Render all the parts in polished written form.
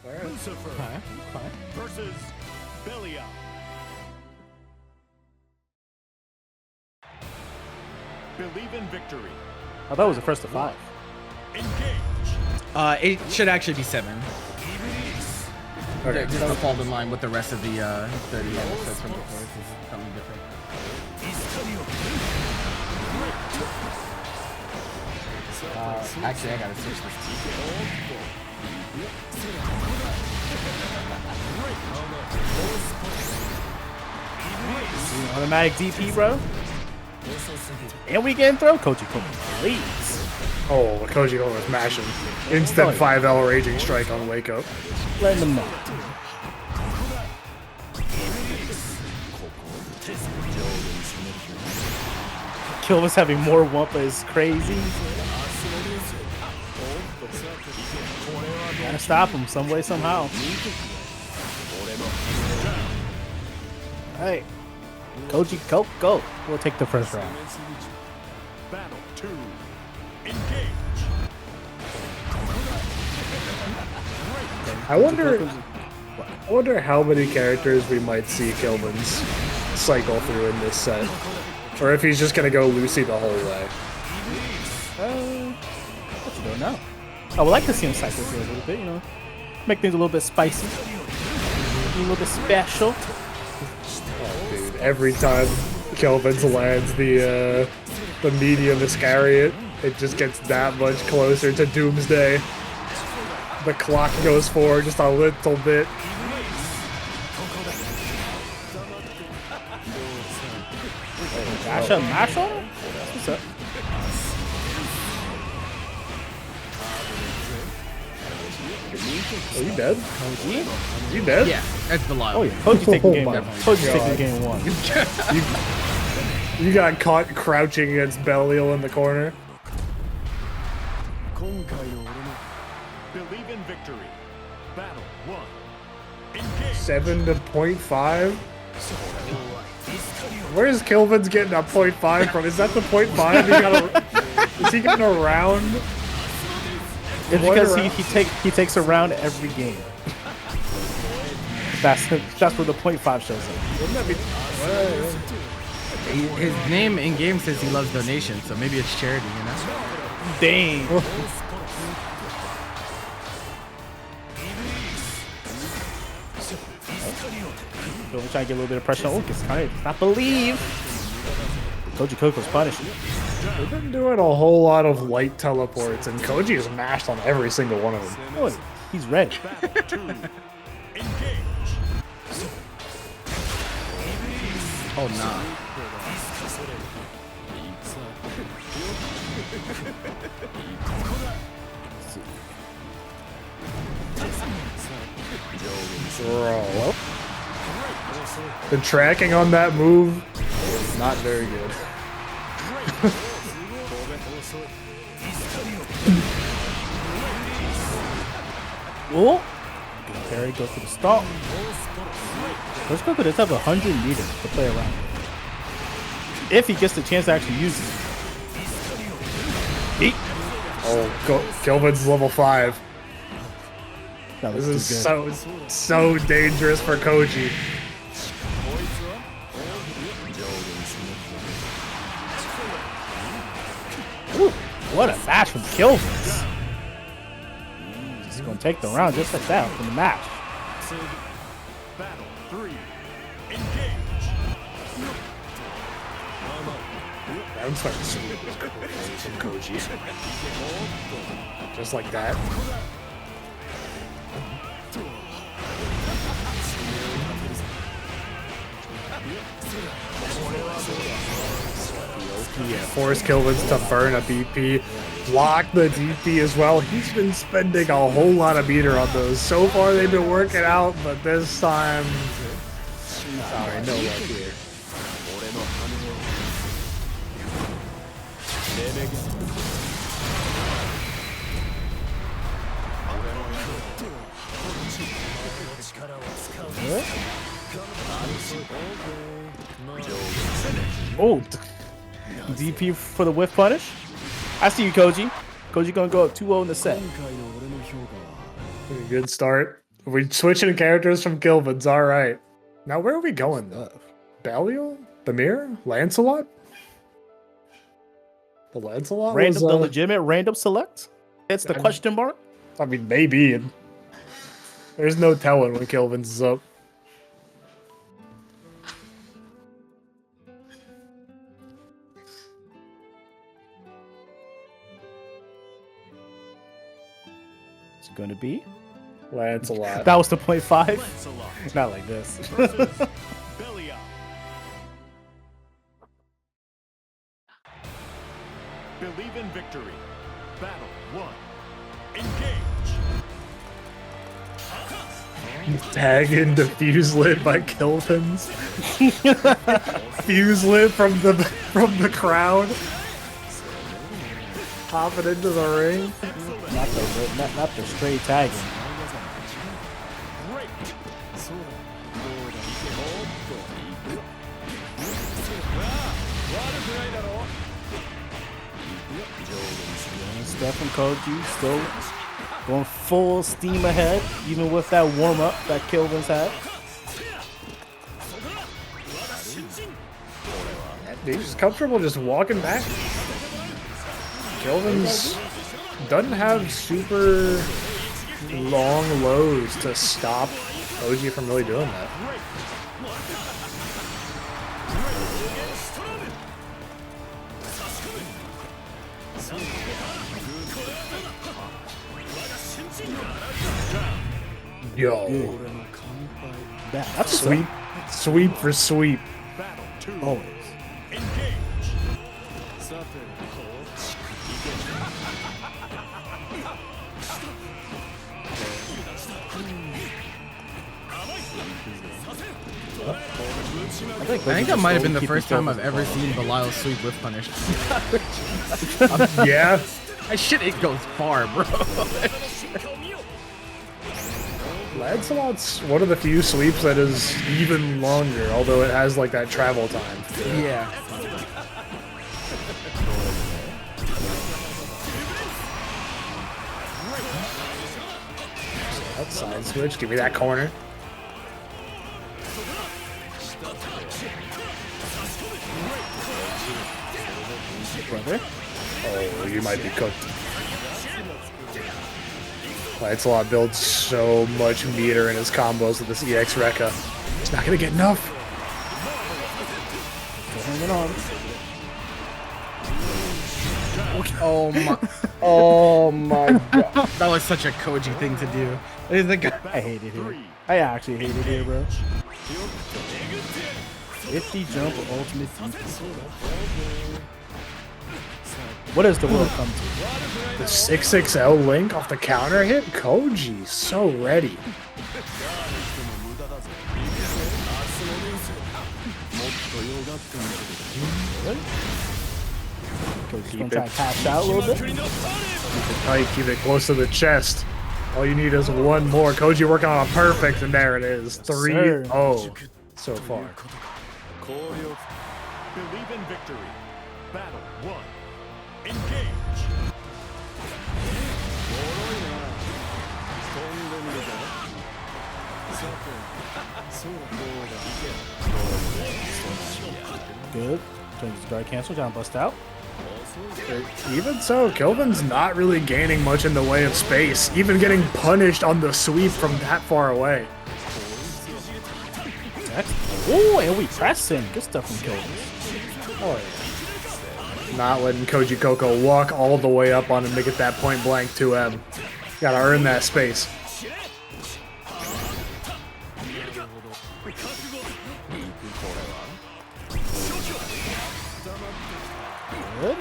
Okay. Versus Belia. Believe in victory. I thought it was the first to 5. Engage. It should actually be 7. Okay. Just to fall in line with the rest of the episodes from before. This is something different. Actually, I gotta switch this. Automatic DP, bro. And we can throw Kojicoco, please. Oh, Kojicoco was mashing. Instant 5L Raging Strike on Wake Up. Letting them know. Kilvenz having more Wumpa is crazy. Gotta stop him some way, somehow. Alright. Kojicoco will take the first round. Battle 2. Engage. I wonder how many characters we might see Kilvenz cycle through in this set. Or if he's just gonna go Lucy the whole way. I don't know. I would like to see him cycle through a little bit, you know. Make things a little bit spicy. A little bit special. Oh, dude, every time Kilvenz lands the medium Iscariot, it just gets that much closer to Doomsday. The clock goes forward just a little bit. Mash on him? What's up? Are you dead? Koji? You dead? Yeah, that's the line. Oh yeah, Koji's taking game my 1. Koji's taking God. game 1. You got caught crouching against Belial in the corner. Believe in victory. Battle 1. Engage. 7 to 0.5? Where's Kilvenz getting a 0.5 from? Is that the 0.5? Is he getting a round? It's because he takes a round every game. That's where the 0.5 shows up. Wouldn't that be... His name in game says he loves donations, so maybe it's charity, you know? Dang. We're trying to get a little bit of pressure on Lucas. It's not believe. Kojicoco's punishing. They've been doing a whole lot of light teleports, and Koji is mashed on every single one of them. Oh, he's ready. Battle 2. Engage. Oh, nah. Bro. The tracking on that move is not very good. Oh, good carry, goes for the stop. Kojicoco does have 100 meters to play around with. If he gets the chance to actually use it. Eat. Oh, Kilvenz level 5. That This looks is too good. so dangerous for Koji. Ooh, what a match from Kilvenz. He's going to take the round just like that from the match. Battle 3. Engage. Round starting super from Koji. Just like that. Yeah, force Kilvenz to burn a BP, block the DP as well. He's been spending a whole lot of meter on those. So far they've been working out, but this time, sorry, no luck here. Oh, DP for the whiff punish. I see you, Koji. Koji gonna go up 2-0 in the set. Pretty good start. We switching characters from Kilvenz. All right. Now where are we going? Belial? The Mirror? Lancelot? The Lancelot Random, was, the legitimate random select? It's the question mark? I mean, maybe. There's no telling when Kilvenz is up. It's going to be Lancelot. that was the 0.5. Lancelot Not like this. versus Belial. Believe in victory. Battle 1. Engage. Tag and defuse lit by Kilvenz. Fuse lit from the crowd. Hopping into the ring. not the straight tagging. Great. Steph and Koji still going full steam ahead, even with that warm-up that Kilvenz had. He's just comfortable just walking back. Kilvenz doesn't have super long lows to stop Koji from really doing that. Yo, That's sweep, sweep for sweep. Battle 2. always. Engage. I think that might have been the first time I've ever seen Belial sweep with punish. Yeah, That shit, it goes far, bro. Lancelot's one of the few sweeps that is even longer, although it has like that travel time. Yeah. That side switch, give me that corner. Brother. Oh, you might be cooked. Lancelot builds so much meter in his combos with this EX Rekka. He's not gonna get enough. Still hanging on. Oh my. Oh my god. That was such a Koji thing to do. He's the guy. I hate it here. I actually hate it here, bro. 50 jump or ultimate defense. What does the world come to? The 6XL link off the counter hit? Koji, so ready. Koji's gonna try to cash out a little bit. Keep it tight, keep it close to the chest. All you need is one more. Koji working on a perfect, and there it is. Sir. 3-0 so far. Believe in victory. Battle 1. Engage. Good. Turns guard cancel down, bust out. Even so, Kilven's not really gaining much in the way of space, even getting punished on the sweep from that far away. Oh, and we pressing. Good stuff from Kilvenz. Oh, yeah. Not letting Kojicoco walk all the way up on him to get that point blank 2M. Gotta earn that space. Good.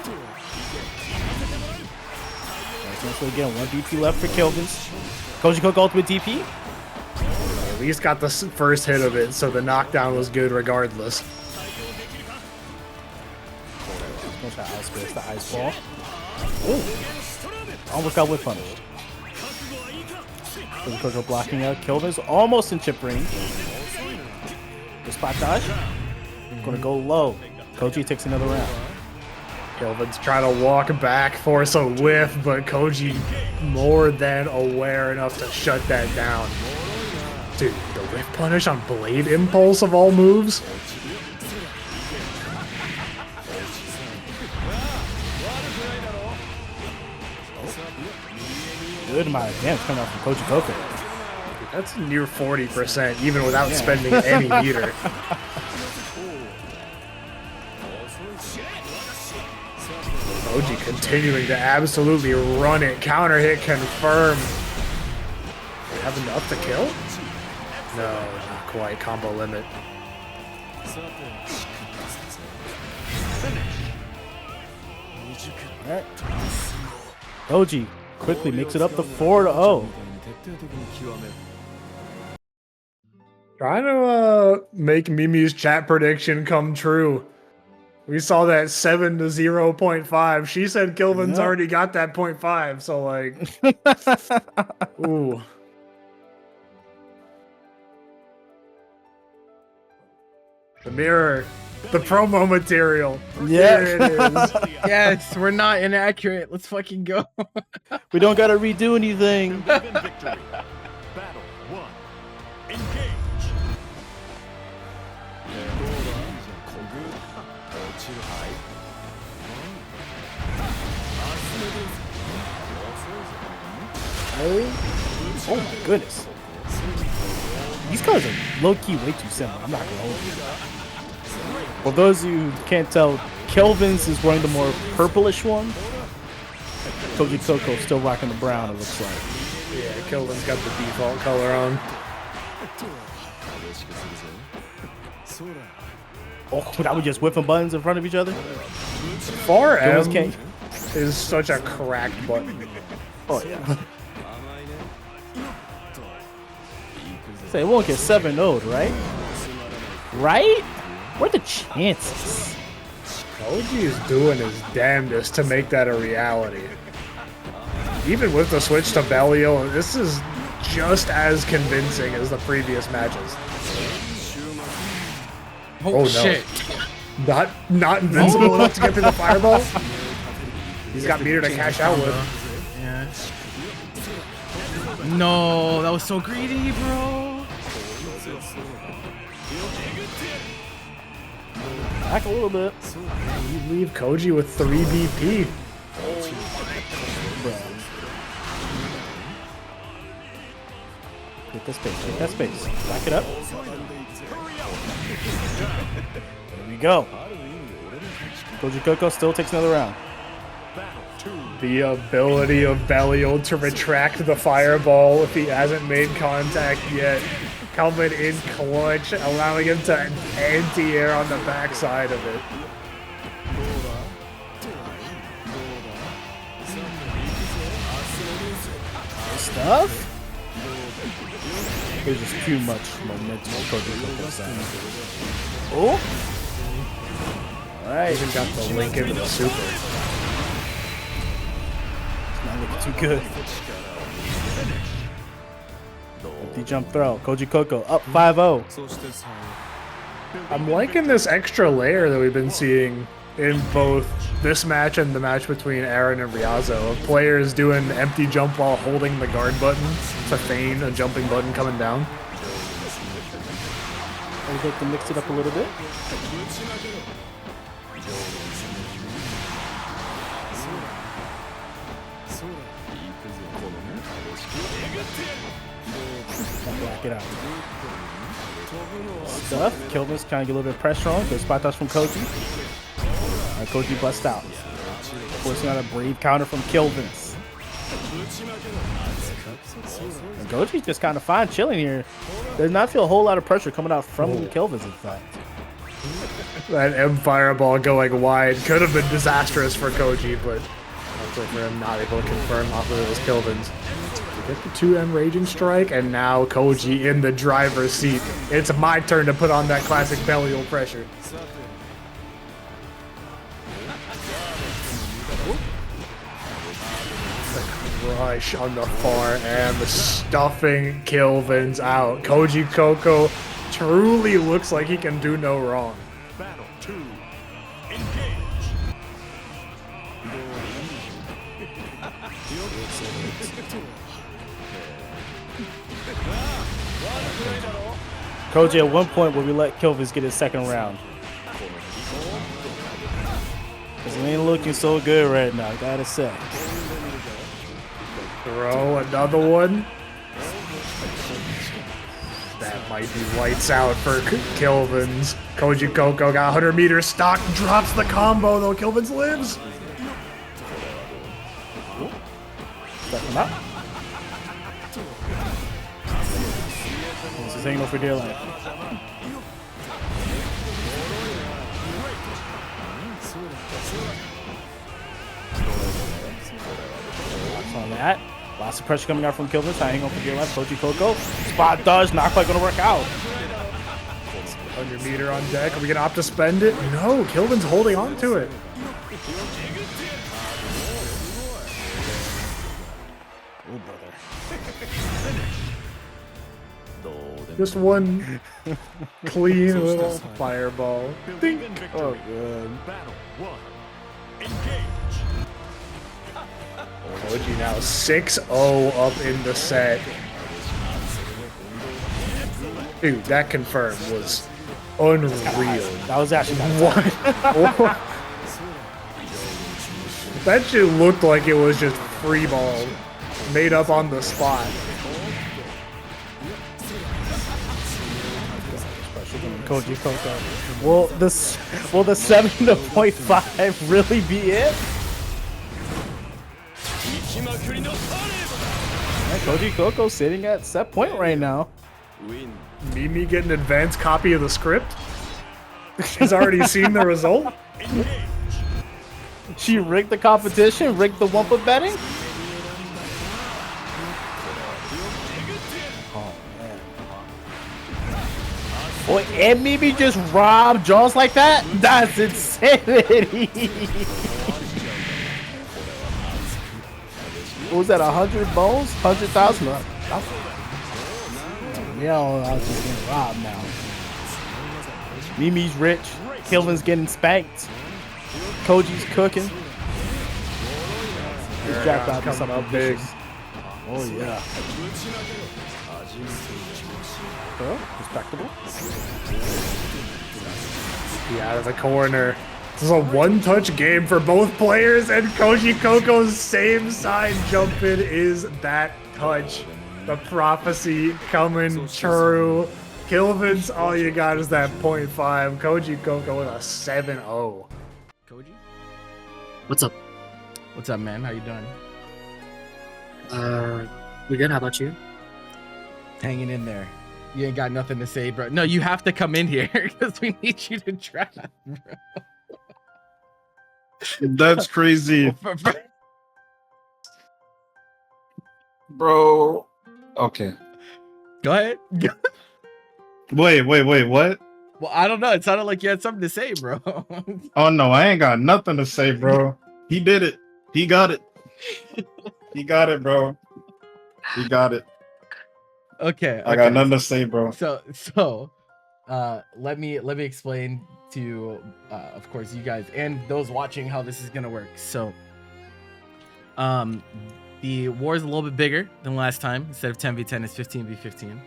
So again, one DP left for Kilvenz. Kojicoco ultimate DP. At least got the first hit of it, so the knockdown was good regardless. Gonna try to outspace the ice ball. Oh, almost got whip punished. Kojicoco blocking out. Kilvenz almost in chip range. The spot dodge. Gonna go low. Koji takes another round. Kilven's trying to walk back, force a whiff, but Koji more than aware enough to shut that down. Dude, the whiff punish on Blade Impulse of all moves? Good amount of damage coming out from Kojicoco. That's near 40%, even without spending any meter. Koji continuing to absolutely run it. Counter hit confirmed. Have enough to kill? No, not quite. Combo limit. Alright. Koji quickly makes it up to 4-0. Trying to make Mimi's chat prediction come true. We saw that 7 to 0.5. She said Kilvenz already got that 0.5, so like, ooh. The mirror, the promo material. Yeah. There it is. Yes, we're not inaccurate. Let's fucking go. We don't gotta redo anything. Victory. Battle 1. Engage. Oh my goodness. These colors are low-key way too similar. I'm not gonna hold you. For those of you who can't tell, Kilvenz is wearing the more purplish one. Kojicoco still rocking the brown, it looks like. Yeah, Kilvenz got the default color on. Oh, that was just whipping buttons in front of each other? Far Kilvenz M can't. is such a cracked button. Oh, yeah. Say, it won't get 7-0'd, right? Right? What are the chances? Koji is doing his damnedest to make that a reality. Even with the switch to Belial, this is just as convincing as the previous matches. Oh, shit. Not invincible enough to get through the fireball? He's got meter to cash out with. Yeah. No, that was so greedy, bro. Back a little bit. You leave Koji with 3 BP. Bro. Take that space, take that space. Back it up. There we go. Kojicoco still takes another round. The ability of Belial to retract the fireball if he hasn't made contact yet. Coming in clutch, allowing him to anti-air on the backside of it. Stuff? There's just too much momentum on Kojicoco's side. Oh! Alright. Even got the link into the super. It's not looking too good. Empty jump throw. Kojicoco up 5-0. I'm liking this extra layer that we've been seeing in both this match and the match between Aaron and Ryazo, of players doing empty jump while holding the guard button to feign a jumping button coming down. I would like to mix it up a little bit. Black it out. Stuff. Kilvenz kind of get a little bit of pressure on. Good spot touch from Koji. Alright, Koji busts out. Forcing out a brave counter from Kilvenz. And Koji's just kind of fine chilling here. Does not feel a whole lot of pressure coming out from Kilvenz, in fact. That M fireball going wide could have been disastrous for Koji, but also for him not able to confirm off of those Kilvenz. Get the 2M Raging Strike, and now Koji in the driver's seat. It's my turn to put on that classic Belial pressure. The crush on the far end, stuffing Kilvenz out. Kojicoco truly looks like he can do no wrong. Battle 2. Engage. Koji, at one point will we let Kilvenz get his second round? Because it ain't looking so good right now, gotta say. Throw another one. That might be lights out for Kilvenz. Kojicoco got 100 meters stock, drops the combo though. Kilvenz lives. Step him up. This is angle for dear life. On that. Lots of pressure coming out from Kilvenz. Hanging on for dear life. Kojicoco. Spot dodge. Not quite going to work out. 100 meter on deck. Are we going to opt to spend it? No, Kilvenz holding on to it. Oh, brother. Just one clean little fireball. Dink. Oh, good. Battle 1. Engage. Koji now 6-0 up in the set. Dude, that confirmed was unreal. That was actually What? That shit looked like it was just free ball, made up on the spot. Kojicoco. Will the 7.5 really be it? Yeah, Kojicoco sitting at set point right now. Mimi get an advanced copy of the script? She's already seen the result? She rigged the competition, rigged the Wumpa betting. Oh man. Boy, and Mimi just robbed Jaws like that? That's insanity. What was that, 100 bones? 100,000? Yeah, I was just getting robbed now. Mimi's rich. Kilvenz getting spanked. Koji's cooking. He's jacked out to something big. Oh yeah. Well, respectable. Yeah, out of the corner. This is a one-touch game for both players, and Kojicoco's same side jump in is that touch. The prophecy coming true. Kilvenz, all you got is that 0.5. Kojicoco with a 7-0. Koji? What's up? What's up, man? How you doing? We good? How about you? Hanging in there. You ain't got nothing to say, bro. No, you have to come in here because we need you to draft, bro. That's crazy. Bro. Okay. Go ahead. Wait, what? Well, I don't know. It sounded like you had something to say, bro. Oh no, I ain't got nothing to say, bro. He did it. He got it. He got it, bro. He got it. Okay. I got nothing to say, bro. So, let me explain to, of course, you guys and those watching how this is gonna work. So, the war is a little bit bigger than last time. Instead of 10v10, it's 15v15.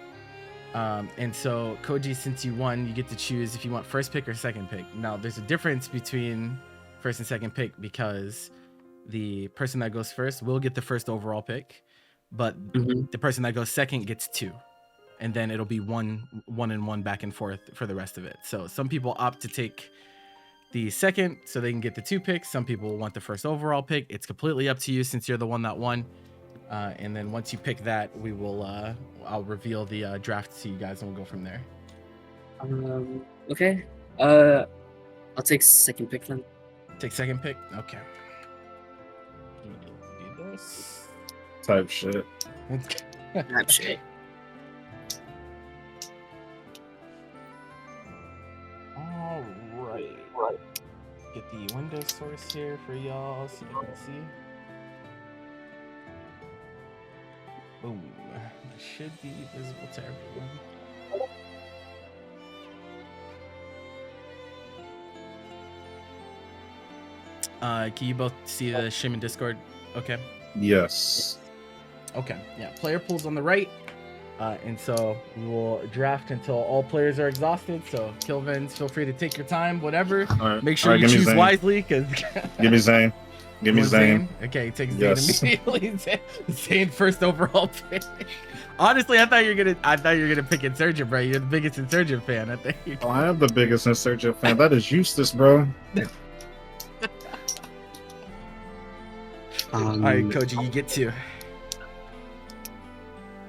And so, Koji, since you won, you get to choose if you want first pick or second pick. Now, there's a difference between first and second pick because the person that goes first will get the first overall pick, but the person that goes second gets 2. And then it'll be one and one back and forth for the rest of it. So some people opt to take the second so they can get the 2 picks. Some people want the first overall pick. It's completely up to you since you're the one that won. And then once you pick that, we will I'll reveal the draft to you guys and we'll go from there. Okay. I'll take second pick then. Take second pick? Okay. Type shit. That shit. All right. Get the Windows source here for y'all so you can see. Boom. It should be visible to everyone. Can you both see the Shim in Discord? Okay. Yes. Okay. Yeah. Player pools on the right. And so we will draft until all players are exhausted. So Kilvenz, feel free to take your time, whatever. All right. Make sure All right, you give me choose Zane. wisely, because Give me Zane. Give me Zane. Okay, he takes Yes. Zane immediately. Zane first overall pick. Honestly, I thought you were gonna pick Insurgent, bro. You're the biggest Insurgent fan. I think. Oh, I am the biggest Insurgent fan. That is useless, bro. All right, Koji, you get 2.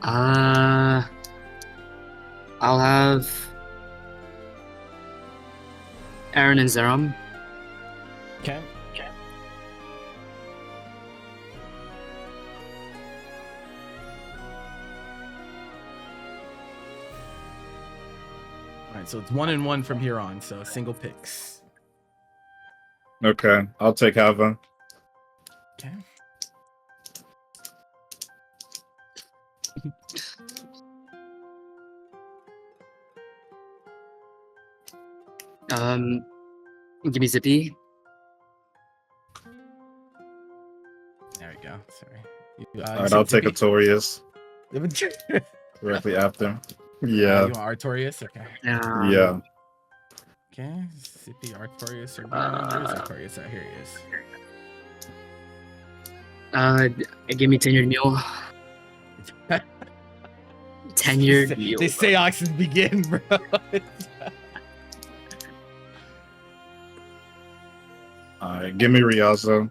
I'll have Aaron and Xerom. Okay. All right, so it's 1-1 from here on. So single picks. Okay, I'll take Hava. Okay. Give me Zippy. There we go. Sorry. All right, I'll take Artorias Zippy. directly after. You Yeah, want Artorias? Okay. yeah. Okay. Zippy, Artorias, or where's Artorias? Oh, here he is. Give me TenuredMule. TenuredMule. They say oxes begin, bro. All right, give me Ryazo.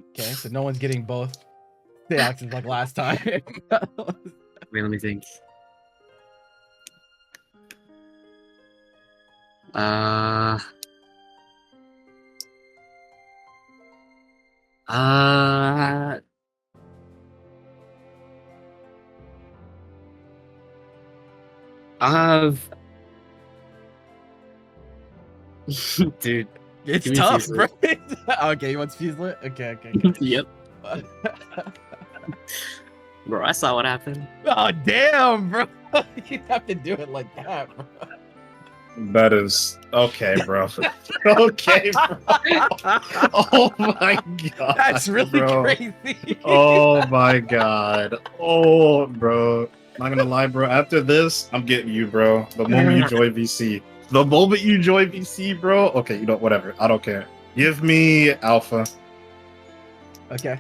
Okay, so no one's getting both Seoxes like last time. Wait, let me think. I have. Dude. It's Give me tough, Fusel. bro. Okay, you want Fusel? Okay. Yep. Bro, I saw what happened. Oh, damn, bro. You have to do it like that, bro. That is okay, bro. Okay, bro. Oh my god. That's really bro. crazy. Oh my god. Oh, bro. Not gonna lie, bro. After this, I'm getting you, bro. The moment you join VC. The moment you join VC, bro. Okay, you know, whatever. I don't care. Give me Alpha. Okay.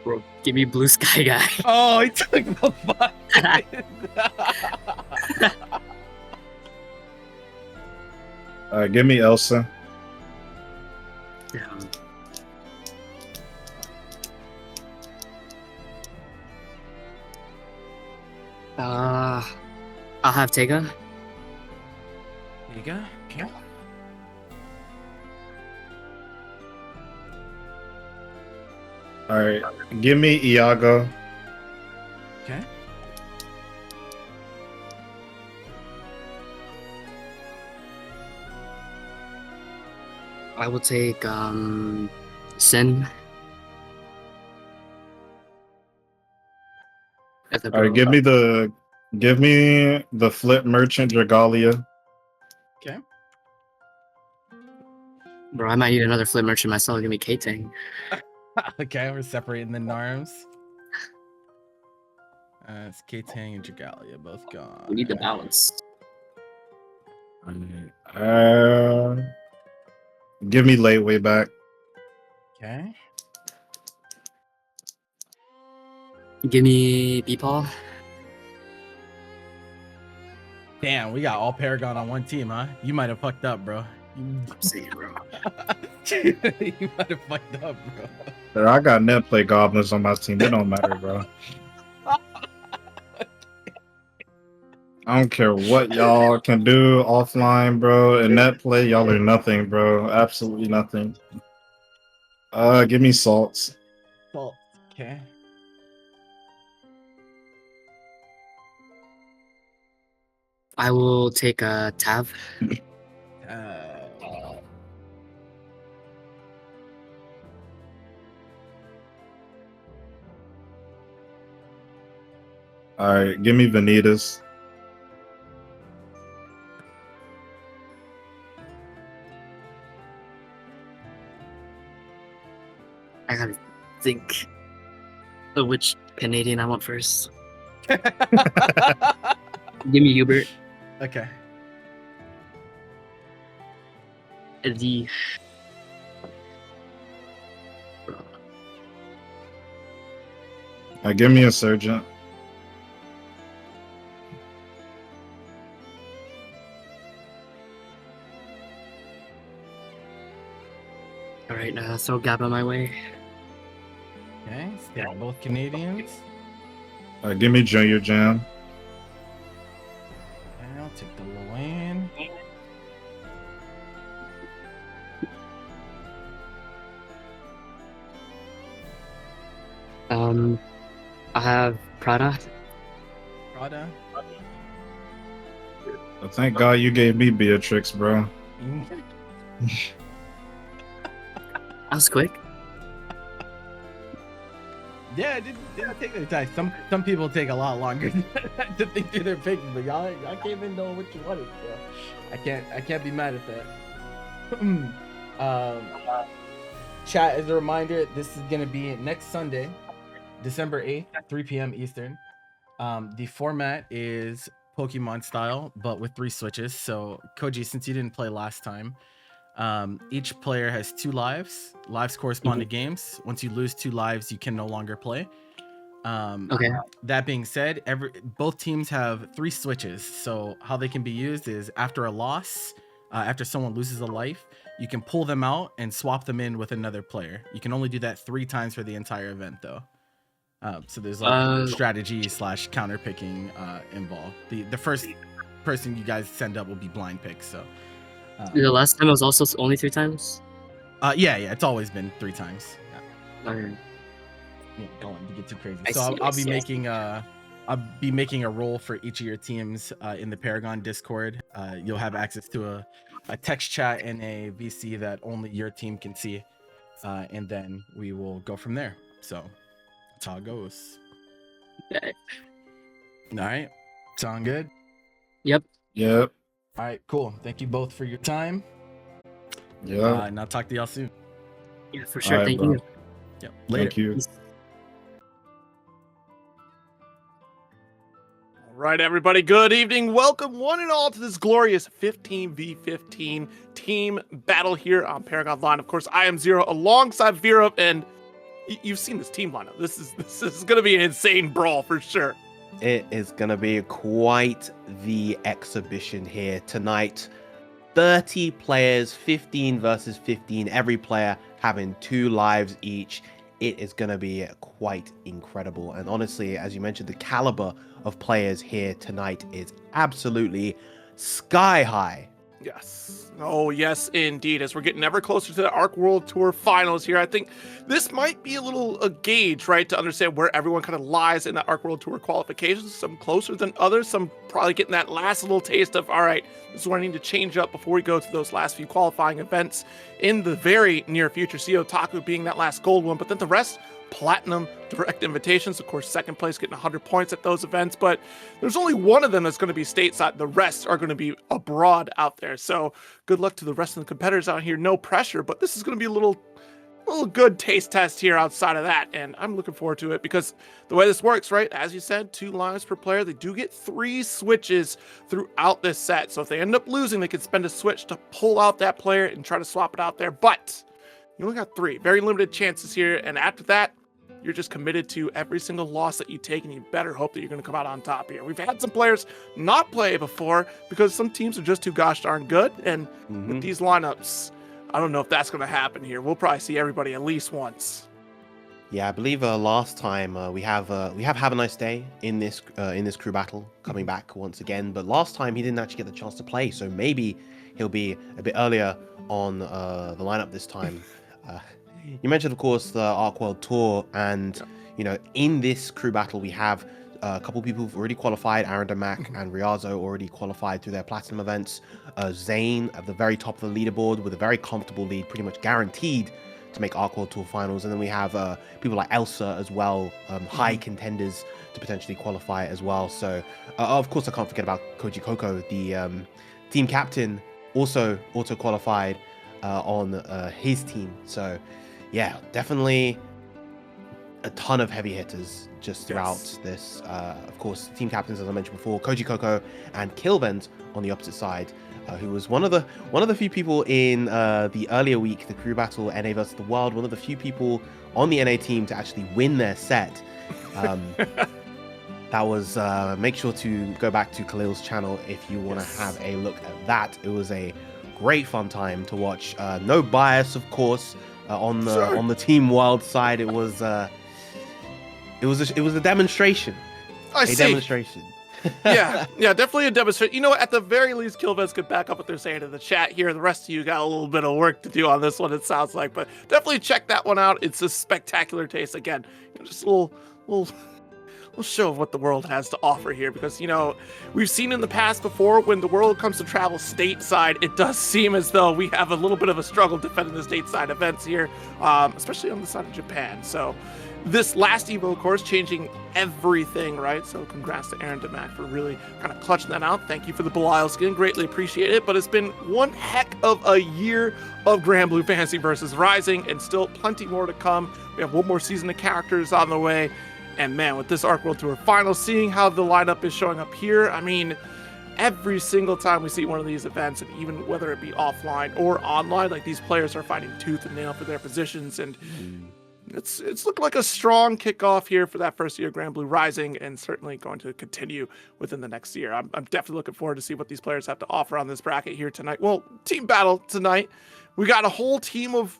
Bro, give me BlueSkyGuy. Oh, he took the fuck. Give me Elsa. Yeah. I'll have Teiga. There you go. Okay. All right. Give me Iago. Okay. I will take Synn. All right. Give me the flip merchant Dragalia. Okay. Bro, I might need another flip merchant myself. Give me Ktang. Okay, we're separating the Narms. It's Ktang and Dragalia both gone. We need the balance. Give me Ladewaybac. Okay. Give me BEPaw. Damn, we got all Paragon on one team, huh? You might have fucked up, bro. I'm saying, bro. You might have fucked up, bro. Bro, I got net play goblins on my team. They don't matter, bro. I don't care what y'all can do offline, bro. In net play, y'all are nothing, bro. Absolutely nothing. Give me Saltz. Saltz. Okay. I will take a Tav. All right, give me Vanitasz. I gotta think of which Canadian I want first. Give me Hubert. Okay. The Give me a Insurgent. all right, throw Gaba my way. Okay. So both Canadians. Give me JrJam. And I'll take the Luan. I have Prada. Prada. Thank God you gave me Beatrix, bro. That was quick. Yeah, it didn't take their time. Some people take a lot longer to think through their picks, but y'all can't even know what you wanted. So I can't be mad at that. Chat, as a reminder, this is gonna be next Sunday, December 8th, 3 p.m. Eastern. The format is Pokemon style, but with 3 switches. So Koji, since you didn't play last time, each player has 2 lives. Lives correspond to games. Once you lose 2 lives, you can no longer play. Okay. That being said, both teams have 3 switches. So how they can be used is after a loss, after someone loses a life, you can pull them out and swap them in with another player. You can only do that 3 times for the entire event, though. So there's like strategy / counter picking involved. The first person you guys send up will be blind picks. So The last time it was also only 3 times? yeah, it's always been 3 times. Yeah. Okay. Yeah, don't want to get too crazy. I So see, I'll be making a role for each of your teams in the Paragon Discord. You'll have access to a text chat and a VC that only your team can see, and then we will go from there. So that's how it goes. Okay. All right, sound good? Yep. Yep. All right, cool. Thank you both for your time. Yeah. And I'll talk to y'all soon. Yeah, for sure. All right, Thank bro. you. Yep. Later. Thank you. Right, everybody, good evening. Welcome one and all to this glorious 15v15 team battle here on Paragon Line. Of course, I am Zero alongside Virum, and you've seen this team lineup. This is going to be an insane brawl for sure. It is going to be quite the exhibition here tonight. 30 players, 15 versus 15, every player having 2 lives each. It is going to be quite incredible. And honestly, as you mentioned, the caliber of players here tonight is absolutely sky high. Yes. Oh, yes, indeed. As we're getting ever closer to the Arc World Tour finals here, I think this might be a gauge, right, to understand where everyone kind of lies in the Arc World Tour qualifications. Some closer than others, some probably getting that last little taste of, all right, this is what I need to change up before we go to those last few qualifying events in the very near future. CO Taku being that last gold one, but then the rest, platinum direct invitations. Of course, second place getting 100 points at those events, but there's only one of them that's going to be stateside. The rest are going to be abroad out there. So good luck to the rest of the competitors out here. No pressure, but this is going to be a little good taste test here outside of that, and I'm looking forward to it because the way this works, right, as you said, 2 lives per player. They do get 3 switches throughout this set, so if they end up losing, they can spend a switch to pull out that player and try to swap it out there, but you only got 3 very limited chances here, and after that you're just committed to every single loss that you take, and you better hope that you're going to come out on top here. We've had some players not play before because some teams are just too gosh darn good, and with these lineups, I don't know if that's going to happen here. We'll probably see everybody at least once. Yeah, I believe last time we have Havaniceday in this crew battle coming back once again, but last time he didn't actually get the chance to play, so maybe he'll be a bit earlier on the lineup this time. You mentioned, of course, the Arc World Tour, and you know, in this crew battle we have a couple people who've already qualified. Aarondamac and Ryazo already qualified through their platinum events. Zane at the very top of the leaderboard with a very comfortable lead, pretty much guaranteed to make Arc World Tour finals. And then we have people like Elsa as well, high contenders to potentially qualify as well. So of course I can't forget about Kojicoco, the team captain, also qualified on his team. So yeah, definitely a ton of heavy hitters just throughout Yes. this. Of course, team captains, as I mentioned before, Kojicoco and Kilvenz on the opposite side, who was one of the few people in the earlier week, the crew battle NA versus the World, one of the few people on the NA team to actually win their set. That was make sure to go back to Khalil's channel if you want to have a look at that. It was a great fun time to watch. No bias, of course, on the Team World side. It was a demonstration. I see. Demonstration. yeah, definitely a demonstration. You know what? At the very least, Kilvenz could back up what they're saying in the chat here. The rest of you got a little bit of work to do on this one, it sounds like. But definitely check that one out. It's a spectacular taste. Again, just a little show of what the world has to offer here, because we've seen in the past before, when the world comes to travel stateside, it does seem as though we have a little bit of a struggle defending the stateside events here, especially on the side of Japan. So this last Evo, of course, changing everything, right? So congrats to Aarondamac for really kind of clutching that out. Thank you for the Belial skin, greatly appreciate it. But it's been one heck of a year of Grand Blue Fantasy versus Rising, and still plenty more to come. We have one more season of characters on the way. And man, with this Arc World Tour final, seeing how the lineup is showing up here, I mean, every single time we see one of these events, and even whether it be offline or online, like, these players are fighting tooth and nail for their positions, and it's looking like a strong kickoff here for that first year of Grand Blue Rising, and certainly going to continue within the next year. I'm definitely looking forward to see what these players have to offer on this bracket here tonight. Well, team battle tonight. We got a whole team of,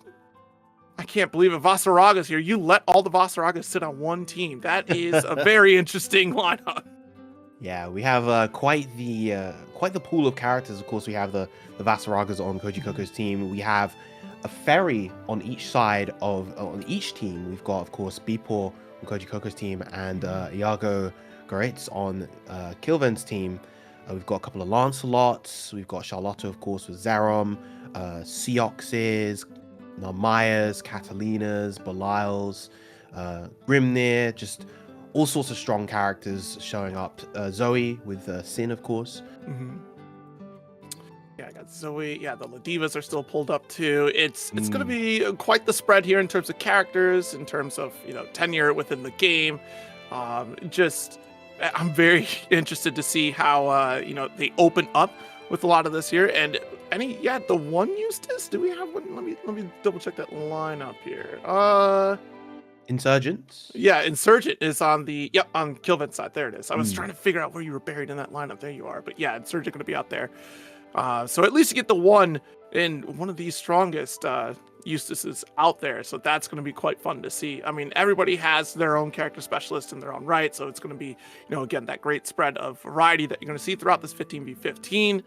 I can't believe it, Vasaragas here. You let all the Vasaragas sit on one team. That is a very interesting lineup. Yeah, we have quite the pool of characters. Of course, we have the Vasaragas on Kojicoco's team. We have a ferry on each side on each team. We've got, of course, BEPaw on Kojicoco's team, and Iago Garaitz on Kilvenz's team. We've got a couple of Lancelots. We've got Charlotta, of course, with Xerom, Seoxes, Narmayas, Catalinas, Belials, Grimnir, just all sorts of strong characters showing up. Zoe with Synn, of course. Mm-hmm. Yeah, I got Zoe. Yeah, the Ladivas are still pulled up too. It's going to be quite the spread here in terms of characters, in terms of tenure within the game. I'm very interested to see how they open up with a lot of this here. And the one Eustace, do we have one? Let me double check that lineup here. Insurgents. Yeah, Insurgent is on on Kilven's side. There it is. I was trying to figure out where you were buried in that lineup. There you are. But yeah, Insurgent going to be out there. So at least you get the one in one of the strongest Eustaces out there. So that's going to be quite fun to see. I mean, everybody has their own character specialist in their own right. So it's going to be, again, that great spread of variety that you're going to see throughout this 15v15.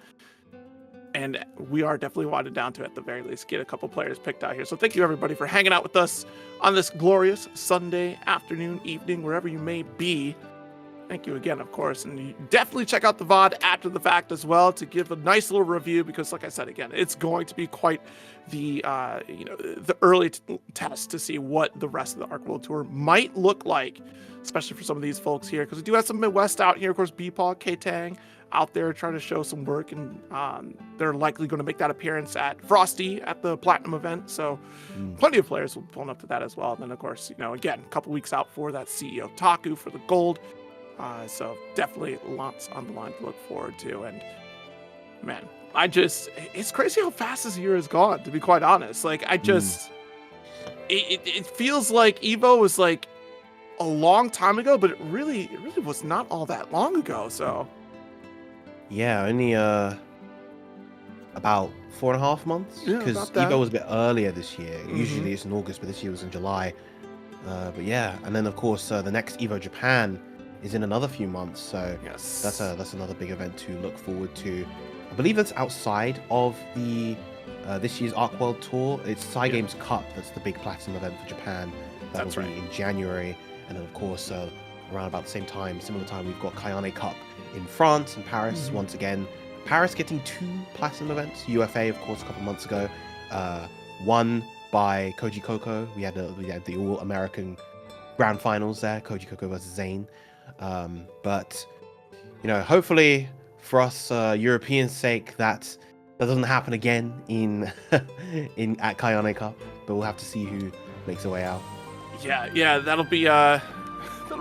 And we are definitely wanted down to, at the very least, get a couple players picked out here. So thank you, everybody, for hanging out with us on this glorious Sunday afternoon, evening, wherever you may be. Thank you again, of course. And you definitely check out the VOD after the fact as well to give a nice little review, because, like I said, again, it's going to be quite the early test to see what the rest of the Arc World Tour might look like, especially for some of these folks here, because we do have some Midwest out here. Of course, BEPaw, Ktang out there trying to show some work, and they're likely going to make that appearance at Frosty at the Platinum event. So plenty of players will pull up to that as well. And then, of course, again, a couple weeks out for that CEO Taku for the gold. So definitely lots on the line to look forward to. And man, it's crazy how fast this year has gone, to be quite honest. Like, it feels like Evo was like a long time ago, but it really was not all that long ago. So yeah, only about 4.5 months, because Evo was a bit earlier this year. Usually it's in August, but this year was in July. But yeah, and then of course the next Evo Japan is in another few months, so yes, that's another big event to look forward to. I believe that's outside of the this year's Arc World Tour. It's Cygames Cup that's the big platinum event for Japan. That'll be in January, and then of course around about the similar time, we've got Kayane Cup in France and Paris once again. Paris getting 2 platinum events. UFA, of course, a couple months ago, won by Kojicoco. We had the All-American Grand Finals there, Kojicoco versus Zane. But hopefully for us Europeans' sake, that doesn't happen again at Kayane Cup. But we'll have to see who makes her way out. Yeah, that'll be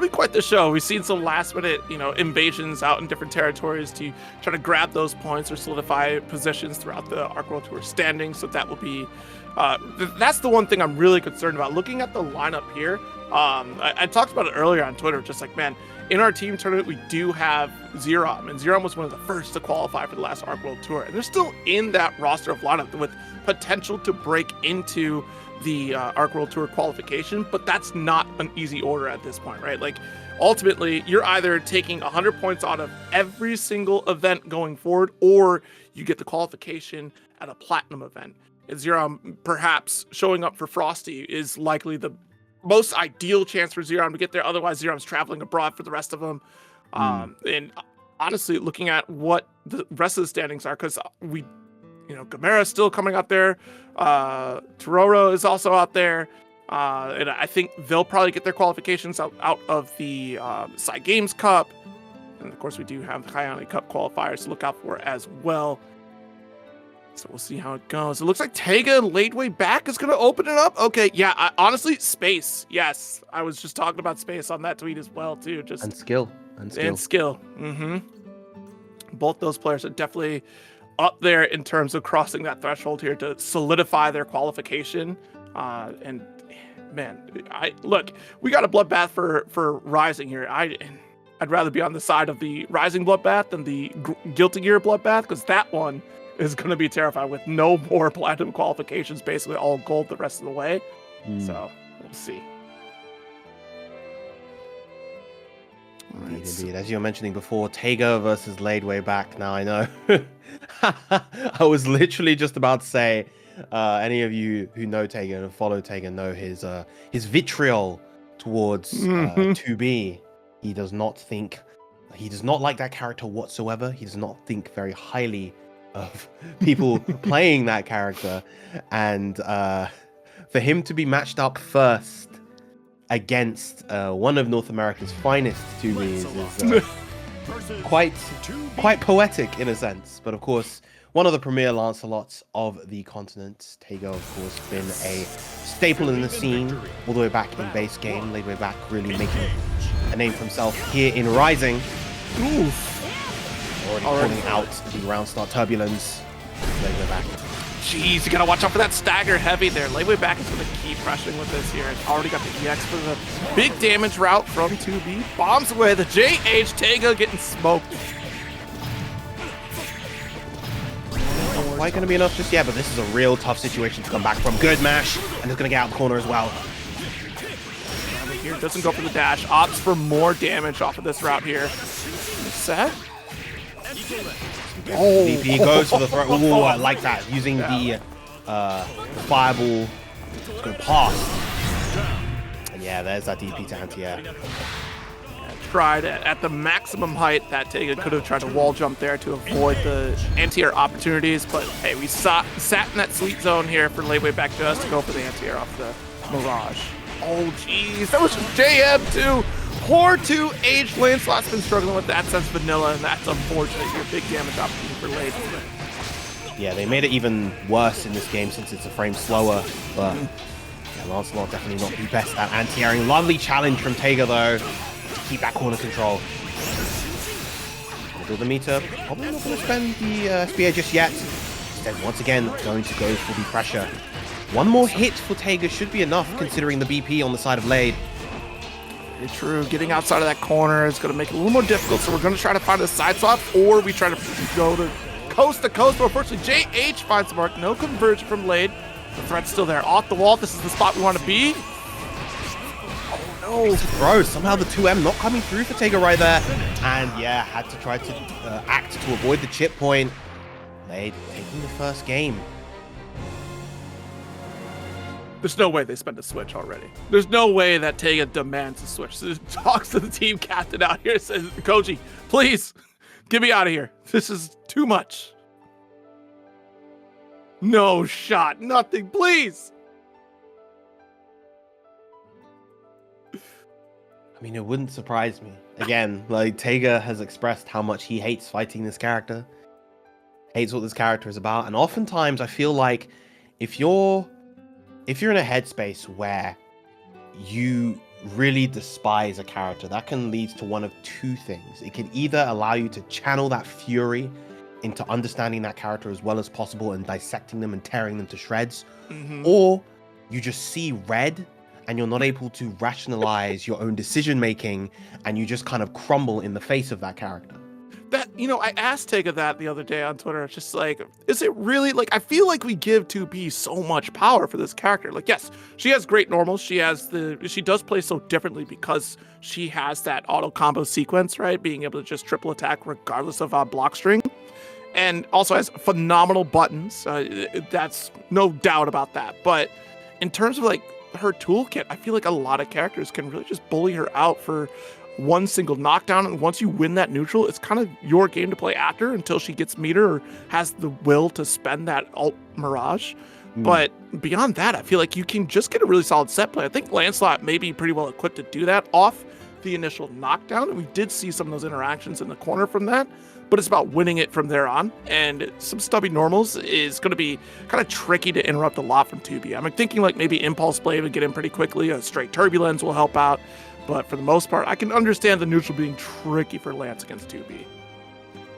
quite the show. We've seen some last minute, invasions out in different territories to try to grab those points or solidify positions throughout the Arc World Tour standings. So that will be, that's the one thing I'm really concerned about. Looking at the lineup here, I talked about it earlier on Twitter, just like, man, in our team tournament, we do have Xerom, and Xerom was one of the first to qualify for the last Arc World Tour. And they're still in that roster of lineup with potential to break into the Arc World Tour qualification, but that's not an easy order at this point, right? Like, ultimately, you're either taking 100 points out of every single event going forward, or you get the qualification at a platinum event. And Xerom, perhaps showing up for Frosty is likely the most ideal chance for Xerom to get there. Otherwise, Xerom's traveling abroad for the rest of them. And honestly, looking at what the rest of the standings are, because Gamera's still coming out there. Tororo is also out there. And I think they'll probably get their qualifications out of the Side Games Cup. And of course, we do have the Hyani Cup qualifiers to look out for as well. So we'll see how it goes. It looks like Teiga and Ladewaybac is going to open it up. Okay, yeah, honestly, space. Yes, I was just talking about space on that tweet as well, too. And skill. Mm-hmm. Both those players are definitely up there in terms of crossing that threshold here to solidify their qualification. And man, we got a bloodbath for Rising here. I'd rather be on the side of the Rising bloodbath than the Guilty Gear bloodbath, because that one is going to be terrifying with no more platinum qualifications, basically all gold the rest of the way. So we'll see. Indeed. As you were mentioning before, Teiga versus Ladewaybac. Now I know. I was literally just about to say, any of you who know Teiga and follow Teiga know his vitriol towards 2B. He does not like that character whatsoever. He does not think very highly of people playing that character, and for him to be matched up first against one of North America's finest 2Bs is quite poetic in a sense. But of course, one of the premier Lancelots of the continent. Teiga, of course, been a staple in the scene all the way back in base game. Ladewaybac really making a name for himself here in Rising. Already pulling out the round start turbulence. Ladewaybac. Jeez, you gotta watch out for that stagger heavy there. Ladewaybac is gonna keep pressuring with this here. It's already got the EX for the big damage route from 2B. Bombs away the JH. Teiga getting smoked. Not quite gonna be enough just yet, but this is a real tough situation to come back from. Good mash, and it's gonna get out the corner as well. Here doesn't go for the dash. Opts for more damage off of this route here. Set. BP goes for the throw. Ooh, I like that. Using the fireball. It's going to pass. And yeah, there's that DP to anti-air. Tried at the maximum height that Teiga could have tried to wall jump there to avoid the anti-air opportunities, but hey, we sat in that sweet zone here for Ladewaybac just to go for the anti-air off the Mirage. Oh jeez, that was just JM too. Poor 2H. Lancelot's been struggling with that since vanilla, and that's unfortunate. Your big damage opportunity for Lade. Yeah, they made it even worse in this game since it's a frame slower, but yeah, Lancelot definitely not the best at anti-airing. Lovely challenge from Teiga though, to keep that corner control. Gonna build the meter, probably not gonna spend the spear just yet. Instead, once again, going to go for the pressure. One more hit for Teiga should be enough, considering the BP on the side of Lade. Very true. Getting outside of that corner is going to make it a little more difficult, so we're going to try to find a side swap, or we try to go to coast, but unfortunately, JH finds the mark. No conversion from Lade. The threat's still there. Off the wall. This is the spot we want to be. Oh, no. Bro, somehow the 2M not coming through for Teiga right there. And yeah, had to try to act to avoid the chip point. Lade taking the first game. There's no way they spent a switch already. There's no way that Teiga demands a switch. So talks to the team captain out here, says, Koji, please, get me out of here. This is too much. No shot, nothing, please. I mean, it wouldn't surprise me. Again, like, Teiga has expressed how much he hates fighting this character. Hates what this character is about. And oftentimes, I feel like if you're if you're in a headspace where you really despise a character, that can lead to one of two things. It can either allow you to channel that fury into understanding that character as well as possible and dissecting them and tearing them to shreds, or you just see red and you're not able to rationalize your own decision making and you just kind of crumble in the face of that character. That, I asked Teiga that the other day on Twitter. It's just like, is it really, like, I feel like we give 2B so much power for this character. Like, yes, she has great normals. She does play so differently because she has that auto combo sequence, right? Being able to just triple attack regardless of block string. And also has phenomenal buttons. That's no doubt about that. But in terms of, like, her toolkit, I feel like a lot of characters can really just bully her out for one single knockdown, and once you win that neutral, it's kind of your game to play after until she gets meter or has the will to spend that alt Mirage. But beyond that, I feel like you can just get a really solid set play. I think Lancelot may be pretty well equipped to do that off the initial knockdown, and we did see some of those interactions in the corner from that, but it's about winning it from there on, and some stubby normals is going to be kind of tricky to interrupt a lot from 2B. I'm thinking like maybe Impulse Blade would get in pretty quickly, a straight Turbulence will help out. But for the most part, I can understand the neutral being tricky for Lance against 2B.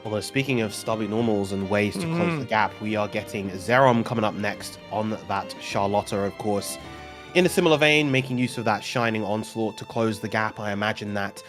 Although speaking of stubby normals and ways to close the gap, we are getting Xerom coming up next on that Charlotta, of course. In a similar vein, making use of that Shining Onslaught to close the gap. I imagine that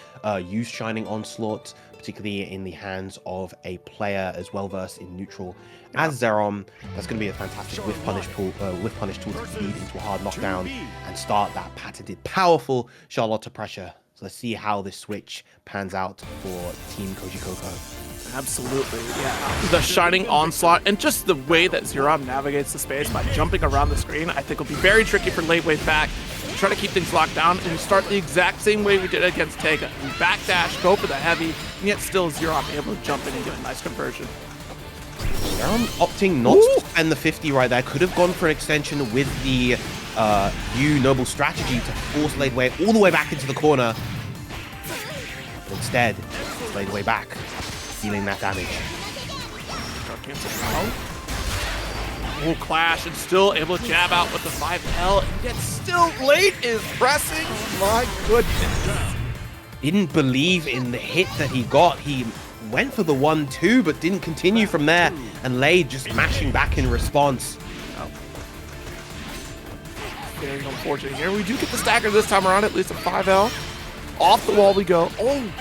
use Shining Onslaught, particularly in the hands of a player as well versed in neutral as Xerom. That's going to be a fantastic whiff punish tool to feed into a hard knockdown and start that patented, powerful Charlotta pressure. So let's see how this switch pans out for Team Kojicoco. Absolutely, yeah. The Shining Onslaught and just the way that Xerom navigates the space by jumping around the screen, I think will be very tricky for Ladewaybac to try to keep things locked down, and we start the exact same way we did against Teiga. We backdash, go for the heavy, and yet still Xerom able to jump in and get a nice conversion. Xerom opting not to spend the 50 right there. Could have gone for an extension with the noble strategy to force Ladeway all the way back into the corner. But instead, it's Ladewaybac dealing that damage. Oh, clash, and still able to jab out with the 5L, and yet still late is pressing. My goodness. Didn't believe in the hit that he got. He went for the 1-2, but didn't continue from there, and Lade just mashing back in response. Very unfortunate here. We do get the stagger this time around, at least a 5L. Off the wall we go. Oh,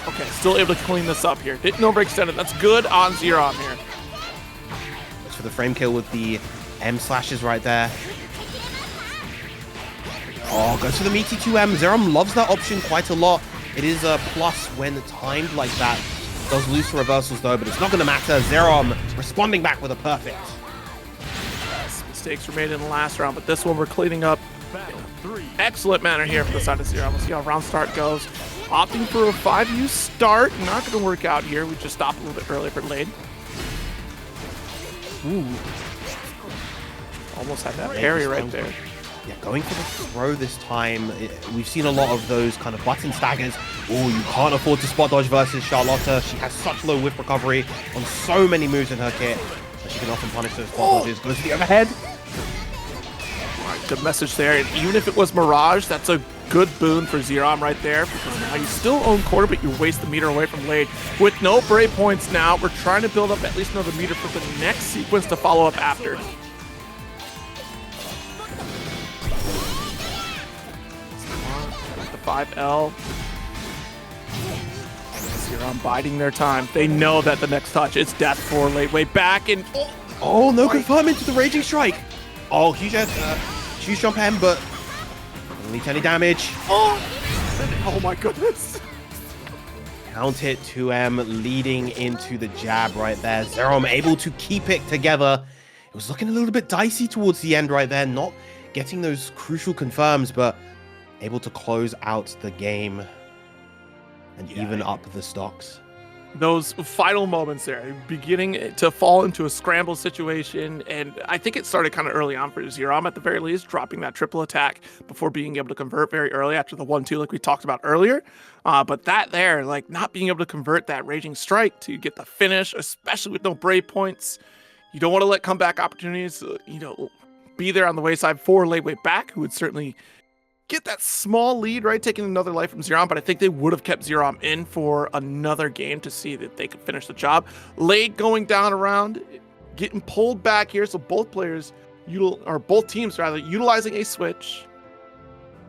okay, still able to clean this up here. Didn't overextend it. That's good on Xerom here. Goes for the frame kill with the M slashes right there. Oh, goes for the meaty 2M. Xerom loves that option quite a lot. It is a plus when timed like that. Does lose to reversals though, but it's not going to matter. Xerom responding back with a perfect. Yes, mistakes were made in the last round, but this one we're cleaning up. Excellent manner here for the side of Xerom. We'll see how round start goes. Opting for a 5U start. Not going to work out here. We just stopped a little bit early for Lade. Ooh. Almost had that parry right there. Yeah, going for the throw this time. We've seen a lot of those kind of button staggers. Oh, you can't afford to spot dodge versus Charlotta. She has such low whiff recovery on so many moves in her kit. So she can often punish those spot dodges. Goes for the overhead. Good message there. And even if it was Mirage, that's a good boon for Xerom right there, because now you still own quarter, but you waste the meter away from Lade. With no break points now, we're trying to build up at least another meter for the next sequence to follow up after. The 5L. Xerom biding their time. They know that the next touch is death for Ladewaybac, and oh, no confirm into the Raging Strike. Oh, huge jump M, but doesn't lead to any damage. Oh my goodness. Count hit 2M leading into the jab right there. Xerom able to keep it together. It was looking a little bit dicey towards the end right there, not getting those crucial confirms, but able to close out the game and even up the stocks. Those final moments there, beginning to fall into a scramble situation, and I think it started kind of early on for Xerom at the very least, dropping that triple attack before being able to convert very early after the 1-2 like we talked about earlier. But that there, like not being able to convert that Raging Strike to get the finish, especially with no brave points. You don't want to let comeback opportunities, be there on the wayside for Ladewaybac, who would certainly get that small lead, right? Taking another life from Xerom, but I think they would have kept Xerom in for another game to see that they could finish the job. Lade going down around, getting pulled back here, so both players, or both teams rather, utilizing a switch.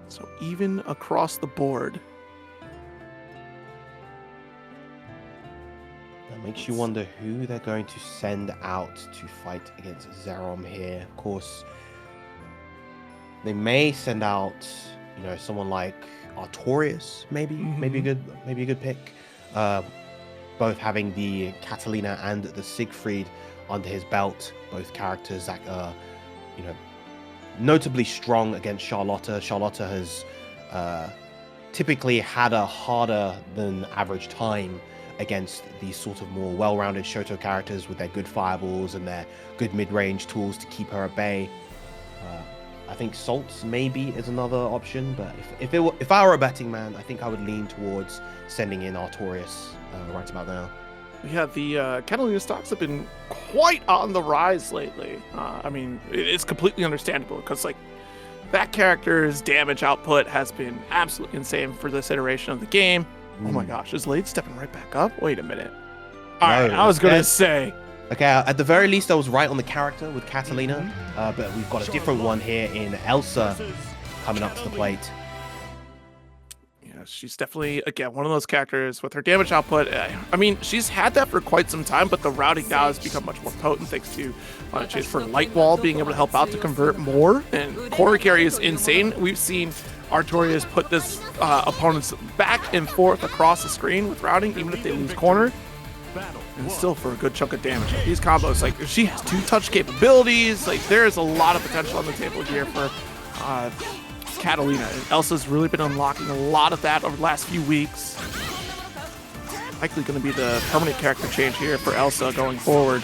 So even across the board. That makes you wonder who they're going to send out to fight against Xerom here. Of course, they may send out, you know, someone like Artorias, maybe a good pick. Both having the Catalina and the Siegfried under his belt. Both characters that are, you know, notably strong against Charlotta. Charlotta has typically had a harder than average time against these sort of more well-rounded Shoto characters with their good fireballs and their good mid-range tools to keep her at bay. I think Saltz maybe is another option, but if I were a betting man, I think I would lean towards sending in Artorias right about now. Yeah, the Catalina stocks have been quite on the rise lately. I mean, it's completely understandable because, like, that character's damage output has been absolutely insane for this iteration of the game. Oh my gosh, is Lade stepping right back up? Wait a minute. All right, I was going to say. Okay, at the very least, I was right on the character with Catalina, but we've got a different one here in Elsa coming up to the plate. She's definitely, again, one of those characters with her damage output. I mean, she's had that for quite some time, but the routing now has become much more potent thanks to Chase for Light Wall being able to help out to convert more. And corner carry is insane. We've seen Artorias put this opponents back and forth across the screen with routing, even if they lose corner. And still for a good chunk of damage. These combos, like, she has 2-touch capabilities. Like, there's a lot of potential on the table here for Catalina. And Elsa's really been unlocking a lot of that over the last few weeks. Likely going to be the permanent character change here for Elsa going forward.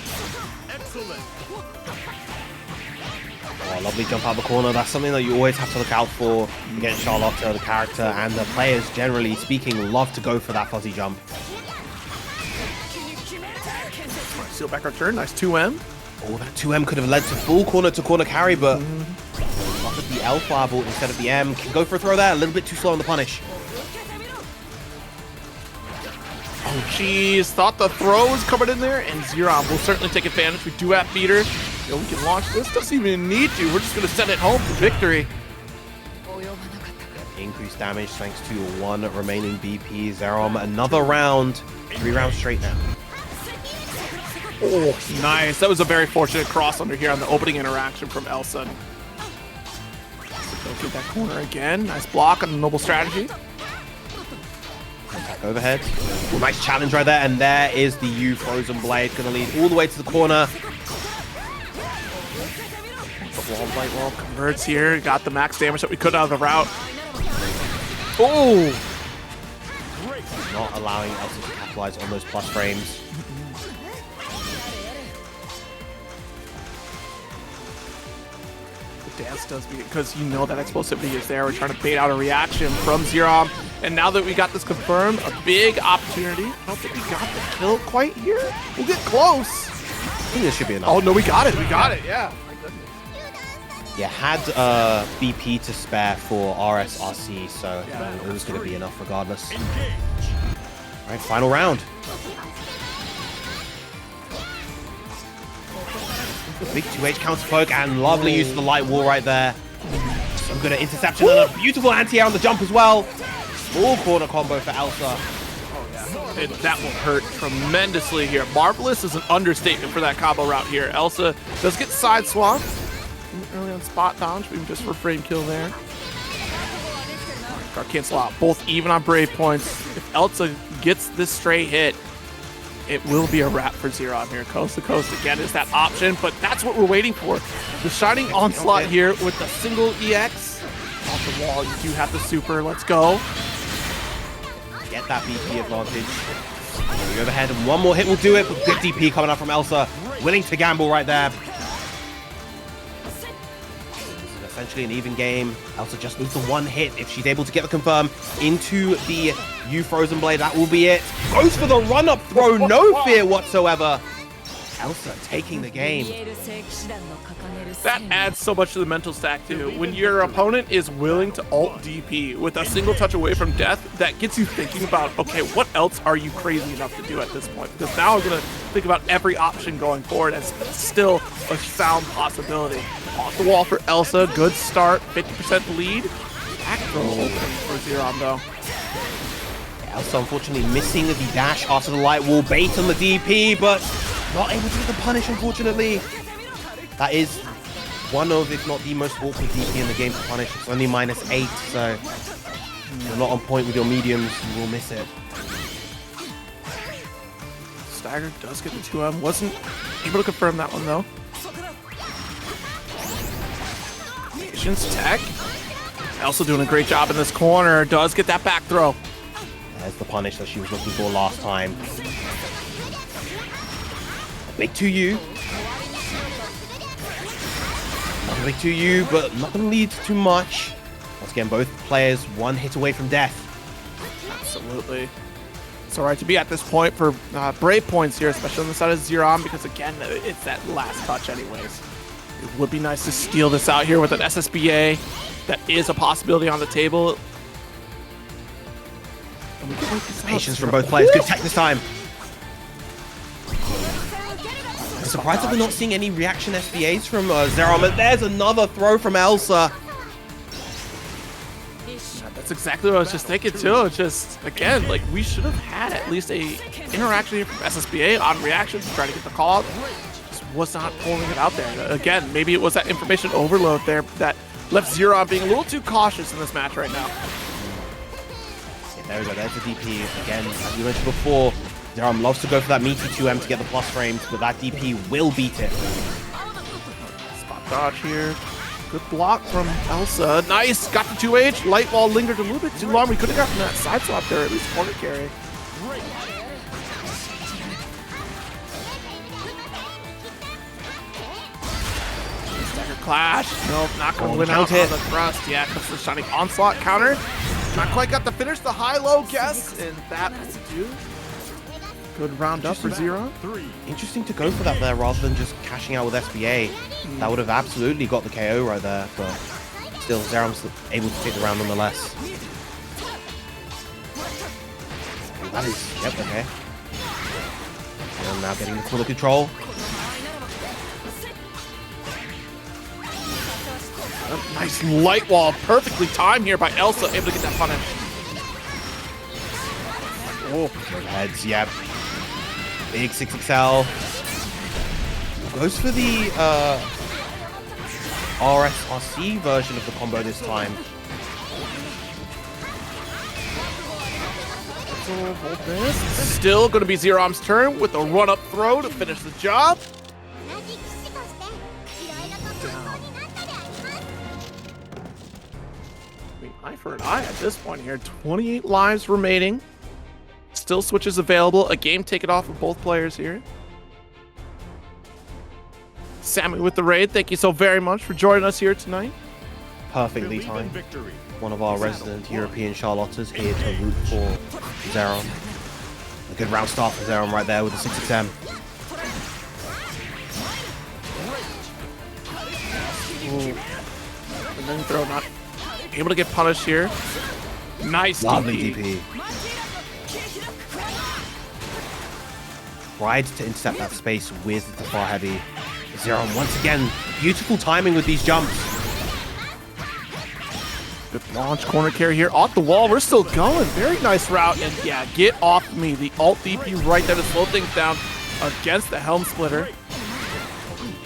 Oh, lovely jump out the corner. That's something that you always have to look out for against Charlotta, the character, and the players, generally speaking, love to go for that fuzzy jump. Seal back our turn. Nice 2M. Oh, that 2M could have led to full corner-to-corner carry, but offered the L fireball instead of the M. Can go for a throw there. A little bit too slow on the punish. Oh, jeez. Thought the throw was coming in there, and Xerom will certainly take advantage. We do have beater. You know, we can launch this. Doesn't even need to. We're just going to send it home for victory. Increased damage thanks to one remaining BP. Xerom, another round. 3 rounds straight now. Oh, nice. That was a very fortunate cross under here on the opening interaction from Elsa. Go get that corner again. Nice block on the noble strategy. Overhead. Oh, nice challenge right there. And there is the U Frozen Blade. Going to lead all the way to the corner. Light Wall converts here. Got the max damage that we could out of the route. Oh! Not allowing Elsa to capitalize on those plus frames. Dance does because you know that explosivity is there. We're trying to bait out a reaction from Xerom, and now that we got this confirmed, a big opportunity. I don't think we got the kill quite here. We'll get close. I think this should be enough. Oh no, we got it. We got it. Yeah. Yeah, had BP to spare for RSRC, so it was going to be enough regardless. All right, final round. Big 2H counter poke and lovely use of the light wall right there. Some good interception and a beautiful anti-air on the jump as well. Full corner combo for Elsa. And that will hurt tremendously here. Marvelous is an understatement for that combo route here. Elsa does get side swapped early on spot dodge, even just for frame kill there. Got cancel out both even on Brave points. If Elsa gets this stray hit, it will be a wrap for Xerom here. Coast to coast again is that option, but that's what we're waiting for. The Shining Onslaught here with the single EX. Off the wall, you do have the super. Let's go. Get that BP advantage. The overhead, and one more hit will do it, but good DP coming up from Elsa. Willing to gamble right there. Essentially an even game. Elsa just needs the one hit. If she's able to get the confirm into the U Frozen Blade, that will be it. Goes for the run-up throw, no fear whatsoever. Elsa taking the game. That adds so much to the mental stack too. When your opponent is willing to ult DP with a single touch away from death, that gets you thinking about, okay, what else are you crazy enough to do at this point? Because now I'm gonna think about every option going forward as still a sound possibility. Off the wall for Elsa, good start, 50% lead. Back throw opening for Xerom though. Elsa unfortunately missing the dash after the light wall bait on the DP, but not able to get the punish, unfortunately. That is one of, if not the most awkward DP in the game to punish. It's only -8, so if you're not on point with your mediums, you will miss it. Stagger does get the 2M. Wasn't able to confirm that one though. Patience tech. Elsa doing a great job in this corner. Does get that back throw. There's the punish that she was looking for last time. Big 2U. Another big 2U, but not going to lead to too much. Once again, both players one hit away from death. Absolutely. It's all right to be at this point for brave points here, especially on the side of Xerom, because again, it's that last touch anyways. It would be nice to steal this out here with an SSBA. That is a possibility on the table. Patience from both players. Good tech this time. I'm surprised that we're not seeing any reaction SBAs from Xerom. And there's another throw from Elsa. That's exactly what I was just thinking too. It's just, again, like we should have had at least a interaction here from SSBA on reaction to try to get the call out. Just was not pulling it out there. Again, maybe it was that information overload there that left Xerom being a little too cautious in this match right now. There we go, there's the DP. Again, as you mentioned before, Xerom loves to go for that meaty 2M to get the plus frames, but that DP will beat it. Spot dodge here. Good block from Elsa. Nice, got the 2H. Light wall lingered a little bit too long. We could have gotten that side swap there, at least corner carry. Stagger clash. Nope, not going to win out on the thrust. Yeah, comes the Shining Onslaught counter. Not quite got to finish the high-low guess, and that will do. Good round up for Xerom. Interesting to go for that there rather than just cashing out with SBA. That would have absolutely got the KO right there, but still Xerom's able to take the round nonetheless. And that is, yep, okay. And now getting the full control. Nice light wall, perfectly timed here by Elsa, able to get that punish. Oh, heads, yep. Big 6XL. Goes for the RSRC version of the combo this time. Still going to be Xerom's turn with a run-up throw to finish the job. Eye for an eye at this point here. 28 lives remaining. Still switches available. A game taken off of both players here. Sammy with the raid. Thank you so very much for joining us here tonight. Perfectly timed. One of our resident European Charlotters here to root for Xerom. A good round start for Xerom right there with the 6XM. And then throw not able to get punished here. Nice Lovely DP. DP. Tried to intercept that space with the far heavy. Xerom once again, beautiful timing with these jumps. Good launch corner carry here off the wall. We're still going. Very nice route. And yeah, get off me. The alt DP right there to slow things down against the Helm Splitter.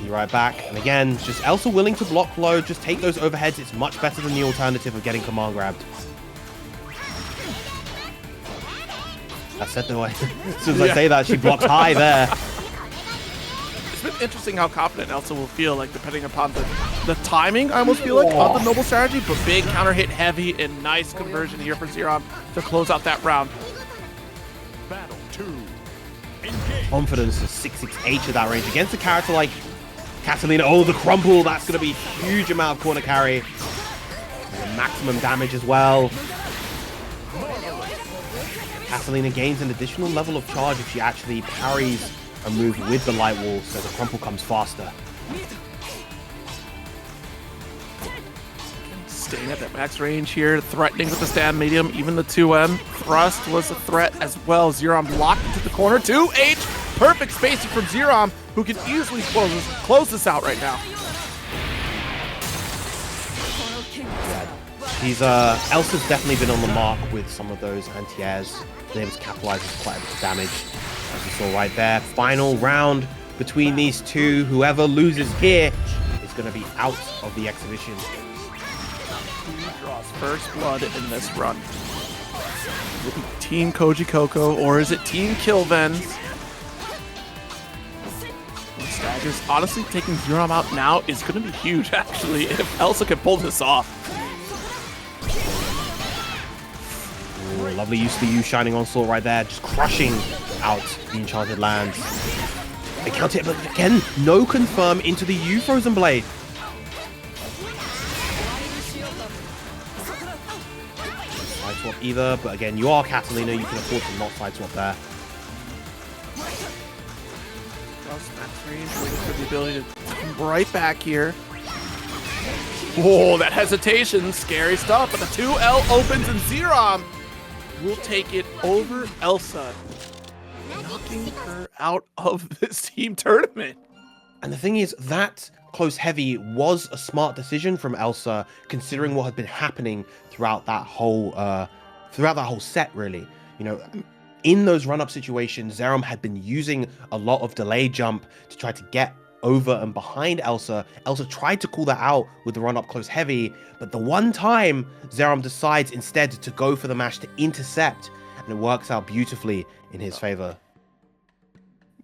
Be right back. And again, just Elsa willing to block low, just take those overheads. It's much better than the alternative of getting command grabbed. I said the way. As soon as I say that, she blocks high there. It's been interesting how confident Elsa will feel, like depending upon the timing, I almost feel like, of the noble strategy, but big counter hit heavy and nice conversion here for Xerom to close out that round. Battle 2. Confidence of 668 at that range against a character like Catalina. Oh, the crumple. That's going to be a huge amount of corner carry. And maximum damage as well. Catalina gains an additional level of charge if she actually parries a move with the light wall so the crumple comes faster. Staying at that max range here, threatening with the stab medium. Even the 2M thrust was a threat as well. Xerom locked into the corner. 2H, perfect spacing from Xerom, who can easily close this out right now. He's Elsa's definitely been on the mark with some of those anti-airs. Been able to capitalize with quite a bit of damage, as you saw right there. Final round between these two. Whoever loses here is going to be out of the exhibition. Who draws first blood in this run? Will it be Team Kojicoco or is it Team Kilvenz? Staggers, honestly, taking Xerom out now is going to be huge, actually, if Elsa can pull this off. Ooh, lovely use of the U Shining Onslaught right there, just crushing out the Enchanted Lands. They counter it, but again, no confirm into the U Frozen Blade. Side swap either, but again, you are Catalina, you can afford to not side swap there. Waiting for the ability to come right back here. Whoa, that hesitation, scary stuff, but the 2L opens and Xerom will take it over Elsa, knocking her out of this team tournament. And the thing is, that close heavy was a smart decision from Elsa, considering what had been happening throughout that whole set, really. You know, in those run-up situations, Xerom had been using a lot of delay jump to try to get over and behind Elsa. Elsa tried to call that out with the run-up close heavy, but the one time Xerom decides instead to go for the mash to intercept, and it works out beautifully in his favor.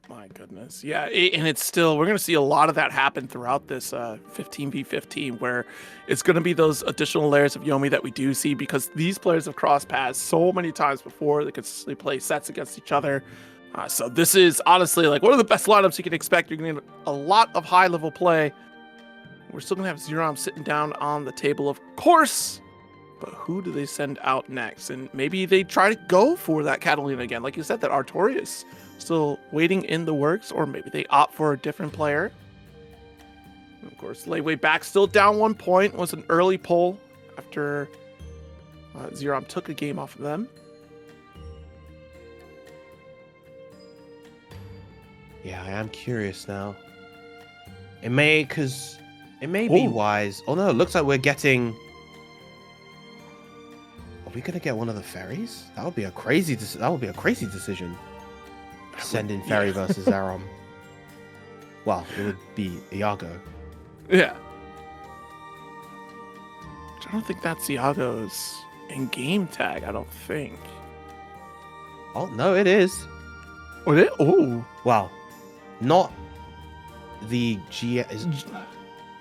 My goodness. Yeah, and it's still, we're going to see a lot of that happen throughout this 15v15, where it's going to be those additional layers of Yomi that we do see, because these players have crossed paths so many times before. They consistently play sets against each other. So this is honestly like one of the best lineups you can expect. You're going to get a lot of high-level play. We're still going to have Xerom sitting down on the table, of course. But who do they send out next? And maybe they try to go for that Catalina again. Like you said, that Artorias still waiting in the works, or maybe they opt for a different player. And of course, Ladewaybac still down 1 point. Was an early pull after Xerom took a game off of them. Yeah, I am curious now. It may be wise. Oh no, it looks like we're getting. Are we gonna get one of the ferries? That would be a crazy. That would be a crazy decision. Send in ferry versus Xerom. Well, it would be Iago. Yeah. I don't think that's Iago's in-game tag. I don't think. Oh no, it is. Oh, it? Oh. Well, not the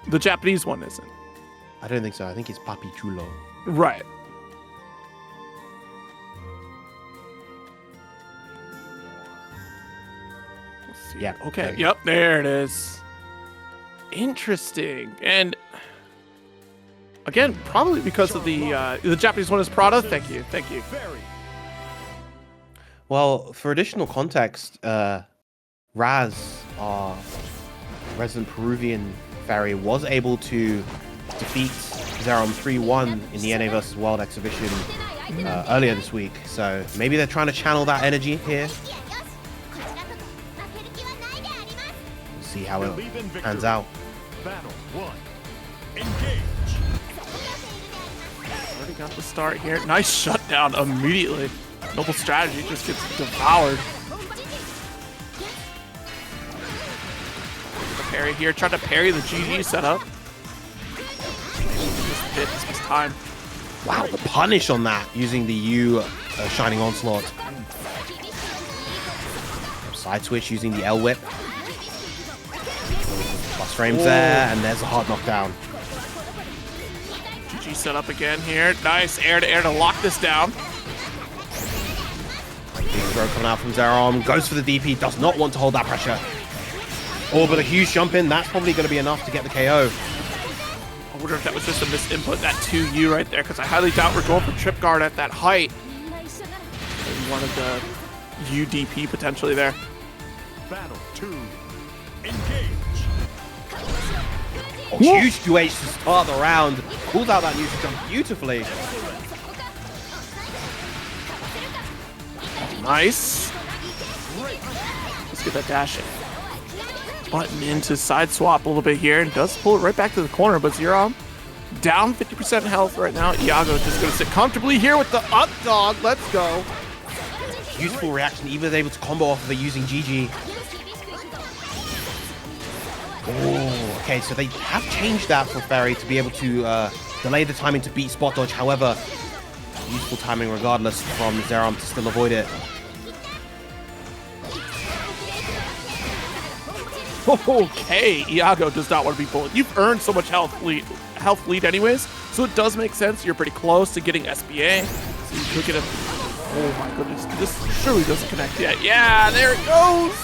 The Japanese one isn't. I don't think so. I think it's Papi Chulo. Right. Let's see. Yeah. Okay. Yep. There it is. Interesting. And again, probably because of the Japanese one is Prada. Thank you. Thank you. Well, for additional context, Raz, our resident Peruvian ferry, was able to defeat Xerom 3-1 in the NA vs World exhibition earlier this week. So maybe they're trying to channel that energy here. We'll see how it pans out. Battle 1. Engage. Already got the start here. Nice shutdown immediately. Noble strategy just gets devoured. The parry here, tried to parry the GG setup. Just his time. Wow, the punish on that using the U Shining Onslaught. Side switch using the L whip. Plus frames there, and there's a hard knockdown. GG setup again here. Nice air to air to lock this down. Big throw coming out from Xerom. Goes for the DP. Does not want to hold that pressure. Oh, but a huge jump in. That's probably going to be enough to get the KO. I wonder if that was just a misinput, that 2U right there, because I highly doubt we're going for trip guard at that height. Maybe one of the UDP potentially there. Battle 2. Engage. Oh, huge 2H to start the round. Pulls out that neutral jump beautifully. Nice. Let's get that dash button into side swap a little bit here, and does pull it right back to the corner, but Xerom down 50% health right now. Iago just going to sit comfortably here with the up dog. Let's go. Beautiful reaction. Eva is able to combo off of it using GG. Oh, okay, so they have changed that for Ferry to be able to delay the timing to beat spot dodge. However, useful timing regardless from Xerom to still avoid it. Okay, Iago does not want to be bullied. You've earned so much health lead anyways, so it does make sense. You're pretty close to getting SBA. So you could get him. Oh my goodness, this surely doesn't connect yet. Yeah, there it goes.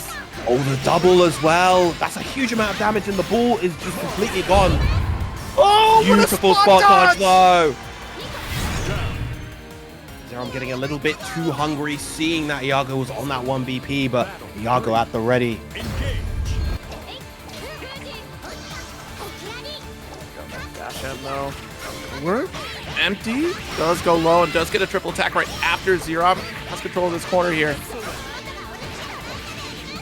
Oh, the double as well. That's a huge amount of damage, and the ball is just completely gone. Oh, beautiful spot dodge though. Xerom getting a little bit too hungry, seeing that Iago was on that 1 BP, but Iago at the ready. Dash in though. Work. Empty. Does go low and does get a triple attack right after Xerom has control of this corner here.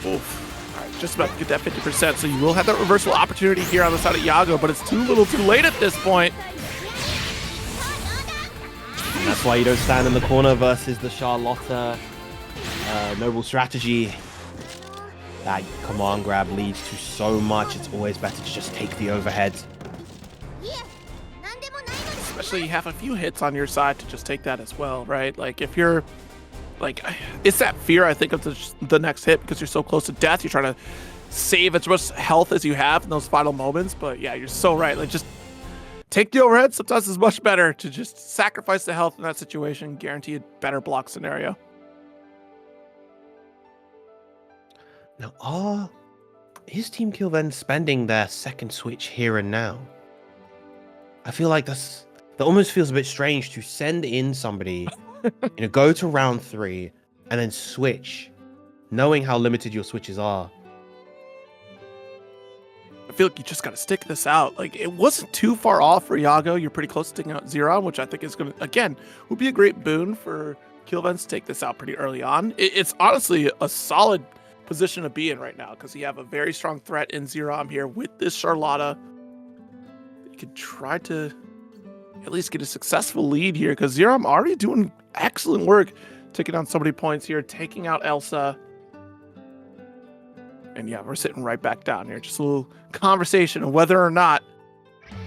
Oof. All right, just about to get that 50%, so you will have that reversal opportunity here on the side of Iago, but it's too little too late at this point. And that's why you don't stand in the corner versus the Charlotta noble strategy. That command grab leads to so much. It's always better to just take the overhead. Especially you have a few hits on your side to just take that as well, right? Like if you're like, it's that fear I think of the next hit because you're so close to death. You're trying to save as much health as you have in those final moments. But yeah, you're so right. Like just take the overhead. Sometimes it's much better to just sacrifice the health in that situation. Guarantee a better block scenario. Now, is Team Kilvenz spending their second switch here and now? I feel like that almost feels a bit strange to send in somebody, go to round 3 and then switch, knowing how limited your switches are. I feel like you just got to stick this out. Like it wasn't too far off for Iago. You're pretty close to sticking out Xerom, which I think is going to, again, would be a great boon for Kilvenz to take this out pretty early on. It's honestly a solid position to be in right now because you have a very strong threat in Xerom here with this Charlotta. You could try to at least get a successful lead here because Xerom already doing excellent work taking on so many points here, taking out Elsa. And yeah, we're sitting right back down here. Just a little conversation of whether or not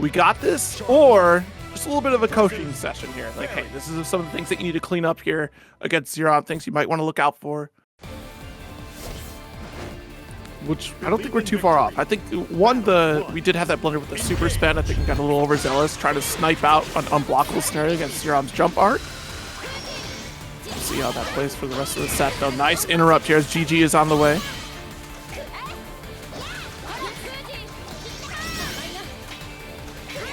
we got this or just a little bit of a coaching session here. Like, hey, this is some of the things that you need to clean up here against Xerom, things you might want to look out for. Which I don't think we're too far off. I think we did have that blunder with the super spin. I think we got a little overzealous trying to snipe out an unblockable scenario against Xerom's jump art. We'll see how that plays for the rest of the set though. Nice interrupt here as GG is on the way.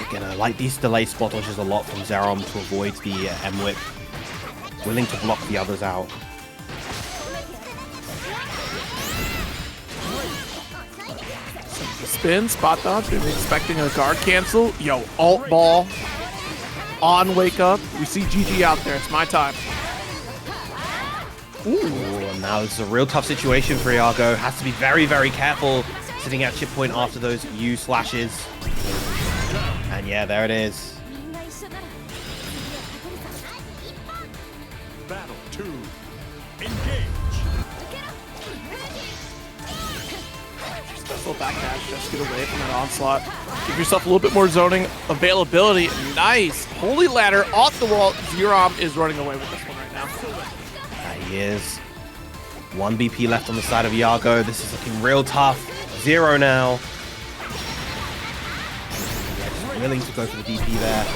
Again, I like these delay spot dodges a lot from Xerom to avoid the M-whip. Willing to block the others out. Spin, spot dodge, maybe expecting a guard cancel. Yo, alt ball on wake up. We see GG out there. It's my time. Ooh, and now this is a real tough situation for Iago. Has to be very, very careful sitting at chip point after those U slashes. And yeah, there it is. Battle 2. Engage. Little back dash, just get away from that onslaught. Give yourself a little bit more zoning availability. Nice. Holy ladder off the wall. Xerom is running away with this one right now. He is. 1 BP left on the side of Iago. This is looking real tough. 0 now. Yeah, just willing to go for the DP there.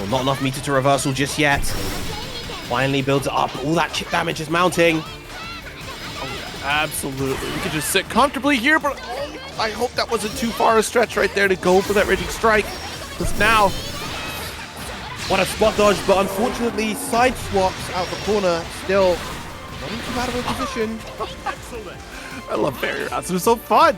Not enough meter to reversal just yet. Finally builds it up. All that chip damage is mounting. Oh, absolutely. We could just sit comfortably here, but I hope that wasn't too far a stretch right there to go for that raging strike. Because now, What a spot dodge, but unfortunately, side swaps out the corner. Still not in too bad of a position. I love barrier routes. They're so fun.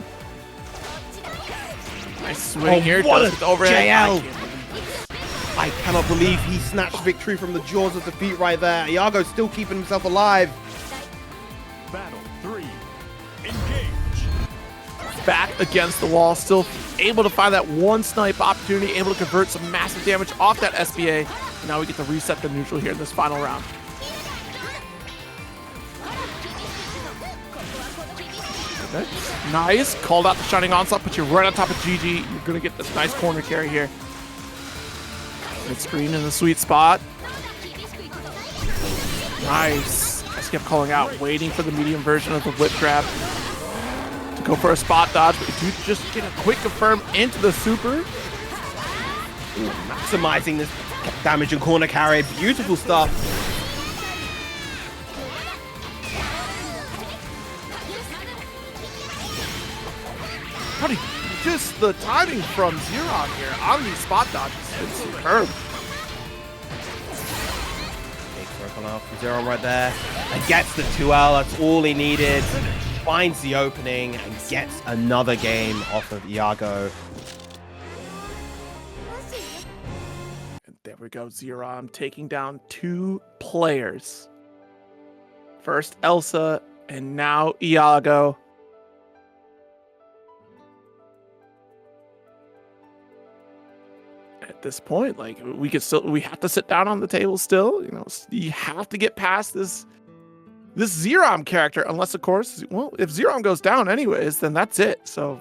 Nice swing here. What Does a it to overhead. JL. I cannot believe he snatched victory from the jaws of defeat right there. Iago still keeping himself alive. Battle 3. Engage. Back against the wall, still able to find that one snipe opportunity, able to convert some massive damage off that SBA. And now we get to reset the neutral here in this final round. Okay. Nice. Called out the Shining Onslaught, put you right on top of GG. You're going to get this nice corner carry here. Good screen in the sweet spot. Nice. Just kept calling out, waiting for the medium version of the whip grab to go for a spot dodge, but you do just get a quick confirm into the super. Ooh, maximizing this damage and corner carry. Beautiful stuff. Buddy, just the timing from Xerom here on these spot dodges is superb. Big circle out from Xerom right there. And gets the 2L. That's all he needed. Finds the opening and gets another game off of Iago. And there we go, Xerom taking down 2 players. First Elsa, and now Iago. At this point, like, we have to sit down on the table still. You know, you have to get past this Xerom character, unless, of course, well, if Xerom goes down anyways, then that's it. So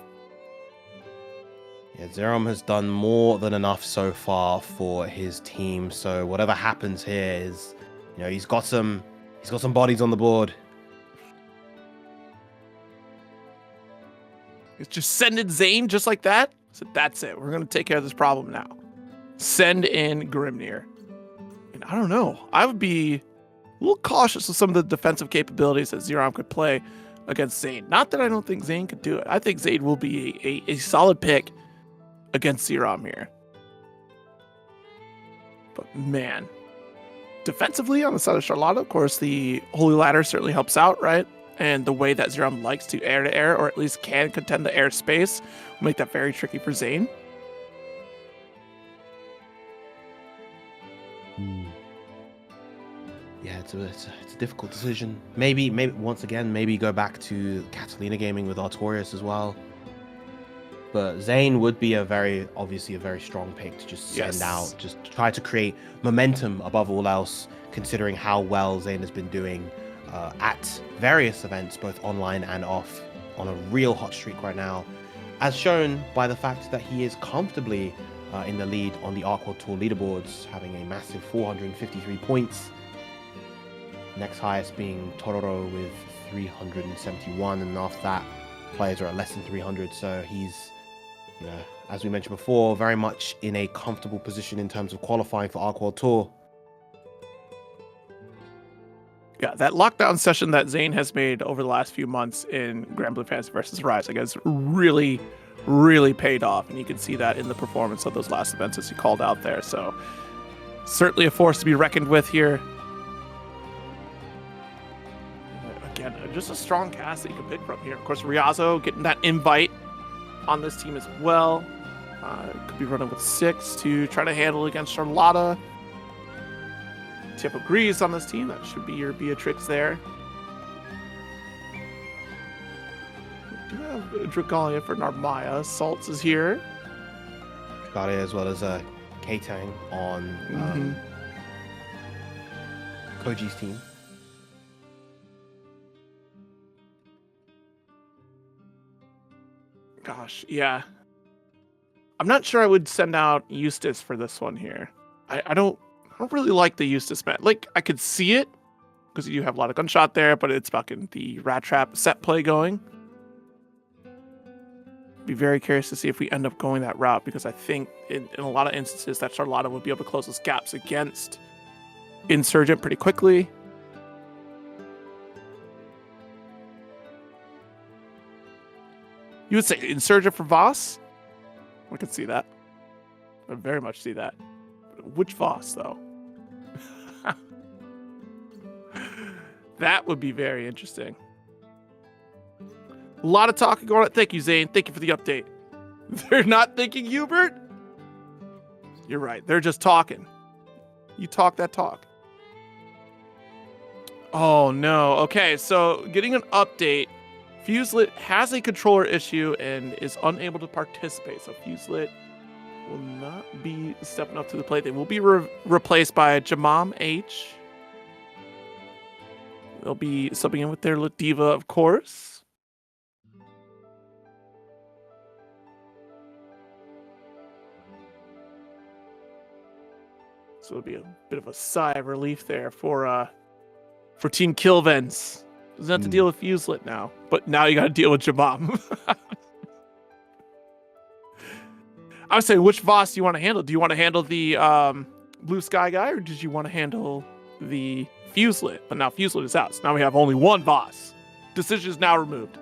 yeah, Xerom has done more than enough so far for his team. So whatever happens here is, you know, he's got some bodies on the board. it's just sending Zane just like that. So that's it. We're gonna take care of this problem now. Send in Grimnir. And I don't know. I would be a little cautious with some of the defensive capabilities that Xerom could play against Zane. Not that I don't think Zane could do it. I think Zane will be a solid pick against Xerom here. But man, defensively on the side of Charlotta, of course, the Holy Ladder certainly helps out, right? And the way that Xerom likes to air, or at least can contend the air space, will make that very tricky for Zane. Yeah, it's a difficult decision. Maybe once again, maybe go back to Catalina gaming with Artorias as well. But Zane would be obviously a very strong pick to just send out, just try to create momentum above all else, considering how well Zane has been doing at various events, both online and off, on a real hot streak right now, as shown by the fact that he is comfortably in the lead on the Arc World Tour leaderboards, having a massive 453 points. Next highest being Tororo with 371, and after that, players are at less than 300. So he's, you know, as we mentioned before, very much in a comfortable position in terms of qualifying for Arc World Tour. Yeah, that lockdown session that Zane has made over the last few months in Grand Blue Fantasy versus Ryazo has really, really paid off, and you can see that in the performance of those last events as he called out there. So certainly a force to be reckoned with here. Again, just a strong cast that you can pick from here. Of course, Ryazo getting that invite on this team as well. Could be running with 6 to try to handle against Charlotta. TiempoGris on this team. That should be your Beatrix there. We do have Dragalia for Narmaya. Saltz is here. Dragalia as well as Ktang on Koji's team. Gosh, yeah. I'm not sure I would send out Eustace for this one here. I don't really like the Eustace meta. Like, I could see it because you have a lot of gunshot there, but it's fucking the rat trap set play going. Be very curious to see if we end up going that route, because I think in a lot of instances that Charlotta would be able to close those gaps against Insurgent pretty quickly. You would say Insurgent for Voss? I could see that. I very much see that. Which Voss, though? That would be very interesting. A lot of talking going on. Thank you, Zane. Thank you for the update. They're not thinking HUEBERT? You're right. They're just talking. You talk that talk. Oh, no. Okay, so getting an update. Fuselit has a controller issue and is unable to participate. So Fuselit will not be stepping up to the plate. They will be replaced by JMAMH. They'll be subbing in with their Diva, of course. So it'll be a bit of a sigh of relief there for Team Kilvenz. Doesn't have to deal with Fuselit now, but now you got to deal with JrJam. I would say, which Voss do you want to handle? Do you want to handle the BlueSkyGuy, or did you want to handle the Fuselit? But now Fuselit is out, so now we have only one Voss. Decision is now removed.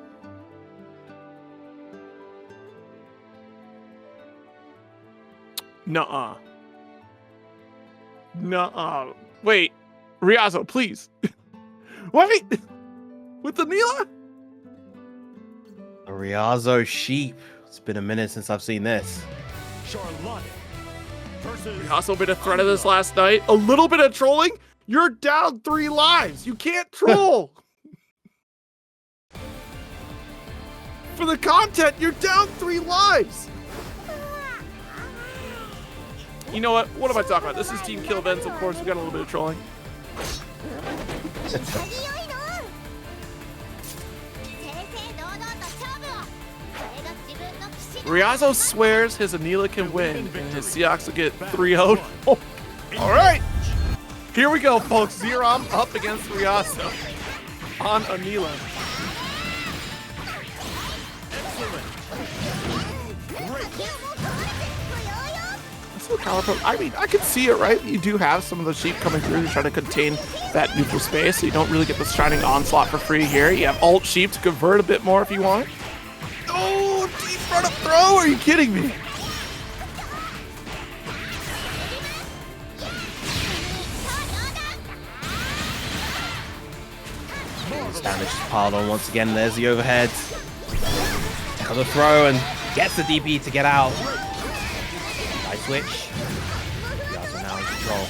Nuh-uh. Nuh-uh. Wait, Ryazo, please. Wait, with the Neela? A Ryazo sheep. It's been a minute since I've seen this. Charlotte versus Ryazo been a threat of this last night. A little bit of trolling. You're down 3 lives. You can't troll. For the content, you're down 3 lives. You know what? What am I talking about? This is Team Kilvenz, of course. We got a little bit of trolling. Ryazo swears his Anila can win, and his Seahawks will get 3-0. Oh. All right. Here we go, folks. Xerom up against Ryazo on Anila. I mean, I can see it, right? You do have some of the sheep coming through to try to contain that neutral space, so you don't really get the Shining Onslaught for free here. You have alt sheep to convert a bit more if you want. Oh, deep front up throw? Are you kidding me? Damage is piled on once again. There's the overhead. Tackles the throw and gets the DP to get out. Nice switch. Ryazo now in control.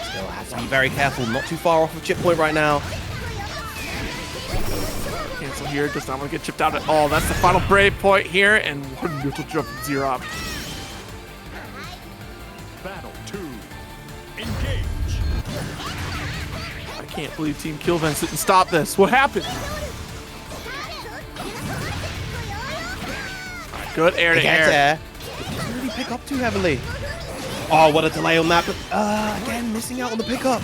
Still has to be very careful. Not too far off of chip point right now. Cancel here. Does not want to get chipped out at all. That's the final brave point here, and what a neutral jump from Xerom. Battle 2. Engage. I can't believe Team Kilvenz didn't stop this. What happened? Right, good air to air. Didn't really pick up too heavily. Oh, what a delay on that, but again, missing out on the pickup.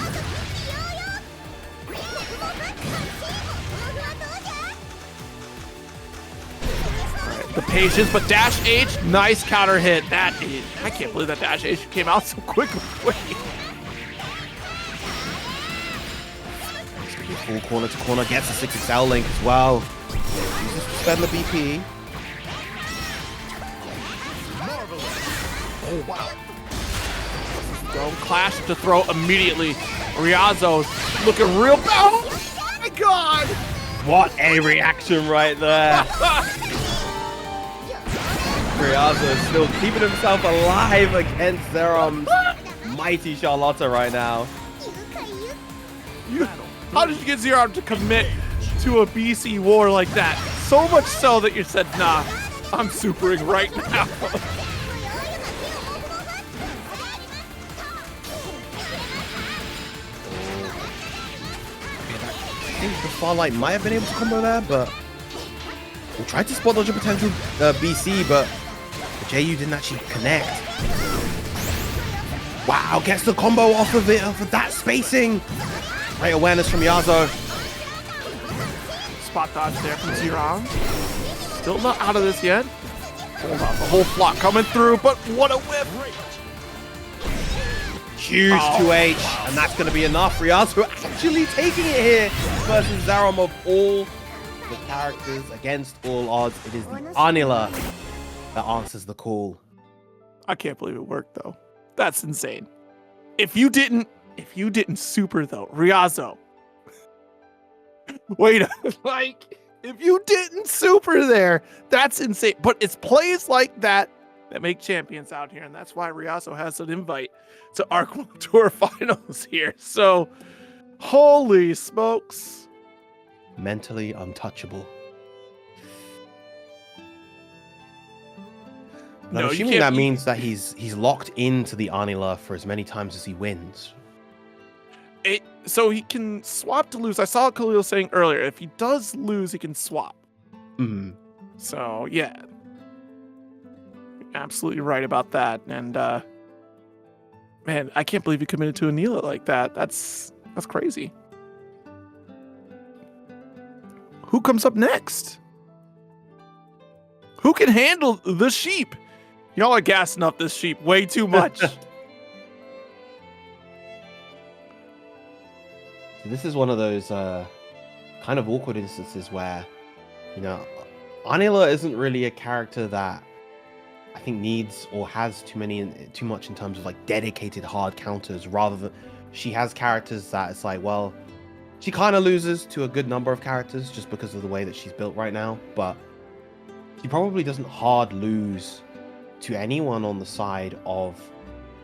The patience, but dash H, nice counter hit. That is, I can't believe that dash H came out so quickly. Full corner to corner, gets the 6 Excel link as well. Uses to spend the BP. Oh, wow. Don't clash to throw immediately. Ryazo looking real bad. Oh my god! What a reaction right there. Ryazo is still keeping himself alive against Xerom's mighty Charlotta right now. How did you get Xerom to commit to a BC war like that? So much so that you said, nah, I'm supering right now. I think the Farlight might have been able to combo there, but we'll try to spot dodge a potential BC, but the JU didn't actually connect. Wow, gets the combo off of it for that spacing. Great awareness from Ryazo. Spot dodge there from Xerom. Still not out of this yet. Hold on, the whole flock coming through, but what a whip. Huge 2H, and that's going to be enough. Ryazo actually taking it here versus Xerom of all the characters against all odds. It is the Anila that answers the call. I can't believe it worked, though. That's insane. If you didn't super though, Ryazo. Wait, like if you didn't super there, that's insane. But it's plays like that make champions out here, and that's why Ryazo has an invite to Arc World Tour Finals here. So, holy smokes! Mentally untouchable. But I'm assuming that means that he's locked into the Anila for as many times as he wins. So he can swap to lose. I saw Khalil saying earlier, if he does lose, he can swap. Mm-hmm. So yeah, absolutely right about that. And man, I can't believe he committed to Anila like that. That's crazy. Who comes up next? Who can handle the sheep? Y'all are gassing up this sheep way too much. This is one of those kind of awkward instances where, you know, Anila isn't really a character that I think needs or has too much in terms of like dedicated hard counters. Rather than she has characters that it's like, well, she kind of loses to a good number of characters just because of the way that she's built right now, but she probably doesn't hard lose to anyone on the side of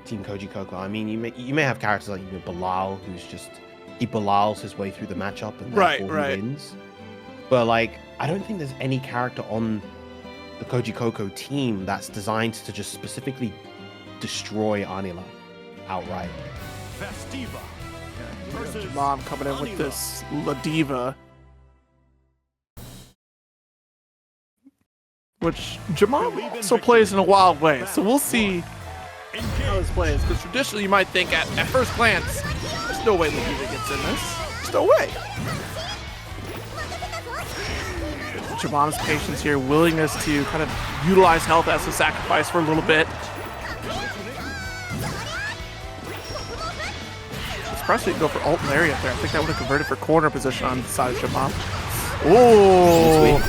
Team Kojicoco. I mean, you may have characters like Bilal, who's just he Bilals his way through the matchup and therefore he wins. But like, I don't think there's any character on the Kojicoco team that's designed to just specifically destroy Anila outright. Festiva. Mom coming in with this Ladiva. Which JrJam also plays in a wild way. So we'll see how this plays. Because traditionally you might think at first glance, there's no way Ladiva gets in this. There's no way. JrJam's patience here, willingness to kind of utilize health as a sacrifice for a little bit. Especially go for ult Larry up there. I think that would have converted for corner position on the side of JrJam. Oh!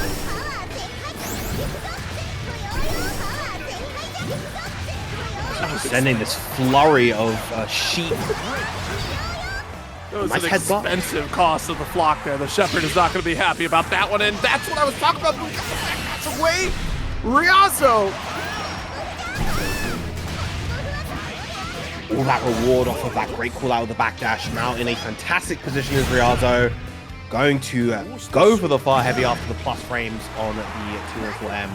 Sending this flurry of sheep. Those Nice are headbutt. expensive cost of the flock there. The Shepherd is not going to be happy about that one, and that's what I was talking about. That's away, Ryazo. All that reward off of that great call out of the backdash. Now in a fantastic position is Ryazo. Going to go for the far heavy after the plus frames on the TenuredMule.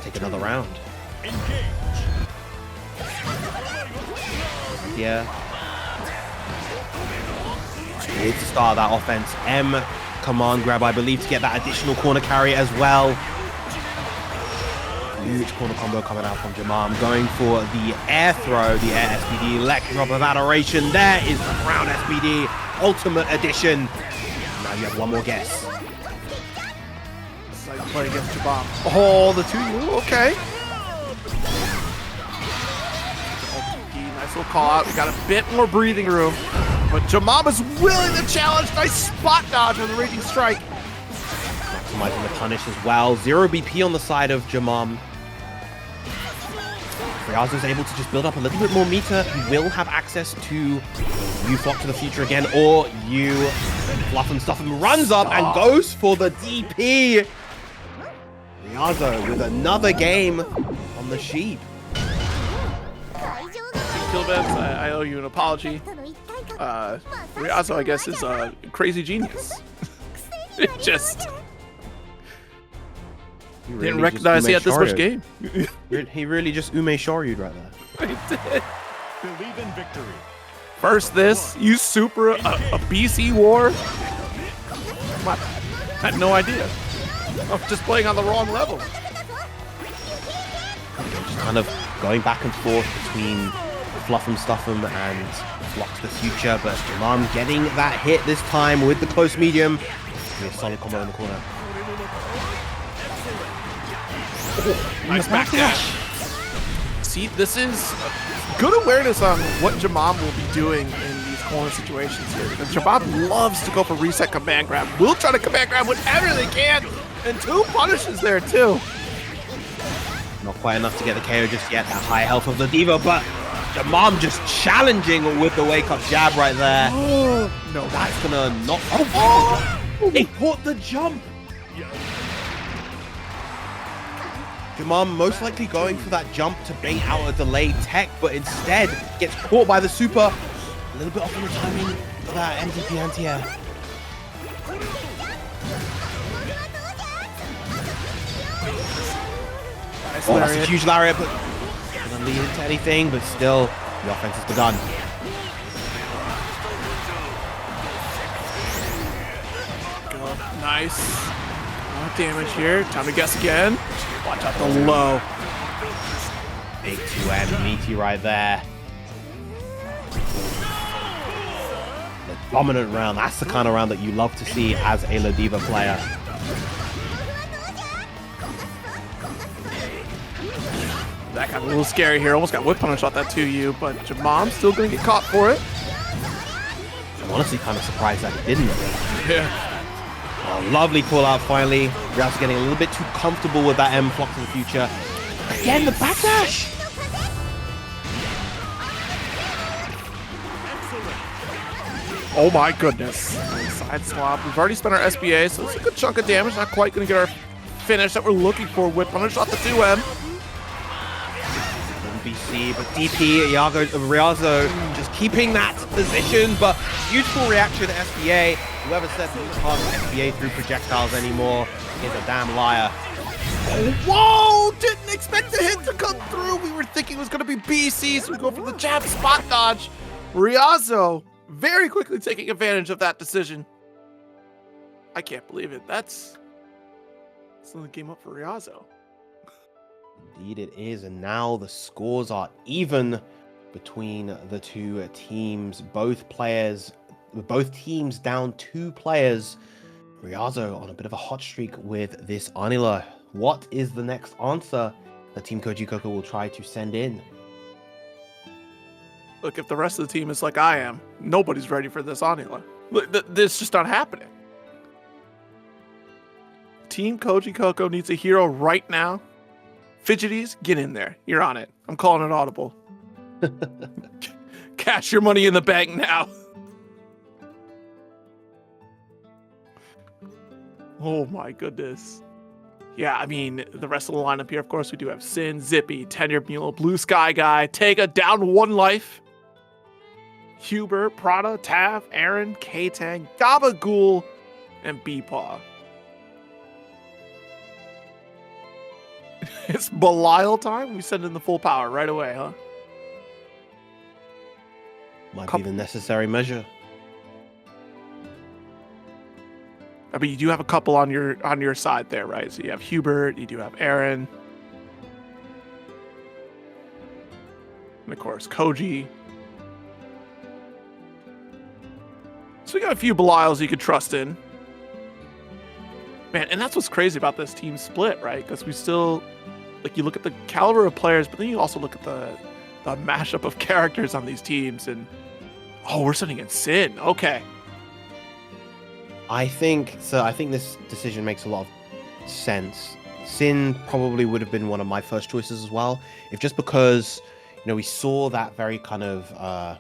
Take another round. Yeah. Needs to start that offense. M command grab, I believe, to get that additional corner carry as well. Huge corner combo coming out from JrJam. Going for the air throw, the air SPD, leg drop of adoration. There is the ground SPD, ultimate edition. Now you have one more guess. It's like play against JrJam. Oh, the 2U, okay. Nice little call out. We got a bit more breathing room. But JrJam is willing to challenge. Nice spot dodge on the Raging Strike. Maximizing the punish as well. 0 BP on the side of JrJam. Ryazo is able to just build up a little bit more meter. He will have access to you Flock to the Future again, or you Fluff and Stuff him, runs up and goes for the DP. Ryazo with another game on the sheep. Kilvenz, I owe you an apology. Ryazo, I guess, is a crazy genius. It just didn't recognize he had this much game. He really just Ume Shoryu'd right there. He did. Believe in victory. First this, you super a BC war. What? I had no idea. I'm just playing on the wrong level. Just kind of going back and forth between Fluff and Stuff 'em and Flock to the Future, but JrJam getting that hit this time with the close medium. A solid combo in the corner. Nice backdash. See, this is good awareness on what JrJam will be doing in these corner situations here. Because JrJam loves to go for reset command grab. We'll try to command grab whenever they can. And 2 punishes there too. Not quite enough to get the KO just yet. That high health of the Diva, but JrJam just challenging with the wake up jab right there. No, That's gonna knock. Oh, it caught the jump. JrJam most likely going for that jump to bait out a delayed tech, but instead gets caught by the super. A little bit off on the timing of that MDP anti-air. nice Oh, that's a lariat. huge lariat, but not gonna lead into anything, but still, the offense has begun. Go. Nice. More damage here. Time to guess again. Watch out the low. Big 2M meaty right there. The dominant round, that's the kind of round that you love to see as a Ladewaybac player. That got a little scary here. Almost got whip punish off that 2U, but JrJam still gonna get caught for it. I'm honestly kind of surprised that he didn't. Yeah. Oh, lovely pull out finally. Ryazo getting a little bit too comfortable with that M flock in the future. Again, the backdash! Oh my goodness. Side swap. We've already spent our SBA, so it's a good chunk of damage. Not quite gonna get our finish that we're looking for. Whip punish off the 2M. BC, but DP, Iago, Ryazo just keeping that position, but beautiful reaction to SBA. Whoever said that you can't SBA through projectiles anymore is a damn liar. Whoa! Didn't expect the hit to come through. We were thinking it was gonna be BC, so we go for the jab spot dodge. Ryazo very quickly taking advantage of that decision. I can't believe it. That's the game up for Ryazo. Indeed it is, and now the scores are even between the two teams. Both teams down 2 players. Ryazo on a bit of a hot streak with this Anila. What is the next answer that Team Kojicoco will try to send in? Look, if the rest of the team is like I am, nobody's ready for this Anila. Look, this is just not happening. Team Kojicoco needs a hero right now. Fidgeties, get in there. You're on it. I'm calling it audible. Cash your money in the bank now. Oh my goodness. Yeah, I mean, the rest of the lineup here, of course, we do have Synn, Zippy, TenuredMule, BlueSkyGuy, Teiga down 1 life. HUEBERT, Prada, Tav, Aaron, Ktang, Gabagool, and BEPaw. It's Belial time. We send in the full power right away, huh? Might be the necessary measure. I mean, you do have a couple on your side there, right? So you have HUEBERT, you do have Aaron, and of course Koji. So we got a few Belials you could trust in. Man, and that's what's crazy about this team split, right? Because we still, like, you look at the caliber of players, but then you also look at the mashup of characters on these teams, and oh, we're sending in Synn. Okay. I think this decision makes a lot of sense. Synn probably would have been one of my first choices as well, if just because, you know, we saw that very kind of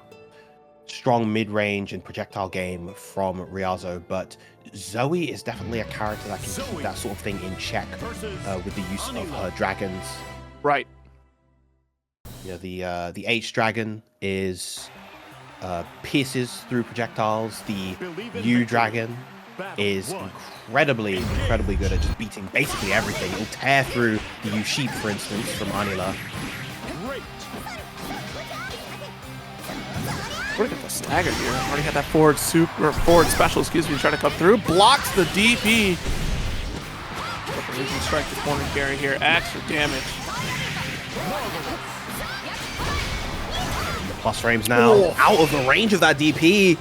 strong mid-range and projectile game from Ryazo, but Zoe is definitely a character that can keep that sort of thing in check with the use of her dragons. Right. You know, the H dragon is pierces through projectiles. The U dragon is incredibly good at just beating basically everything. It'll tear through the U sheep, for instance, from Anila. We're gonna get the stagger here. Already had that forward special, trying to come through. Blocks the DP. We can strike the corner carry here. Extra damage. The plus frames now out of the range of that DP.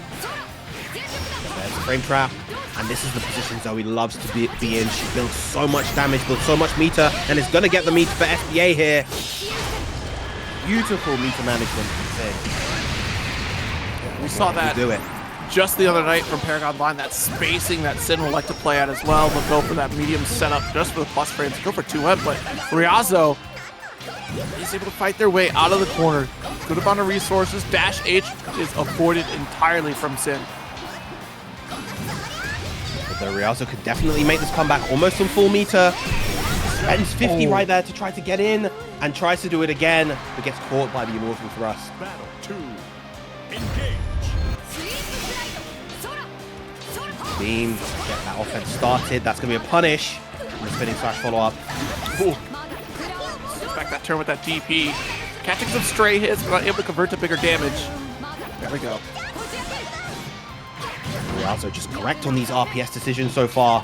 There's the frame trap. And this is the position Zoe loves to be in. She builds so much damage, builds so much meter, and is going to get the meter for SBA here. Beautiful meter management from Synn. We saw that do it just the other night from Paragon Line. That spacing that Synn will like to play at as well. They'll go for that medium setup just for the plus frames. Go for 2M, but Ryazo is able to fight their way out of the corner. Good amount of resources. Dash H is avoided entirely from Synn. But the Ryazo could definitely make this comeback almost on full meter. Spends 50 right there to try to get in and tries to do it again, but gets caught by the Immortal Thrust. Battle 2. Engage. Beam, get that offense started. That's going to be a punish. And the spinning slash follow-up. Back that turn with that DP. Catching some stray hits, but not able to convert to bigger damage. There we go. Ryazo just correct on these RPS decisions so far.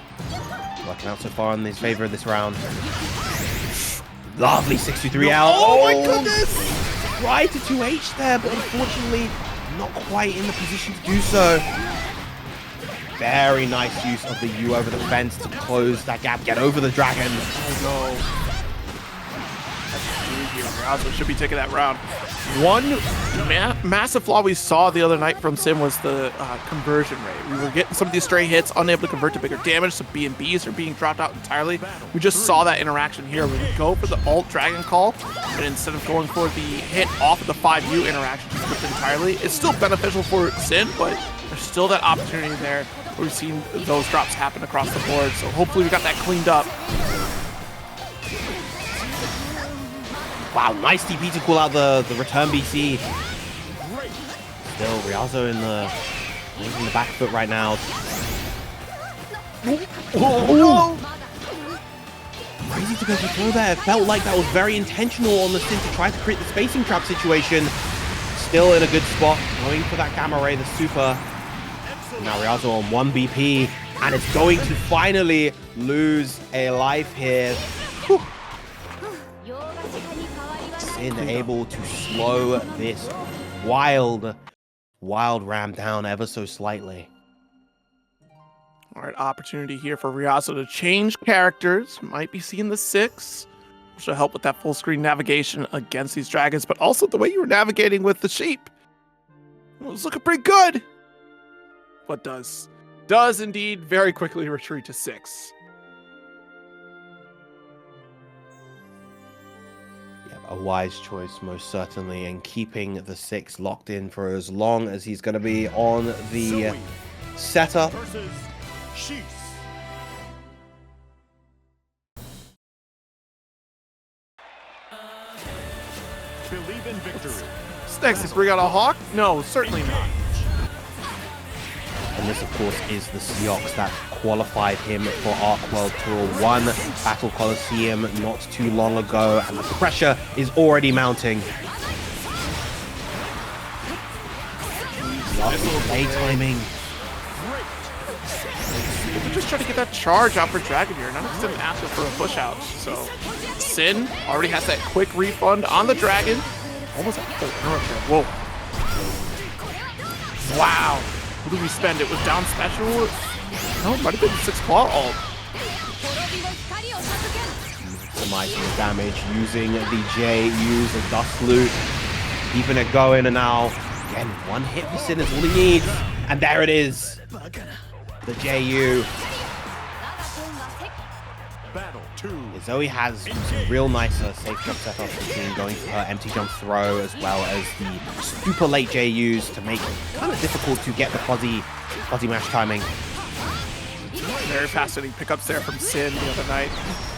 Working out so far in his favor of this round. Lovely 6-3 out. Oh my goodness! Tried to 2H there, but unfortunately not quite in the position to do so. Very nice use of the U over the fence to close that gap, get over the dragon. Oh no. Ryazo should be taking that round. One massive flaw we saw the other night from Synn was the conversion rate. We were getting some of these stray hits, unable to convert to bigger damage, so B&Bs are being dropped out entirely. We just saw that interaction here. We go for the alt dragon call, and instead of going for the hit off of the 5U interaction, just flipped entirely. It's still beneficial for Synn, but there's still that opportunity there where we've seen those drops happen across the board. So hopefully we got that cleaned up. Wow, nice TP to call out the return BC. Still, Ryazo in the back foot right now. Oh, Crazy to go for throw there. It felt like that was very intentional on the Synn to try to create the spacing trap situation. Still in a good spot, going for that gamma ray, the super. Now Ryazo on 1 BP, and it's going to finally lose a life here. Whew. Synn able to slow this wild ram down ever so slightly. All right, opportunity here for Ryazo to change characters. Might be seeing the 6, which will help with that full screen navigation against these dragons, but also the way you were navigating with the sheep. It was looking pretty good. But does indeed very quickly retreat to 6. A wise choice, most certainly, and keeping the 6 locked in for as long as he's going to be on the setup. Versus Sheets. Believe in victory. Next, let's bring out a Hawk? No, certainly not. And this, of course, is the Seox that qualified him for Arc World Tour 1 Battle Coliseum not too long ago, and the pressure is already mounting. Lovely play timing. We're just trying to get that charge out for Dragon here, not instead of asking for a push out. So Synn already has that quick refund on the Dragon. Almost a full interrupt there. Whoa. Wow. Who did we spend? It was down special? No, it might have been the 6 claw ult. Maximizing the damage, using the J, use the dust loot, keeping it going, and now, again, 1 hit for Synn is all he needs. And there it is. The JU. Battle 2. Zoe has some real nice safe jump setups between going for her empty jump throw as well as the super late JUs to make it kind of difficult to get the fuzzy mash timing. Very fascinating pickups there from Synn the other night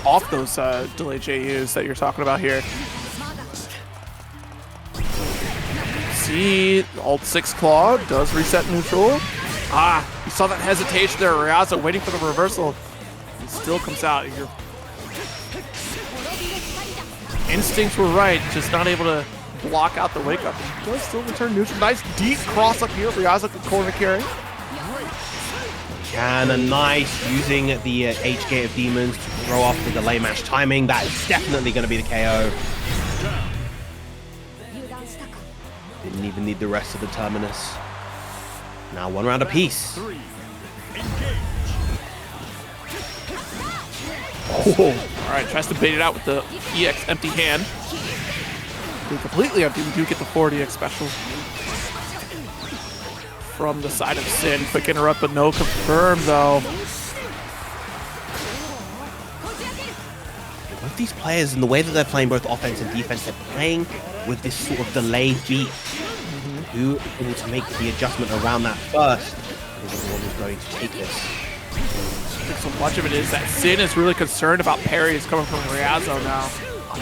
off those delayed JUs that you're talking about here. See, alt 6 claw does reset neutral. Ah, you saw that hesitation there, Ryazo waiting for the reversal. It still comes out. Your instincts were right, just not able to block out the wake up. He does still return neutral. Nice deep cross up here. Ryazo can corner carry. And a nice using the H gate of demons to throw off the delay match timing. That is definitely going to be the KO. Didn't even need the rest of the terminus. Now 1 round apiece. Oh. All right, tries to bait it out with the EX empty hand. Being completely empty, we do get the 4DX special from the side of Synn. Quick interrupt, but no confirm though. these players and the way that they're playing both offense and defense, they're playing with this sort of delayed beat. Who is able to make the adjustment around that first is the one who's going to take this. I think so much of it is that Synn is really concerned about parries coming from Ryazo now. I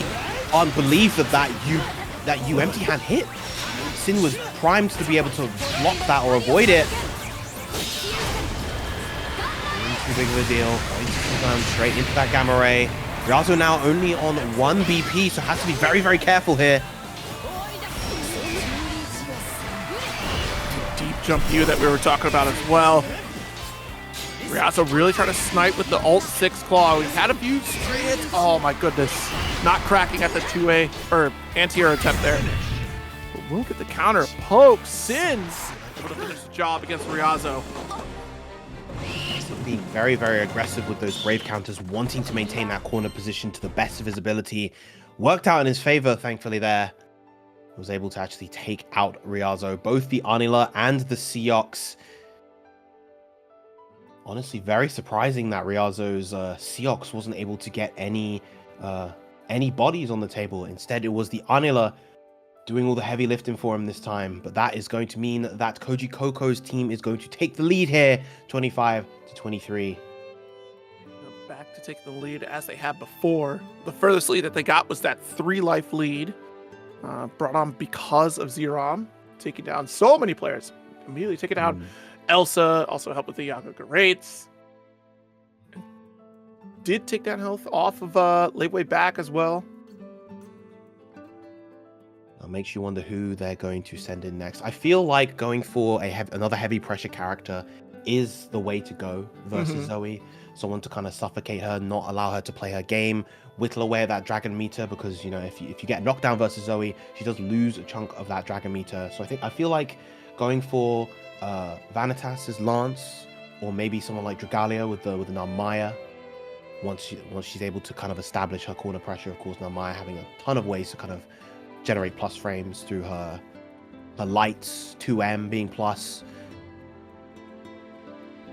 can't believe that you empty hand hit. Synn was primed to be able to block that or avoid it. Too big of a deal. Going to come straight into that gamma ray. Ryazo now only on 1 BP, so has to be very, very careful here. Deep jump view that we were talking about as well. Ryazo really trying to snipe with the ult 6 claw. We've had a few straight hits. Oh my goodness. Not cracking at the 2A or anti-air attempt there. But we'll get the counter. Poke. Synn able to finish the job against Ryazo. Being very, very aggressive with those brave counters, wanting to maintain that corner position to the best of his ability. Worked out in his favor, thankfully, there. Was able to actually take out Ryazo, both the Anila and the Seox. Honestly, very surprising that Ryazo's Seox wasn't able to get any bodies on the table. Instead, it was the Anila doing all the heavy lifting for him this time. But that is going to mean that Kojicoco's team is going to take the lead here, 25-23. Back to take the lead as they had before. The furthest lead that they got was that 3-life lead. Brought on because of Xerom, taking down so many players. Immediately taking down Elsa, also helped with the Iago Garaitz. Did take down health off of Ladewaybac as well. That makes you wonder who they're going to send in next. I feel like going for another heavy pressure character is the way to go versus Zoe. Someone to kind of suffocate her, not allow her to play her game, whittle away at that dragon meter, because you know if you get knocked down versus Zoe, she does lose a chunk of that dragon meter. So I feel like going for Vanitasz's Lance, or maybe someone like Dragalia with the Narmaya. Once she's able to kind of establish her corner pressure, of course, Narmaya having a ton of ways to kind of generate plus frames through her lights, 2M being plus.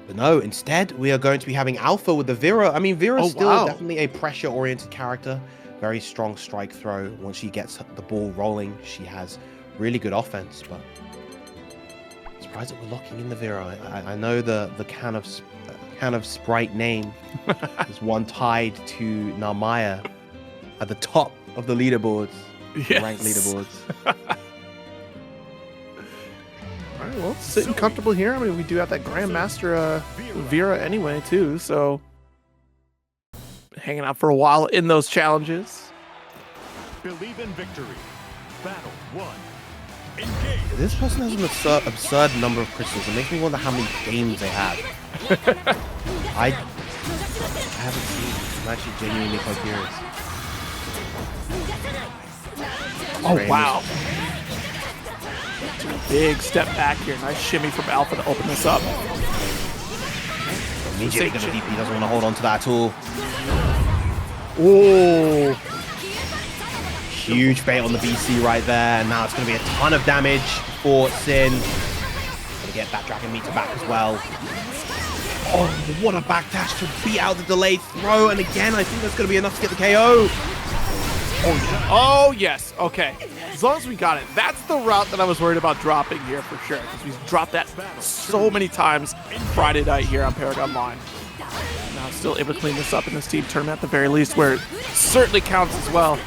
But no, instead, we are going to be having Alpha with the Vera. I mean, Vera's still definitely a pressure-oriented character. Very strong strike throw. Once she gets the ball rolling, she has really good offense. But surprised that we're locking in the Vera. I know the can of Sprite name is one tied to Narmaya at the top of the leaderboards, ranked leaderboards. All right, well, sitting comfortable here. I mean, we do have that Grandmaster Vera anyway, too, so hanging out for a while in those challenges. Believe in victory. Battle 1. Engage. This person has an absurd number of crystals. It makes me wonder how many games they have. I haven't seen. I'm actually genuinely quite curious. Oh, wow. Big step back here. Nice shimmy from Alpha to open this up. Immediately going to DP. Doesn't want to hold on to that at all. Oh. Huge bait on the BC right there. And now it's going to be a ton of damage for Synn. Going to get that dragon meter back as well. Oh, what a backdash to beat out the delayed throw. And again, I think that's going to be enough to get the KO. Oh, yes. Okay. As long as we got it. That's the route that I was worried about dropping here for sure. Because we've dropped that so many times Friday night here on Paragon Line. Now still able to clean this up in this team tournament at the very least, where it certainly counts as well.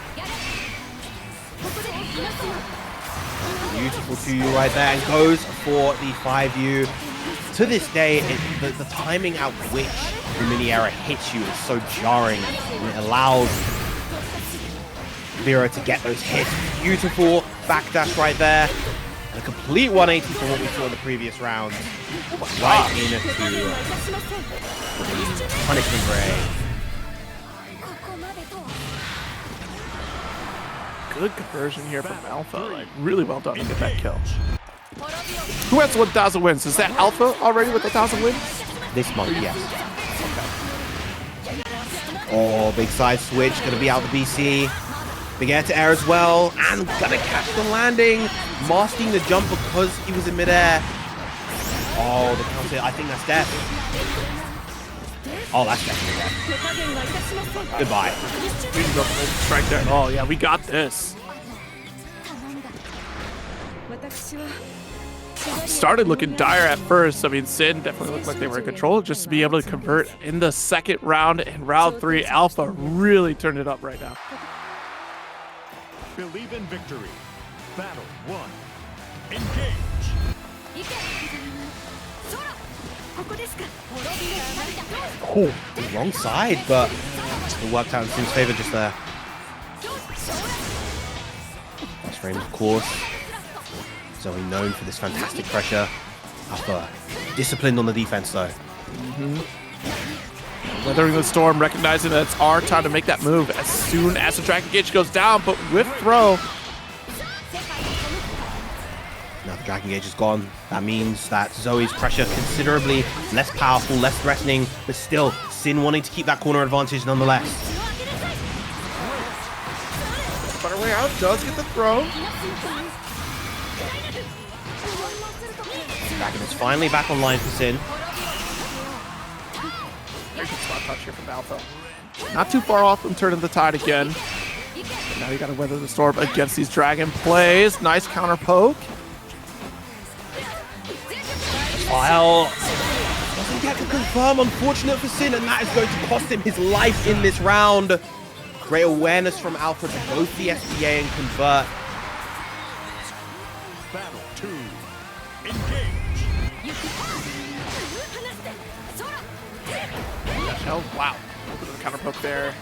Beautiful 2U right there, and goes for the 5U. To this day, the timing at which the mini arrow hits you is so jarring, and it allows Vera to get those hits. Beautiful backdash right there, and a complete 180 from what we saw in the previous round. Right into the punishment ray. Good conversion here from Alpha. Like, really well done to get that kill. Who has 1,000 wins? Is that Alpha already with 1,000 wins? This month, yes. Okay. Oh, big side switch. Gonna be out the BC. Big air to air as well. And gonna catch the landing. Masking the jump because he was in midair. Oh, the counter. I think that's death. Oh, that's definitely there. Goodbye. We didn't go for the strike there at all. Yeah, we got this. Started looking dire at first. I mean, Synn definitely looked like they were in control. Just to be able to convert in the second round and round 3, Alpha really turned it up right now. Believe in victory. Battle 1. Engage. Oh, wrong side, but it worked out in Sinn's favor just there. Nice frames, of course. Zoe known for this fantastic pressure. Alpha disciplined on the defense, though. Weathering the storm, recognizing that it's our time to make that move as soon as the Dragon Gauge goes down, but with throw. Now the Dragon Gauge is gone. That means that Zoe's pressure considerably less powerful, less threatening, but still, Synn wanting to keep that corner advantage nonetheless. Better way out, does get the throw. Dragon is finally back online for Synn. Very good spot touch here from Alpha. Not too far off from turning the tide again. But now you gotta weather the storm against these Dragon plays. Nice counter poke. While doesn't get to confirm, unfortunate for Synn, and that is going to cost him his life in this round. Great awareness from Alpha to both the SBA and convert. Battle 2. Engage. Oh, wow. A little bit of a counter poke there.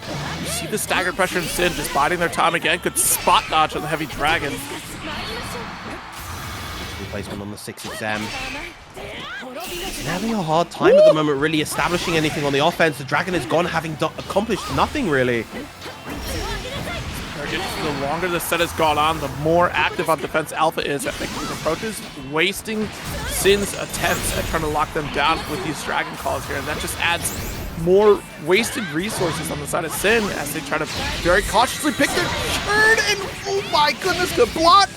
You see the staggered pressure in Synn just biding their time again. Good spot dodge on the heavy Dragon. Replacement on the 6XM. He's having a hard time at the moment really establishing anything on the offense. The Dragon is gone, having accomplished nothing really. The longer the set has gone on, the more active on defense Alpha is at making these approaches, wasting Synn's attempts at trying to lock them down with these Dragon calls here, and that just adds more wasted resources on the side of Synn as they try to very cautiously pick their turn, and oh my goodness, good block!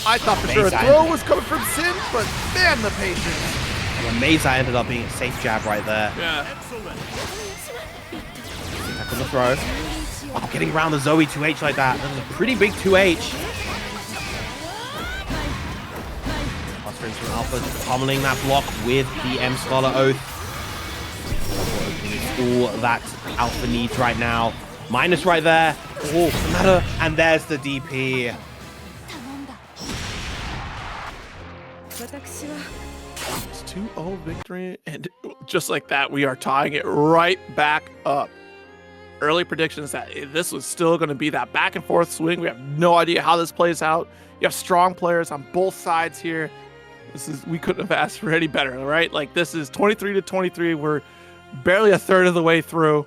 I thought for sure a throw was coming from Synn, but man, the patience. And Mesa ended up being a safe jab right there. Yeah. Back on the throw. Oh, getting around the Zoe 2H like that. That was a pretty big 2H. Plus frames from Alpha just pummeling that block with the M Scholar Oath. All that Alpha needs right now. Minus right there. Oh, no matter. And there's the DP. It's 2-0 victory, and just like that, we are tying it right back up. Early predictions that this was still going to be that back and forth swing. We have no idea how this plays out. You have strong players on both sides here. We couldn't have asked for any better, right? Like, this is 23-23. We're barely a third of the way through.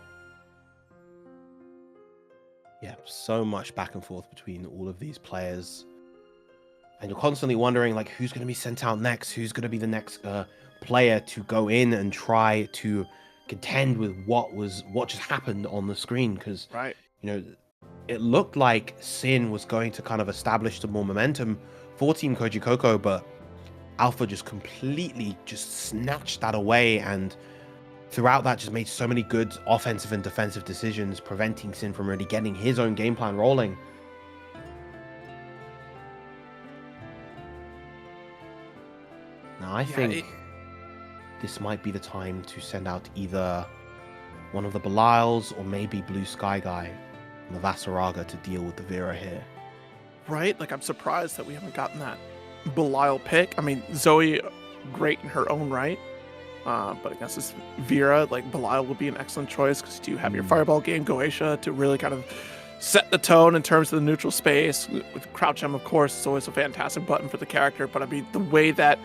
Yeah, so much back and forth between all of these players. And you're constantly wondering, like, who's going to be sent out next? Who's going to be the next player to go in and try to contend with what just happened on the screen? Because, right, you know, it looked like Synn was going to kind of establish some more momentum for Team Kojicoco, but Alpha just completely just snatched that away, and throughout that just made so many good offensive and defensive decisions, preventing Synn from really getting his own game plan rolling. Now, I think this might be the time to send out either one of the Belials or maybe BlueSkyGuy and the Vasaraga to deal with the Vera here. Right? Like, I'm surprised that we haven't gotten that Belial pick. I mean, Zoe, great in her own right. But I guess this Vera, like, Belial will be an excellent choice because you do have your Fireball game, Goetia, to really kind of set the tone in terms of the neutral space. With Crouch Gem, of course, it's always a fantastic button for the character. But I mean, the way that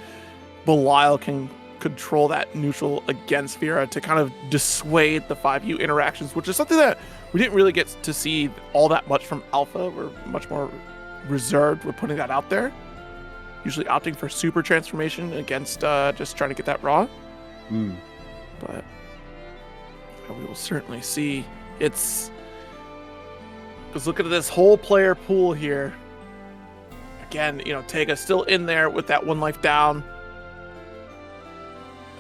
Belial can control that neutral against Vera to kind of dissuade the 5U interactions, which is something that we didn't really get to see all that much from Alpha. We're much more reserved with putting that out there. Usually opting for super transformation against just trying to get that raw. But we will certainly see. Because look at this whole player pool here. Again, you know, Teiga still in there with that one life down.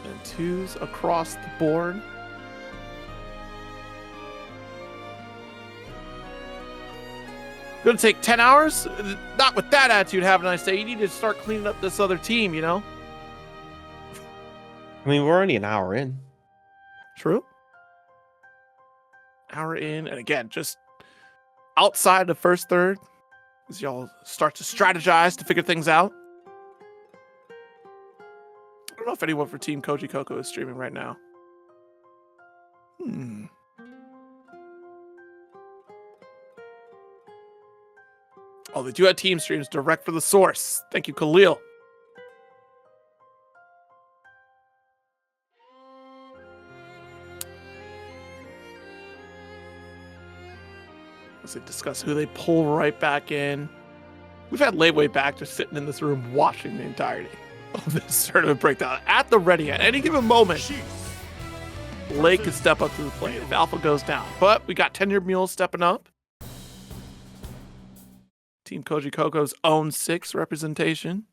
and 2s across the board. Gonna take 10 hours? Not with that attitude, Havaniceday. You need to start cleaning up this other team, you know? I mean, we're only an hour in. True. Hour in, and again, just outside the first third, as y'all start to strategize to figure things out. I don't know if anyone for Team Kojicoco is streaming right now. Oh, they do have team streams direct for the source. Thank you, Khalil. Let's discuss who they pull right back in. We've had Ladewaybac just sitting in this room watching the entirety of this tournament breakdown. At the ready, at any given moment, Lake can step up to the plate if Alpha goes down. But we got TenuredMule stepping up. Team Kojicoco's own 6 representation.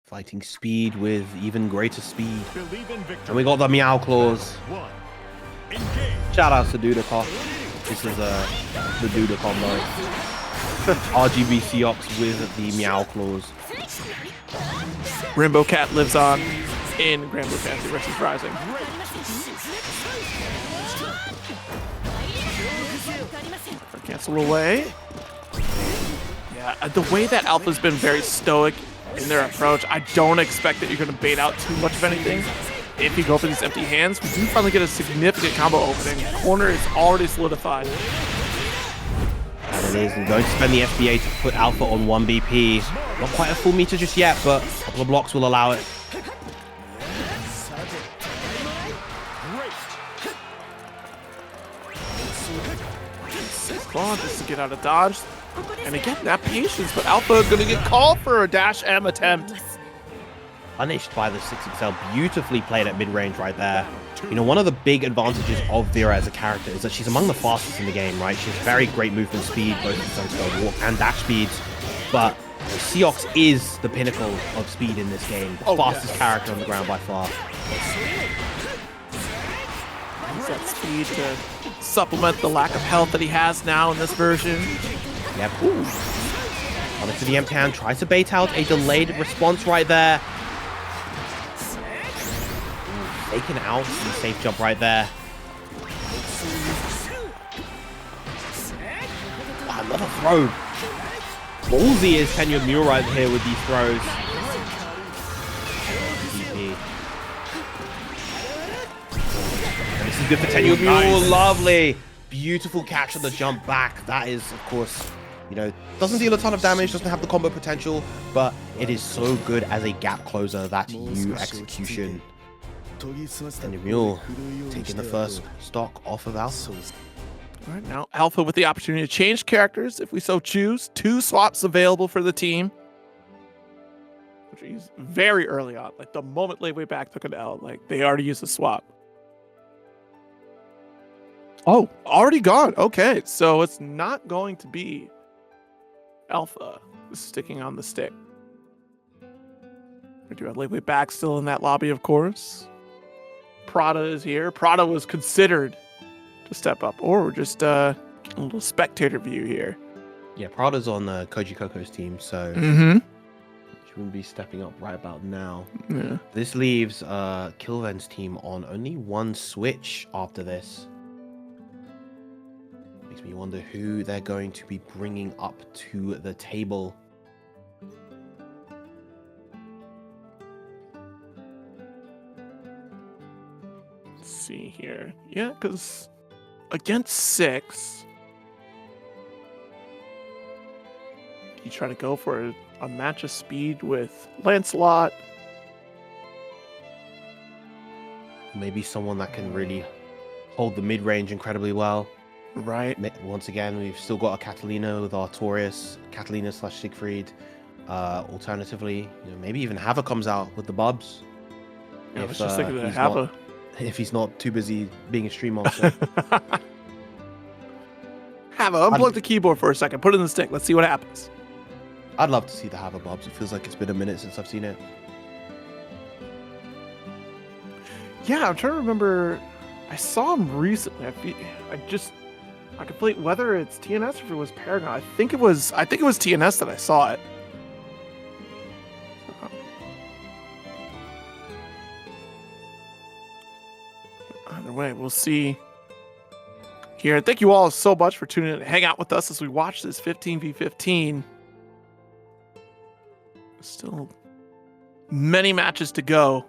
Fighting speed with even greater speed. Believe in victory. And we got the Meow Claws. One. Engage. Shout out to Dudikoff. This is the Dudikoff mode. RGB Seox with the Meow Claws. Rainbow Cat lives on in Grand Blue Fantasy vs. Rising. Cancel away. Yeah, the way that Alpha's been very stoic in their approach, I don't expect that you're going to bait out too much of anything. If you go for these empty hands, we do finally get a significant combo opening. Corner is already solidified. And it is. We're going to spend the FBA to put Alpha on 1 BP. Not quite a full meter just yet, but a couple of blocks will allow it. Claw just to get out of dodge. And again, that patience, but Alpha is going to get called for a dash M attempt. Punished by the 6XL, beautifully played at mid-range right there. You know, one of the big advantages of Vera as a character is that she's among the fastest in the game, right? She has very great movement speed, both in terms of walk and dash speeds. But Seox is the pinnacle of speed in this game. The fastest character on the ground by far. Use that speed to supplement the lack of health that he has now in this version. Yep. Ooh. On it to the empty hand, tries to bait out a delayed response right there. Taken out, and a safe jump right there. Wow, another throw. Ballsy is TenuredMule right here with these throws. And this is good for TenuredMule. Nice. Lovely. Beautiful catch on the jump back. That is, of course, you know, doesn't deal a ton of damage, doesn't have the combo potential, but it is so good as a gap closer. That U execution. TenuredMule taking the first stock off of Alpha. All right, now Alpha with the opportunity to change characters if we so choose. 2 swaps available for the team. Which is very early on. Like the moment Ladewaybac took an L, like they already used a swap. Oh, already gone. Okay, so it's not going to be Alpha sticking on the stick. We do have Ladewaybac still in that lobby, of course. Prada is here. Prada was considered to step up, or we're just a little spectator view here. Yeah, Prada's on Kojicoco's team, so she wouldn't be stepping up right about now. Yeah. This leaves Kilvenz team on only 1 switch after this. Makes me wonder who they're going to be bringing up to the table. See here. Yeah, because against 6, you try to go for a match of speed with Lancelot. Maybe someone that can really hold the mid-range incredibly well. Right. Once again, we've still got a Catalina with Artorias, Catalina/Siegfried. Alternatively, you know, maybe even Hava comes out with the Bubs. Yeah, I was just thinking of Hava. If he's not too busy being a stream monster. Hava, unplug the keyboard for a second. Put it in the stick. Let's see what happens. I'd love to see the Hava Bubs. It feels like it's been a minute since I've seen it. Yeah, I'm trying to remember. I saw him recently. I complete whether it's TNS or if it was Paragon. I think it was TNS that I saw it. Either way, we'll see here. Thank you all so much for tuning in and hang out with us as we watch this 15v15. Still many matches to go.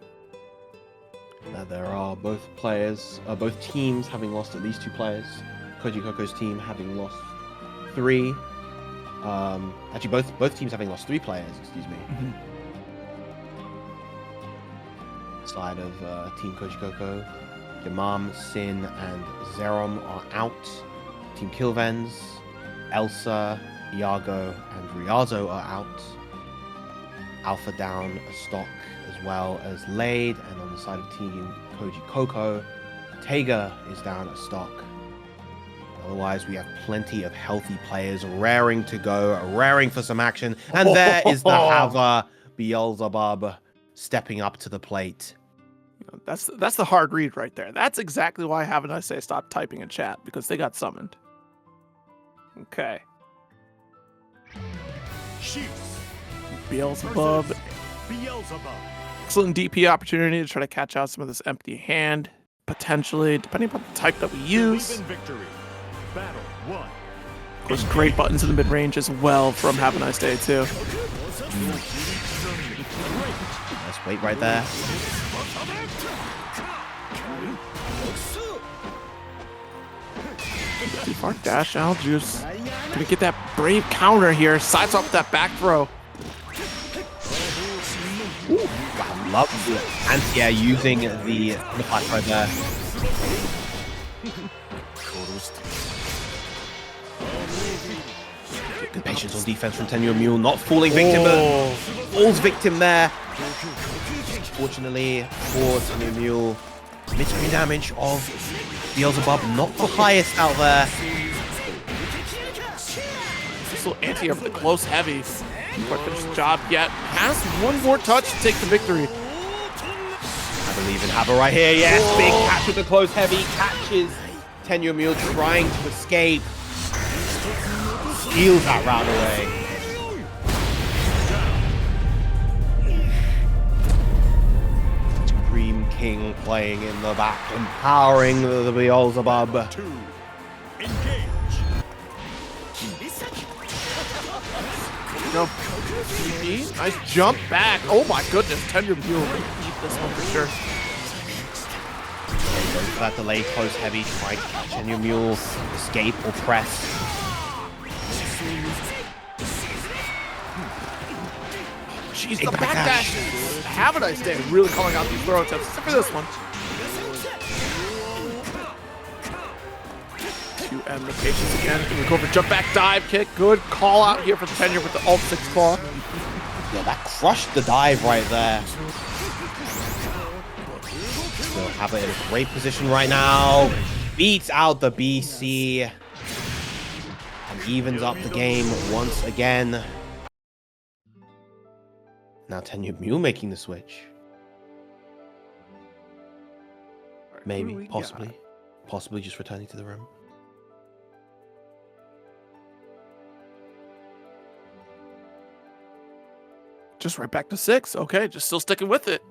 Now there are both teams having lost at least 2 players. Kojicoco's team having lost 3. Actually, both teams having lost 3 players. Excuse me. Side of Team Kojicoco, JrJam, Synn, and Xerom are out. Team Kilvenz, Elsa, Iago, and Ryazo are out. Alpha down a stock as well as Lade, and on the side of Team Kojicoco, Teiga is down a stock. Otherwise, we have plenty of healthy players raring to go, raring for some action. And there is the Hava Beelzebub stepping up to the plate. That's the hard read right there. That's exactly why Havaniceday stopped typing in chat, because they got summoned. Okay. Beelzebub. Excellent DP opportunity to try to catch out some of this empty hand, potentially, depending upon the type that we use. Of course, great buttons in the mid-range as well from Havaniceday too. Nice weight right there. Far dash out, Juice. Gonna get that brave counter here. Sides off that back throw. Ooh, I love the anti-air using the flash right there. Good patience on defense from TenuredMule, not falling victim, but falls victim there. Fortunately for TenuredMule, mid-screen damage of Beelzebub, not the highest out there. This little anti-air for the close heavy. Quite finished the job yet. Has one more touch to take the victory. I believe in Hava right here. Yes, big catch with the close heavy. Catches TenuredMule trying to escape. Steals that round away. Supreme King playing in the back, empowering the Beelzebub. No. Nice jump back. Oh my goodness, TenuredMule keep this one for sure. That delay close heavy, trying to catch TenuredMule, escape or press. Jeez, the backdash. Havaniceday really calling out these throw attempts, except for this one. To end the patience again. Gonna go for jump back dive kick. Good call out here for Tenure with the alt 6 claw. Yeah, that crushed the dive right there. Still have it in a great position right now. Beats out the BC. And evens up the game once again. Now TenuredMule making the switch. Maybe, possibly just returning to the room. Just right back to 6. Okay, just still sticking with it.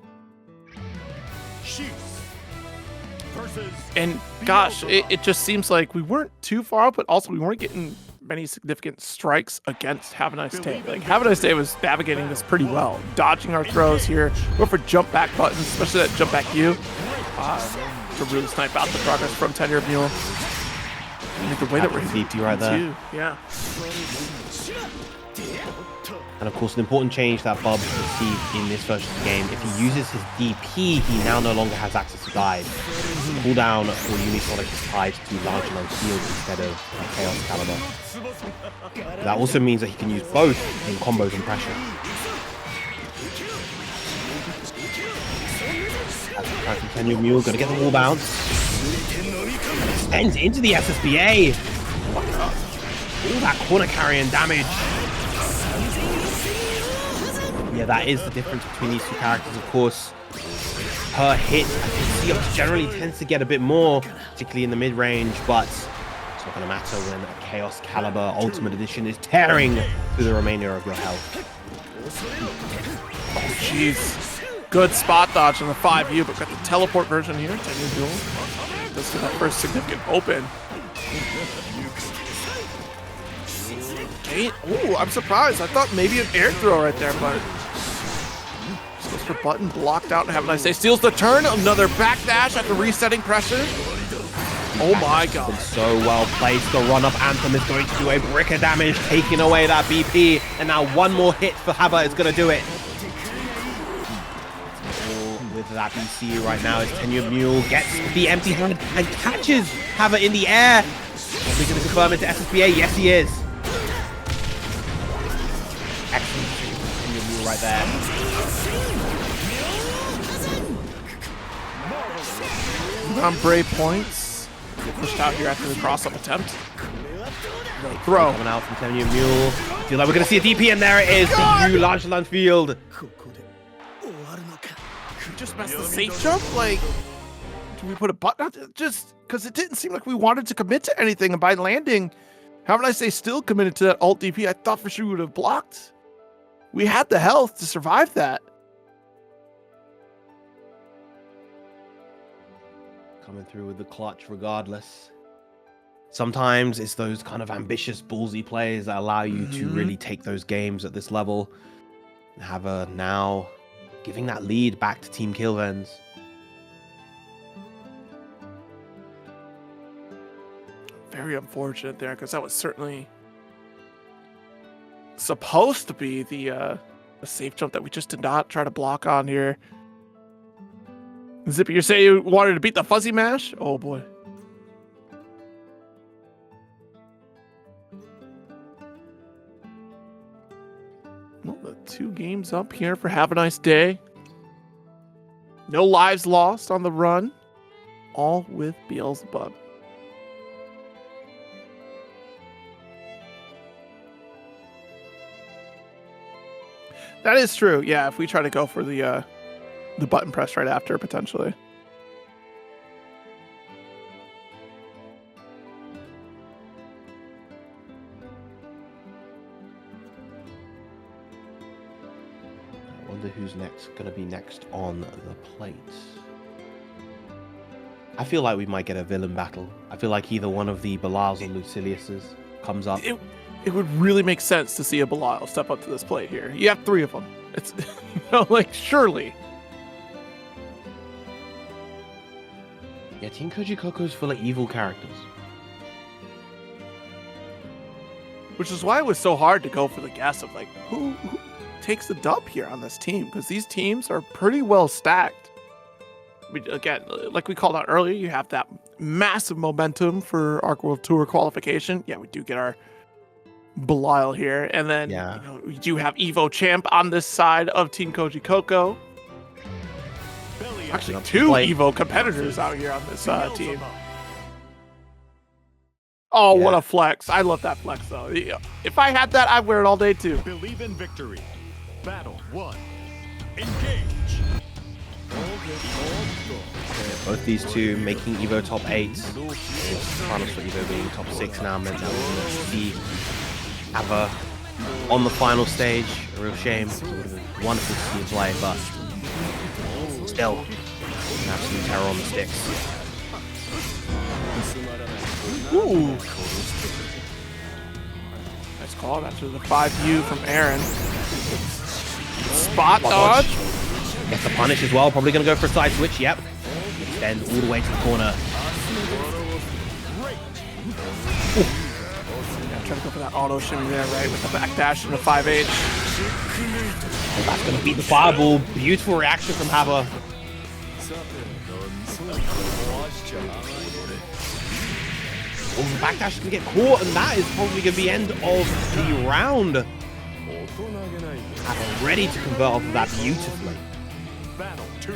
And gosh, it just seems like we weren't too far out, but also we weren't getting many significant strikes against Havaniceday. Like Havaniceday was navigating this pretty well, dodging our throws here. Go for jump back buttons, especially that jump back U, to really snipe out the progress from TenuredMule. And the way that we're DP right there. too. Yeah. And of course, an important change that Bub received in this version of the game, if he uses his DP, he now no longer has access to dive. Cooldown for Unisonic is tied to large low field instead of Chaos Caliber. That also means that he can use both in combos and pressure. That's from TenuredMule, gonna get the wall bounce. Extends into the SSBA. All that corner carrying damage. Yeah, that is the difference between these two characters, of course. per hit. I think Seops generally tends to get a bit more, particularly in the mid-range, but it's not going to matter when a Chaos Caliber Ultimate Edition is tearing through the remainder of your health. Oh, jeez. Good spot dodge on the 5U, but got the teleport version here. TenuredMule does get that first significant open. Okay. Ooh, I'm surprised. I thought maybe an air throw right there, but just goes for button blocked out. And Havaniceday steals the turn. Another backdash after resetting pressure. Oh my god. Been so well placed. The run-up Anthem is going to do a brick of damage, taking away that BP. And now one more hit for Hava is going to do it. With that BC right now, as TenuredMule gets the empty hand and catches Hava in the air. Are we going to confirm it to SSBA? Yes, he is. Excellent TenuredMule right there. On Bray points. Get pushed out here after the cross-up attempt. Throw. Coming out from TenuredMule. Feel like we're going to see a DP, and there it is. The new large land field. Just messed the safe jump? Like, do we put a button out? Just because it didn't seem like we wanted to commit to anything, and by landing, Havaniceday still committed to that alt DP. I thought for sure we would have blocked. We had the health to survive that. Coming through with the clutch regardless. Sometimes it's those kind of ambitious, ballsy plays that allow you to really take those games at this level. Hava now giving that lead back to Team Kilvenz. Very unfortunate there, because that was certainly supposed to be the safe jump that we just did not try to block on here. Zippy, you're saying you wanted to beat the fuzzy mash? Oh boy. Well, the 2 games up here for Havaniceday. No lives lost on the run. All with Beelzebub. That is true. Yeah, if we try to go for the button press right after, potentially. I wonder who's going to be next on the plate. I feel like we might get a villain battle. I feel like either one of the Belals or Luciliuses comes up. It would really make sense to see a Belial step up to this plate here. You have 3 of them. It's, you know, like, surely. Yeah, Team Kojicoco is full of evil characters. Which is why it was so hard to go for the guess of, like, who takes the dub here on this team? Because these teams are pretty well stacked. Again, like we called out earlier, you have that massive momentum for Arc World Tour qualification. Yeah, we do get our Belial here. And then you know, we do have Evo Champ on this side of Team Kojicoco. Actually, 2 Evo competitors out here on this team. Oh, what a flex. I love that flex, though. If I had that, I'd wear it all day, too. Believe in victory. Battle 1. Engage. Both these two making Evo top 8. Finals for Evo being top 6 now meant that we're going to see Ava on the final stage. A real shame. It would have been wonderful to see him play, but still, an absolute terror on the sticks. Ooh. Nice call after the 5U from Aaron. Spot dodge. Gets the punish as well. Probably going to go for a side switch. Yep. Extend all the way to the corner. Yeah, trying to go for that auto shimmy there, right? With the backdash and the 5H. Oh, that's going to beat the fireball. Beautiful reaction from Hava. Oh, the backdash is going to get caught, and that is probably going to be the end of the round. Hava ready to convert off of that beautifully. Battle 2.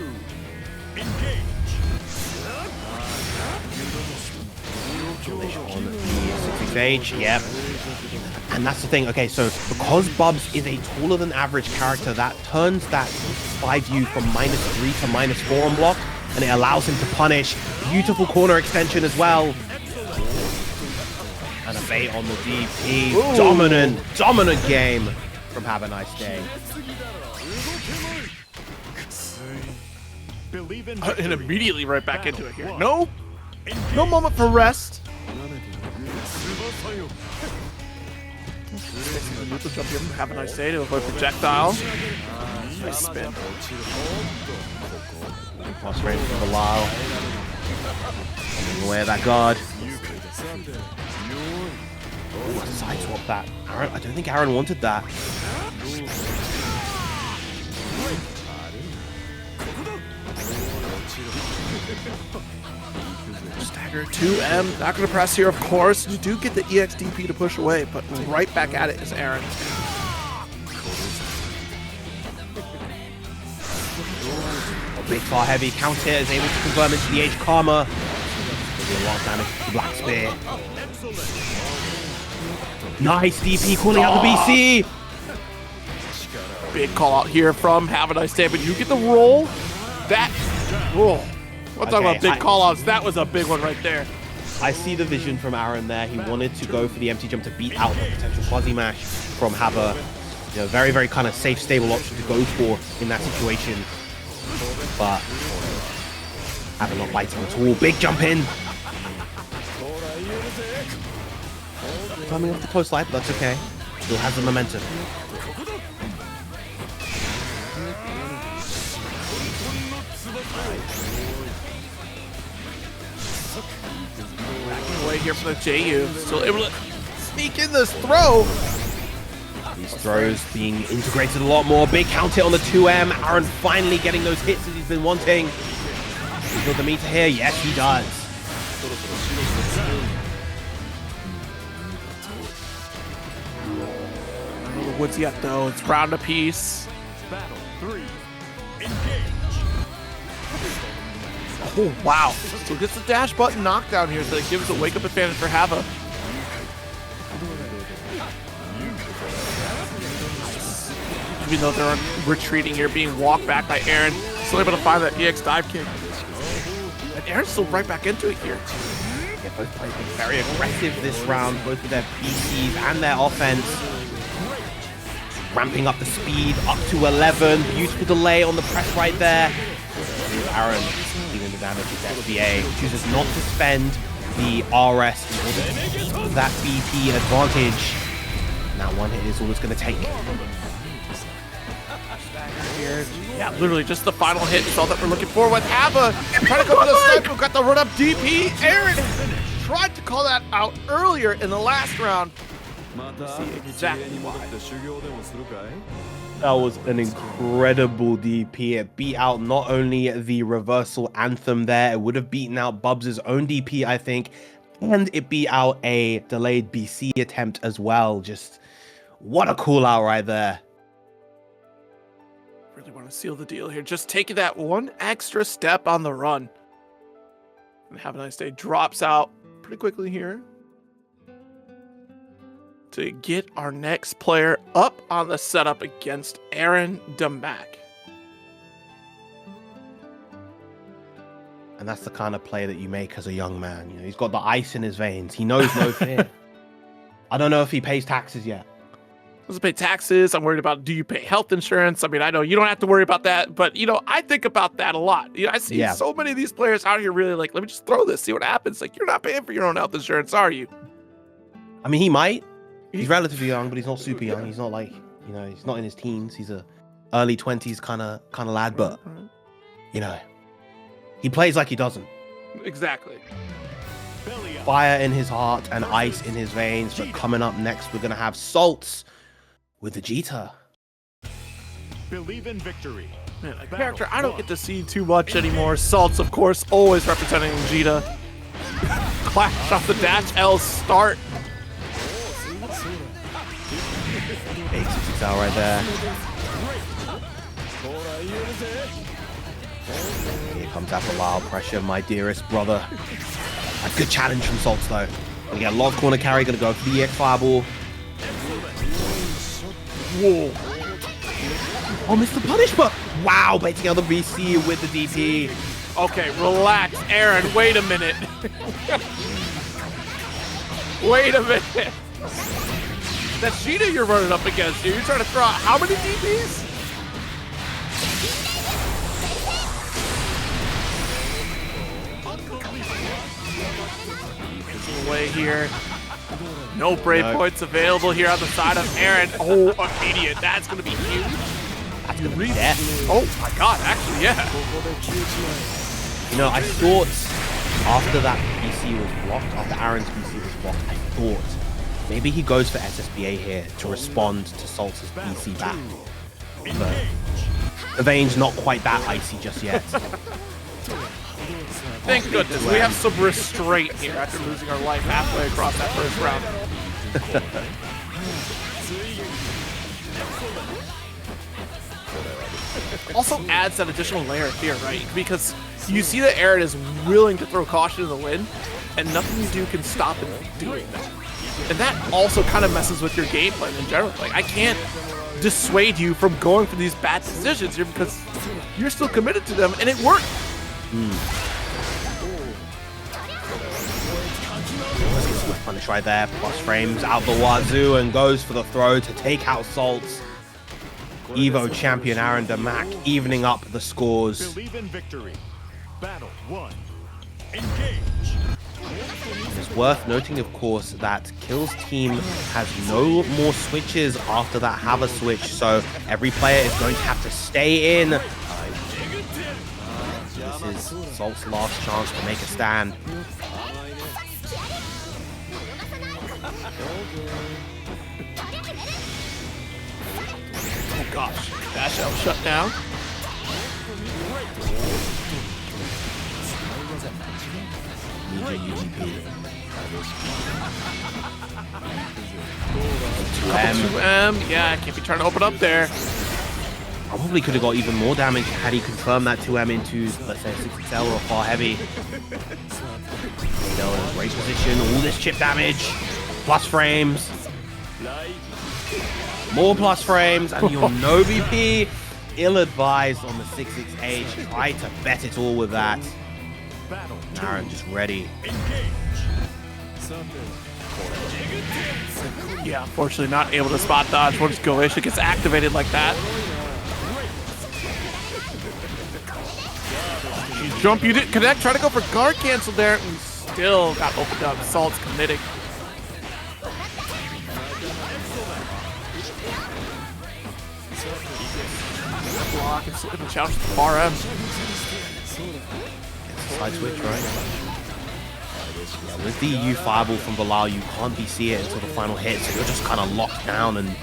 Engage. On the 6H, yep. And that's the thing, okay, so because Bubs is a taller than average character, that turns that -5 you from -3 to -4 on block, and it allows him to punish. Beautiful corner extension as well. And a bait on the DP. Ooh. Dominant game from Havaniceday. Believe in And immediately right back into it here. No moment for rest. Neutral jump here from Havaniceday to avoid projectile. Nice spin. Cross range for Bilal. Away of that guard. Ooh, sideswap that. Aaron, I don't think Aaron wanted that. Stagger 2M. Not going to press here, of course. You do get the EXDP to push away, but right back at it is Aaron. Big far heavy counter is able to confirm into the H Karma. A lot of damage to Black Spear. Nice DP calling out the BC. Big call out here from Havaniceday, but you get the roll. That. Whoa. We're talking about big call outs. That was a big one right there. I see the vision from Aaron there. He wanted to go for the empty jump to beat out the potential fuzzy mash from Hava. You know, very, very kind of safe, stable option to go for in that situation. But Hava not biting at all. Big jump in. Coming off the close slide, but that's okay. Still has the momentum. Backing away here from the JU. Still able to sneak in this throw. These throws being integrated a lot more. Big counter on the 2M. Aaron finally getting those hits that he's been wanting. He's got the meter here. Yes, he does. Woods yet though. It's round apiece. battle 3. Engage. Oh wow. So gets the dash button knockdown here, so it gives a wake up advantage for Hava. Even though they're retreating here, being walked back by Aaron, still able to find that EX dive kick. And Aaron's still right back into it here. Yeah, both players been very aggressive this round, both with their PCs and their offense. Ramping up the speed up to 11. Beautiful delay on the press right there. Here's Aaron dealing the damage with FBA. Chooses not to spend the RS in order to keep that BP advantage. Now one hit is all it's going to take. Here. Yeah, literally just the final hit is all that we're looking for with Hava. Trying to go for the sniper, got the run up DP. Aaron tried to call that out earlier in the last round. See exactly why. That was an incredible DP. It beat out not only the reversal anthem there, it would have beaten out Bubs' own DP, I think, and it beat out a delayed BC attempt as well. Just what a call out right there. Really want to seal the deal here. Just taking that one extra step on the run. And Havaniceday drops out pretty quickly here to get our next player up on the setup against Aarondamac. And that's the kind of play that you make as a young man. You know, he's got the ice in his veins. He knows no fear. I don't know if he pays taxes yet. Doesn't pay taxes. I'm worried about, do you pay health insurance? I mean, I know you don't have to worry about that, but you know, I think about that a lot. You know, I see so many of these players out here really like, let me just throw this, see what happens. Like, you're not paying for your own health insurance, are you? I mean, he might. He's relatively young, but he's not super young. He's not like, you know, he's not in his teens. He's a early 20s kind of lad, but you know, he plays like he doesn't. Exactly. Fire in his heart and ice in his veins. But coming up next, we're gonna have Saltz with the Vegeta. Believe in victory. Man, a character I don't get to see too much anymore. Saltz, of course, always representing Vegeta. Clash off the dash L start. 866 out right there. Here comes Apollo pressure, my dearest brother. A good challenge from Saltz though. Gonna get a lot of corner carry, gonna go for the EX Fireball. Whoa. Oh, Mr. Punish, but wow, baiting out the BC with the DP. Okay, relax, Aaron. Wait a minute. Wait a minute. That's Sheeta you're running up against. You're trying to throw out how many DPs? Away here. No brave points available here on the side of Aaron. Oh, immediate. That's going to be huge. That's gonna be death. Oh my god, actually, yeah. You know, I thought after that BC was blocked, after Aaron's BC was blocked, I thought maybe he goes for SSBA here to respond to Saltz's BC back. But Vane's not quite that icy just yet. Thank goodness, we have some restraint here after losing our life halfway across that first round. Also adds that additional layer of fear, right? Because you see that Aaron is willing to throw caution in the wind, and nothing you do can stop him from doing that. And that also kind of messes with your game plan in general. Like, I can't dissuade you from going for these bad decisions here because you're still committed to them, and it worked. Swift punish right there, plus frames out the wazoo and goes for the throw to take out Saltz. Evo champion Aarondamac evening up the scores. Believe in victory. Battle 1. Engage. It's worth noting, of course, that Kill's team has no more switches after that Hava switch, so every player is going to have to stay in. This is Saltz's last chance to make a stand. Oh gosh, dash out shut down. Couple 2M, yeah, can't be trying to open up there. Probably could have got even more damage had he confirmed that 2M into, let's say, a 6XL or a far heavy. Still in a great position, all this chip damage, plus frames. More plus frames, and your no BP, ill-advised on the 6XH. Try to bet it all with that. Aaron just ready. Yeah, unfortunately not able to spot dodge once Goisha gets activated like that. Jump, you didn't connect, try to go for guard cancel there, and still got opened up. Saltz committing. Block and slip and challenge to the far end. Side switch, right? Yeah, with the EU fireball from Bilal, you can't BC it until the final hit, so you're just kind of locked down, and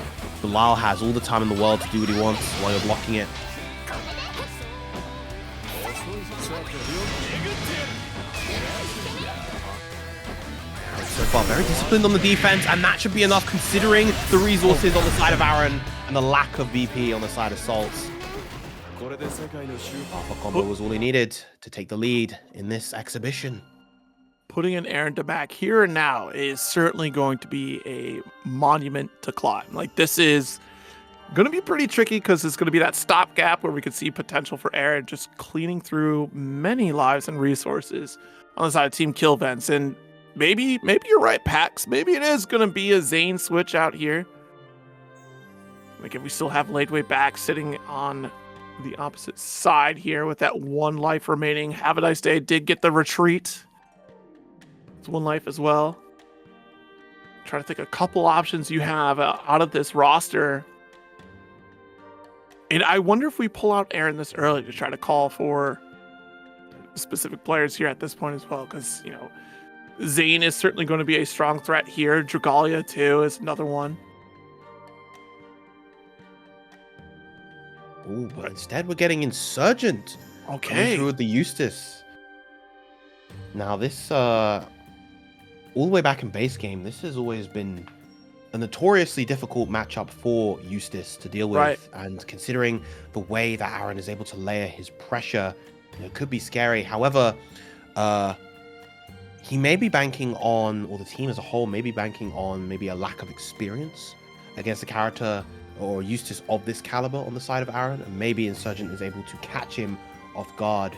Bilal has all the time in the world to do what he wants while you're blocking it. So far, very disciplined on the defense, and that should be enough considering the resources on the side of Aaron and the lack of BP on the side of Saltz. Alpha combo was all he needed to take the lead in this exhibition. Putting in Aarondamac here and now is certainly going to be a monument to climb. Like, this is going to be pretty tricky because it's going to be that stopgap where we could see potential for Aaron just cleaning through many lives and resources on the side of Team Kilvenz. And maybe you're right, Pax. Maybe it is going to be a Zane switch out here. Like, if we still have Ladewaybac sitting on the opposite side here with that one life remaining. Havaniceday did get the retreat. It's one life as well. Try to think a couple options you have out of this roster. And I wonder if we pull out Aaron this early to try to call for specific players here at this point as well. Because, you know, Zane is certainly going to be a strong threat here. Dragalia too is another one. Ooh, but instead we're getting Insurgent. Okay. Through the Eustace. Now this, all the way back in base game, this has always been a notoriously difficult matchup for Eustace to deal with. Right. And considering the way that Aaron is able to layer his pressure, you know, it could be scary. However, he may be banking on, or the team as a whole may be banking on maybe a lack of experience against a character or Eustace of this caliber on the side of Aaron, and maybe Insurgent is able to catch him off guard.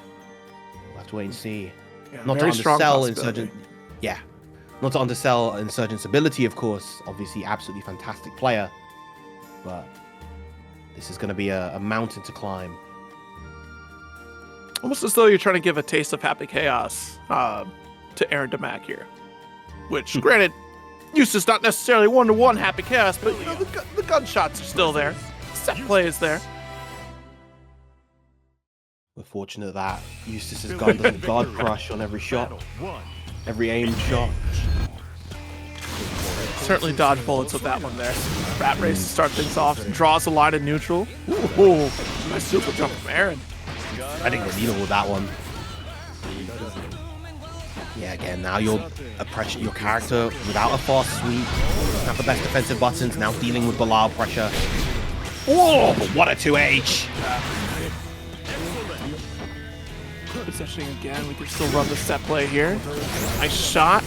We'll have to wait and see. Yeah, Not to very strong undersell possibility. Insurgent. Yeah. Not to undersell Insurgent's ability, of course. Obviously, absolutely fantastic player. But this is going to be a mountain to climb. Almost as though you're trying to give a taste of happy chaos to Aarondamac here. Which, granted, Eustace not necessarily one-to-one happy chaos, but you know the gunshots are still there. Set play is there. We're fortunate that Eustace's gun doesn't guard crush on every shot, every aimed shot. Certainly dodge bullets with that one there. Rat race to start things off. Draws a line in neutral. Ooh, nice super jump from Aaron. I think the needle with that one. Yeah, again, now you're pressure your character without a fast sweep. Doesn't have the best defensive buttons. Now dealing with Belial pressure. Oh, but what a 2H! Positioning again. We can still run the set play here. Nice shot.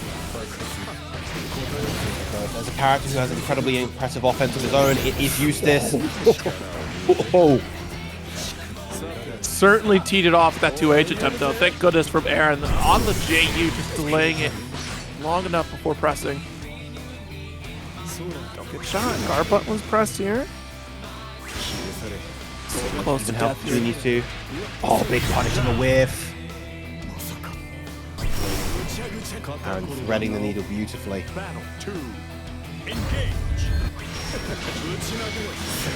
There's a character who has incredibly impressive offense of his own. It is Eustace. Oh. Certainly teed it off with that 2H attempt, though. Thank goodness from Aaron on the JU, just delaying it long enough before pressing. Don't get shot. Guard button was pressed here. So close to Help death between here. these two. Oh, big punish on the whiff. Aaron threading the needle beautifully.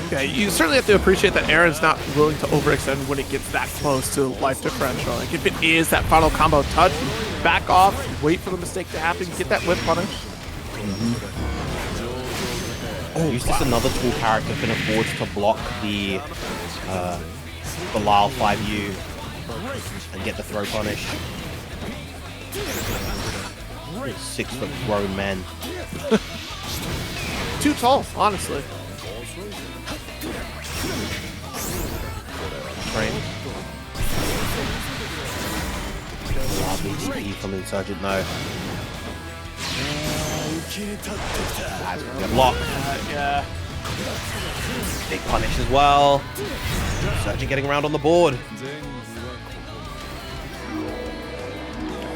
Okay, you certainly have to appreciate that Aaron's not willing to overextend when it gets that close to life differential. Like, if it is that final combo touch, back off, wait for the mistake to happen, get that whip punish. Oh, Eustace, another tool character, can afford to block the Belial 5U and get the throw punish. 6-foot grown men. Too tall, honestly. Frame. Lovely GP from Insurgent, no. That's gonna be a block. Yeah. Big punish as well. Insurgent getting around on the board.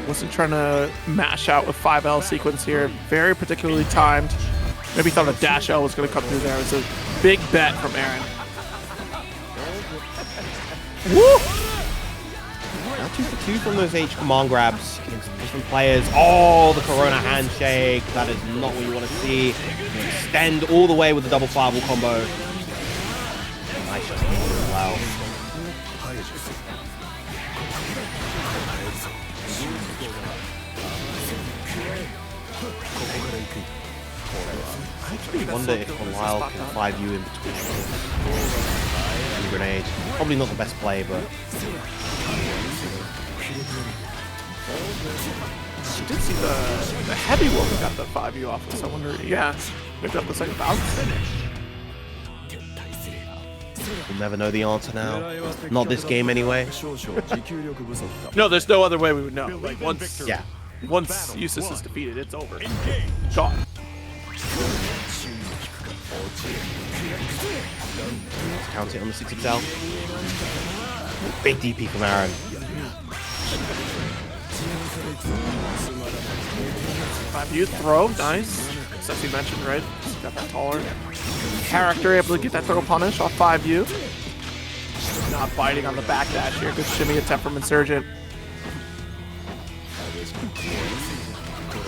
Wasn't trying to mash out with 5L sequence here. Very particularly timed. Maybe thought a dash L was going to come through there. It was a big bet from Aaron. Woo! Now 2 for 2 from those H command grabs against different players. Oh, the Corona handshake. That is not what you want to see. Extend all the way with the double fireball combo. Nice shot as well. I actually wonder if Belial can 5U in between and grenade. Probably not the best play, but She did see the heavy one we got the 5U off of, so I wonder, yeah, picked up the second bounce. we'll never know the answer now. Not this game anyway. No, there's no other way we would know. Like, once Yeah. Eustace is defeated, it's over. Shot. Count it on the 6XL. Big DP from Aaron. 5U throw, nice. As you mentioned, right? Got that taller character, able to get that throw punish off 5U. Not biting on the backdash here. Good shimmy attempt from Insurgent.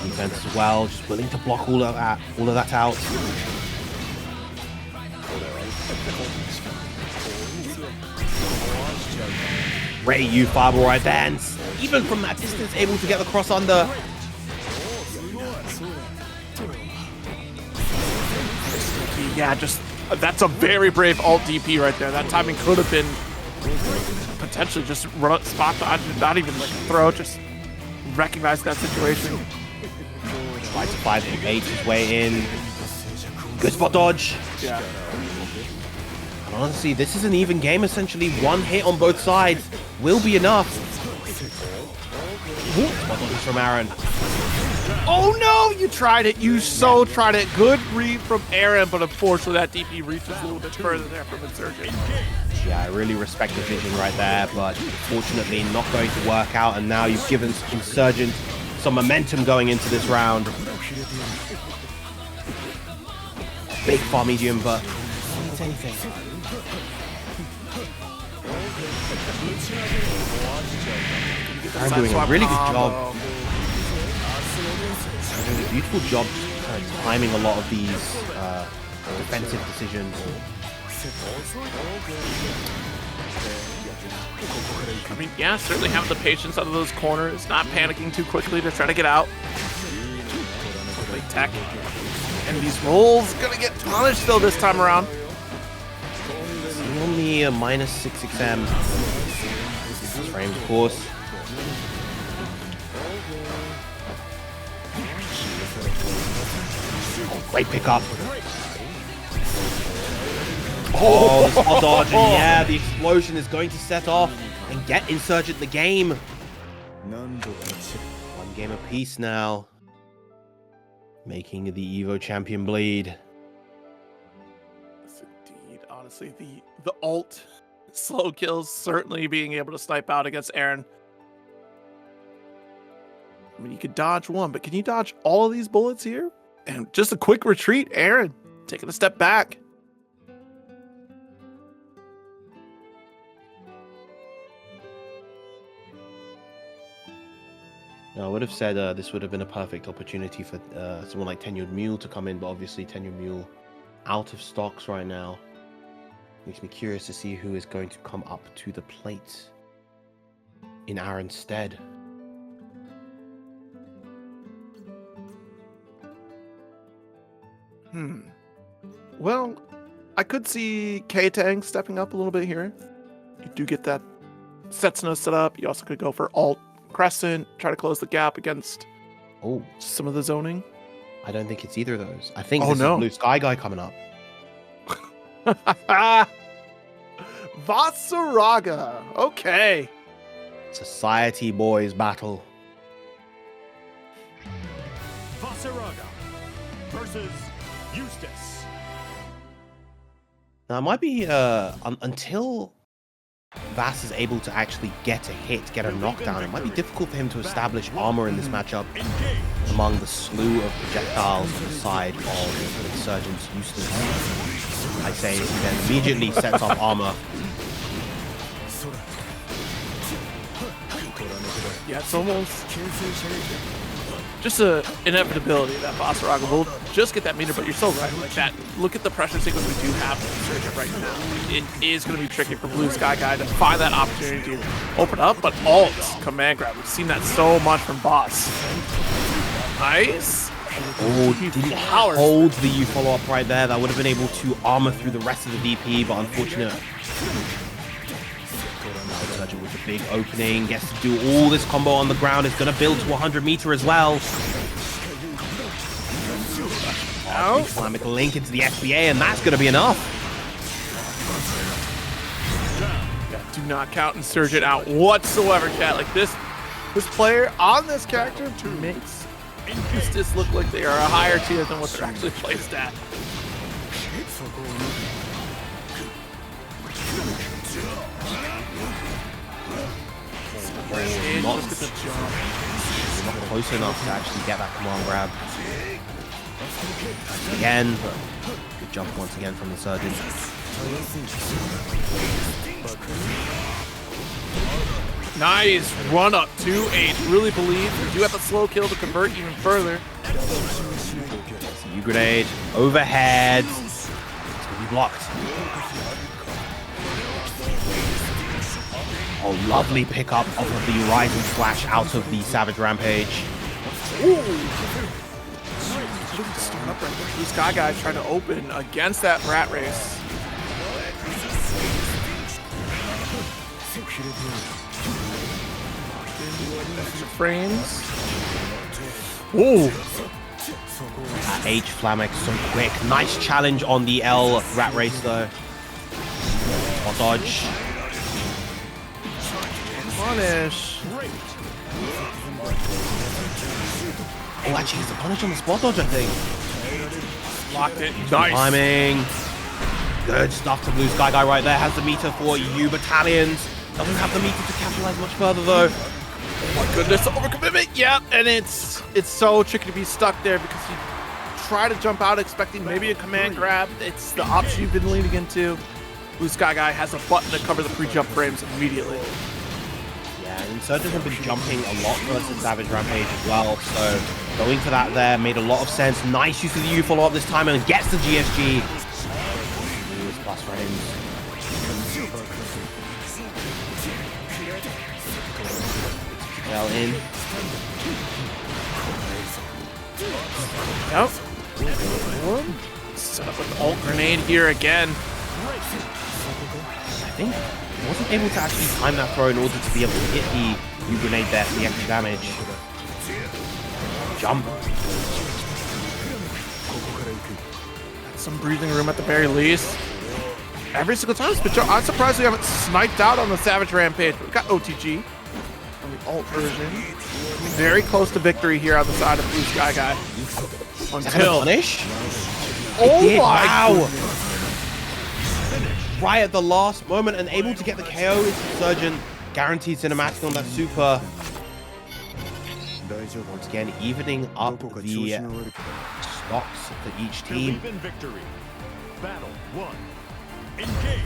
Defense as well, just willing to block all of that out. Ray U fireball right there, and even from that distance, able to get the cross under. Yeah, just that's a very brave alt DP right there. That timing could have been potentially just run, spot dodge, not even like throw, just recognize that situation. Tries to 5H his way in. Good spot dodge. Yeah. And honestly, this is an even game essentially. One hit on both sides will be enough. Spot dodge from Aaron. Oh no, you tried it. You so tried it. Good read from Aaron, but unfortunately that DP reaches a little bit further there from Insurgent. Yeah, I really respect the vision right there, but unfortunately not going to work out, and now you've given Insurgent some momentum going into this round. Big far medium, but it's anything. I'm doing a really good job. Doing a beautiful job kind of timing a lot of these defensive decisions. I mean, yeah, certainly having the patience out of those corners, not panicking too quickly to try to get out. Big tech. And these rolls gonna get punished though this time around. Only a minus 6 XM. Frames, of course. Oh, great pickup. Oh, the spot dodge, and yeah, the explosion is going to set off and get Insurgent the game. One game apiece now. Making the Evo champion bleed. Yes, indeed. Honestly, the ult slow kills certainly being able to snipe out against Aaron. I mean, you could dodge one, but can you dodge all of these bullets here? And just a quick retreat, Aaron taking a step back. Now, I would have said this would have been a perfect opportunity for someone like TenuredMule to come in, but obviously TenuredMule out of stocks right now. Makes me curious to see who is going to come up to the plate in Aaron's stead. Well, I could see Ktang stepping up a little bit here. You do get that Setsuna set up. You also could go for alt Crescent, try to close the gap against some of the zoning. I don't think it's either of those. I think this is BlueSkyGuy coming up. Vasaraga. Okay. Society Boys battle. Vasaraga versus Eustace. Now, it might be until Vass is able to actually get a hit, get a knockdown, it might be difficult for him to establish armor in this matchup among the slew of projectiles to the side of Insurgent's Eustace. I say he then immediately sets up armor. Yeah, it's almost just an inevitability that Vasaraga will just get that meter, but you're so right. Like that, look at the pressure sequence we do have in Insurgent right now. It is going to be tricky for BlueSkyGuy to find that opportunity to open up, but alt command grab. We've seen that so much from Boss. Nice. Oh, didn't hold the U follow-up right there. That would have been able to armor through the rest of the DP, but unfortunate. Insurgent with a big opening, gets to do all this combo on the ground. It's going to build to 100 meter as well. Islamic link into the SBA, and that's going to be enough. Yeah, do not count Insurgent out whatsoever, chat. Like this player on this character makes Eustace look like they are a higher tier than what they're actually placed at. Not close enough to actually get that command grab. Again, good jump once again from Insurgent. Nice run up 2H. Really believe we do have a slow kill to convert even further. U grenade overhead. It's gonna be blocked. Oh, lovely pickup off of the Rising Flash out of the Savage Rampage. Start up right there. BlueSkyGuy trying to open against that rat race. Extra frames. Ooh. H Flamex so quick. Nice challenge on the L rat race though. Or dodge. Punish. Oh, actually, he's a punish on the spot dodge, I think. Locked it. Nice. Timing. Good stuff to BlueSkyGuy right there. Has the meter for U battalions. Doesn't have the meter to capitalize much further though. Oh my goodness, overcommitment. Yep, and it's so tricky to be stuck there because you try to jump out expecting maybe a command grab. It's the option you've been leaning into. BlueSkyGuy has a button to cover the pre-jump frames immediately. Yeah, Insurgent have been jumping a lot versus Savage Rampage as well, so going for that there made a lot of sense. Nice use of the U follow-up this time and gets the GSG. Plus frames. Well in. Yep. Set up an ult grenade here again. I think he wasn't able to actually time that throw in order to be able to hit the U grenade there for the extra damage. Jump. Some breathing room at the very least. Every single time, but I'm surprised we haven't sniped out on the Savage Rampage. We've got OTG on the ult version. Very close to victory here on the side of BlueSkyGuy. Until punish. Oh my! Wow! Right at the last moment and able to get the KO is Insurgent. Guaranteed cinematic on that super. Once again, evening up the stocks for each team. Victory. Battle 1. Engage.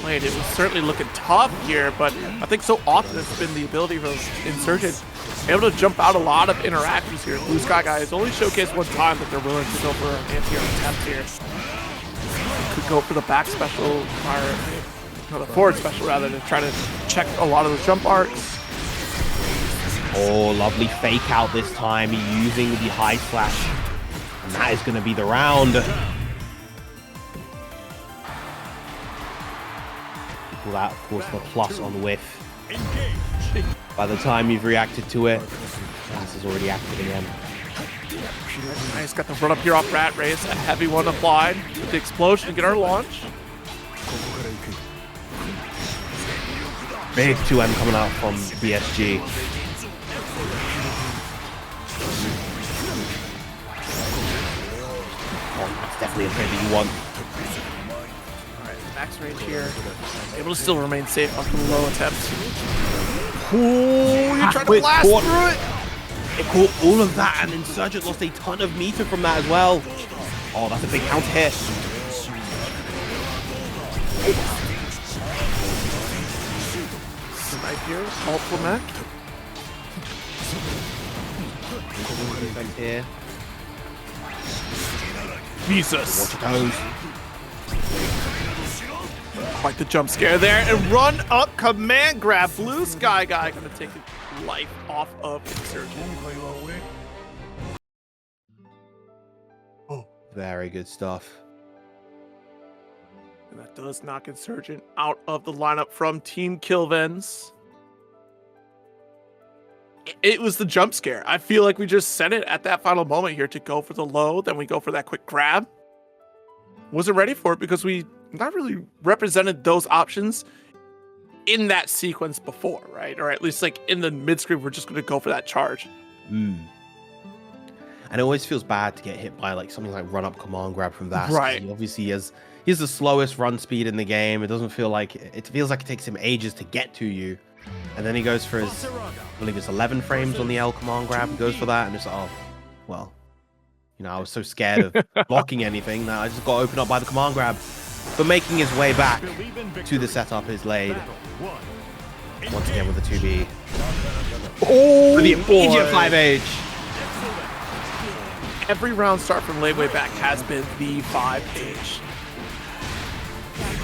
Played. It was certainly looking tough here, but I think so often it's been the ability for those Insurgents able to jump out a lot of interactions here. BlueSkyGuy has only showcased one time that they're willing to go for an anti-air attempt here. Could go for the back special, or no, the forward special rather, to try to check a lot of the jump arcs. Oh, lovely fake out this time using the high slash. And that is going to be the round. Equal that, of course, the plus on whiff. By the time you've reacted to it, class is already active again. Nice, got the run up here off Rat Race. A heavy one applied with the explosion to get our launch. Big 2M coming out from BSG. Oh, that's definitely a trade that you want. Alright, max range here. Able to still remain safe after the low attempts. Ooh, you're trying to blast through it! It caught all of that, and Insurgent lost a ton of meter from that as well. Oh, that's a big counter hit. Snipe here, ult for Mac. Here. Jesus. Watch it goes. Quite the jump scare there, and run up command grab. BlueSkyGuy gonna take life off of Insurgent. Very good stuff. And that does knock Insurgent out of the lineup from Team Kilvenz. It was the jump scare. I feel like we just sent it at that final moment here to go for the low, then we go for that quick grab. Wasn't ready for it because we not really represented those options in that sequence before, right? Or at least like in the mid screen, we're just going to go for that charge. And it always feels bad to get hit by like something like run up command grab from that. Right. He obviously he's the slowest run speed in the game. It doesn't feel like it feels like it takes him ages to get to you. And then he goes for his, I believe it's 11 frames on the L command grab. He goes for that and it's like, oh, well, you know, I was so scared of blocking anything that I just got opened up by the command grab. But making his way back to the setup is laid. Once again with the 2B. Oh, for the immediate 5H. Every round start from Ladewaybac has been the 5H.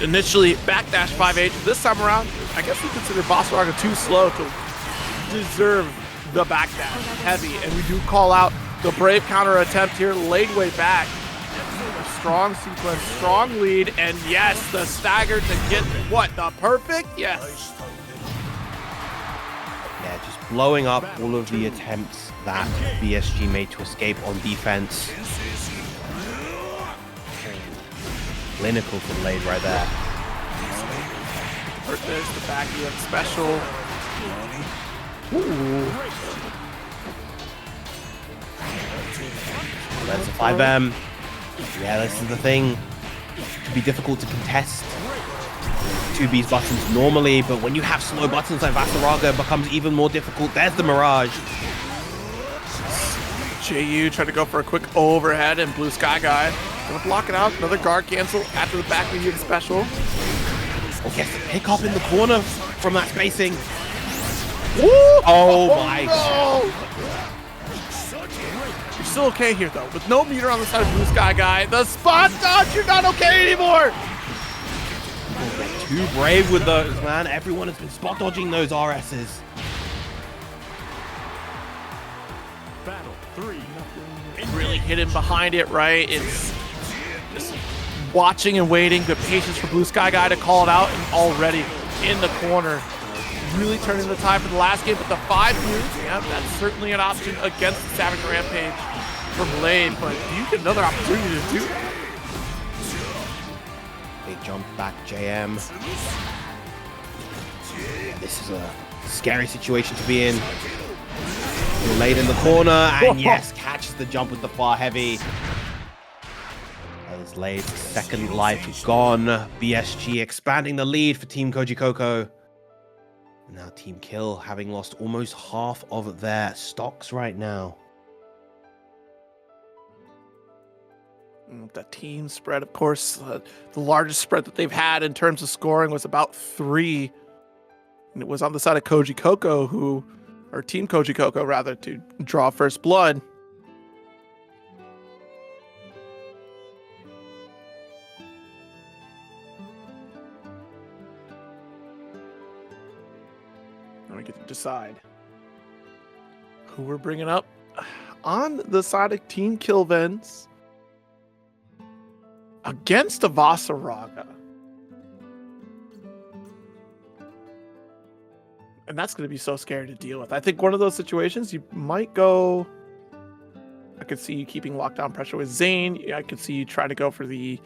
Initially, backdash 5H. This time around, I guess we consider Boss Raga too slow to deserve the backdash. Heavy, and we do call out the brave counter attempt here. Ladewaybac. Strong sequence, strong lead, and yes, the stagger to get what? The perfect? Yes. Yeah, just blowing up all of the attempts that BSG made to escape on defense. Clinical from Lade right there. There's the back EX special. Ooh. There's a 5M. Yeah, this is the thing. It can be difficult to contest 2B's buttons normally, but when you have slow buttons like Vasaraga, it becomes even more difficult. There's the Mirage. JU tried to go for a quick overhead, and BlueSkyGuy gonna block it out. Another guard cancel after the back medium special. Oh, yes, pick up in the corner from that spacing. Woo! Oh my god. You're still okay here, though. With no meter on the side of BlueSkyGuy, the spot dodge, you're not okay anymore! Too brave with those, man. Everyone has been spot dodging those RSs. Battle 3. Really hidden behind it, right? It's just watching and waiting, the patience for BlueSkyGuy to call it out, and already in the corner. Really turning the tide for the last game, but the 5 moves, yeah, that's certainly an option against the Savage Rampage from Lane, but you get another opportunity to do that. Big jump back, JM. Yeah, this is a scary situation to be in. You're late in the corner, and yes, catches the jump with the far heavy. As Lade's second life is gone. BSG expanding the lead for Team Kojicoco. Now Team Kill having lost almost half of their stocks right now. The team spread, of course, the largest spread that they've had in terms of scoring was about 3. And it was on the side of Kojicoco, or Team Kojicoco rather, to draw first blood. Now we get to decide who we're bringing up. On the side of Team Kilvenz, against a Vasaraga. And that's going to be so scary to deal with. I think one of those situations you might go... I could see you keeping lockdown pressure with Zane. I could see you try to go for the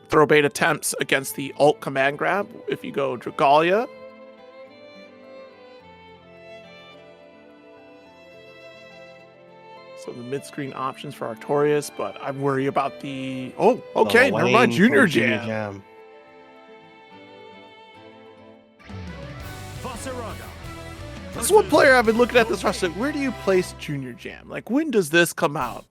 throw bait attempts against the ult command grab if you go Dragalia. So the mid-screen options for Artorias, but I worry about the... Oh, okay, never mind, JrJam. That's one player I've been looking at this roster. Where do you place JrJam? Like, when does this come out?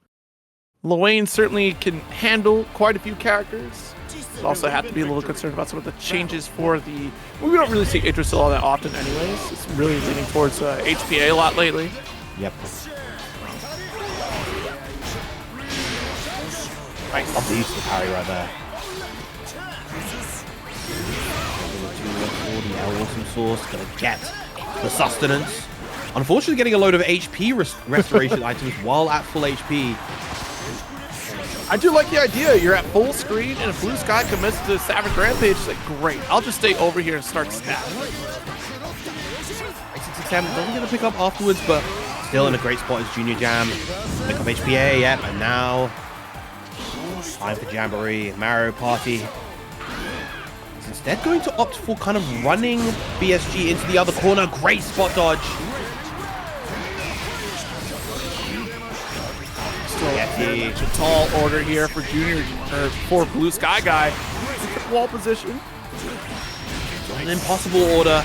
Luane certainly can handle quite a few characters. But also have to be a little concerned about some of the changes for the... Well, we don't really see Idrisil all that often anyways. It's really leaning towards HPA a lot lately. Yep. Nice. Love the use of the parry right there. The awesome source, gonna get the sustenance. Unfortunately, getting a load of HP restoration items while at full HP. I do like the idea. You're at full screen, and if BlueSky commits to Savage Rampage, it's like, great. I'll just stay over here and start stabbing. 667 doesn't get a pick up afterwards, but still in a great spot is JrJam. Pick up HPA, yep, and now time for Jamboree, Mario Party. He's instead going to opt for kind of running BSG into the other corner. Great spot dodge. Still a tall order here for for BlueSkyGuy. Wall position. An impossible order,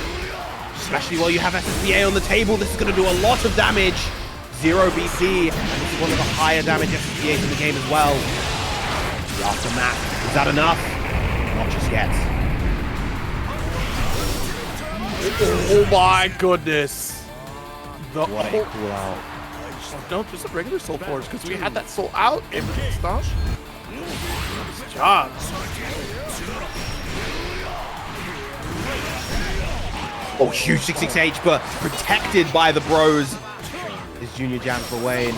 especially while you have SSBA on the table. This is going to do a lot of damage. 0 BP, and this is one of the higher damage SSBAs in the game as well. The aftermath, is that enough? Not just yet. Oh my goodness. What a cool out. Don't just a regular soul forge, because we had that soul out and stop. Nice job. Oh, huge 66H, but protected by the bros. Is JrJam for Wayne.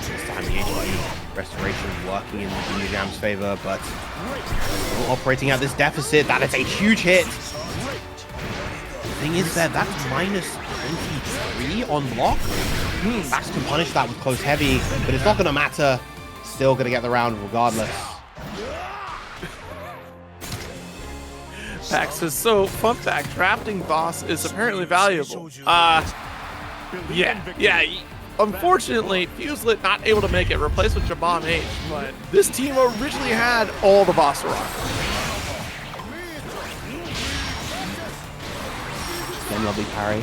This time the HP restoration working in JrJam's favor, but still operating at this deficit. That is a huge hit. The thing is that that's minus 23 on block. Bax can punish that with close heavy, but it's not going to matter. Still going to get the round regardless. Bax says, so fun fact, drafting boss is apparently valuable. Yeah, unfortunately, Fuselit not able to make it, replaced with JMAMH, but this team originally had all the Vasarak. Then lovely parry.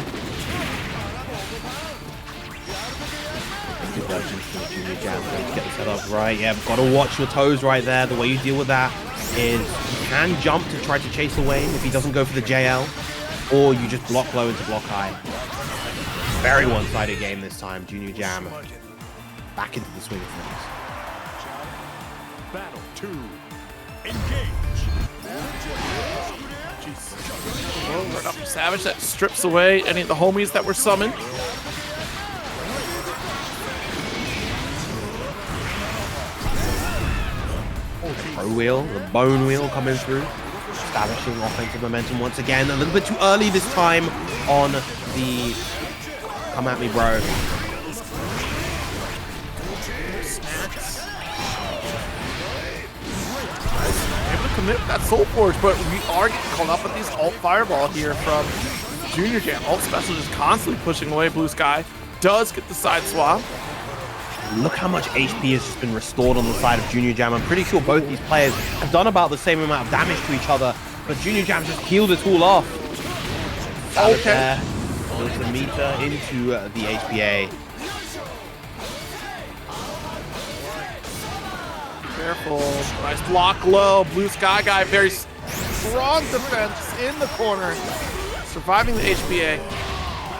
Good version for the Junior Jam to get the setup right. Yeah, got to watch your toes right there. The way you deal with that is you can jump to try to chase away if he doesn't go for the JL, or you just block low into block high. Very one-sided game this time. Junior Jam back into the swing of things. Battle 2. Engage. Well, right up Savage that strips away any of the homies that were summoned. Pro wheel, the bone wheel coming through, establishing offensive momentum once again. A little bit too early this time on the come at me, bro. Able to commit that Soul Forge, but we are getting called up with these alt Fireball here from Junior Jam. Alt Special just constantly pushing away BlueSky. Does get the side swap. Look how much HP has just been restored on the side of Junior Jam. I'm pretty sure both these players have done about the same amount of damage to each other, but Junior Jam just healed it all off. Okay. Builds the meter into the HPA. Careful. Nice block low. BlueSkyGuy, very strong defense in the corner. Surviving the HPA.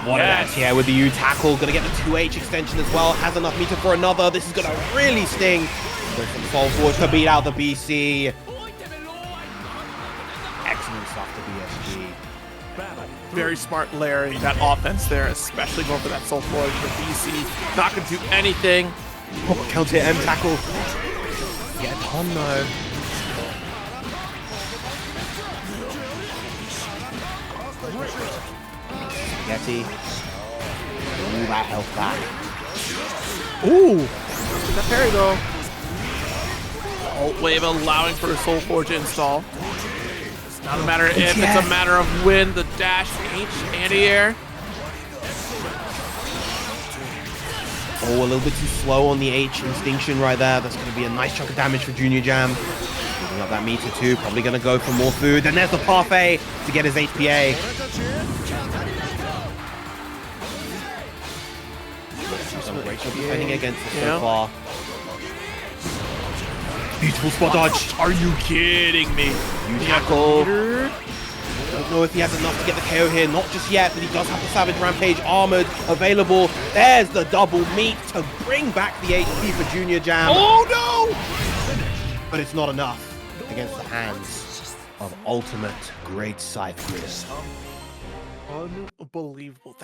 What yes. Yeah, with the U tackle, gonna get the 2H extension as well. Has enough meter for another. This is gonna really sting. There's some Soul Forge to beat out the BC. Excellent stuff to BSG. Very smart layering that offense there, especially going for that Soul Forge for BC. Not gonna do anything. Oh, counter M tackle. Get a ton though. Spaghetti. Ooh, that health back. Ooh! That parry though. Alt wave allowing for a Soul Forge install. It's not a matter of if, it's a matter of when. The dash, H, anti-air. Oh, a little bit too slow on the H Instinction right there. That's going to be a nice chunk of damage for Junior Jam. Building up that meter too. Probably going to go for more food. Then there's the parfait to get his HPA. Great job defending against it so far. Beautiful spot dodge. Are you kidding me? You tackle. Don't know if he has enough to get the KO here. Not just yet, but he does have the Savage Rampage armored available. There's the double meat to bring back the HP for Junior Jam. Oh no! But it's not enough against the hands of ultimate great scythe grip. Unbelievable.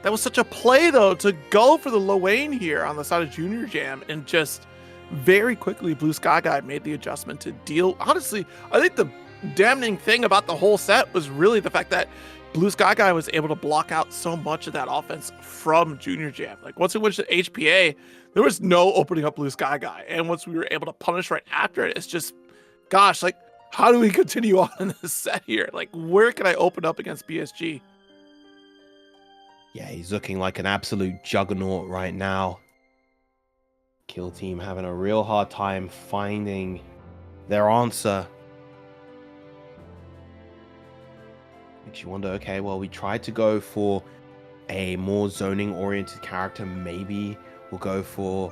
That was such a play though, to go for the low lane here on the side of Junior Jam, and just very quickly BlueSkyGuy made the adjustment to deal. Honestly, I think the damning thing about the whole set was really the fact that BlueSkyGuy was able to block out so much of that offense from Junior Jam. Like once it went to HPA, there was no opening up BlueSkyGuy, and once we were able to punish right after it, it's just, gosh, like how do we continue on in this set here? Like where can I open up against BSG? Yeah, he's looking like an absolute juggernaut right now. Kill team having a real hard time finding their answer. Makes you wonder, okay, well, we tried to go for a more zoning-oriented character. Maybe we'll go for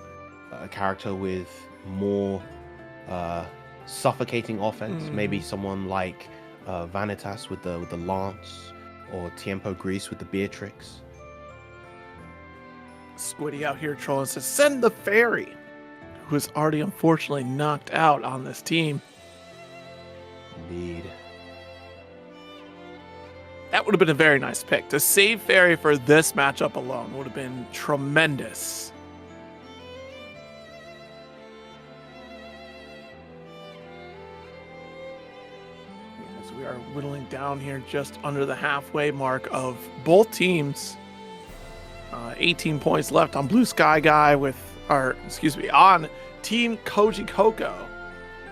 a character with more suffocating offense. Maybe someone like Vanitasz with the Lance, or TiempoGris with the Beatrix. Squiddy out here trolling says, send the fairy, who is already unfortunately knocked out on this team. Indeed. That would have been a very nice pick. To save fairy for this matchup alone would have been tremendous. As we are whittling down here just under the halfway mark of both teams. 18 points left on BlueSkyGuy on Team Kojicoco,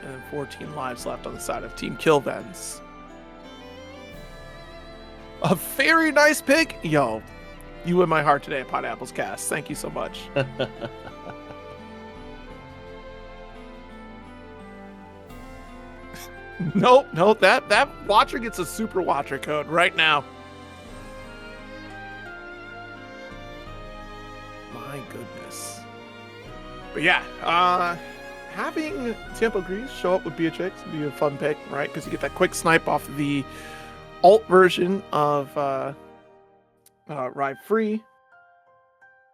and then 14 lives left on the side of Team Kilvenz. A very nice pick. Yo, You in my heart today, Pineapples Cast. Thank you so much. Nope. That watcher gets a super watcher code right now. My goodness. But yeah, having TiempoGris show up with Beatrix would be a fun pick, right? Because you get that quick snipe off of the alt version of Ride Free.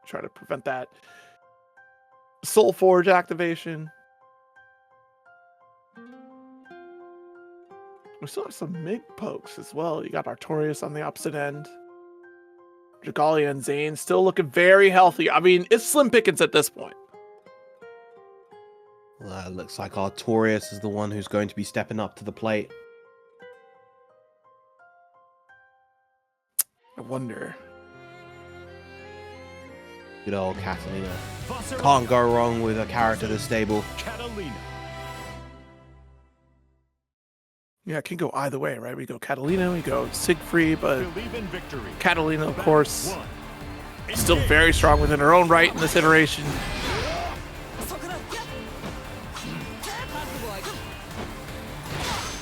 Try to prevent that Soul Forge activation. We still have some MIG pokes as well. You got Artorias on the opposite end. Dragalia and Zane still looking very healthy. I mean, it's slim pickings at this point. Well, it looks like Artorias is the one who's going to be stepping up to the plate. I wonder. Good old Catalina. Can't go wrong with a character this stable. Catalina. Yeah, it can go either way, right? We go Catalina, we go Siegfried, but Believe in victory. Catalina, of course, One. still very strong within her own right in this iteration.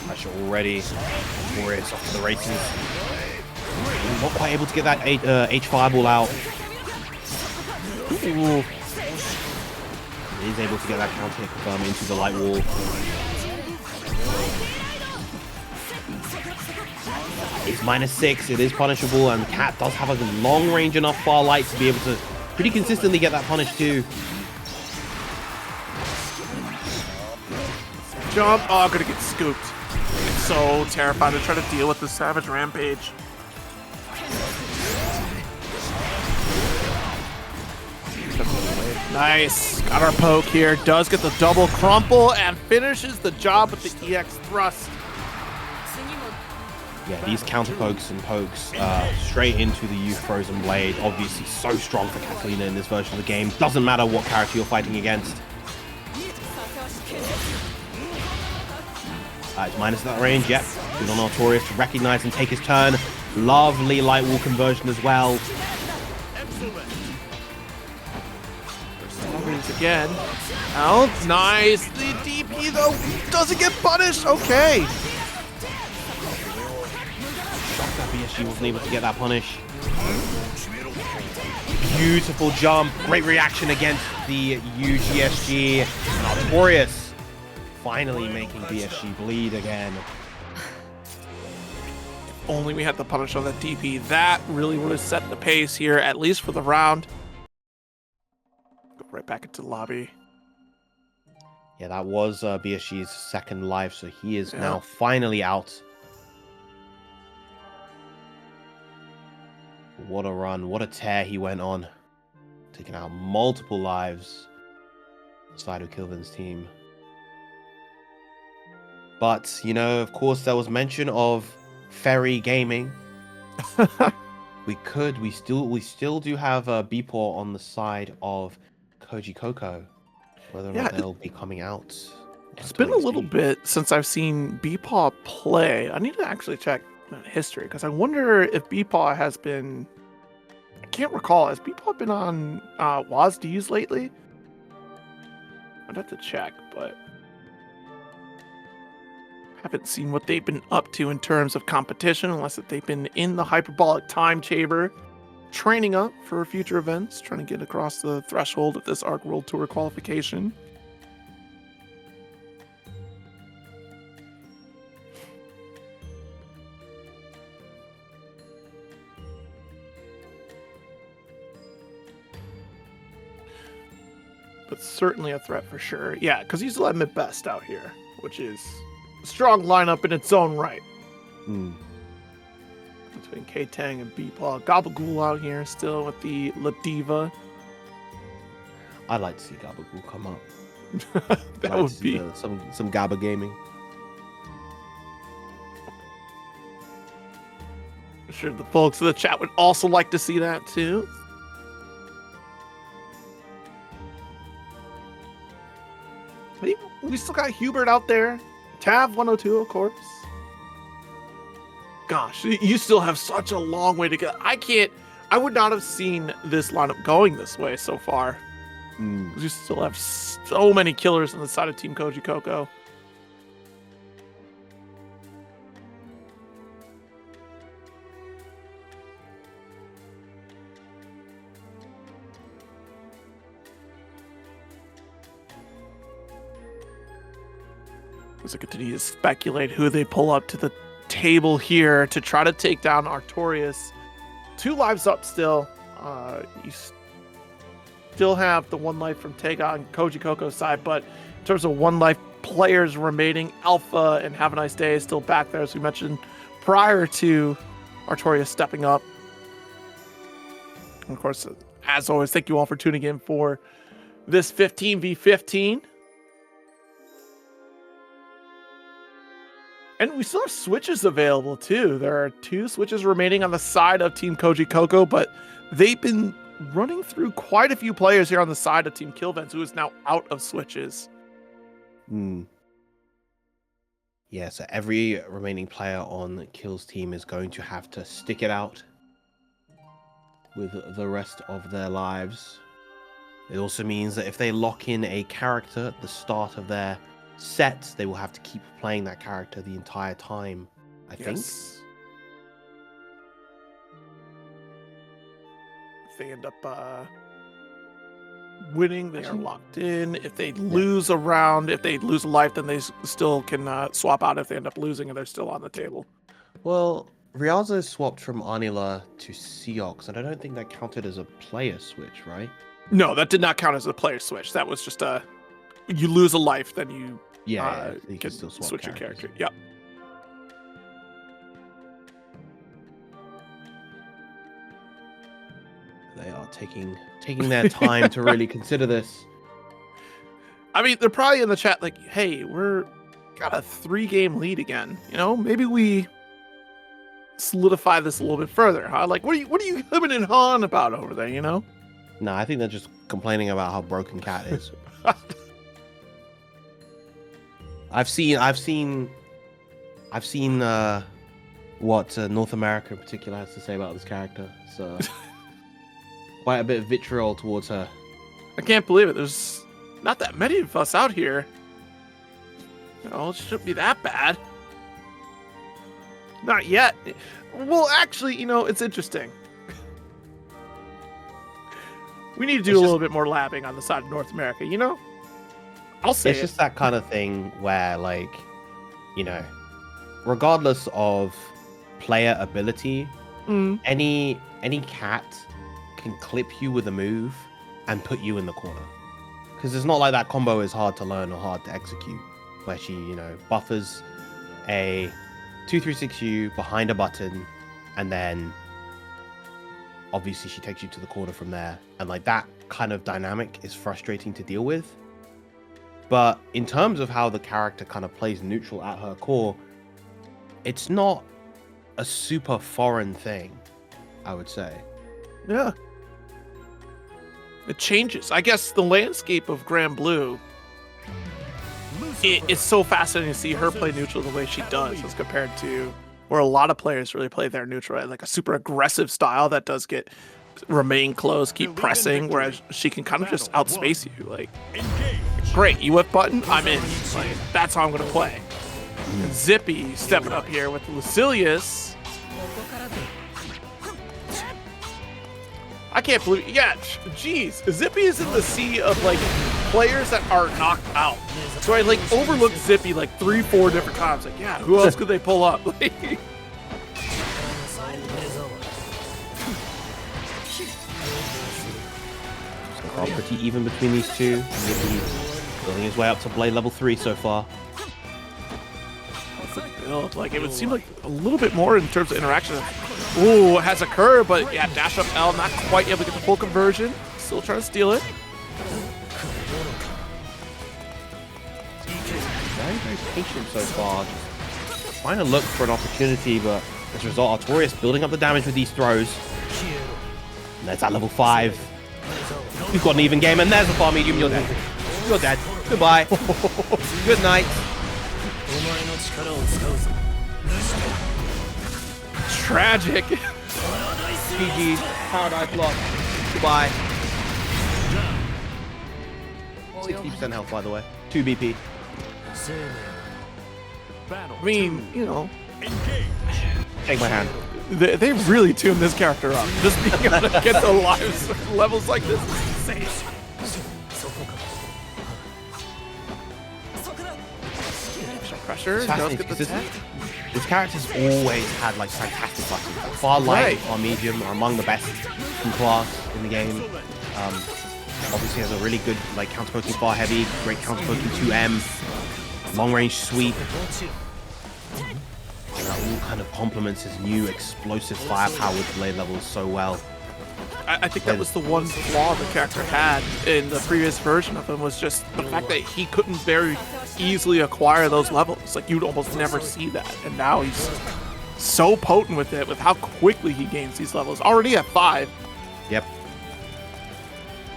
Actually, already Artorias off to the races. Not quite able to get that H fireball out. Ooh. He is able to get that counter hit confirm into the light wall. It's -6, it is punishable, and Cat does have a long range enough far light to be able to pretty consistently get that punish too. Jump, oh, I'm gonna get scooped. I'm so terrified to try to deal with the Savage Rampage. Nice, got our poke here, does get the double crumple and finishes the job with the EX thrust. Yeah, these counter pokes and pokes straight into the Youth Frozen Blade. Obviously so strong for Catalina in this version of the game. Doesn't matter what character you're fighting against. It's minus that range, yep. Good on Artorias to recognize and take his turn. Lovely light wall conversion as well. Again. Oh, nice. The DP though doesn't get punished. Okay. Shocked that BSG wasn't able to get that punish. Beautiful jump. Great reaction against the UGSG. Artorias finally making BSG bleed again. If only we had the punish on the DP. That really would have set the pace here, at least for the round. Go right back into the lobby. Yeah, that was BSG's second life, so he is now finally out. What a run, what a tear he went on. Taking out multiple lives inside of Kilven's team. But, you know, of course, there was mention of Ferry Gaming. we still do have BEPaw on the side of Kojicoco. Whether or not they'll be coming out. It's been a little bit since I've seen BEPaw play. I need to actually check history because I wonder if BEPaw has been. I can't recall. Has BEPaw been on WASDs lately? I'd have to check, but haven't seen what they've been up to in terms of competition, unless that they've been in the hyperbolic time chamber, training up for future events, trying to get across the threshold of this Arc World Tour qualification. But certainly a threat for sure. Yeah, because he's letting it best out here, which is a strong lineup in its own right. Between Ktang and BEPaw. Gabagool out here still with the La Diva. I'd like to see Gabagool come up. That would be some Gaba gaming. I'm sure the folks in the chat would also like to see that too. We still got HUEBERT out there. Tav 102, of course. Gosh, you still have such a long way to go. I can't I would not have seen this lineup going this way so far. Mm. You still have so many killers on the side of Team Kojicoco. As I continue to speculate who they pull up to the table here to try to take down Artorias. 2 lives up still. You still have the 1 life from Teiga on Kojicoco's side, but in terms of 1 life players remaining, Alpha and Havaniceday is still back there, as we mentioned prior to Artorias stepping up. And of course, as always, thank you all for tuning in for this 15v15. And we still have switches available too. There are 2 switches remaining on the side of Team Kojicoco, but they've been running through quite a few players here on the side of Team Kilvenz, who is now out of switches. Yeah, so every remaining player on Kill's team is going to have to stick it out with the rest of their lives. It also means that if they lock in a character at the start of their set, they will have to keep playing that character the entire time, I think. If they end up winning, they are locked in. If they lose a round, if they lose a life, then they still can swap out if they end up losing and they're still on the table. Well, Ryazo swapped from Anila to Seox, and I don't think that counted as a player switch, right? No, that did not count as a player switch. That was just you lose a life, then you you can can still switch your characters. character. Yep. They are taking their time to really consider this. I mean, they're probably in the chat like, "Hey, we're got a 3-game lead again. You know, maybe we solidify this a little bit further, huh? Like, what are you hemming and hawing about over there? You know?" No, I think they're just complaining about how broken Cat is. I've seen what North America in particular has to say about this character. So quite a bit of vitriol towards her. I can't believe it. There's not that many of us out here. You know, it shouldn't be that bad. Not yet. Well, actually, you know, it's interesting. We need to do a little bit more labbing on the side of North America, you know? I'll say it's just that kind of thing where, like, you know, regardless of player ability, any cat can clip you with a move and put you in the corner. Because it's not like that combo is hard to learn or hard to execute, where she, you know, buffers a 236U behind a button, and then obviously she takes you to the corner from there. And like that kind of dynamic is frustrating to deal with. But in terms of how the character kind of plays neutral at her core, it's not a super foreign thing, I would say. Yeah. It changes. I guess the landscape of Grand Blue, it's so fascinating to see her play neutral the way she does as compared to where a lot of players really play their neutral at like a super aggressive style that does remain close, keep pressing, whereas she can kind of just outspace you. Like, great, you whip button, I'm in. Like, that's how I'm going to play. And Zippy stepping up here with Lucilius. I can't believe, yeah, jeez. Zippy is in the sea of like players that are knocked out. So I like overlooked Zippy like 3-4 different times. Like, yeah, who else could they pull up? Are pretty even between these two. Zippy building his way up to blade level 3 so far. Like, it would seem like a little bit more in terms of interaction. Ooh, it has occurred, but yeah, dash up L, not quite able to get the full conversion. Still trying to steal it. Very, very patient so far. Just trying to look for an opportunity, but as a result, Artorias building up the damage with these throws. And there's that level 5. We've got an even game, and there's the far medium. You're dead. You're dead. Goodbye. Good night. tragic. GG. Paradise lost. Goodbye. 60% health, by the way. 2 BP. Battle I mean, you know, Take my hand. they really tuned this character up. Just being able to get the levels like this is insane. Pressure, does get the tech. This character's always had like fantastic buttons. Far light or medium are among the best in class in the game. Obviously has a really good like counter poking far heavy, great counter poking 2M, long range sweep. And that all kind of complements his new explosive firepower with blade levels so well. I think that was the one flaw the character had in the previous version of him, was just the fact that he couldn't very easily acquire those levels. Like, you'd almost never see that. And now he's so potent with it, with how quickly he gains these levels. Already at 5. Yep.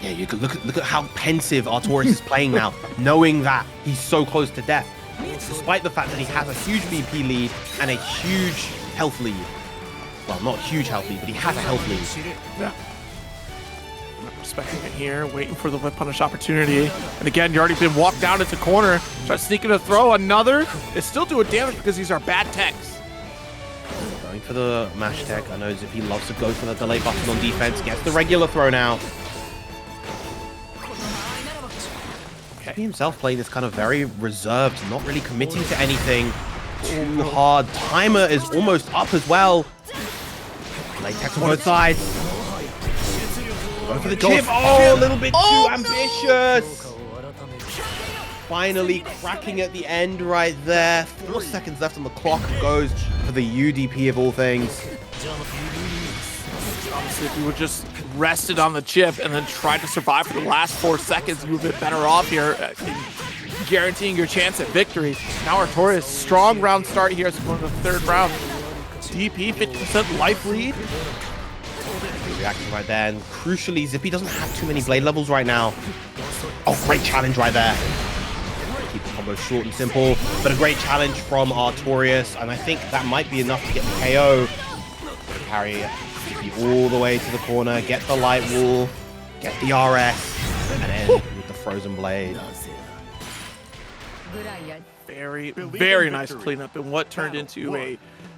Yeah, you could look at how pensive Artorias is playing now, knowing that he's so close to death, despite the fact that he has a huge BP lead and a huge health lead. Well, not huge health lead, but he has a health lead. Yeah. Respecting it here, waiting for the whip punish opportunity. And again, you've already been walked down into corner. Try sneaking a throw, another. It's still doing damage because these are bad techs. Going for the mash tech. I know Zippy loves to go for the delay button on defense. Gets the regular throw now. Zippy himself playing this kind of very reserved, not really committing to anything too hard. Timer is almost up as well. Delay techs on both sides. Going for the chip. Oh, a little bit too ambitious. Finally cracking at the end right there. 4 seconds left on the clock. Goes for the UDP of all things. Honestly, if you would just rested on the chip and then tried to survive for the last 4 seconds, you would have been better off here, guaranteeing your chance at victory. Now Artorias, strong round start here as we go into the 3rd round. DP, 50% life lead. Reacting right there, and crucially, Zippy doesn't have too many blade levels right now. Oh, great challenge right there. Keep the combo short and simple, but a great challenge from Artorias, and I think that might be enough to get the KO. Carry Zippy all the way to the corner, get the light wall, get the RS, and end with the frozen blade. Very, very nice cleanup in what turned into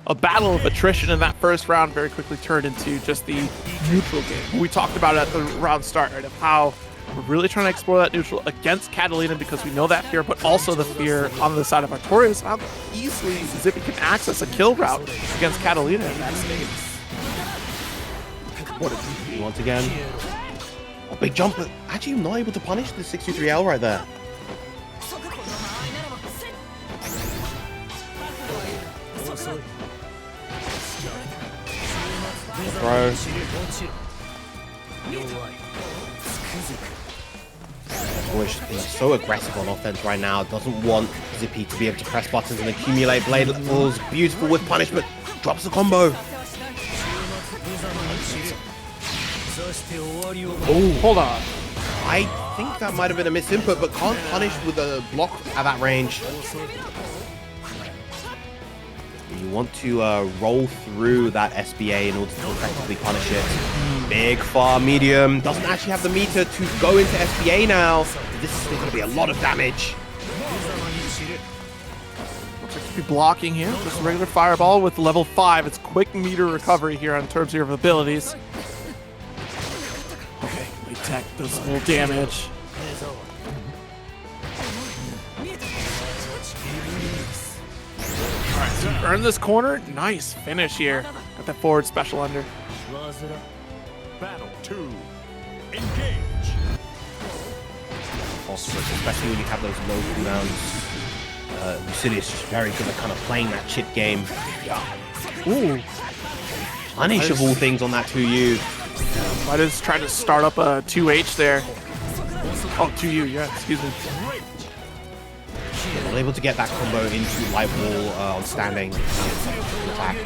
a battle of attrition in that first round. Very quickly turned into just the neutral game. We talked about it at the round start, right, of how we're really trying to explore that neutral against Catalina because we know that fear, but also the fear on the side of Artorias, how easily Zippy can access a kill route against Catalina in that stage. What a DP once again. A big jump, but actually not able to punish the 623L right there. Throw. Always so aggressive on offense right now. Doesn't want Zippy to be able to press buttons and accumulate blade levels. Beautiful with punishment. Drops the combo. Oh, hold on. I think that might have been a misinput, but can't punish with a block at that range. You want to roll through that SBA in order to effectively punish it. Big, far, medium. Doesn't actually have the meter to go into SBA now. This is still going to be a lot of damage. Looks like to be blocking here. Just a regular fireball with level 5. It's quick meter recovery here in terms of your abilities. Okay, late tech does a little damage. Alright, so earn this corner. Nice finish here. Got that forward special under. Battle 2. Engage. Also, especially when you have those low cooldowns. Lucidius is just very good at kind of playing that chip game. Ooh. Punish of all things on that 2U. Might have tried to start up a 2H there. Oh, 2U, yeah, excuse me. Not able to get that combo into light wall on standing. Attack.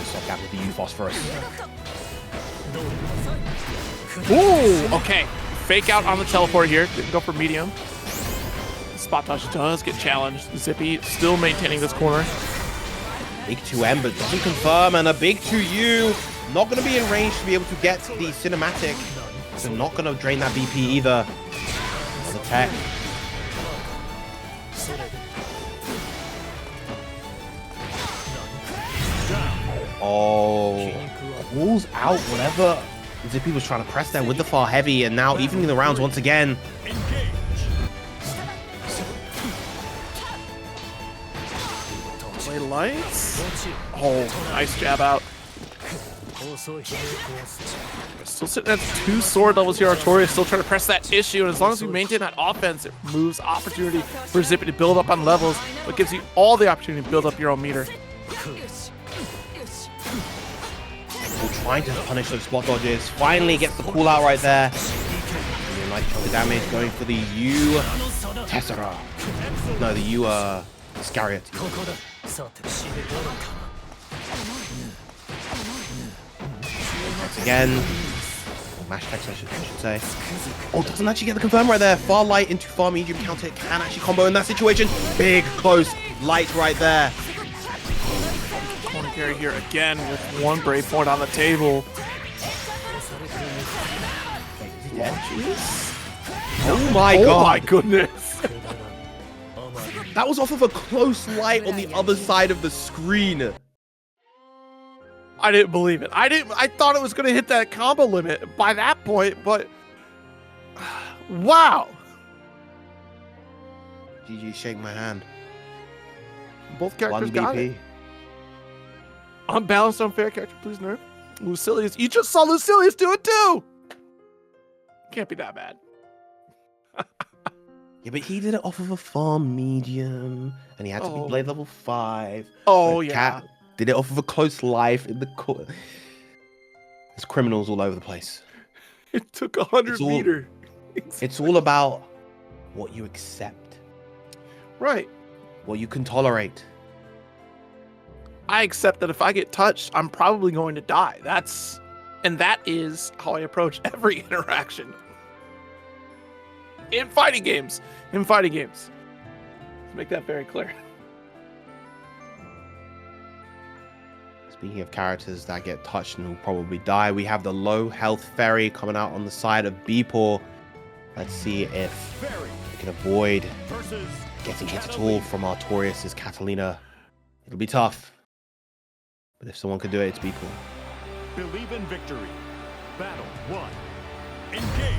Stop that with the U phosphorus. Ooh, okay. Fake out on the teleport here. Didn't go for medium. Spot dodge does get challenged. Zippy still maintaining this corner. Big 2M, but doesn't confirm, and a big 2U. Not going to be in range to be able to get the cinematic. So not going to drain that BP either. The tech. Oh, walls out, whatever. Zippy was trying to press there with the far heavy, and now evening the rounds once again. Play lights. Oh, nice jab out. Still sitting at 2 sword levels here. Artorias still trying to press that issue, and as long as we maintain that offense, it removes opportunity for Zippy to build up on levels, but gives you all the opportunity to build up your own meter. Trying to punish those spot dodges. Finally gets the call out right there. And a nice chunk of damage going for the U Tessera. No, the U Iscariot. Once again. Mash text, I should say. Oh, doesn't actually get the confirm right there. Far light into far medium counter. Can actually combo in that situation. Big, close light right there. Corner carry here again with 1 brave point on the table. Oh my god. Oh my goodness. That was off of a close light on the other side of the screen. I didn't believe it. I thought it was going to hit that combo limit by that point, but wow. GG, shake my hand. Both characters 1 got BP. it. Unbalanced, unfair character, please nerf. Lucilius, you just saw Lucilius do it too. Can't be that bad. Yeah, but he did it off of a farm medium, and he had to be blade level 5. Oh, But yeah. Cat did it off of a close life in the court. There's criminals all over the place. It took 100 It's all- meter. It's all about what you accept, Right. what you can tolerate. I accept that if I get touched, I'm probably going to die. That is how I approach every interaction. In fighting games. Let's make that very clear. Speaking of characters that get touched and will probably die, we have the low health fairy coming out on the side of BEPaw. Let's see if we can avoid getting hit at all from Artorias' Catalina. It'll be tough. But if someone can do it, it's BEPaw. Believe in victory. Battle 1. Engage.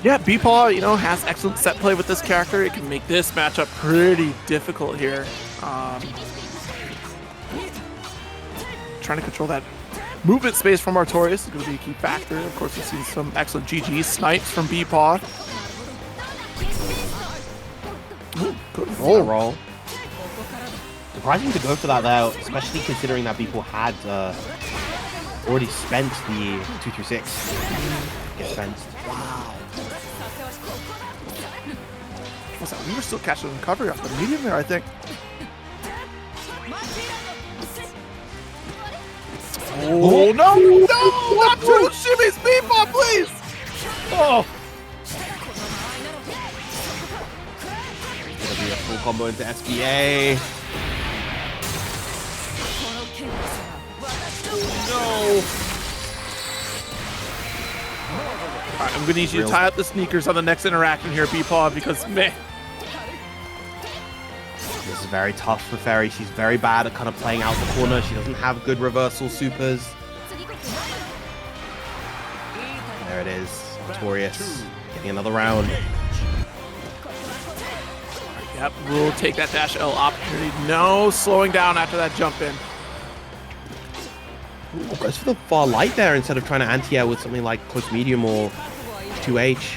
Yeah, BEPaw, has excellent set play with this character. It can make this matchup pretty difficult here. Trying to control that movement space from Artorias is going to be a key factor. Of course, we've seen some excellent GG snipes from BEPaw. Ooh, good Roll. Surprising to go for that though, especially considering that BEPaw had already spent the 236. Get fenced. Wow. What's that? We were still catching recovery off the medium there, I think. Oh, no, not two shimmies, BEPaw, please. Oh. Gonna be a full combo into SBA. No. All right, I'm gonna need you to tie up the sneakers on the next interaction here, BEPaw, because man. This is very tough for Fairy. She's very bad at kind of playing out the corner. She doesn't have good reversal supers. There it is. Artorias getting another round. Yep, we'll take that dash L opportunity. No slowing down after that jump in. Ooh, goes for the far light there instead of trying to anti-air with something like close medium or 2H.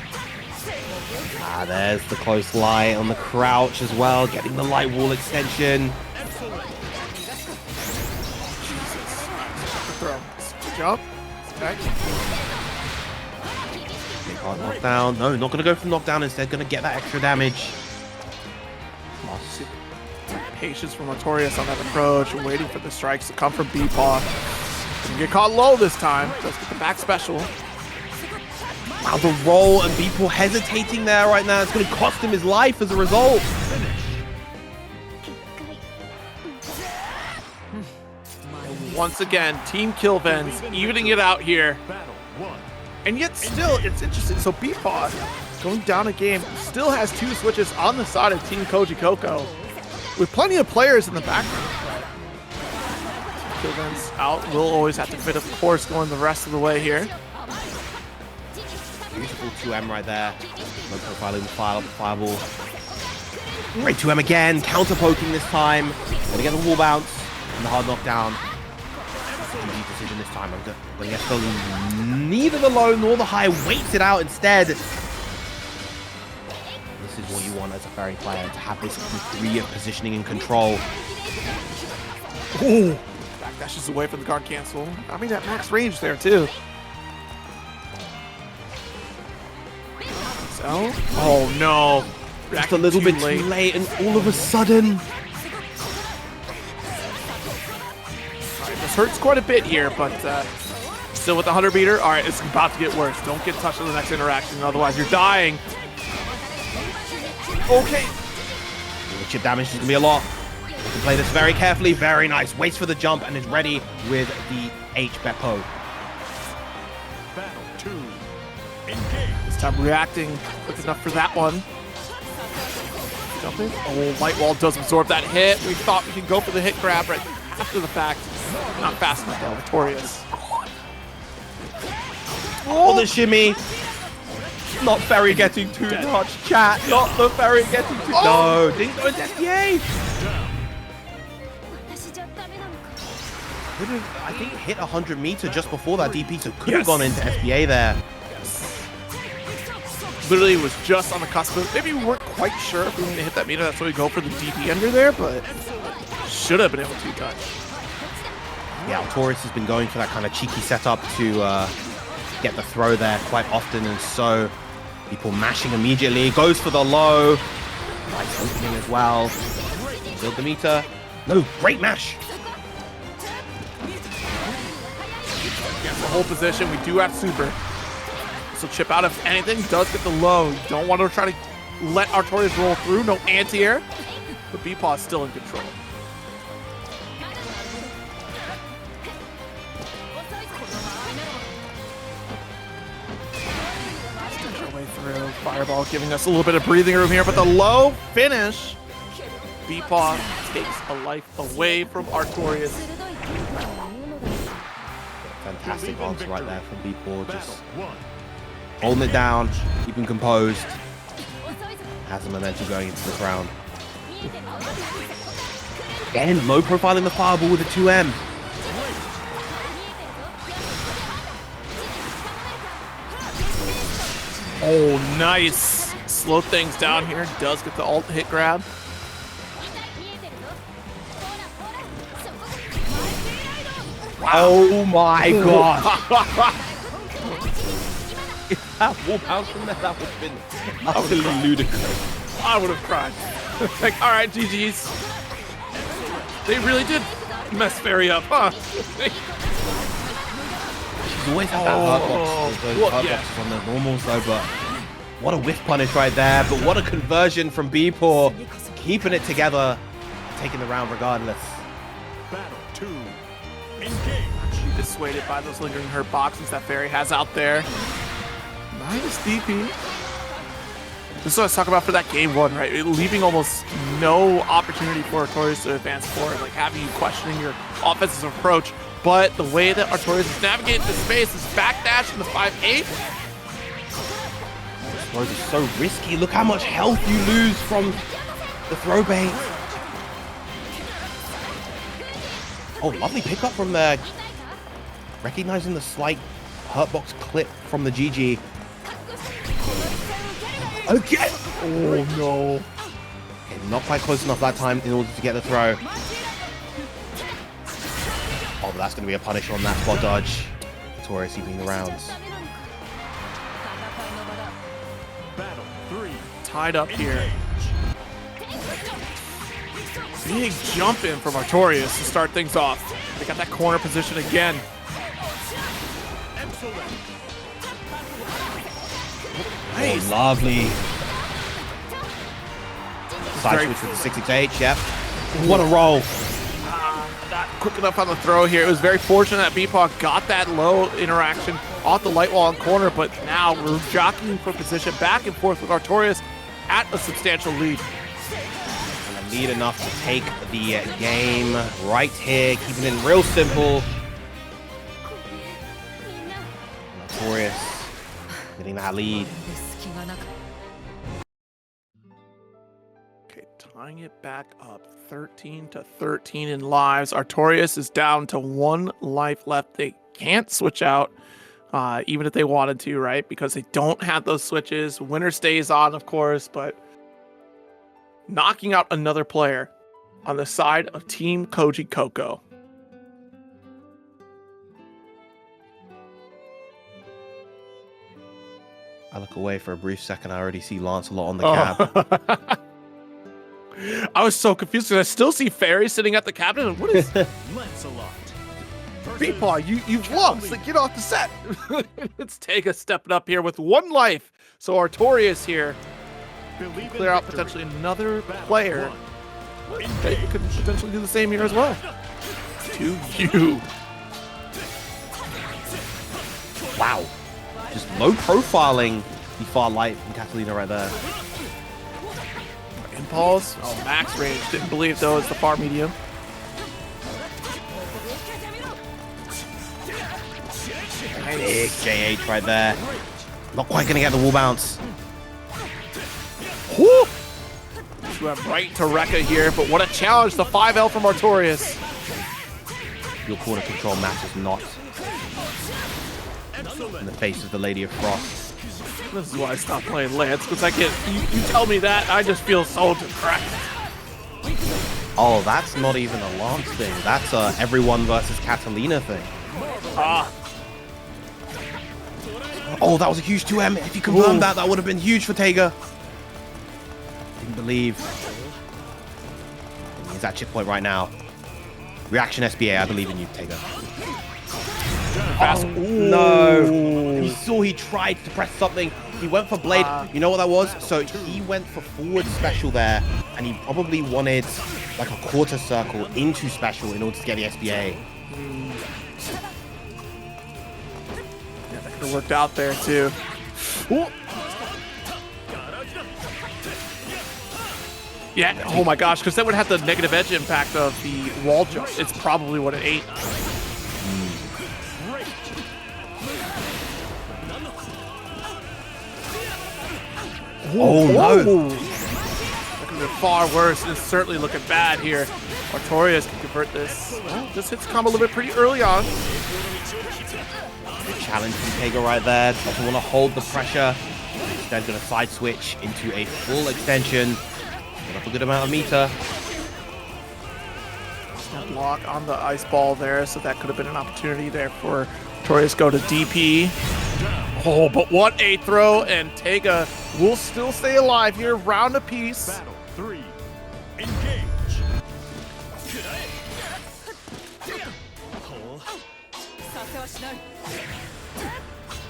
Ah, there's the close light on the crouch as well, getting the light wall extension. Throw. Jump. Okay. They can't knock down. No, not going to go for knockdown. Instead, going to get that extra damage. Patience from Artorias on that approach, waiting for the strikes to come from BEPaw. Didn't get caught low this time. Does get the back special. Wow, the roll and BEPaw hesitating there right now. It's going to cost him his life as a result. Once again, Team Kilvenz evening it out here. Battle 1. And yet still, it's interesting. So BEPaw, going down a game, still has 2 switches on the side of Team Kojicoco, with plenty of players in the background. Kilvenz out, will always have to fit, of course, going the rest of the way here. Beautiful 2M right there. No profiling the fireball. Great 2M again, counter poking this time. Gonna get the wall bounce and the hard knockdown. GG decision this time. I'm gonna get neither the low nor the high, waits it out instead. This is what you want as a fairy player, to have this degree of positioning and control. Ooh. Backdashes away from the guard cancel. I mean, at max range there, too. So, oh no. Just a little bit too late, and all of a sudden. This hurts quite a bit here, but still with the 100 meter. All right, it's about to get worse. Don't get touched in the next interaction, otherwise you're dying. Okay. The chip damage is going to be a lot. You can play this very carefully. Very nice. Waits for the jump and is ready with the BEPaw. Battle 2. Engage. This time reacting quick enough for that one. Jumping. Oh, Light Wall does absorb that hit. We thought we could go for the hit grab right after the fact. Not fast enough though. Artorias. Oh, the shimmy. Not Ferry getting too much, chat. Not the Ferry getting too much. No, didn't go into SPA. Could have, I think, hit 100 meter just before that DP, so could have gone into SPA there. Literally was just on the cusp of, maybe we weren't quite sure if we were going to hit that meter. That's why we go for the DP under there, but should have been able to touch. Yeah, Artorias has been going for that kind of cheeky setup to get the throw there quite often, and so people mashing immediately. Goes for the low. Nice opening as well. Build the meter. No, great mash. Against the whole position, we do have super. So chip out if anything, does get the low. You don't want to try to let Artorias roll through. No anti-air. But BEPaw is still in control. Through. Fireball giving us a little bit of breathing room here, but the low finish. BEPaw takes a life away from Artorias. Fantastic answer right there from BEPaw. Just holding it down, keeping composed. Has the momentum going into this round. Again, low profiling the fireball with a 2M. Oh, nice. Slow things down here. Does get the ult hit grab. Wow. Oh my god. If that wall bounce from there, that would have been absolutely ludicrous. I would have cried. Like, all right, GG's. They really did mess Fairy up, huh? She's always had that hurt box, those hurt boxes on the normals though, but what a whiff punish right there, but what a conversion from BEPaw, keeping it together, taking the round regardless. Battle 2. Engage. She dissuaded by those lingering hurt boxes that Fairy has out there. Nice DP. This is what I was talking about for that game one, right? Leaving almost no opportunity for Artorias to advance forward, like having you questioning your offensive approach. But the way that Artorias is navigating the space is backdash in the 5-8. This throw is so risky. Look how much health you lose from the throw bait. Oh, lovely pickup from there. Recognizing the slight hurtbox clip from the GG. Again! Oh no. Okay, not quite close enough that time in order to get the throw. Oh, but that's going to be a punish on that spot dodge. Artorias evening the rounds. Battle 3. Tied up here. Big jump in from Artorias to start things off. They got that corner position again. Nice. Oh, lovely. Side switch with the 6H, yep. What a roll. not quick enough on the throw here. It was very fortunate that BEPaw got that low interaction off the light wall and corner, but now we're jockeying for position back and forth with Artorias at a substantial lead. And a lead enough to take the game right here, keeping it real simple. Artorias getting that lead. Okay, tying it back up, 13-13 in lives. Artorias is down to 1 life left. They can't switch out, even if they wanted to, right? Because they don't have those switches. Winner stays on, of course, but knocking out another player on the side of Team Kojicoco. I look away for a brief second. I already see Lancelot on the cab. I was so confused because I still see Fairy sitting at the cabinet. And what is Lancelot. BEPaw? You've lost. Like, get off the set. It's Teiga stepping up here with 1 life. So Artorias here Believe in clear out victory. potentially another player. Teiga could potentially do the same here as well. To you. Wow. Just low profiling the far light from Catalina right there. Impulse. Oh, max range. Didn't believe though it's the far medium. Big JH right there. Not quite gonna get the wall bounce. Whoo! We have right to Rekka here, but what a challenge, the 5L from Artorias. Your corner control matters not in the face of the Lady of Frost. This is why I stopped playing Lance, because I get you tell me that, I just feel so depressed. Oh, that's not even a Lance thing. That's a everyone versus Catalina thing. Ah, Oh, that was a huge 2M. If you confirmed that, that would have been huge for Teiga. Didn't believe. He's at chip point right now. Reaction SBA, I believe in you, Teiga. fast. No. He saw he tried to press something. He went for blade. You know what that was? So he went for forward special there, and he probably wanted like a quarter circle into special in order to get the SBA. Yeah, that could have worked out there too. Ooh. Yeah, oh my gosh, because that would have the negative edge impact of the wall jump. It's probably what it ate. Oh no! That could have been far worse. It's certainly looking bad here. Artorias can convert this. Well, this hits combo a little bit pretty early on. Good challenge from Teiga right there. Doesn't want to hold the pressure. Instead, going to side switch into a full extension. Put up a good amount of meter. Block on the ice ball there, so that could have been an opportunity there for Artorias go to DP. Oh, but what a throw, and Teiga will still stay alive here, round apiece. Battle 3. Engage.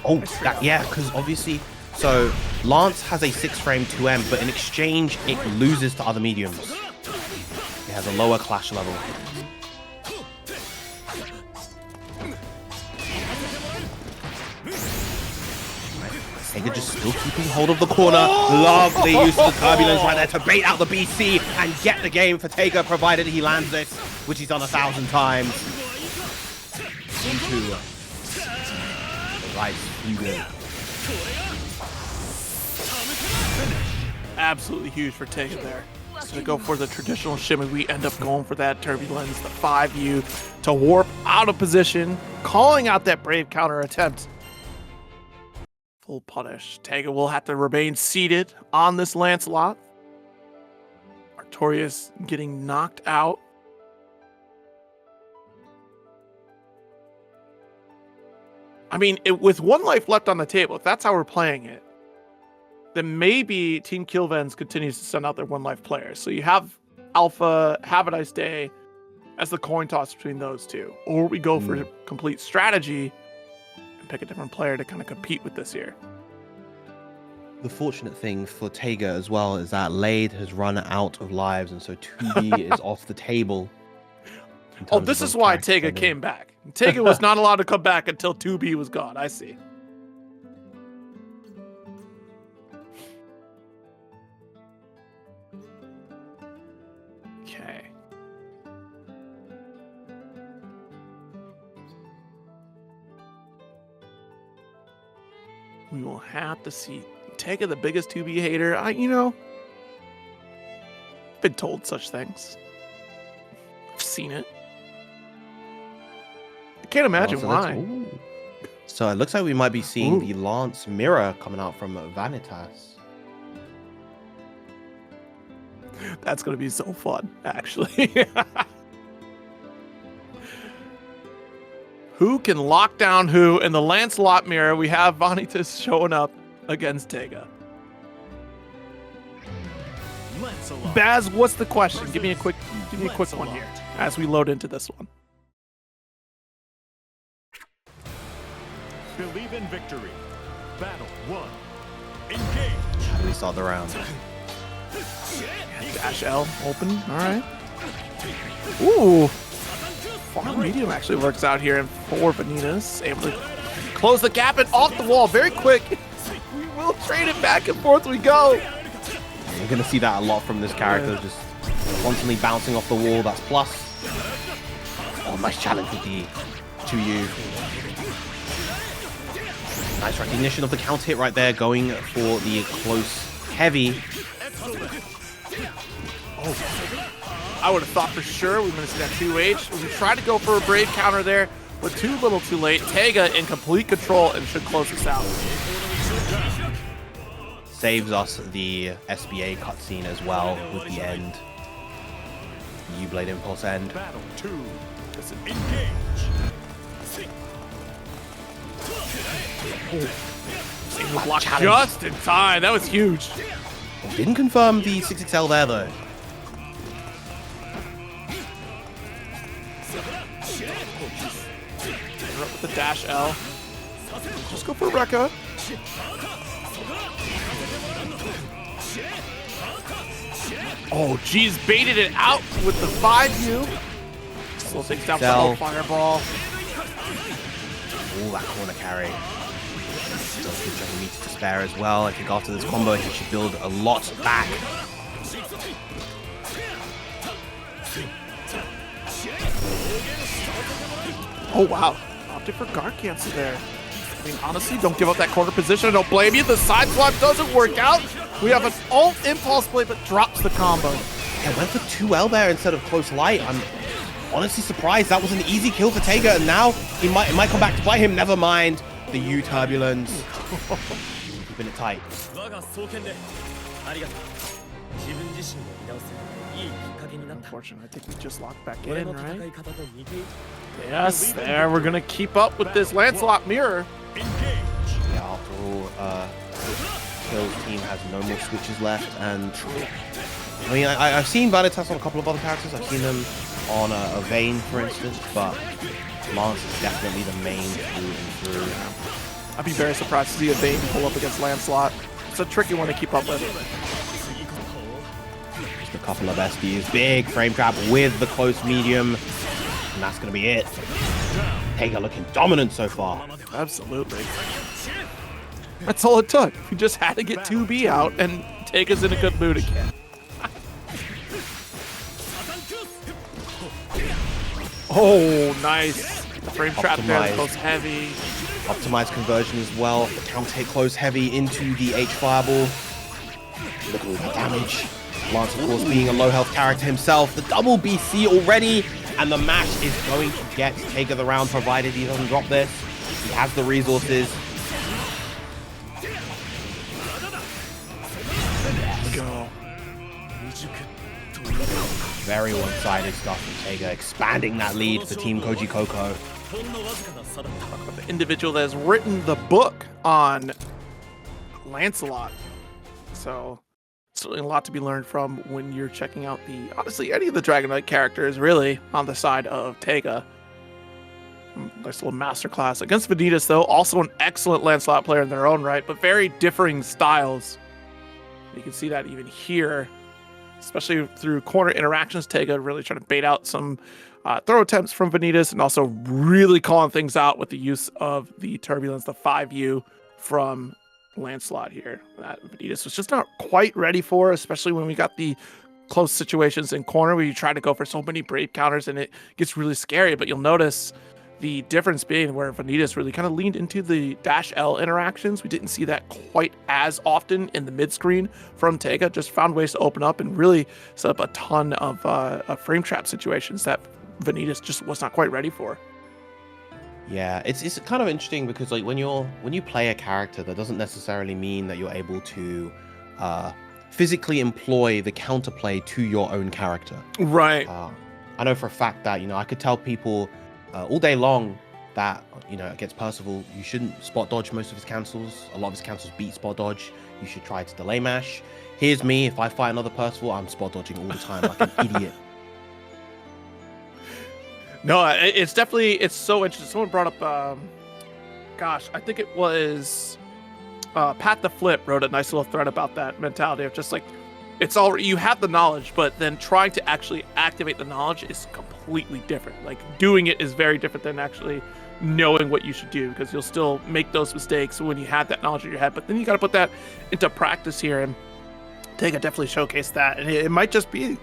Oh, that, yeah, because obviously, so Lance has a 6-frame 2M, but in exchange, it loses to other mediums. It has a lower clash level. Teiga just still keeping hold of the corner. Lovely use of the turbulence right there to bait out the BC and get the game for Teiga, provided he lands this, which he's done 1,000 times. Into the right fusion. Absolutely huge for Teiga there. Just gonna go for the traditional shimmy. We end up going for that turbulence, the 5U to warp out of position, calling out that brave counter attempt. Full punish. Teiga will have to remain seated on this Lancelot. Artorias getting knocked out. I mean, with 1 life left on the table, if that's how we're playing it, then maybe Team Kilvenz continues to send out their 1 life players. So you have Alpha, Havaniceday as the coin toss between those two. Or we go for complete strategy and pick a different player to kind of compete with this year. The fortunate thing for Teiga as well is that Lade has run out of lives, and so 2B is off the table. Oh, terms this of is why character Teiga spending. came back. Teiga was not allowed to come back until 2B was gone. I see. Okay. We will have to see. Teiga, the biggest 2B hater. Been told such things. I've seen it. I can't imagine so why. ooh. So it looks like we might be seeing the Lance mirror coming out from Vanitasz. That's going to be so fun, actually. Who can lock down who? In the Lancelot mirror, we have Vanitasz showing up against Teiga. Lancelot. Baz, what's the question? Give me a quick one here as we load into this one. Believe in victory. Battle 1. Engage. We start the round. Dash L open. All right. Ooh. Far medium actually works out here for Vanitasz. Able to close the gap and off the wall very quick. We will trade it back and forth we go. We're going to see that a lot from this character, just constantly bouncing off the wall. That's plus. Oh, nice challenge with the 2U. Nice recognition of the counter hit right there, going for the close heavy. I would have thought for sure we were going to see that 2H. We tried to go for a brave counter there, but too little too late. Teiga in complete control and should close this out. Saves us the SBA cutscene as well with the end. U-Blade Impulse end. Battle 2. Engage. Block just in time. That was huge. Didn't confirm the 6XL there though. We're up with the dash L. Just go for Rekka. Oh, geez, baited it out with the 5U. Still takes down Cell. Fireball. Oh, that corner carry. Does give Dragon Meat to spare as well. I think after this combo, he should build a lot back. Oh, wow. Opted for guard cancel there. I mean, honestly, don't give up that corner position. I don't blame you. The side swap doesn't work out. We have an alt impulse play, but drops the combo. Yeah, went for 2L there instead of close light. I'm honestly surprised. That was an easy kill for Teiga, and now it might come back to bite him. Never mind. The U turbulence. Keeping it tight. Unfortunately, I think we just locked back in, right? Yes, there. We're going to keep up with this Lancelot mirror. Yeah, after all, Phil's team has no more switches left, and I mean, I've seen Vanitasz on a couple of other characters. I've seen them on a Vayne, for instance, but Lance is definitely the main through and through. I'd be very surprised to see a Vayne pull up against Lancelot. It's a tricky one to keep up with. Just a couple of SDs, big frame trap with the close medium, and that's gonna be it. Teiga looking dominant so far. Absolutely. That's all it took. We just had to get 2B out and take us in a good mood again. Oh, nice. The frame trap there goes heavy. Optimized conversion as well. The counter hit close heavy into the H fireball. Look at all that damage. Lance, of course, being a low health character himself. The double BC already, and the match is going to get Teiga the round, provided he doesn't drop this. He has the resources. Go. Very one-sided stuff from Teiga, expanding that lead for Team Kojicoco. The individual that has written the book on Lancelot. So, certainly a lot to be learned from when you're checking out honestly, any of the Dragon Knight characters really on the side of Teiga. Nice little masterclass. Against Vanitasz, though, also an excellent Lancelot player in their own right, but very differing styles. You can see that even here, especially through corner interactions. Teiga really trying to bait out some throw attempts from Vanitasz, and also really calling things out with the use of the Turbulence, the 5U from Lancelot here. That Vanitasz was just not quite ready for, especially when we got the close situations in corner where you try to go for so many Brave counters and it gets really scary. But you'll notice the difference being where Vanitasz really kind of leaned into the dash L interactions. We didn't see that quite as often in the mid screen from Teiga. Just found ways to open up and really set up a ton of frame trap situations that Vanitasz just was not quite ready for. Yeah, it's kind of interesting because like when you play a character, that doesn't necessarily mean that you're able to physically employ the counterplay to your own character. Right. I know for a fact that I could tell people all day long that against Percival you shouldn't spot dodge most of his cancels. A lot of his cancels beat spot dodge. You should try to delay mash. Here's me, if I fight another Percival, I'm spot dodging all the time like an idiot. No, it's so interesting. Someone brought up, gosh, I think it was Pat the Flip wrote a nice little thread about that mentality of just like, it's already, you have the knowledge, but then trying to actually activate the knowledge is completely different. Like doing it is very different than actually knowing what you should do, because you'll still make those mistakes when you have that knowledge in your head, but then you got to put that into practice here, and Teiga definitely showcased that. And it might just be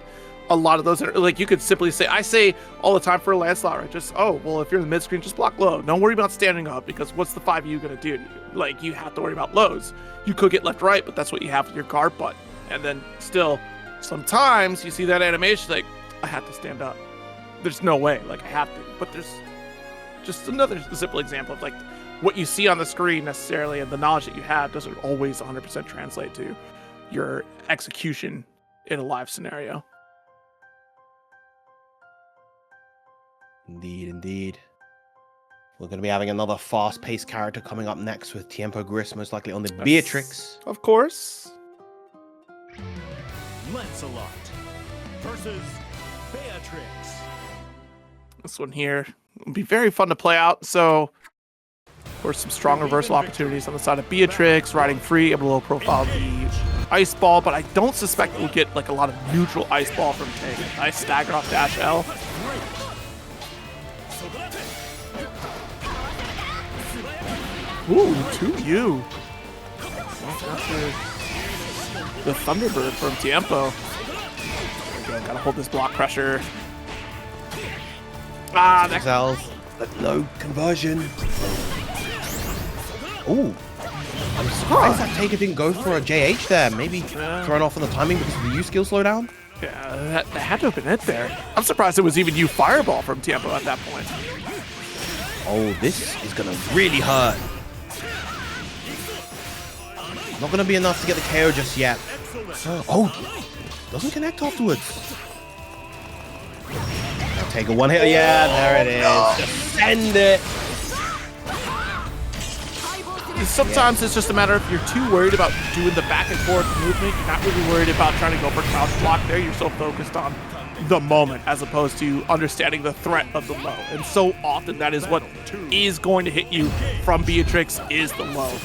a lot of those that are, like, you could simply say, I say all the time for Lancelot, right? Just, oh, well, if you're in the mid screen, just block low. Don't worry about standing up, because what's the 5U going to do to you? Like, you have to worry about lows. You could get left right, but that's what you have with your guard button. And then still, sometimes you see that animation, like, I have to stand up. There's no way, like, I have to. But there's just another simple example of, like, what you see on the screen necessarily and the knowledge that you have doesn't always 100% translate to your execution in a live scenario. Indeed. We're going to be having another fast-paced character coming up next with TiempoGris, most likely on the Beatrix. Of course. Lancelot versus Beatrix. This one here will be very fun to play out. So, of course, some strong reversal opportunities on the side of Beatrix, riding free, able to low profile the ice ball, but I don't suspect we'll get like a lot of neutral ice ball from Teiga. Nice stagger off dash L. Ooh, 2U. The Thunderbird from Tiempo. There we go, gotta hold this block pressure. Ah, that Cells, but no conversion. Ooh. I'm surprised that Teiga didn't go for a JH there. Maybe thrown off on the timing because of the U skill slowdown. Yeah, that had to have been it there. I'm surprised it was even U Fireball from Tiempo at that point. Oh, this is gonna really hurt. Not gonna be enough to get the KO just yet. Oh, doesn't connect afterwards. Now Teiga one hit. Yeah, there it is. Just send it. Sometimes it's just a matter of you're too worried about doing the back and forth movement. You're not really worried about trying to go for crouch block there. You're so focused on the moment as opposed to understanding the threat of the low. And so often that is what is going to hit you from Beatrix is the low.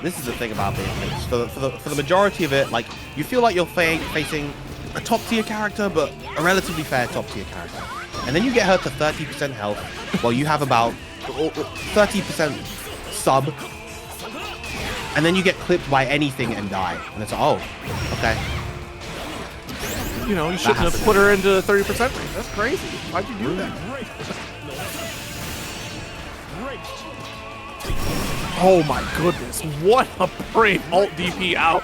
This is the thing about Beatrix. For the majority of it, like, you feel like you're facing a top tier character, but a relatively fair top tier character. And then you get her to 30% health, while you have about 30% sub. And then you get clipped by anything and die. And it's like, oh, okay. You shouldn't have put her into 30% range. That's crazy. Why'd you do that? Oh my goodness, what a brave alt DP out.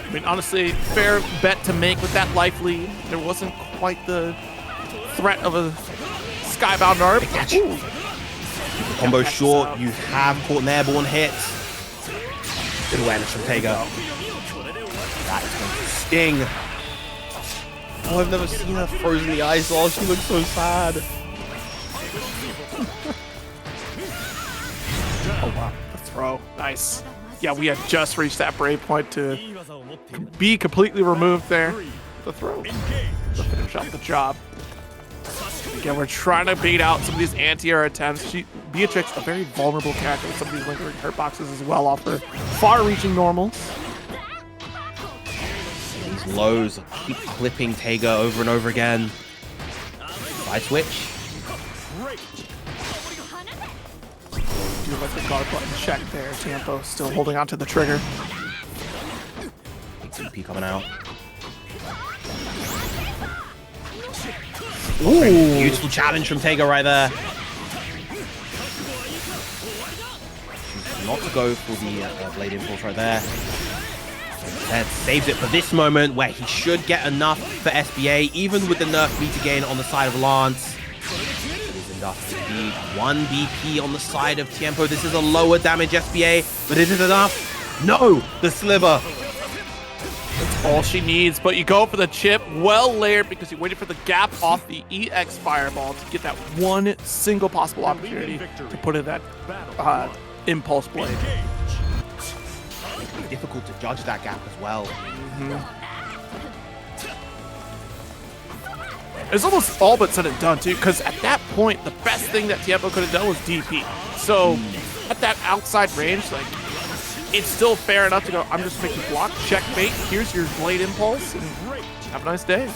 I mean, honestly, fair bet to make with that life lead. There wasn't quite the threat of a skybound ARP. Combo short, you have caught an airborne hit. Good awareness from Teiga. That is going to sting. Oh, I've never seen her frozen the ice. Oh, she looks so sad. Oh wow, the throw, nice. Yeah, we had just reached that brave point to be completely removed there. The throw, to finish off the job. Again, we're trying to bait out some of these anti-air attempts. Beatrix, a very vulnerable character with some of these lingering hurt boxes as well, off her far-reaching normals. These lows keep clipping Teiga over and over again. Side switch. Do like the guard button check there. Tiempo still holding on to the trigger. Zippy coming out. Ooh. Beautiful challenge from Teiga right there. Not to go for the blade impulse right there. That saves it for this moment where he should get enough for SBA, even with the nerf meter gain on the side of Lance. It is enough to be 1 BP on the side of Tiempo. This is a lower damage SBA, but is it enough? No! The sliver. That's all she needs, but you go for the chip, well layered, because you waited for the gap off the EX Fireball to get that one single possible opportunity to put in that impulse blade. Difficult to judge that gap as well. It's almost all but said and done too, because at that point, the best thing that Tiempo could have done was DP. So at that outside range, like, it's still fair enough to go, I'm just making block, checkmate, here's your blade impulse, and have a nice day.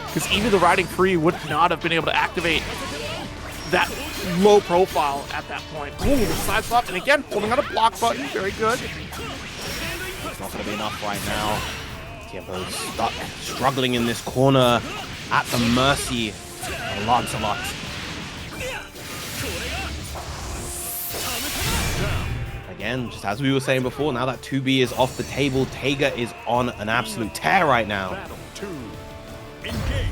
Because even the riding free would not have been able to activate that low profile at that point. Ooh, side swap, and again, holding on a block button, very good. It's not going to be enough right now. Tiempo's stuck, struggling in this corner at the mercy of Lancelot. Again, just as we were saying before, now that 2B is off the table, Teiga is on an absolute tear right now. Battle 2. Engage.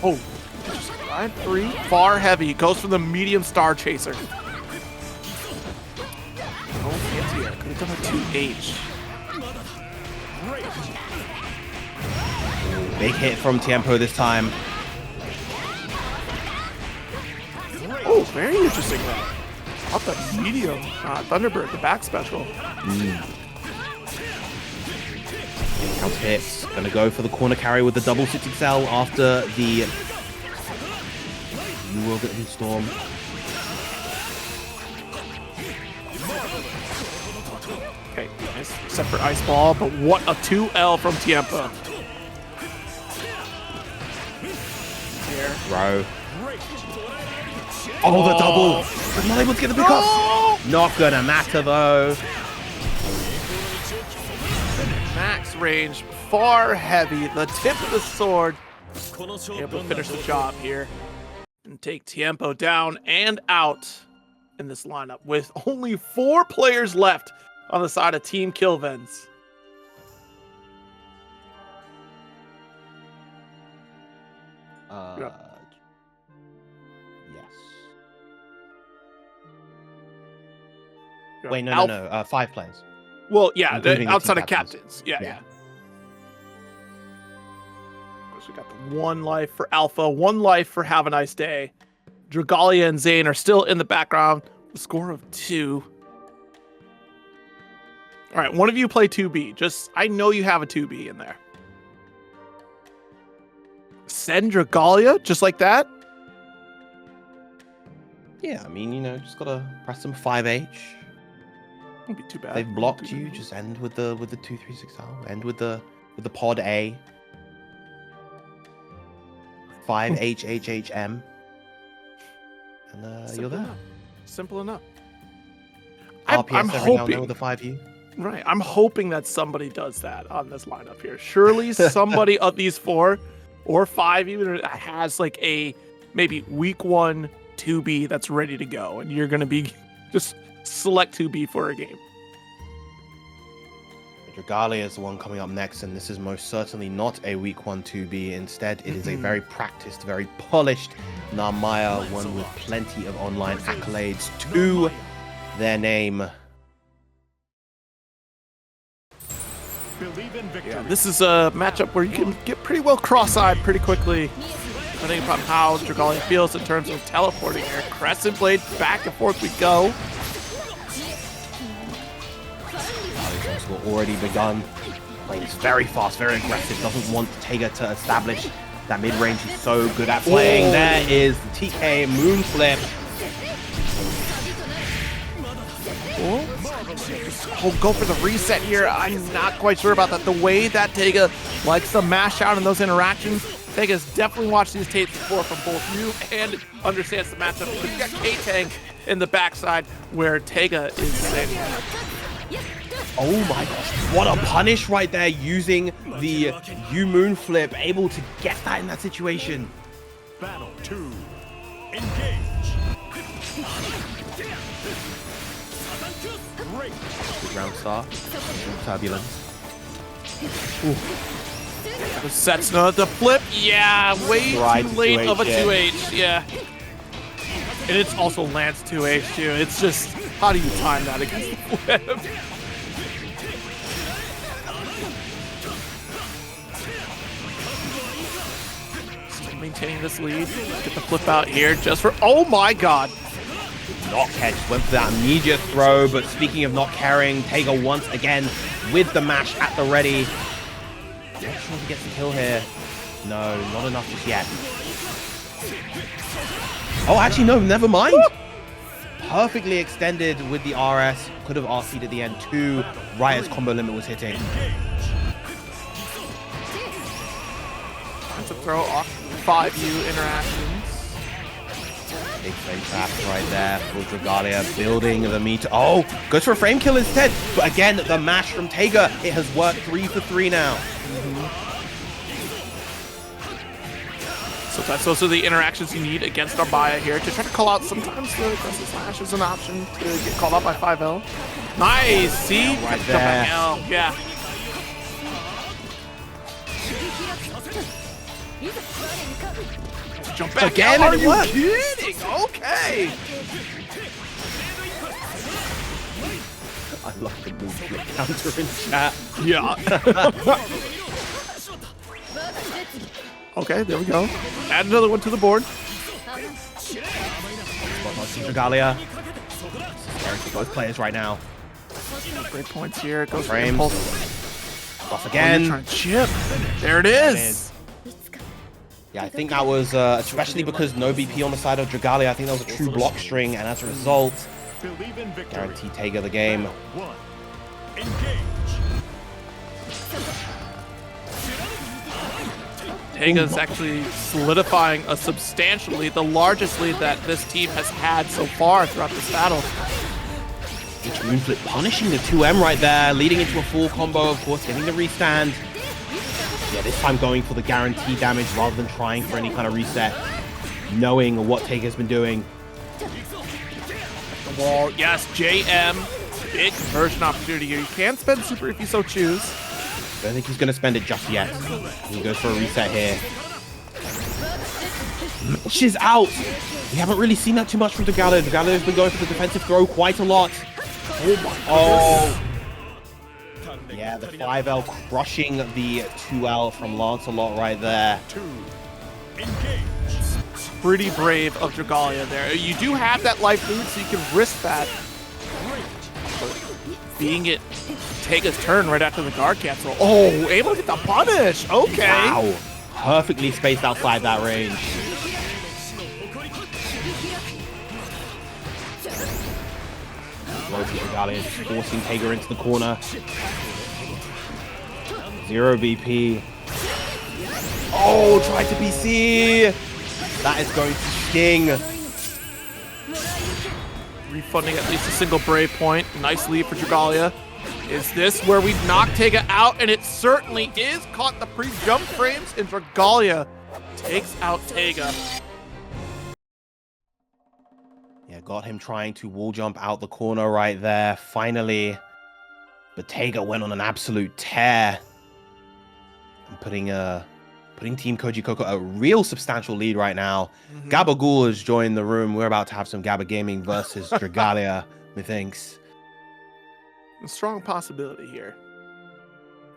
Oh, just line 3, far heavy, goes for the medium Star Chaser. Oh, fancy, I could have done a 2H. Big hit from Tiempo this time. Oh, very interesting though. Up the medium Thunderbird, the back special. Counter hits. Gonna go for the corner carry with the double 6XL after the New World and Storm. Okay, nice separate ice ball, but what a 2L from Tiempo. Here. Row. Oh, the double! But not able to get the pick off. Not gonna matter though. Max range, far heavy, the tip of the sword. Able to finish the job here and take Tiempo down and out in this lineup with only 4 players left on the side of Team Kilvenz. Yes. Wait, no. 5 players. Well, yeah, Including the outside team of captains. Yeah. Of course, we got the 1 life for Alpha, 1 life for Havaniceday. Dragalia and Zane are still in the background. The score of 2. All right, one of you play 2B. I know you have a 2B in there. Send Dragalia just like that? Yeah, I mean, just gotta press some 5H. Won't be too bad. They've blocked you. Just end with the 2-3-6L. End with the pod A. 5HHHM. And you're there. Simple enough. RPS I'm every now and then hoping with a 5U. Right. I'm hoping that somebody does that on this lineup here. Surely somebody of these 4 or 5 even has like a maybe week 1 2B that's ready to go, and you're gonna be just select 2B for a game. Dragalia is the one coming up next, and this is most certainly not a week 1 2B. Instead, it is a very practiced, very polished Narmaya, one with plenty of online accolades to their name. Believe in victory. Yeah, this is a matchup where you can get pretty well cross-eyed pretty quickly, depending upon how Dragalia feels in terms of teleporting here. Crescent Blade, back and forth we go. Already begun. Plays very fast, very aggressive. Doesn't want Teiga to establish that mid range he's so good at playing. There is the TK Moonflip. Cool. Oh, go for the reset here. I'm not quite sure about that. The way that Teiga likes to mash out in those interactions, Teiga's definitely watched these tapes before from both you and understands the matchup. But you got Ktang in the backside where Teiga is sitting. Oh my gosh, what a punish right there using the U-Moon flip, able to get that in that situation. Battle 2. Engage. Good round start. Turbulence. Setsuna, the flip, yeah, way Right, too late 2H, of a yeah. 2H, yeah. And it's also lands 2H too. It's just, how do you time that against the flip? Still maintaining this lead. Get the flip out here just for, oh my god. Not catch, went for that immediate throw, but speaking of not carrying, Teiga once again with the mash at the ready. Not sure if he gets the kill here. No, not enough just yet. Oh, actually, no, never mind. Perfectly extended with the RS. Could have RC'd at the end too. Right as combo limit was hitting. That's a throw off 5U interactions. Big frame trap right there for Dragalia, building the meter. Oh, goes for a frame kill instead. But again, the mash from Teiga, it has worked 3 for 3 now. So those are the interactions you need against Arbaya here to try to call out. Sometimes the aggressive slash is an option to get called out by 5L. Nice, see? Right there. Yeah. Jump back Again, out. and it Are you worked. kidding? Okay. I love the move flip counter in chat. Yeah. Okay, there we go. Add another one to the board. Dragalia. Scary for both players right now. Great points here. It goes for Frames. impulse. Buff Oh, again. you're trying to chip. There it is. Yeah, I think that was, especially because no BP on the side of Dragalia, I think that was a true block string, and as a result, Believe in victory. guaranteed Teiga the game. 1. Engage. Teiga's actually solidifying a substantial lead, the largest lead that this team has had so far throughout this battle. Each moonflip punishing the 2M right there, leading into a full combo, of course, getting the restand. Yeah, this time going for the guaranteed damage rather than trying for any kind of reset, knowing what Teiga's been doing. The wall, yes, JM, big conversion opportunity here. You can spend super if you so choose. Don't think he's going to spend it just yet. He goes for a reset here. She's out. We haven't really seen that too much from Dragalia. Dragalia's been going for the defensive throw quite a lot. Oh. Yeah, the 5L crushing the 2L from Lancelot right there. 2. Engage. Pretty brave of Dragalia there. You do have that life lead, so you can risk that. Being it Teiga's turn right after the guard cancel. Oh, able to get the punish. Okay. Wow. Perfectly spaced outside that range. Dragalia is forcing Teiga into the corner. 0 BP. Oh, tried to BC. That is going to sting. Refunding at least a single brave point. Nice lead for Dragalia. Is this where we knock Teiga out? And it certainly is. Caught the pre-jump frames, and Dragalia takes out Teiga. Yeah, got him trying to wall jump out the corner right there, finally. But Teiga went on an absolute tear. And putting Team Kojicoco a real substantial lead right now. Gabagool has joined the room. We're about to have some Gaba Gaming versus Dragalia, methinks. A strong possibility here.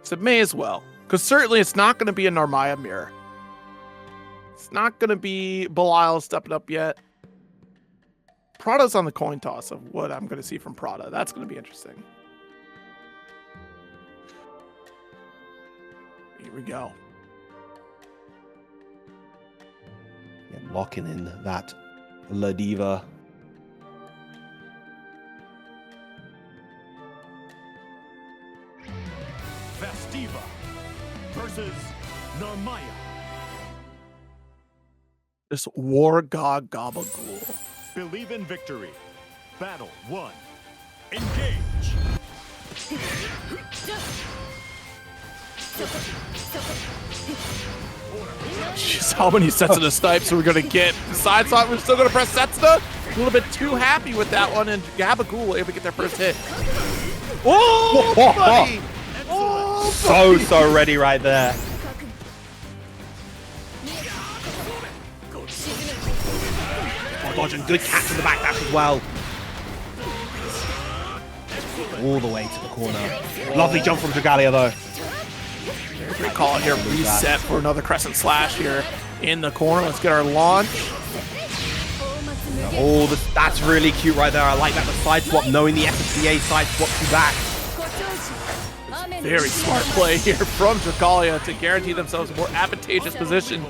So it may as well. Because certainly it's not going to be a Narmaya mirror. It's not going to be Belial stepping up yet. Prada's on the coin toss of what I'm going to see from Prada. That's going to be interesting. Here we go. Yeah, locking in that La Diva. Diva versus Narmaya. This War God Gabagool. Believe in victory. Battle 1. Engage. Jeez, how many sets of the snipes are we gonna get? Besides that, we're still gonna press Setsuna. A little bit too happy with that one, and Gabagool able to get their first hit. Oh, buddy! Oh, So ready right there. Oh, dodging good catch in the back dash as well. All the way to the corner. Lovely jump from Dragalia though. Great call out here. Reset for another crescent slash here in the corner. Let's get our launch. Oh, that's really cute right there. I like that. The side swap, knowing the FSDA side swaps you back. Very smart play here from Dragalia to guarantee themselves a more advantageous position.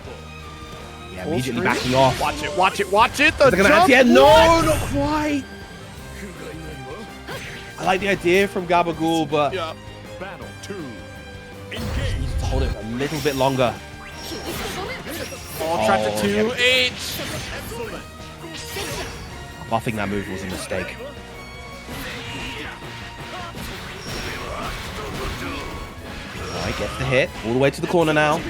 Yeah, immediately backing off. Watch it, watch it, watch it. The They're gonna jump. have to, no, not quite. I like the idea from Gabagool, but Yeah. Battle 2. needs to hold it a little bit longer. All track to 2H. Buffing that move was a mistake. Alright, gets the hit. All the way to the corner now.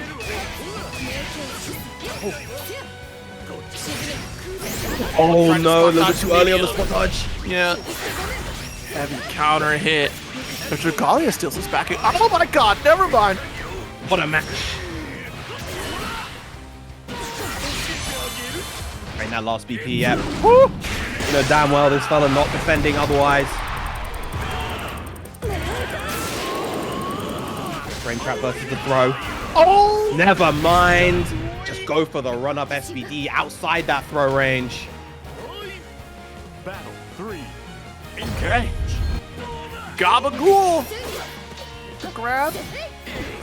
Oh no, a little bit too early on the spot dodge. Yeah. Heavy counter hit. If Dragalia steals this back. Oh my god, never mind. What a match. Right now, last BP, yep. Woo! You know damn well this fella not defending otherwise. Frame trap versus the throw. Oh! Never mind. Just go for the run-up SVD outside that throw range. Battle 3. Okay. Gabagool! Grab.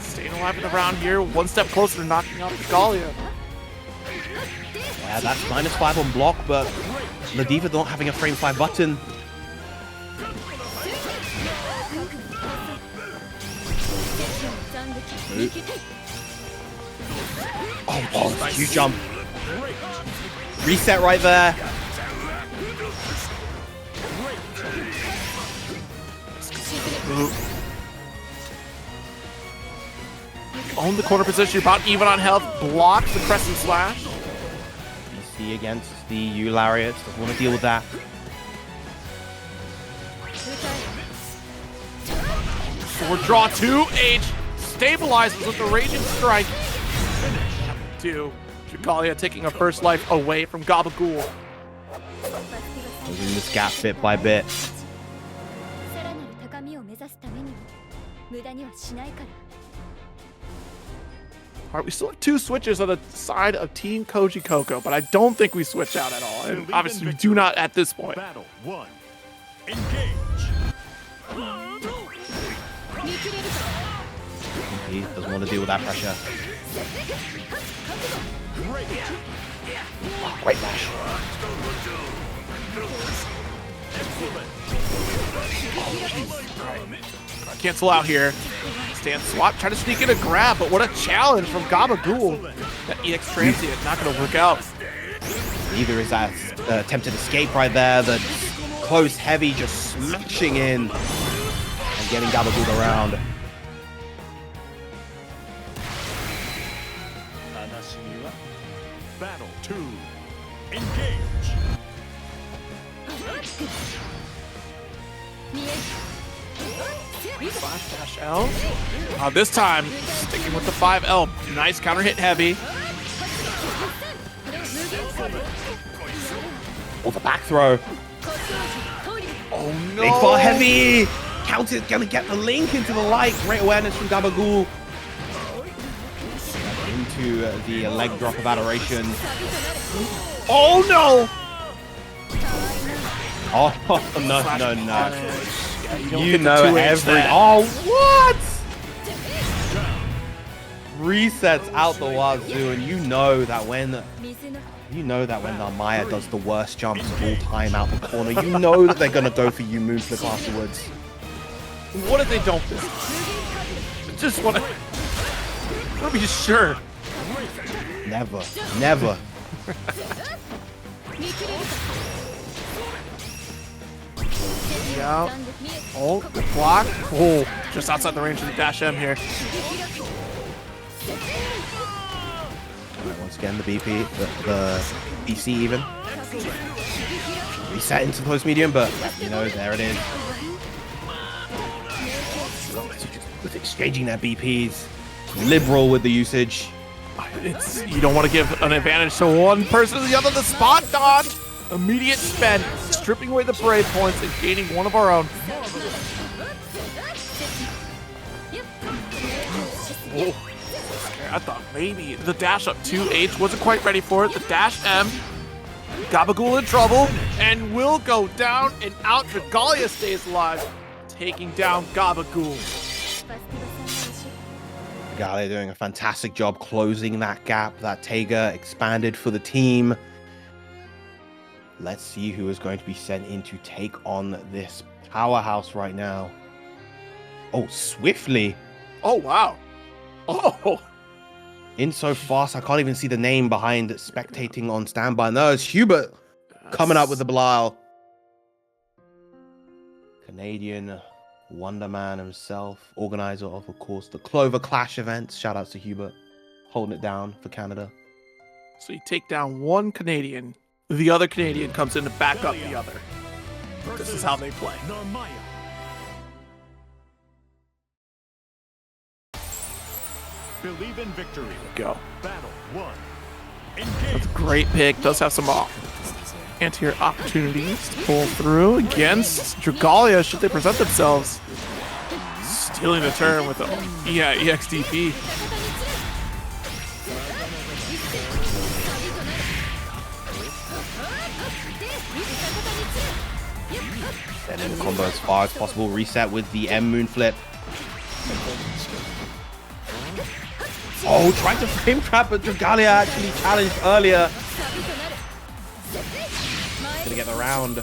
Staying alive in the round here. One step closer to knocking out Dragalia. Yeah, that's -5 on block, but Ladiva not having a frame 5 button. Oh, huge jump. Reset right there. Own the corner position, about even on health. Block the crescent slash. BC against the U Lariat. Doesn't want to deal with that. Forward draw 2H. Stabilizes with the Raging Strike. 2. Dragalia taking a first life away from Gabagool. Closing this gap bit by bit. Alright, we still have 2 switches on the side of Team Kojicoco, but I don't think we switch out at all. And obviously, we do not at this point. Battle 1. Engage. He doesn't want to deal with that pressure. Oh, great dash. Cancel out here. Stand swap, try to sneak in a grab, but what a challenge from Gabagool. That EX transient, not going to work out. Either is that attempted escape right there, the close heavy just smashing in and getting Gabagool around. Battle 2. Engage. Slash dash L. This time, sticking with the 5L. Nice counter hit heavy. Oh, the back throw. Oh no. Big far heavy. Counter's gonna get the link into the light. Great awareness from Gabagool. Into the leg drop of Adoration. Oh no. Oh, no, no, no. Yeah, You know every. Oh, what? Resets out the wazoo, and you know that when Narmaya does the worst jumps of all time out the corner, you know that they're gonna go for you moonflip afterwards. What if they don't? just want to be sure. Never, never. Out. Oh, good block. Oh, just outside the range of the dash M here. Once again, the BP, the BC even. Reset into close medium, but you know, there it is. With exchanging their BPs, liberal with the usage. You don't want to give an advantage to one person or the other. The spot dodge, immediate spend, stripping away the brave points and gaining one of our own. Oh. I thought maybe the dash up 2H wasn't quite ready for it. The dash M, Gabagool in trouble, and will go down and out. Dragalia stays alive, taking down Gabagool. Dragalia doing a fantastic job closing that gap. That Teiga expanded for the team. Let's see who is going to be sent in to take on this powerhouse right now. Oh, swiftly. Oh, wow. Oh. In so fast, I can't even see the name behind spectating on standby. No, it's HUEBERT coming up with the Belial. Canadian Wonder Man himself, organizer of course, the Clover Clash events. Shout outs to HUEBERT, holding it down for Canada. So you take down one Canadian, the other Canadian comes in to back up the other. This is how they play. Believe in victory. Go. Battle 1. That's a great pick. Does have some anti-air opportunities to pull through against Dragalia should they present themselves. Stealing the turn with the EXDP. Then in the combo as far as possible. Reset with the M Moon Flip. Oh, trying to frame trap, but Dragalia actually challenged earlier. Gonna get the round.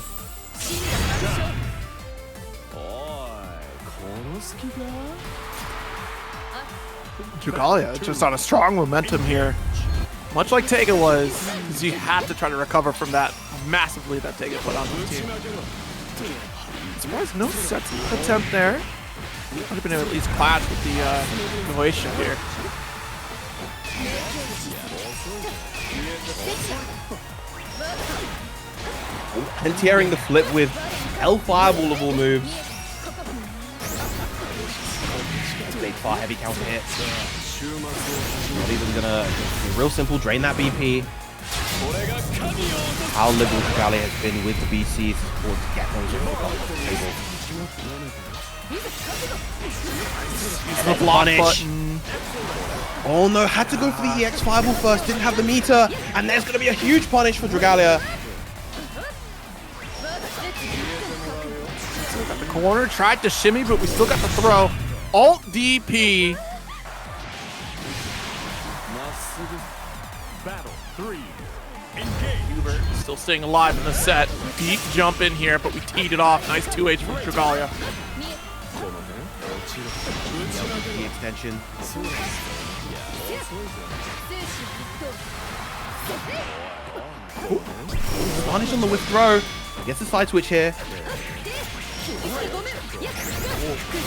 Dragalia just on a strong momentum here. Much like Teiga was, because you have to try to recover from that massive lead that Teiga put on the team. Surprised no sets attempt there. Would have been able to at least clash with the Noation here. And tearing the flip with L Fireball of all moves. Big far heavy counter hit. Not even gonna be real simple, drain that BP. How liberal Dragalia has been with the BC to get those off the table. The block button. Oh no, had to go for the EX Fireball first, didn't have the meter, and there's gonna be a huge punish for Dragalia. Got the corner, tried to shimmy, but we still got the throw. Alt DP. Battle 3. HUEBERT still staying alive in the set. Deep jump in here, but we teed it off. Nice 2H from Dragalia. The extension. Punish on the withdraw. Gets the side switch here.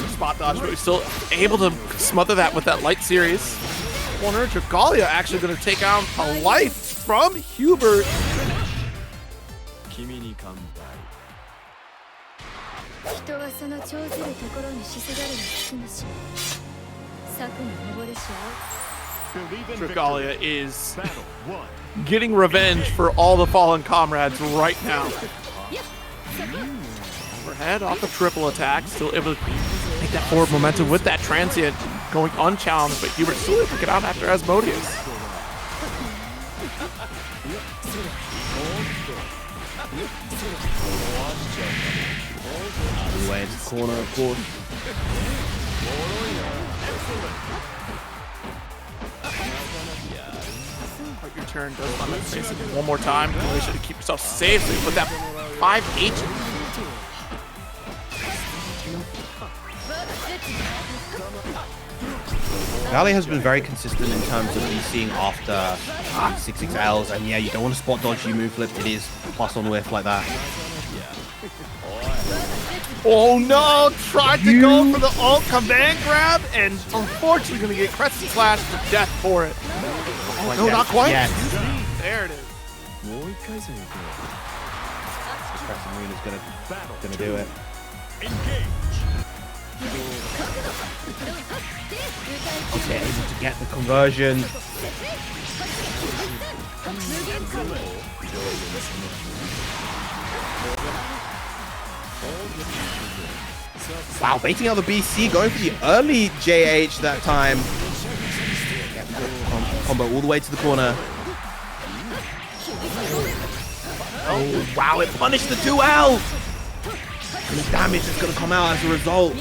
Spot dodge, but we're still able to smother that with that light series. Corner, Dragalia actually going to take out a life from HUEBERT. Dragalia is getting revenge for all the fallen comrades right now. Overhead off the triple attack, still able to make that forward momentum with that transient going unchallenged, but HUEBERT still able to get out after Asmodeus. Way into the corner, of course. Quite your turn, does find that space one more time. Really should keep yourself safe, so you put that 5H. Dragalia has been very consistent in terms of seeing after 6XLs, and yeah, you don't want to spot dodge you move flip. It is plus on whiff like that. Oh no! Tried to go for the ult command grab, and unfortunately going to get Crescent Slash to death for it. Oh, no, not quite. Yes. There it is. Crescent Moon is gonna do it. Okay, able to get the conversion. Wow, baiting out the BC, going for the early JH that time. Combo all the way to the corner. Oh, wow, it punished the 2L! And the damage is going to come out as a result.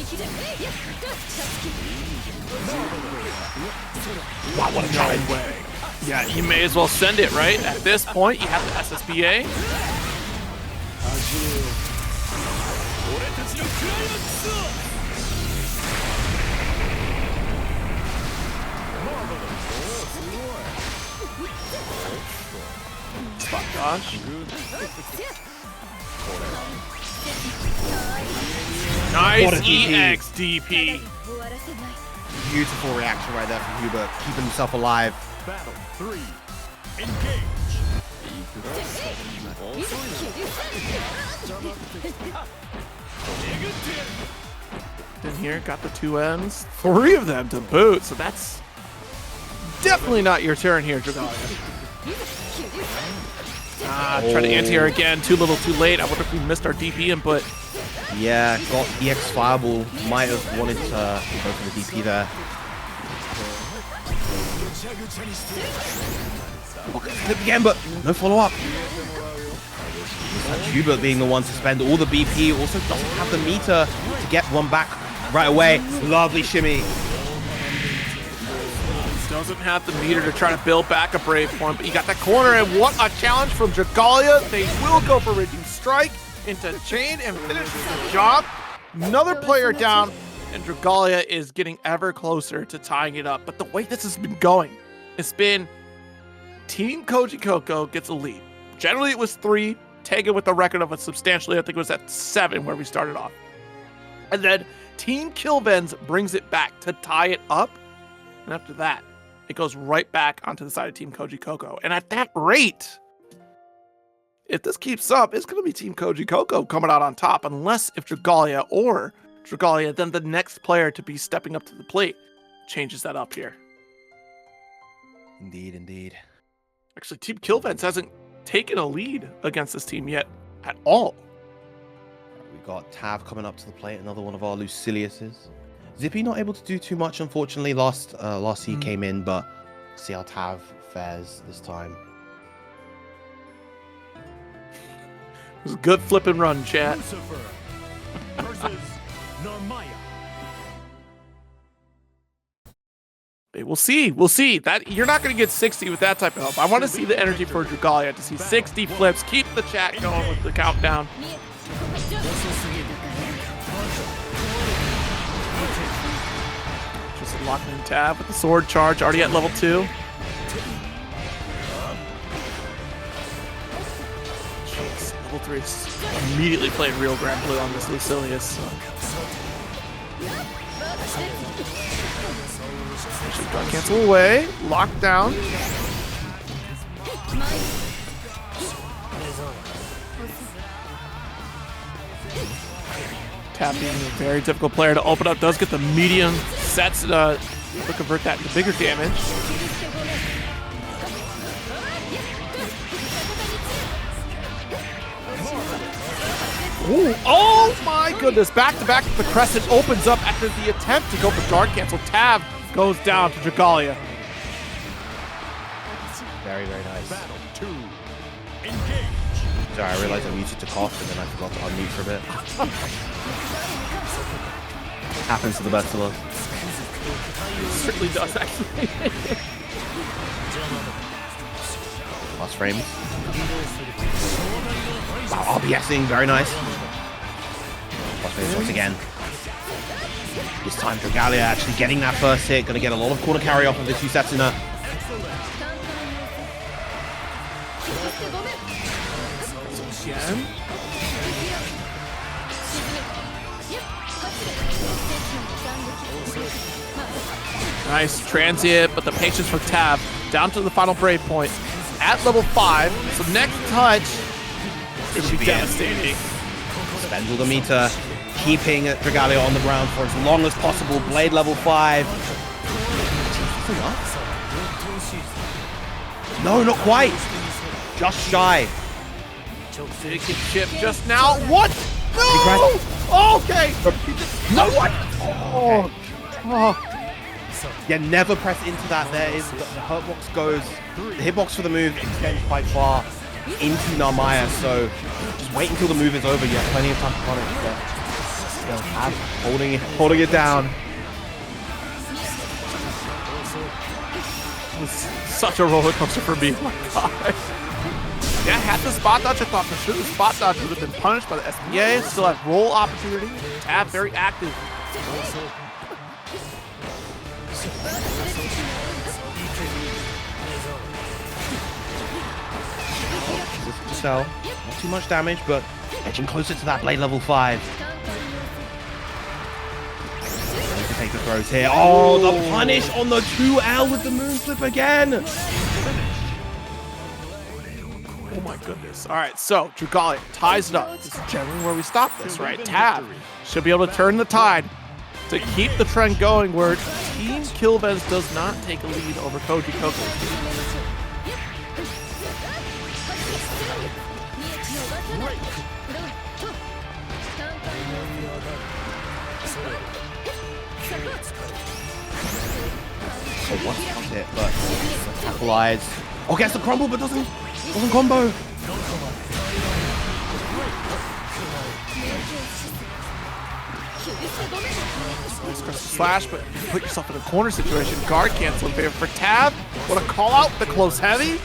Wow, what a challenge. Yeah, you may as well send it, right? At this point, you have the SSBA. Spot dodge. Nice EXDP. Beautiful reaction right there from HUEBERT, keeping himself alive. Battle 3. Engage. In here, got the 2 ends. 3 of them to boot, so that's definitely not your turn here, Dragalia. Try to anti-air again. Too little, too late. I wonder if we missed our DP input. Yeah, got EX Fireball. Might have wanted to go for the DP there. Flip again, but no follow-up. HUEBERT being the one to spend all the BP. Also doesn't have the meter to get one back right away. Lovely shimmy. Doesn't have the meter to try to build back a brave point, but you got that corner, and what a challenge from Dragalia. They will go for Raging Strike into chain and finish the job. Another player down, and Dragalia is getting ever closer to tying it up. But the way this has been going, it's been Team Kojicoco gets a lead. Generally, it was 3. Teiga with the record of it substantially. I think it was at 7 where we started off. And then Team Kilvenz brings it back to tie it up. And after that, it goes right back onto the side of Team Kojicoco. And at that rate, if this keeps up, it's going to be Team Kojicoco coming out on top, unless if Dragalia, then the next player to be stepping up to the plate, changes that up here. Indeed, indeed. Actually, Team Kilvenz hasn't taken a lead against this team yet at all. We got Tav coming up to the plate, another one of our Luciliuses. Zippy not able to do too much, unfortunately. Last he came in, but see how Tav fares this time. It was a good flip and run, chat. Lucifer versus Narmaya. Hey, we'll see. We'll see. That you're not going to get 60 with that type of help. I want to see the energy for Dragalia to see 60 flips. Keep the chat going with the countdown. Just locking in Tab with the sword charge, already at level 2. Jeez, level 3 is immediately playing real Grand Blue on this Lucilius. So. Actually, cancel away, lockdown. Tab being a very difficult player to open up, does get the medium sets to convert that into bigger damage. Ooh, oh my goodness, back to back, the Crescent opens up after the attempt to go for Dark Cancel. Tab goes down to Dragalia. Very, very nice. Battle 2. Engage. Sorry, I realized I muted to cough and then I forgot to unmute for a bit. Happens to the best of us. It certainly does, actually. Last frames. Wow, RBSing, very nice. Last frames once again. This time Dragalia actually getting that first hit, gonna get a lot of corner carry off of this Yusetsuna. Again. Nice transient, but the patience for Tav down to the final brave point at level 5. So next touch, it should be devastating. Spendle the meter, keeping Dragalia on the ground for as long as possible. Blade level 5. No, not quite. Just shy. Did it get chipped just now? What? No! Okay. No, what? Oh. Oh. Yeah, never press into that. There is the hurt box goes. The hitbox for the move extends quite far into Narmaya, so just wait until the move is over. You have plenty of time to punish, but still have holding it down. It was such a roller coaster for me. Oh my god. Yeah, had the spot dodge. I thought for sure the spot dodge would have been punished by the SBA. Still have roll opportunity. Tab very active. So, not too much damage, but edging closer to that blade level 5. Going to take the throws here. Oh, the punish on the 2L with the moon flip again. Oh my goodness. All right, so Dragalia ties it up. This is generally where we stop this, right? Tab should be able to turn the tide to keep the trend going where Team Kilvenz does not take a lead over Kojicoco. Oh, one hit, but capitalize. Oh, gets the crumble, but doesn't combo. Slash, but you put yourself in a corner situation. Guard cancel in favor for Tab. What a call out, the close heavy.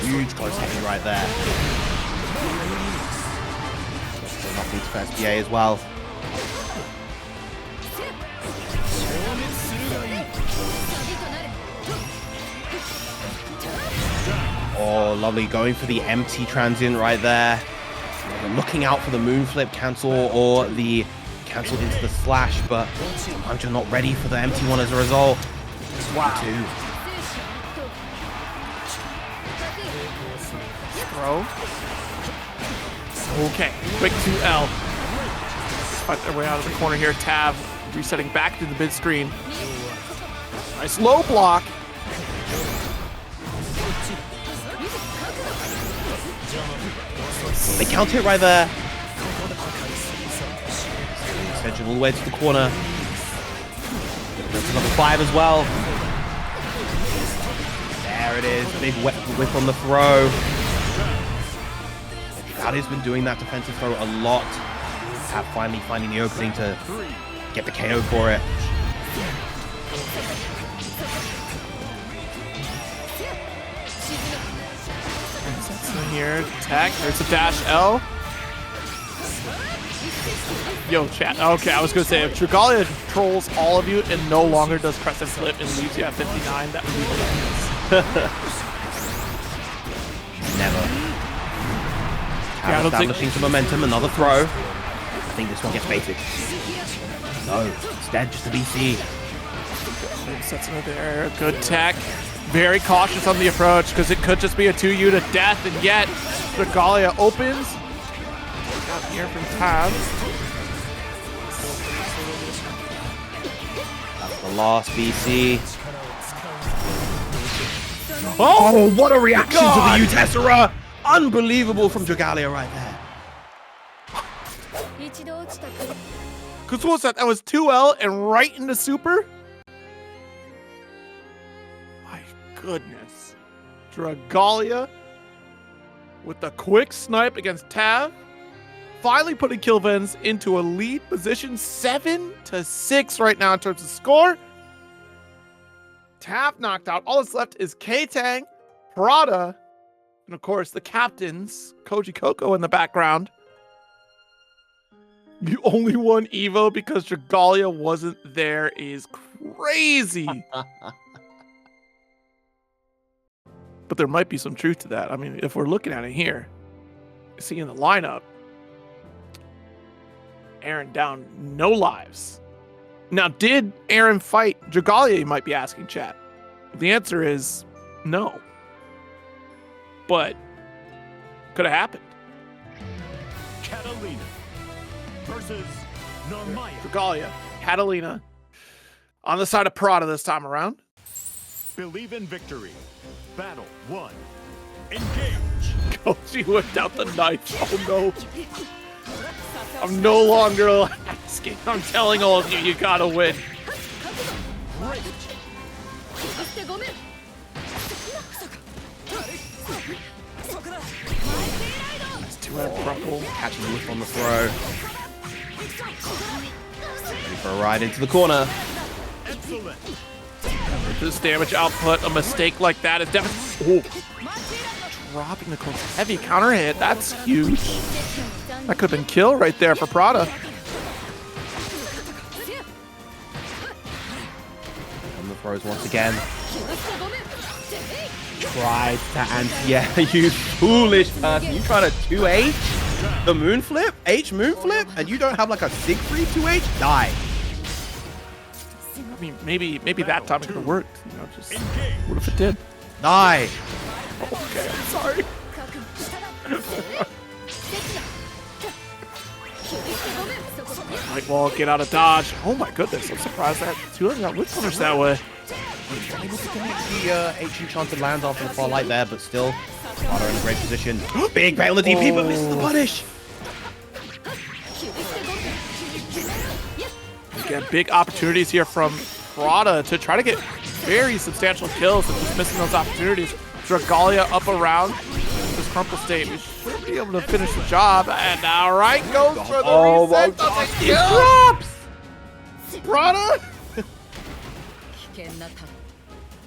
Huge close heavy right there. Nothing for SBA as well. Oh, lovely. Going for the empty transient right there. Looking out for the moon flip cancel or the cancel into the slash, but sometimes you're not ready for the empty one as a result. Wow. Two. Throw. Okay, quick 2L. Fight their way out of the corner here. Tab resetting back to the mid screen. Nice low block. They counter it right there. Extension all the way to the corner. That's another 5 as well. There it is. Big whip on the throw. Dragalia's been doing that defensive throw a lot. Tab finally finding the opening to get the KO for it. Here, tech. There's a dash L. Yo, chat. Okay, I was gonna say if Dragalia trolls all of you and no longer does press and flip and leaves you at 59, that would be hilarious. Never. Yeah, Establishing some momentum, another throw. I think this one gets baited. No, instead just a BC. Sets another there. Good tech. Very cautious on the approach because it could just be a 2U to death, and yet Dragalia opens. Out here from Tab. That's the last BC. Oh, what a reaction God. to the U-Tessera! Unbelievable from Dragalia right there. Because what was that? That was 2L and right into super? My goodness. Dragalia with the quick snipe against Tav. Finally putting Kilvenz into a lead position. 7-6 right now in terms of score. Tav knocked out. All that's left is Ktang, Prada, and of course the captains, Kojicoco in the background. You only won Evo because Dragalia wasn't there is crazy. But there might be some truth to that. I mean, if we're looking at it here, seeing the lineup, Aaron down no lives. Now, did Aaron fight Dragalia, you might be asking, chat. The answer is no. But could have happened. Catalina versus Normaya. Dragalia, Catalina on the side of Prada this time around. Believe in victory. Battle 1. Engage. Oh, she whipped out the knife. Oh no. I'm no longer asking. I'm telling all of you, you gotta win. That's 2-head crumple. Catching the whiff on the throw. Ready for a ride into the corner. Excellent. This damage output, a mistake like that is definitely. Oh. Dropping the close. Heavy counter hit. That's huge. That could have been kill right there for Prada. On the throws once again. Tries to anti-air, you foolish person. You trying to 2H the moon flip? Moon flip? And you don't have like a Siegfried 2H? Die. I mean, maybe that time it could have worked. You know, just what if it did? Die. Okay, I'm sorry. Light wall, get out of dodge. Oh my goodness, I'm surprised that 200 got whip punish that way. Able to connect the H enchanted lands after the far light there, but still, Prada in a great position. Big bail on the DP, but misses the punish. Again, big opportunities here from Prada to try to get very substantial kills and just missing those opportunities. Dragalia up around this crumple state. We should be able to finish the job. And now right goes for the reset. God, Does it kill? Drops! Prada?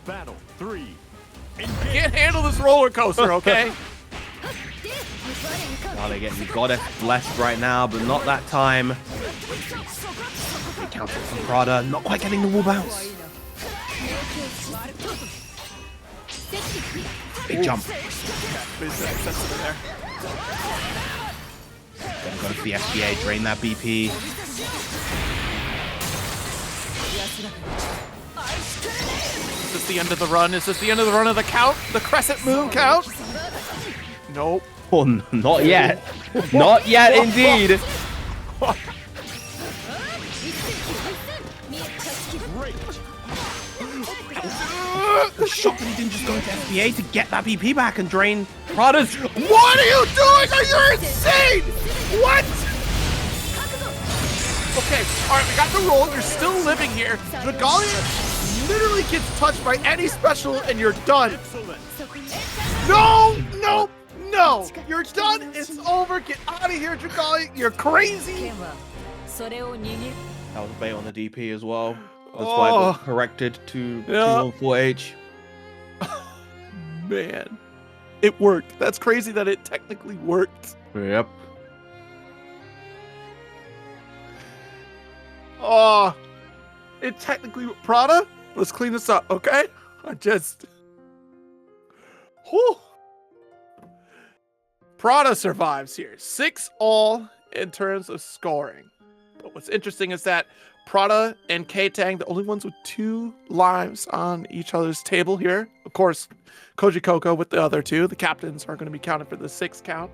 Battle 3. Can't handle this roller coaster, okay? Dragalia getting goddess blessed right now, but not that time. Counter from Prada, not quite getting the wall bounce. Big jump. Sensitive there. Gonna go for the SBA, drain that BP. Is this the end of the run? Is this the end of the run of the count? The crescent moon count? Nope. Oh, not yet. Not yet, indeed. The shot that he didn't just go into SBA to get that BP back and drain Prada's. What are you doing? Are you insane? What? Okay, all right, we got the roll. You're still living here. Dragalia literally gets touched by any special and you're done. No, no, no. You're done. It's over. Get out of here, Dragalia. You're crazy. That was a bait on the DP as well. That's why it got corrected to 214H. Man, it worked. That's crazy that it technically worked. Yep. Oh, it technically Prada. Let's clean this up, okay? Whew. Prada survives here. 6-all in terms of scoring. But what's interesting is that Prada and Ktang, the only ones with 2 lives on each other's table here. Of course, Kojicoco with the other 2. The captains are going to be counted for the 6 count.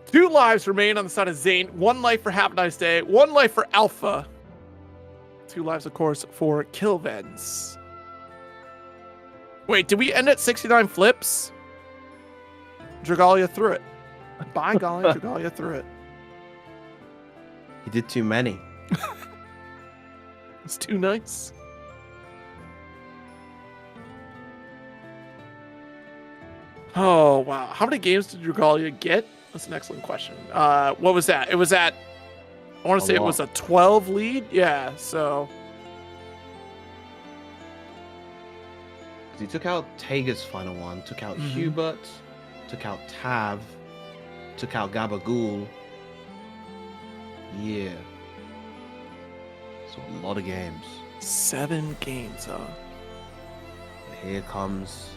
2 lives remain on the side of Zane. 1 life for Havaniceday. 1 life for Alpha. 2 lives, of course, for Kilvenz. Wait, did we end at 69 flips? Dragalia threw it. By golly, Dragalia threw it. He did too many. It's too nice. Oh, wow. How many games did Dragalia get? That's an excellent question. What was that? It was at, I want to say it was a 12 lead. Yeah, so. He took out Teiga's final one, took out HUEBERT, took out Tav, took out Gabagool. Yeah. So a lot of games. 7 games, huh? And here comes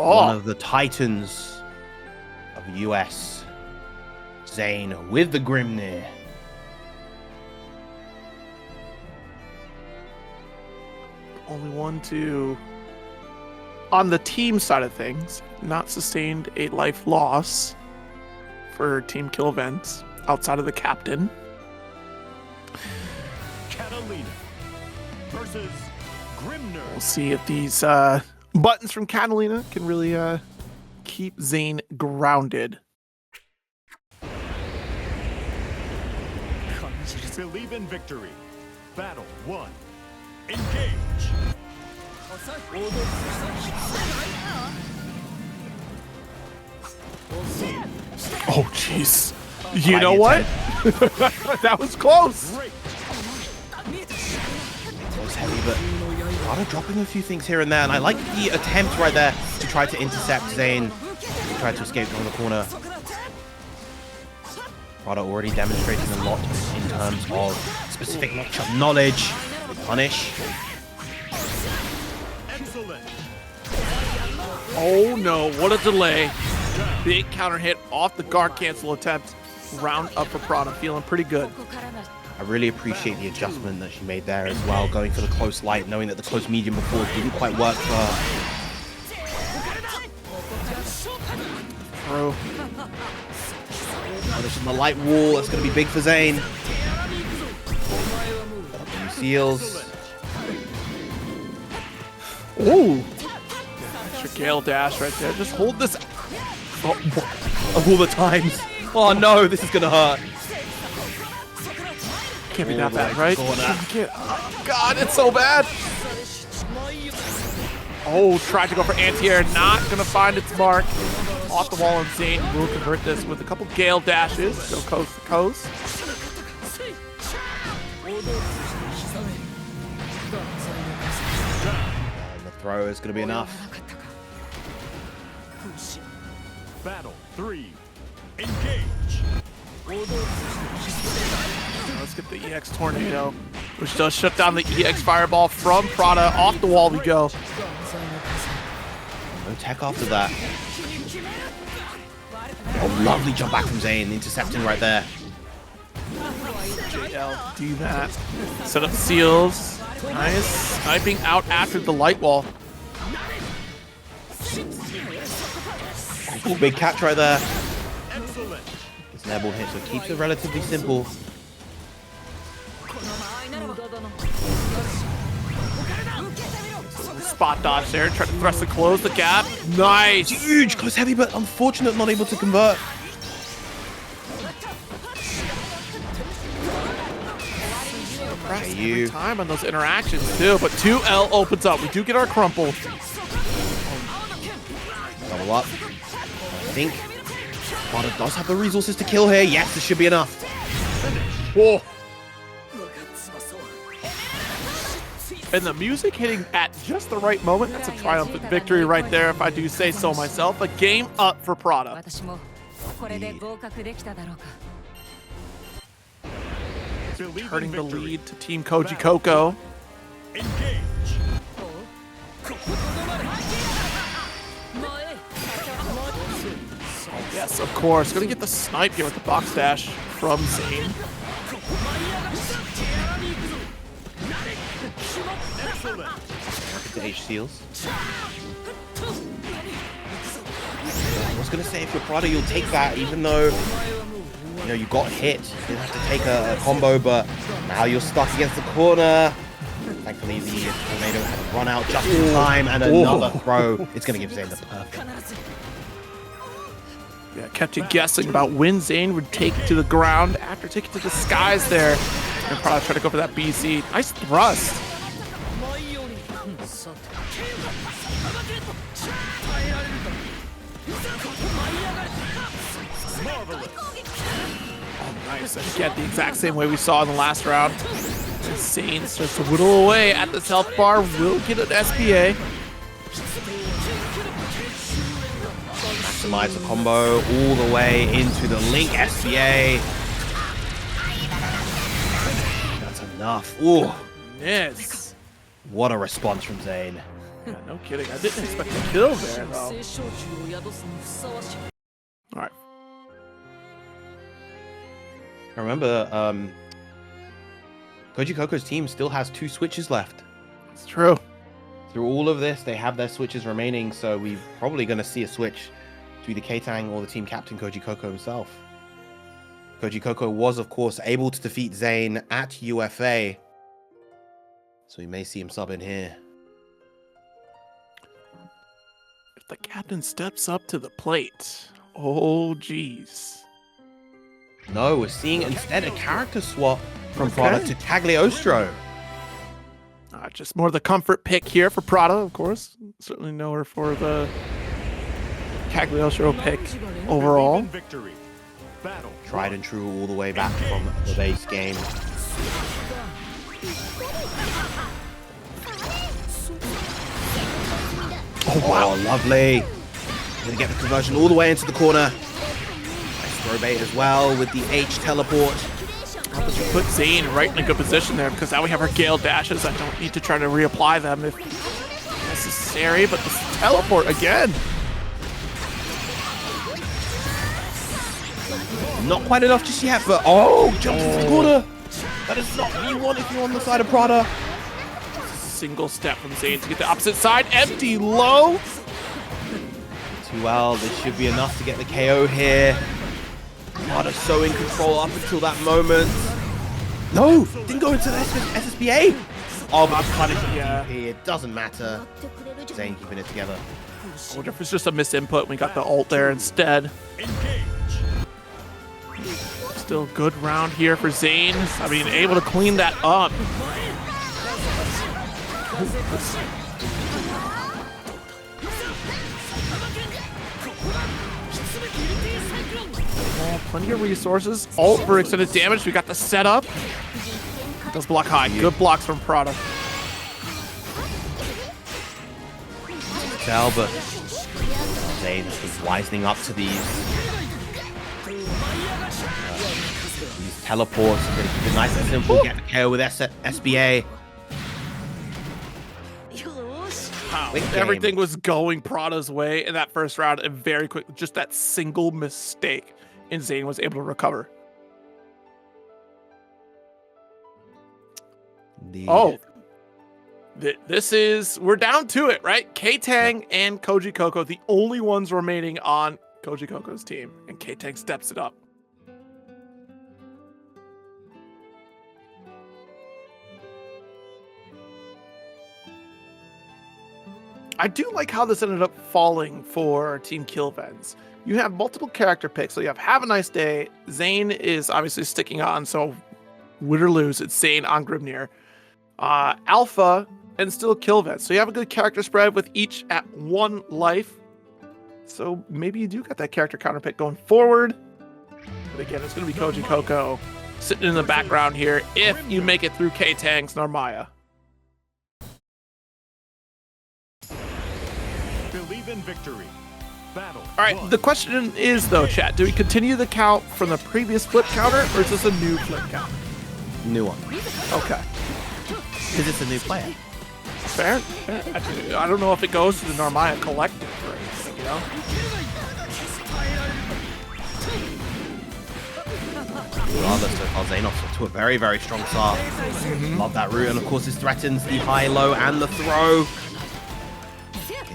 Oh, one of the titans of the US, Zane with the Grimnir. only one to, on the team side of things, not sustained a life loss for Team Kilvenz outside of the captain. Catalina versus Grimnir. We'll see if these buttons from Catalina can really keep Zane grounded. Believe in victory. Battle 1. Engage. Oh, jeez. You know what? That was close. Great. It was heavy, but Prada dropping a few things here and there, and I like the attempt right there to try to intercept Zane. He tried to escape from the corner. Prada already demonstrating a lot in terms of specific matchup knowledge. Punish. Excellent. Oh no, what a delay. Big counter hit off the guard cancel attempt. Round up for Prada, feeling pretty good. I really appreciate the adjustment that she made there as well, going for the close light, knowing that the close medium before didn't quite work for her. True. Punish on the light wall, that's going to be big for Zane. Seals. Ooh. Extra Gale dash right there. Just hold this. Oh, Of all the times. Oh no, this is going to hurt. can't be that All the bad, way right? to corner. Can't- oh, God, it's so bad. Oh, tried to go for anti-air, not gonna find its mark. Off the wall, and Zane will convert this with a couple Gale dashes. Go coast to coast. And the throw is going to be enough. Battle 3. Engage. Let's get the EX Tornado, which does shut down the EX Fireball from Prada. Off the wall we go. No tech after that. Oh, lovely jump back from Zane, intercepting right there. JL, do that. Set up seals. Nice. Sniping out after the light wall. Oh, big catch right there. It's an airborne hit, so it keeps it relatively simple. Spot dodge there. Try to thrust to close the gap. Nice. Huge, close heavy, but unfortunate, not able to convert. Every time on those interactions too, but 2L opens up. We do get our crumple. Double up. I think Prada does have the resources to kill here. Yes, this should be enough. Whoa. And the music hitting at just the right moment. That's a triumphant victory right there, if I do say so myself. A game up for Prada. Believe Turning in the victory. lead to Team Kojicoco. Engage. Yes, of course. Gonna get the snipe here with the box dash from Zane. To H seals. I was gonna say if you're Prada, you'll take that, even though you know you got hit. You didn't have to take a combo, but now you're stuck against the corner. Thankfully, the tornado had run out just in time, and another throw. It's gonna give Zane the perfect. Yeah, kept you guessing about when Zane would take to the ground after taking to the skies there. And Prada try to go for that BC. Nice thrust. Oh, nice. And again, the exact same way we saw in the last round. Zane starts to whittle away at this health bar. Will get an SPA. Maximize the combo all the way into the Link SPA. enough. Ooh, Miss. what a response from Zane. Yeah, no kidding. I didn't expect a kill there, though. Alright. Remember, Kojicoco's team still has 2 switches left. It's true. Through all of this, they have their switches remaining, so we're probably going to see a switch to either Ktang or the team captain Kojicoco himself. Kojicoco was, of course, able to defeat Zane at UFA, so we may see him sub in here. If the captain steps up to the plate, oh geez. No, we're seeing instead a character swap from Prada to Cagliostro. Just more the comfort pick here for Prada, of course. Certainly know her for the Cagliostro pick overall. Victory. Battle. Tried and true all the way back from the base game. Oh wow, lovely. Gonna get the conversion all the way into the corner. Nice throw bait as well with the H teleport. Put Zane right in a good position there because now we have our Gale dashes. I don't need to try to reapply them if necessary, but this teleport again. Not quite enough just yet, but oh, jumps into the corner. That is not what you want if you're on the side of Prada. Single step from Zane to get the opposite side. Empty low. Too well. This should be enough to get the KO here. Prada so in control up until that moment. No, didn't go into the SSBA. Oh, but the punish DP. It doesn't matter. Zane keeping it together. I wonder if it's just a misinput. We got the ult there instead. Still good round here for Zane. I mean, able to clean that up. Plenty of resources. Ult for extended damage. We got the setup. Does block high. Good blocks from Prada. Tell, but Zane is wisening up to these teleports. Going to keep it nice and simple. Get the KO with SBA. Wow. Everything was going Prada's way in that first round, and very quick, just that single mistake, and Zane was able to recover. Indeed. Oh, this is, we're down to it, right? Ktang and Kojicoco, the only ones remaining on Kojicoco's team, and Ktang steps it up. I do like how this ended up falling for Team Kilvenz. You have multiple character picks, so you have Havaniceday. Zane is obviously sticking on, so win or lose, it's Zane on Grimnir. Alpha and still Kilvenz. So you have a good character spread with each at 1 life. So maybe you do get that character counter pick going forward. But again, it's going to be Kojicoco sitting in the background here if you make it through Ktang's Narmaya. Believe in victory. Battle. All right, the question is, though, chat, do we continue the count from the previous flip counter, or is this a new flip count? New one. Okay. Because it's a new player. Fair. I don't know if it goes to the Narmaya Collective or anything, you know? Regardless, so far Zane off to a very, very strong start. Love that route, and of course this threatens the high, low, and the throw.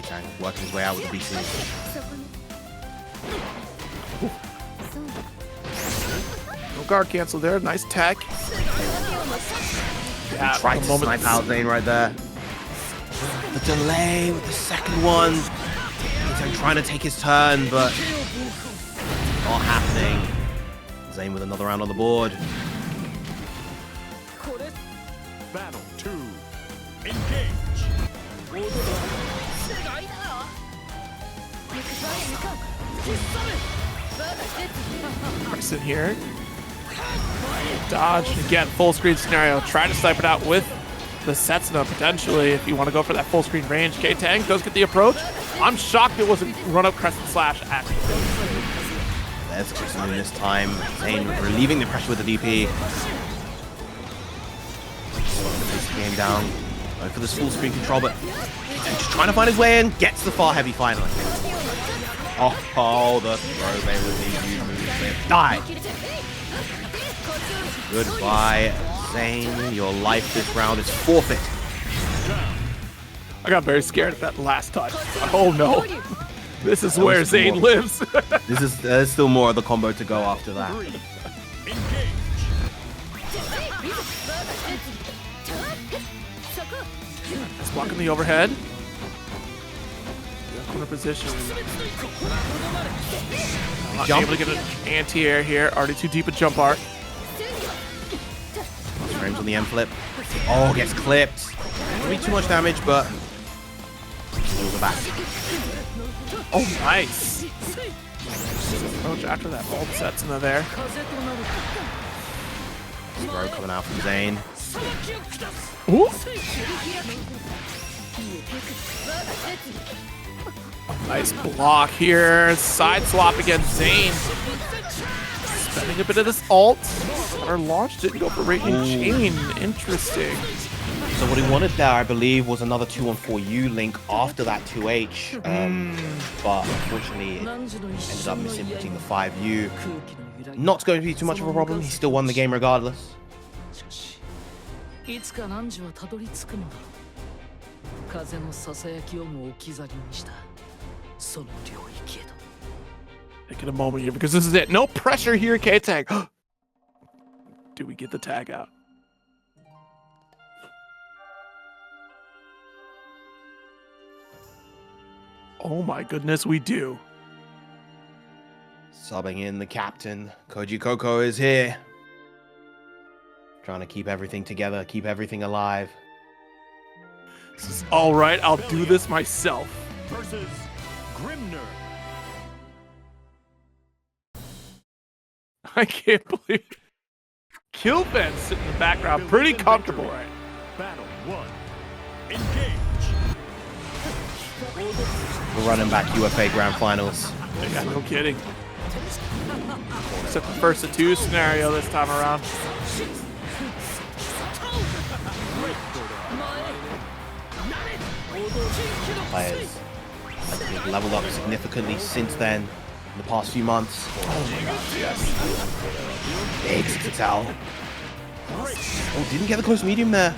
Ktang working his way out with the BC. No guard cancel there. Nice tech. Yeah, Tried to snipe out Zane right there. The delay with the second one. Ktang trying to take his turn, but not happening. Zane with another round on the board. Battle 2. Engage. Sit here. Dodge. Again, full screen scenario. Try to snipe it out with the Setsuna potentially if you want to go for that full screen range. Ktang does get the approach. I'm shocked it wasn't run up Crescent Slash actually. There's Crescent this time. Zane relieving the pressure with the DP. going down. Going for this full screen control, but just trying to find his way in. Gets the far heavy finally. Oh, the throw they will leave you move. Die. Goodbye, Zane. Your life this round is forfeit. I got very scared at that last touch. Oh no. This is where Zane lives. There's still more of the combo to go after that. It's blocking the overhead. Corner position. Not able to get an anti-air here. Already too deep a jump arc. Frames on the M flip. Oh, gets clipped. Maybe too much damage, but the back. Oh, nice. Approach after that vault sets into there. Throw coming out from Zane. Ooh. Nice block here. Side swap against Zane. Spending a bit of this ult. Our launch didn't go for Raging Chain. Interesting. So what he wanted there, I believe, was another 2-on-4U link after that 2H. But unfortunately, it ended up misinputting the 5U. Not going to be too much of a problem. He still won the game regardless. Taking a moment here because this is it. No pressure here, Ktang. Do we get the tag out? Oh my goodness, we do. Subbing in the captain. Kojicoco is here. Trying to keep everything together, keep everything alive. All right, I'll do this myself. Versus Grimner. I can't believe it. Kilvenz sitting in the background, pretty comfortable. Right. Battle 1. Engage. We're running back UFA Grand Finals. Yeah, no kidding. Except the first of two scenario this time around. Players have leveled up significantly since then, in the past few months. Oh my god, yes. Big to tell. Oh, didn't get the close medium there.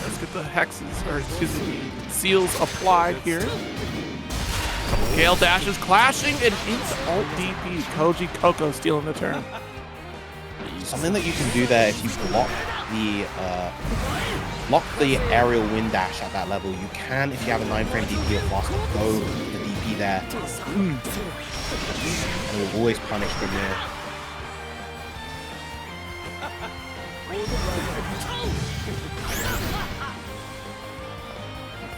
Let's get the hexes, or excuse me, seals applied here. Couple Gale dashes clashing and into alt DP. Kojicoco stealing the turn. Something that you can do there if you block the aerial wind dash at that level, you can, if you have a 9-frame DP or faster, go the DP there. And it will always punish Grimner.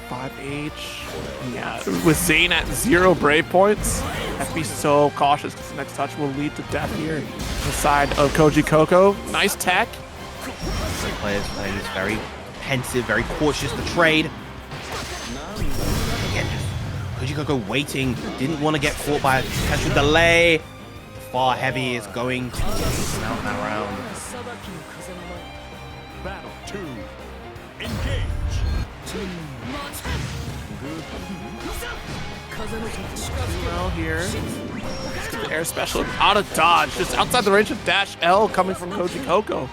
5H. Yeah, with Zane at 0 brave points, have to be so cautious because the next touch will lead to death here. On the side of Kojicoco. Nice tech. Players playing this very pensive, very cautious. The trade. Again, Kojicoco waiting. Didn't want to get caught by a potential delay. The far heavy is going to take him out that round. Battle 2. Engage. Well here. Let's get the air special out of dodge. Just outside the range of dash L coming from Kojicoco.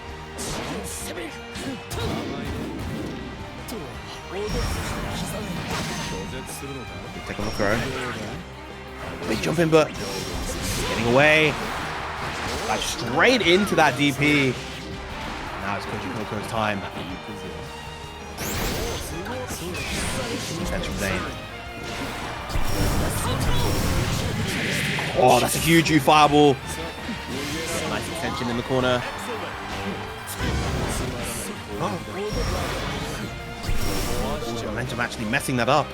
Take a look throw. Big jump in, but getting away. Like straight into that DP. Now it's Kojicoco's time. Defense from Zane. Oh, that's a huge U fireball. Nice extension in the corner. Oh. Momentum actually messing that up.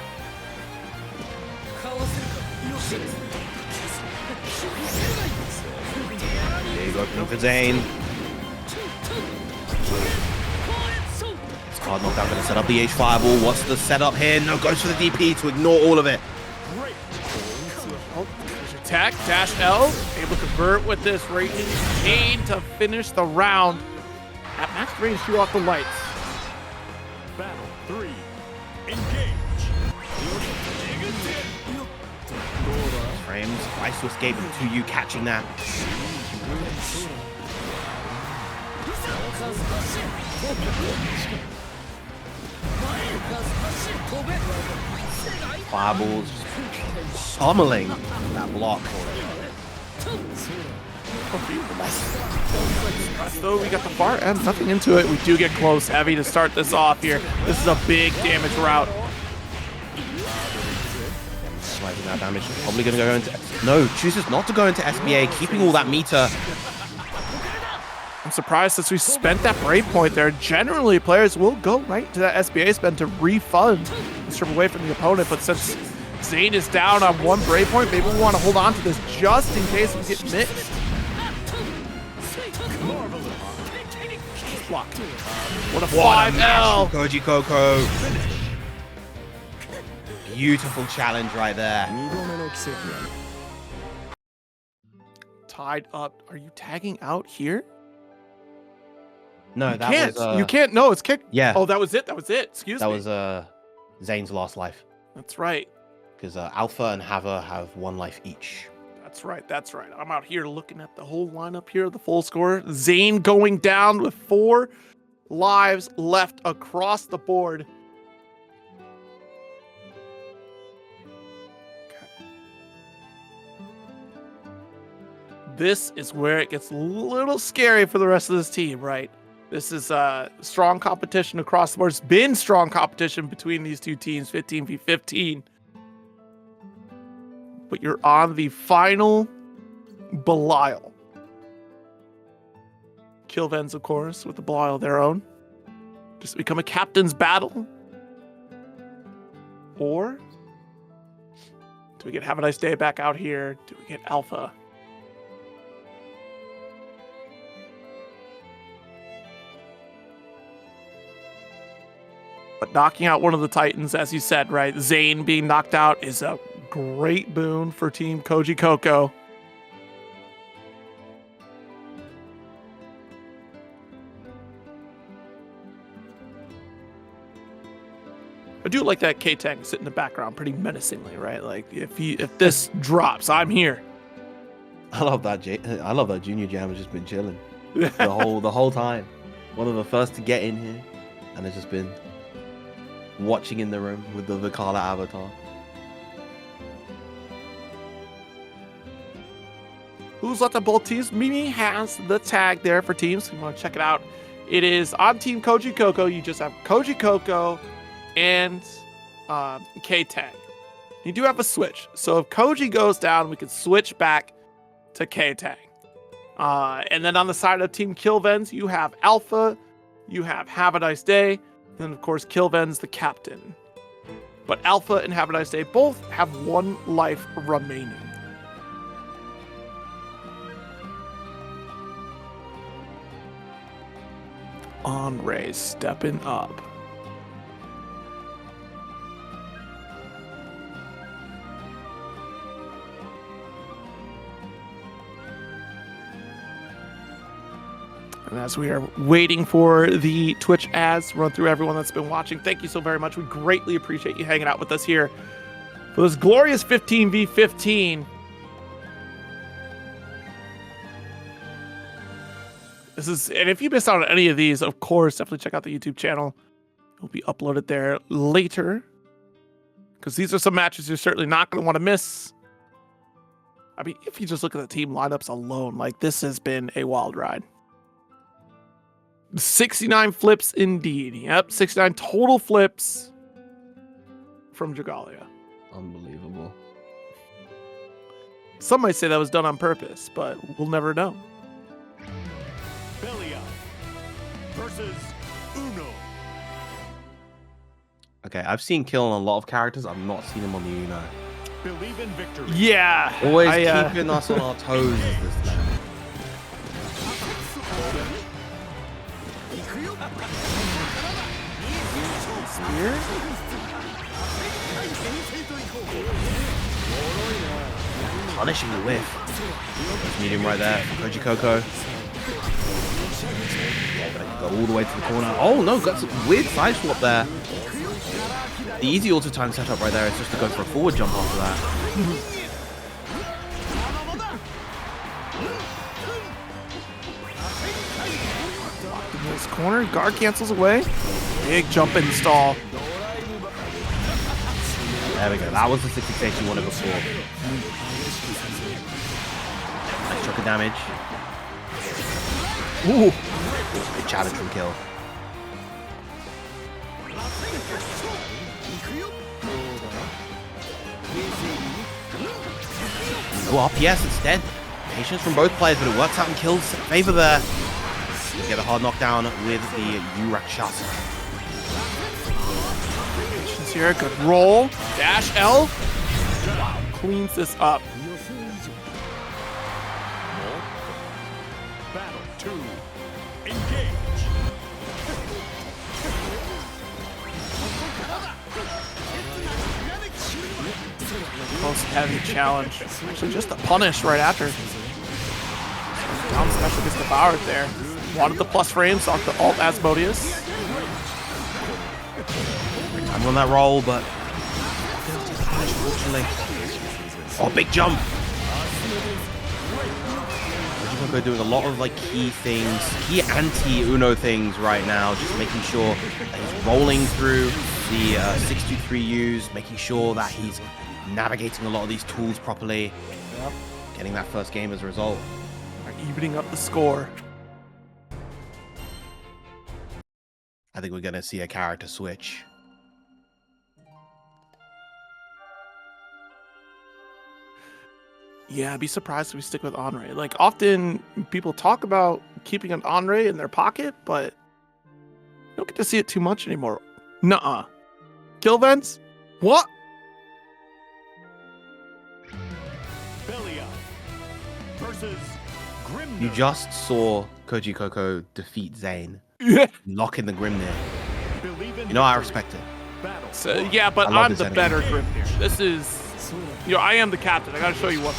Big opening for Zane. It's hard knockdown, going to set up the H fireball. What's the setup here? No, goes for the DP to ignore all of it. Oh, there's attack, dash L, able to convert with this Raging Chain to finish the round. At max range, shoot off the lights. Battle 3. Engage. Frames, tries to escape to you catching that. Fireballs pummeling that block. Though we got the far end, nothing into it. We do get close, heavy to start this off here. This is a big damage route. Slicing that damage, probably going to go into... No, chooses not to go into SBA, keeping all that meter. I'm surprised since we spent that brave point there. Generally, players will go right to that SBA spend to refund and strip away from the opponent, but since Zane is down on one brave point, maybe we want to hold on to this just in case we get mixed. Block. What a 5L! Kojicoco. Beautiful challenge right there. Tied up. Are you tagging out here? No, You that can't. was... You can't. No, it's kicked. Yeah. Oh, that was it. That was it. Excuse That me. was Zane's last life. That's right. Because Alpha and Hava have 1 life each. That's right. That's right. I'm out here looking at the whole lineup here, the full score. Zane going down with 4 lives left across the board. Okay. This is where it gets a little scary for the rest of this team, right? This is strong competition across the board. It's been strong competition between these two teams, 15v15. But you're on the final Belial. Kilvenz, of course, with the Belial of their own. Just become a captain's battle. Or do we get Havaniceday back out here? Do we get Alpha? But knocking out one of the Titans, as you said, right? Zane being knocked out is a great boon for Team Kojicoco. I do like that Ktang sit in the background pretty menacingly, right? Like if this drops, I'm here. I love that. I love that Junior Jam has just been chilling the whole time. One of the first to get in here, and has just been watching in the room with the Vikala avatar. Who's left on both teams? Mimi has the tag there for teams. If you want to check it out, it is on Team Kojicoco. You just have Kojicoco and Ktang. You do have a switch. So if Koji goes down, we could switch back to Ktang. And then on the side of Team Kilvenz, you have Alpha, you have Havaniceday, and of course Kilvenz, the captain. But Alpha and Havaniceday both have 1 life remaining. Andre stepping up. And as we are waiting for the Twitch ads, run through everyone that's been watching. Thank you so very much. We greatly appreciate you hanging out with us here for this glorious 15v15. This is, and if you missed out on any of these, of course, definitely check out the YouTube channel. It'll be uploaded there later, because these are some matches you're certainly not going to want to miss. I mean, if you just look at the team lineups alone, like, this has been a wild ride. 69 flips indeed. Yep, 69 total flips from Dragalia. Unbelievable. Some might say that was done on purpose, but we'll never know. Belia versus Uno. Okay, I've seen Kill on a lot of characters. I've not seen him on the Uno. Believe in victory. Yeah. Always keeping us on our toes as this man. Spear? punishing the whiff. Medium right there for Kojicoco. Go all the way to the corner. Oh no, got some weird side swap there. The easy auto time setup right there is just to go for a forward jump after that. This corner, guard cancels away. Big jump install. There we go. That was the 66 you wanted before. Nice chunk of damage. Ooh. Good challenge from Kill. No RPS instead. Patience from both players, but it works out in Kill's favor there. You get a hard knockdown with the Urakshasa. Patience here, good roll. Dash L. Cleans this up. Battle 2. Engage. Most heavy challenge. Actually, just a punish right after. Down special gets devoured there. Wanted the plus frames off the alt Asmodeus. I'm on that roll, but unfortunately. Oh, big jump! Kojicoco doing a lot of like key things, key anti-Uno things right now, just making sure that he's rolling through the 623Us, making sure that he's navigating a lot of these tools properly, getting that first game as a result. Evening up the score. I think we're going to see a character switch. Yeah, I'd be surprised if we stick with Henri. Like, often people talk about keeping an Henri in their pocket, but you don't get to see it too much anymore. Nuh-uh. Kilvenz? What? Belia versus Grimnir. You just saw Kojicoco defeat Zane, Yeah. lock in the Grimnir. Believe in You know, I respect it. battle. So, yeah, but I love I'm this the enemy. better Grimnir. This is... You know, I am the captain. I gotta show you what.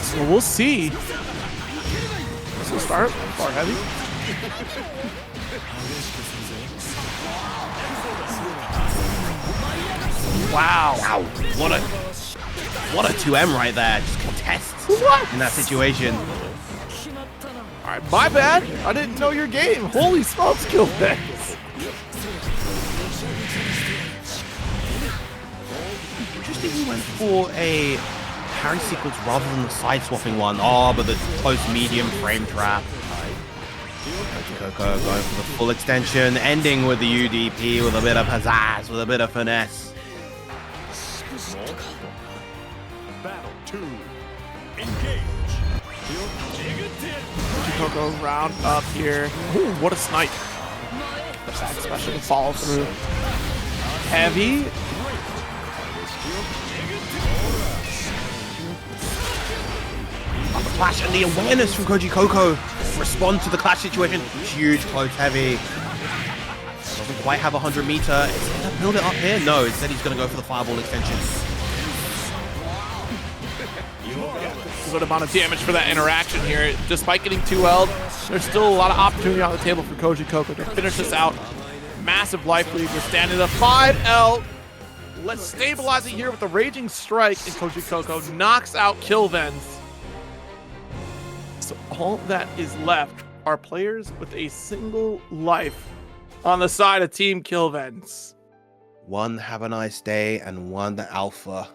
So we'll see. This will start far heavy. Wow. Wow, what a 2M right there. Just contests in that situation. All right, my bad. I didn't know your game. Holy smokes, Kilvenz. Interesting he went for a parry sequence rather than the side swapping one. Oh, but the close medium frame trap. Kojicoco going for the full extension, ending with the UDP with a bit of pizzazz, with a bit of finesse. Battle 2. Engage. Kojicoco round up here. Ooh, what a snipe. The back special to follow through. Heavy. The clash and the awareness from Kojicoco. Respond to the clash situation. Huge close heavy. Doesn't quite have 100 meter. Is he gonna build it up here? No, instead he's gonna go for the fireball extension. Good amount of damage for that interaction here. Despite getting 2L'd, there's still a lot of opportunity on the table for Kojicoco to finish this out. Massive life lead. We're standing at 5L. Let's stabilize it here with the Raging Strike, and Kojicoco knocks out Kilvenz. So all that is left are players with a single life on the side of Team Kilvenz. One Havaniceday and one Alpha.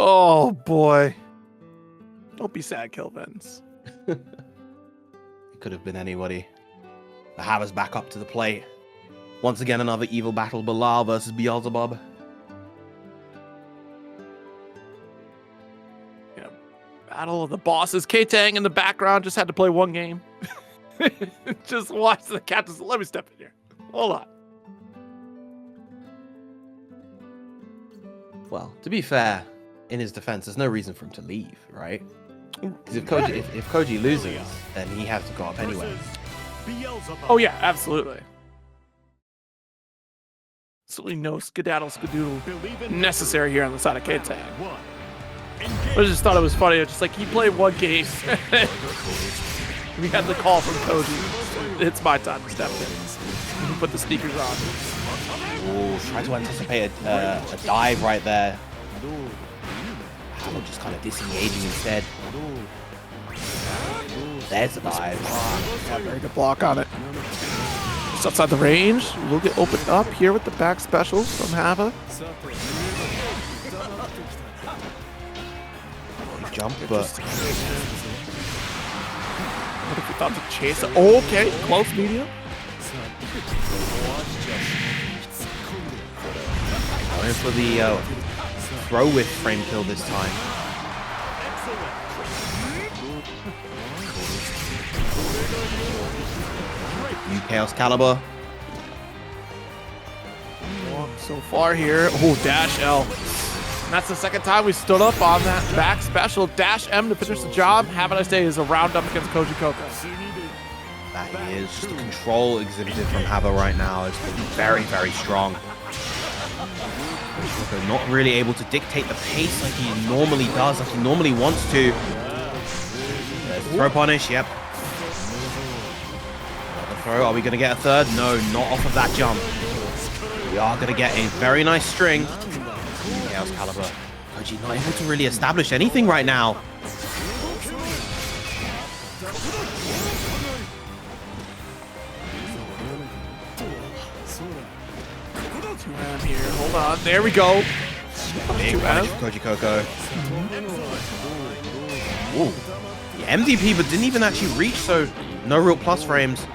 Oh boy. Don't be sad, Kilvenz. It could have been anybody. The Havas back up to the plate. Once again, another evil battle. Belial versus Beelzebub. Yeah, battle of the bosses. Ktang in the background just had to play one game. Just watch the captains. Let me step in here. Hold on. Well, to be fair, in his defense, there's no reason for him to leave, right? Because if Koji loses, then he has to go up anyway. Oh yeah, absolutely. Absolutely no skedaddle skadoodle necessary here on the side of Ktang. I just thought it was funny. Just like he played one game, we had the call from Koji. It's my time to step in. Put the sneakers on. Ooh, try to anticipate a dive right there. Havok just kind of disengaging instead. There's a dive. Yeah, very good block on it. Just outside the range. We'll get opened up here with the back specials from Hava. Jump, but what if we thought to chase it? Oh, okay, close medium. going for the throw with frame kill this time. New Chaos Caliber. So far here. Oh, dash L. And that's the second time we stood up on that back special. Dash M to finish the job. Havaniceday is a round up against Kojicoco. That is just the control exhibited from Hava right now. It's been very, very strong. Kojicoco not really able to dictate the pace like he normally does, like he normally wants to. There's the throw punish, yep. Another throw. Are we going to get a third? No, not off of that jump. We are going to get a very nice string. Chaos Caliber. Koji not able to really establish anything right now. Here, hold on. There we go. Big punish for Kojicoco. Ooh. The MDP, but didn't even actually reach, so no real plus frames.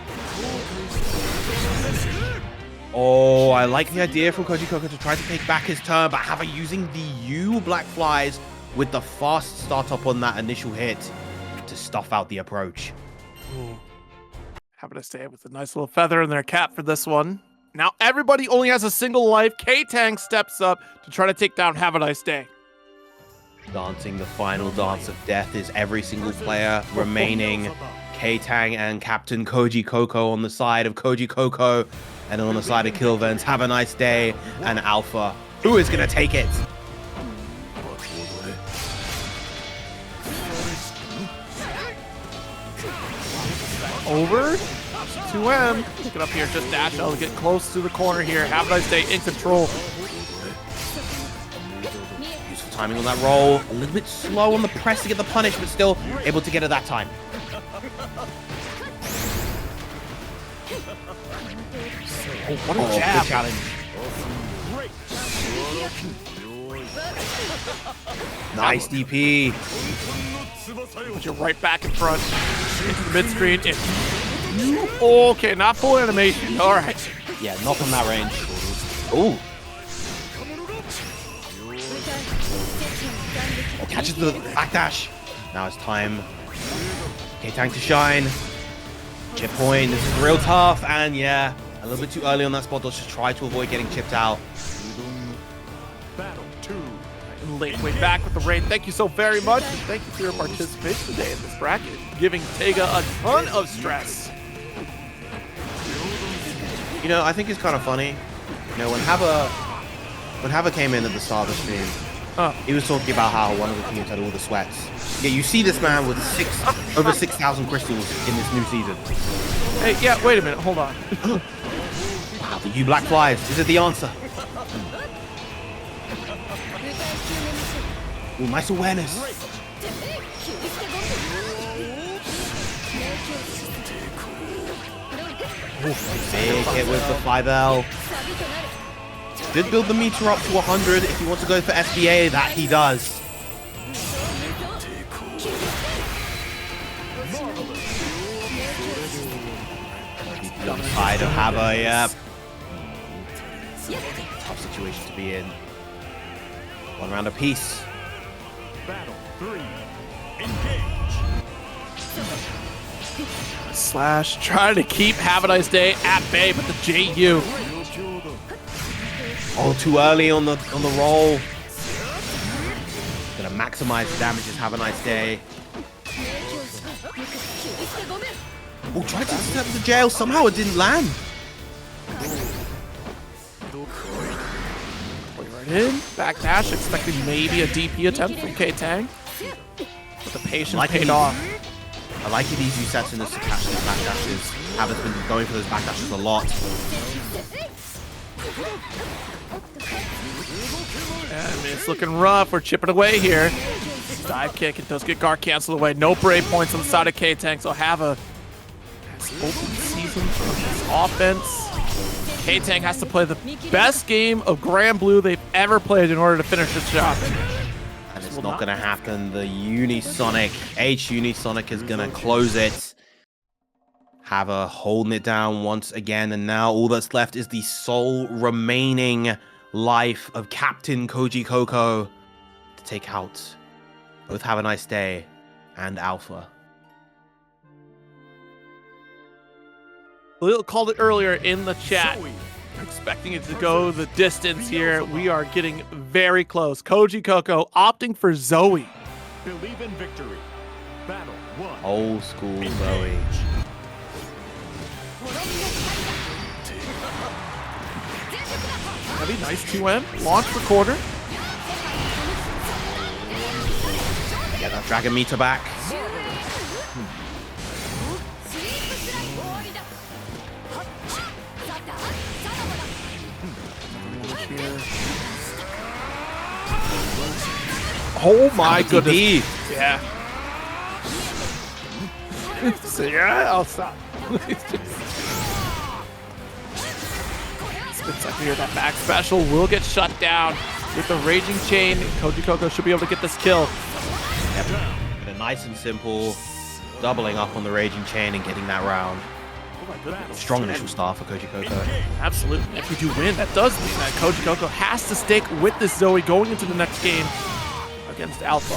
Oh, I like the idea from Kojicoco to try to take back his turn, but Hava using the U Black Flies with the fast startup on that initial hit to stuff out the approach. Havaniceday with a nice little feather in their cap for this one. Now everybody only has a single life. Ktang steps up to try to take down Havaniceday. Dancing the final dance of death is every single player remaining. Ktang and Captain Kojicoco on the side of Kojicoco. And on the side of Kilvenz, Havaniceday and Alpha. Who is going to take it? Over. 2M. Pick it up here. Just dash L to get close to the corner here. Havaniceday in control. Useful timing on that roll. A little bit slow on the press to get the punish, but still able to get it that time. Oh, what a jab. Challenge. Nice DP. Put you right back in front. Into the mid screen. Okay, not full animation. All right. Yeah, not from that range. Ooh. Oh, catches the backdash. Now it's time. Ktang to shine. Chip point. This is real tough. And yeah, a little bit too early on that spot. Let's just try to avoid getting chipped out. Battle 2. Ladewaybac with the raid. Thank you so very much. And thank you for your participation today in this bracket. Giving Teiga a ton of stress. You know, I think it's kind of funny. You know, when Hava came in at the start of the stream, he was talking about how one of the teams had all the sweats. Yeah, you see this man with over 6,000 crystals in this new season. Hey, yeah, wait a minute. Hold on. Wow, the U Black Flies. Is it the answer? Ooh, nice awareness. Big hit with the 5L. Did build the meter up to 100. If he wants to go for SBA, that he does. The other side of Hava, yep. Tough situation to be in. One round apiece. Battle 3. Engage. Slash trying to keep Havaniceday at bay, but the JU. Oh, too early on the roll. Gonna maximize the damages. Have a nice day. Oh, tried to step the jail. Somehow it didn't land. Right in. Back dash, expecting maybe a DP attempt from Ktang. But the patience paid off. I like it these resets in this attached to these backdashes. Haven's been going for those backdashes a lot. And it's looking rough. We're chipping away here. Dive kick. It does get guard canceled away. No brave points on the side of Ktang. So Hava has open season on his offense. Ktang has to play the best game of Grand Blue they've ever played in order to finish this job. And it's not going to happen. The Unisonic, Unisonic is going to close it. Hava holding it down once again. And now all that's left is the sole remaining life of Captain Kojicoco to take out both Havaniceday and Alpha. Lil called it earlier in the chat. Expecting it to go the distance here. We are getting very close. Kojicoco opting for Zoe. Believe in victory. Battle 1. Old school Zoe. Heavy, nice 2M. Launch recorder. Get that Dragon Meter back. Oh my goodness. Yeah. So yeah, I'll stop. Spits up here. That back special will get shut down with the Raging Chain. Kojicoco should be able to get this kill. Yep. Get a nice and simple doubling up on the Raging Chain and getting that round. Oh my goodness. Strong initial start for Kojicoco. Absolutely. If we do win, that does mean that Kojicoco has to stick with this Zoe going into the next game against Alpha.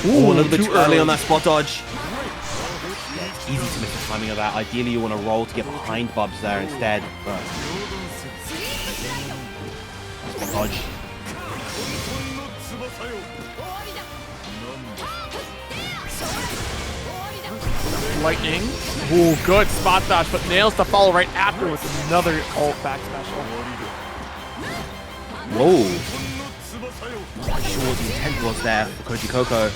Ooh, a little bit too early on that spot dodge. Yeah, it's easy to miss the timing of that. Ideally, you want to roll to get behind Bubs there instead. But spot dodge. Lightning. Ooh, good spot dodge, but nails to follow right after with another ult back special. Whoa. Not sure what the intent was there for Kojicoco.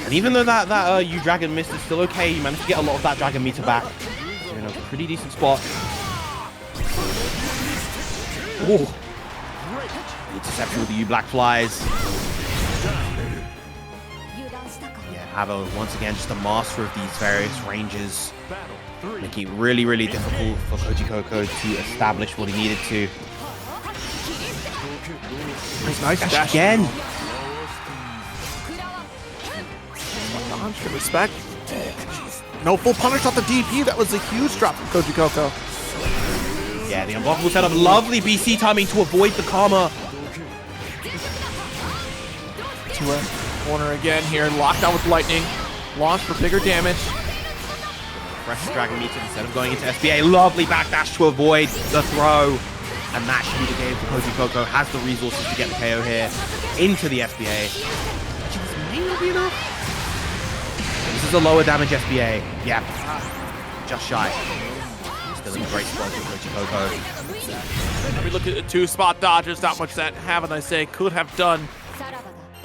And even though that U-Dragon missed, it's still okay. He managed to get a lot of that Dragon Meter back. So, in a pretty decent spot. Ooh. Interception with the U-Black Flies. Yeah, Hava once again just a master of these various ranges. Making it really, really difficult for Kojicoco to establish what he needed to. Nice dash again. Good respect. No full punish off the DP. That was a huge drop from Kojicoco. Yeah, the unblockable setup. Lovely BC timing to avoid the karma. To a corner again here. Locked down with lightning. Launch for bigger damage. Fresh Dragon Meter instead of going into SBA. Lovely backdash to avoid the throw. And that should be the game for Kojicoco. Has the resources to get the KO here into the SBA. Which is maybe enough. This is a lower damage SBA. Yep. Just shy. Still in a great spot for Kojicoco. We look at the two spot dodges. Not much that Havaniceday could have done.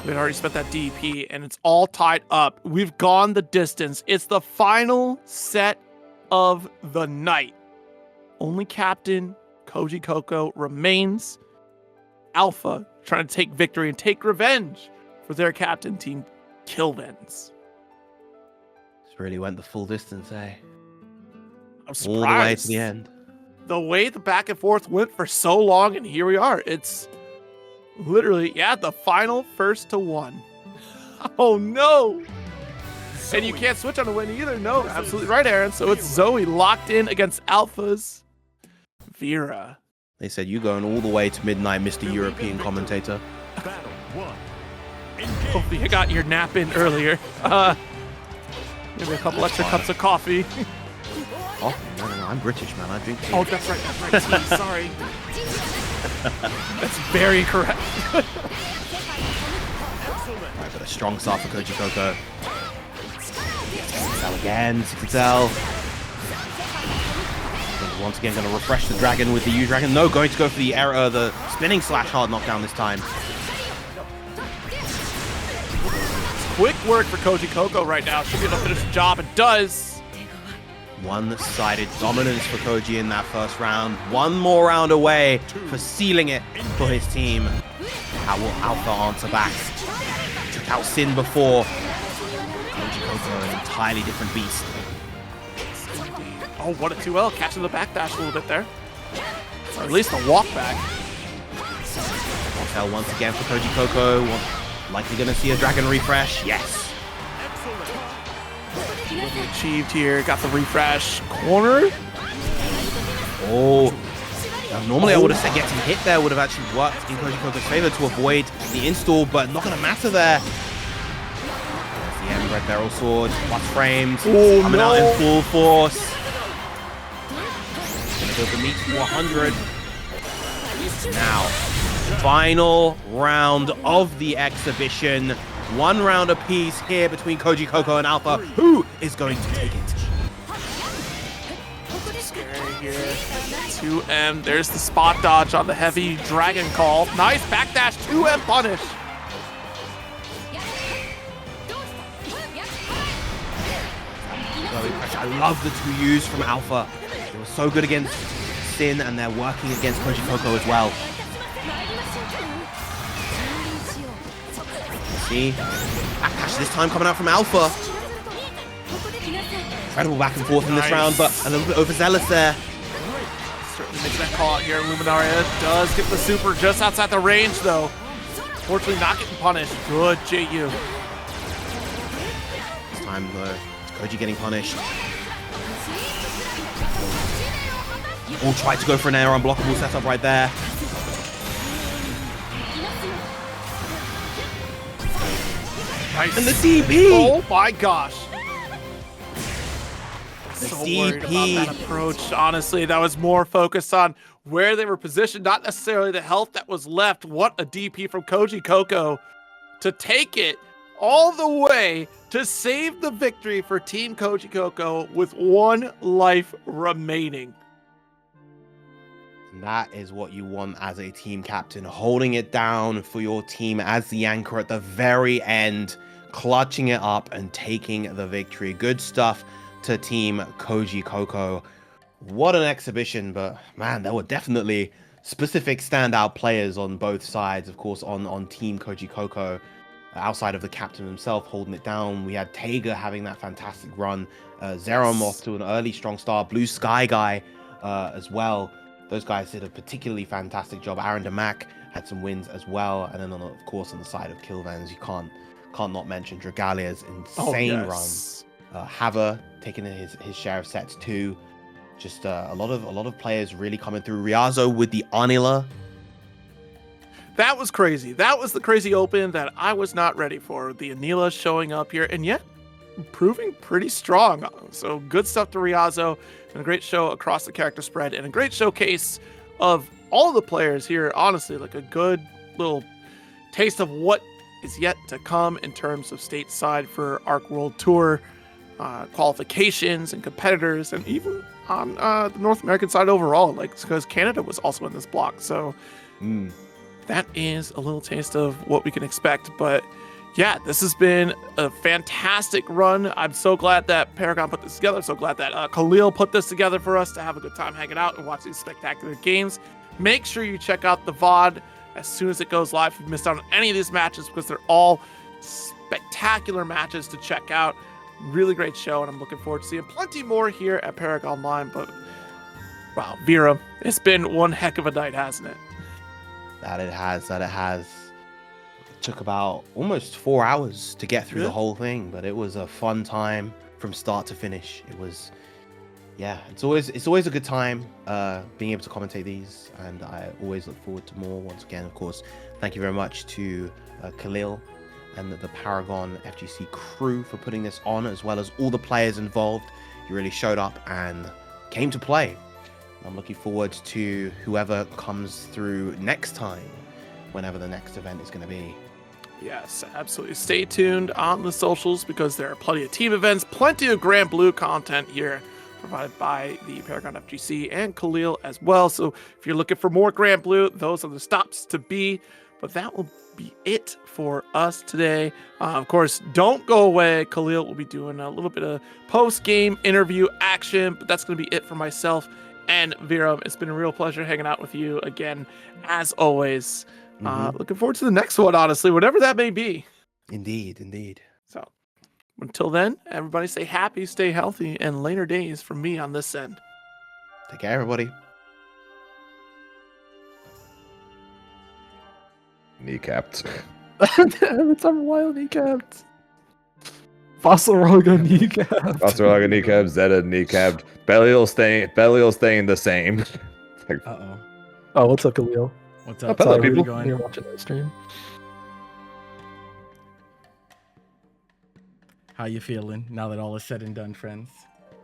We had already spent that DP, and it's all tied up. We've gone the distance. It's the final set of the night. Only Captain Kojicoco remains. Alpha trying to take victory and take revenge for their captain team, Kilvenz. This really went the full distance, eh? I'm surprised. All the way to the end. The way the back and forth went for so long, and here we are. It's literally, yeah, the final first to one. Oh no! And you can't switch on a win either. No, absolutely right, Aaron. So it's Zoe locked in against Alpha's Vera. They said you going all the way to midnight, Mr. European commentator. Hopefully you got your nap in earlier. Maybe a couple extra cups of coffee. Oh, no, I'm British, man. I drink tea. Oh, that's right. Tea, sorry. That's very correct. Right, but a strong start for Kojicoco. Excel again, 6XL. Once again, going to refresh the dragon with the U-Dragon. No, going to go for the error, the spinning slash hard knockdown this time. Quick work for Kojicoco right now. Should be able to finish the job. It does. One-sided dominance for Koji in that first round. One more round away for sealing it for his team. How will Alpha answer back? Took out Synn before. Kojicoco, an entirely different beast. Oh, what a 2L. Catching the backdash a little bit there. Or at least a walk back. Hotel once again for Kojicoco. Likely going to see a dragon refresh. Yes. Achieved here. Got the refresh. Corner. Oh. Now, normally I would have said getting hit there would have actually worked in Kojicoco's favor to avoid the install, but not going to matter there. There's the Red Barrel Sword. Plus frames. Oh, coming no. out in full force. Going to build the meat to 100. Now, final round of the exhibition. 1 round apiece here between Kojicoco and Alpha. Who is going to take it? Scary here. 2M. There's the spot dodge on the heavy dragon call. Nice backdash. 2M punish. I love the 2Us from Alpha. They were so good against Synn, and they're working against Kojicoco as well. See? Backdash this time coming out from Alpha. Incredible back and forth in this round, but a little bit overzealous there. Certainly makes that call out here. Luminaria does get the super just outside the range, though. Fortunately, not getting punished. Good JU. This time, Koji getting punished. All tried to go for an air unblockable setup right there. Nice. And the DP! Oh my gosh. The So worried about that DP. approach. Honestly, that was more focused on where they were positioned, not necessarily the health that was left. What a DP from Kojicoco to take it all the way to save the victory for Team Kojicoco with 1 life remaining. And that is what you want as a team captain, holding it down for your team as the anchor at the very end, clutching it up and taking the victory. Good stuff to Team Kojicoco. What an exhibition, but man, there were definitely specific standout players on both sides. Of course, on Team Kojicoco, outside of the captain himself holding it down, we had Teiga having that fantastic run, Xerom off to an early strong start, BlueSkyGuy as well. Those guys did a particularly fantastic job. Aarondamac had some wins as well, and then of course on the side of Kilvenz, you can't not mention Dragalia's insane run. Haver taking his share of sets too. Just a lot of players really coming through. Ryazo with the Anila. That was crazy. That was the crazy open that I was not ready for. The Anila showing up here, and yet proving pretty strong. So good stuff to Ryazo, and a great show across the character spread, and a great showcase of all the players here. Honestly, like a good little taste of what is yet to come in terms of stateside for Arc World Tour qualifications and competitors, and even on the North American side overall, like because Canada was also in this block. So that is a little taste of what we can expect. But yeah, this has been a fantastic run. I'm so glad that Paragon put this together. So glad that Khalil put this together for us to have a good time hanging out and watch these spectacular games. Make sure you check out the VOD as soon as it goes live if you missed out on any of these matches, because they're all spectacular matches to check out. Really great show, and I'm looking forward to seeing plenty more here at Paragon Online. But wow, Virum, it's been one heck of a night, hasn't it? That it has. It took about almost 4 hours to get through the whole thing, but it was a fun time from start to finish. It was, yeah, it's always a good time being able to commentate these, and I always look forward to more. Once again, of course, thank you very much to Khalil and the Paragon FGC crew for putting this on, as well as all the players involved. You really showed up and came to play. I'm looking forward to whoever comes through next time, whenever the next event is going to be. Yes, absolutely. Stay tuned on the socials because there are plenty of team events, plenty of Grand Blue content here provided by the Paragon FGC and Khalil as well. So if you're looking for more Grand Blue, those are the stops to be. But that will be it for us today. Of course, don't go away. Khalil will be doing a little bit of post-game interview action, but that's going to be it for myself and Virum. It's been a real pleasure hanging out with you again, as always. Looking forward to the next one, honestly, whatever that may be. Indeed. So until then, everybody stay happy, stay healthy, and later days from me on this end. Take care, everybody. Kneecapped. It's on wild kneecapped. Fossil Roga kneecapped. Fossil kneecapped. Zeta kneecapped. Belial staying the same. Uh-oh. Oh, what's up, Khalil? What's up? Hello, How are you people. going? You're watching the stream. How you feeling now that all is said and done, friends?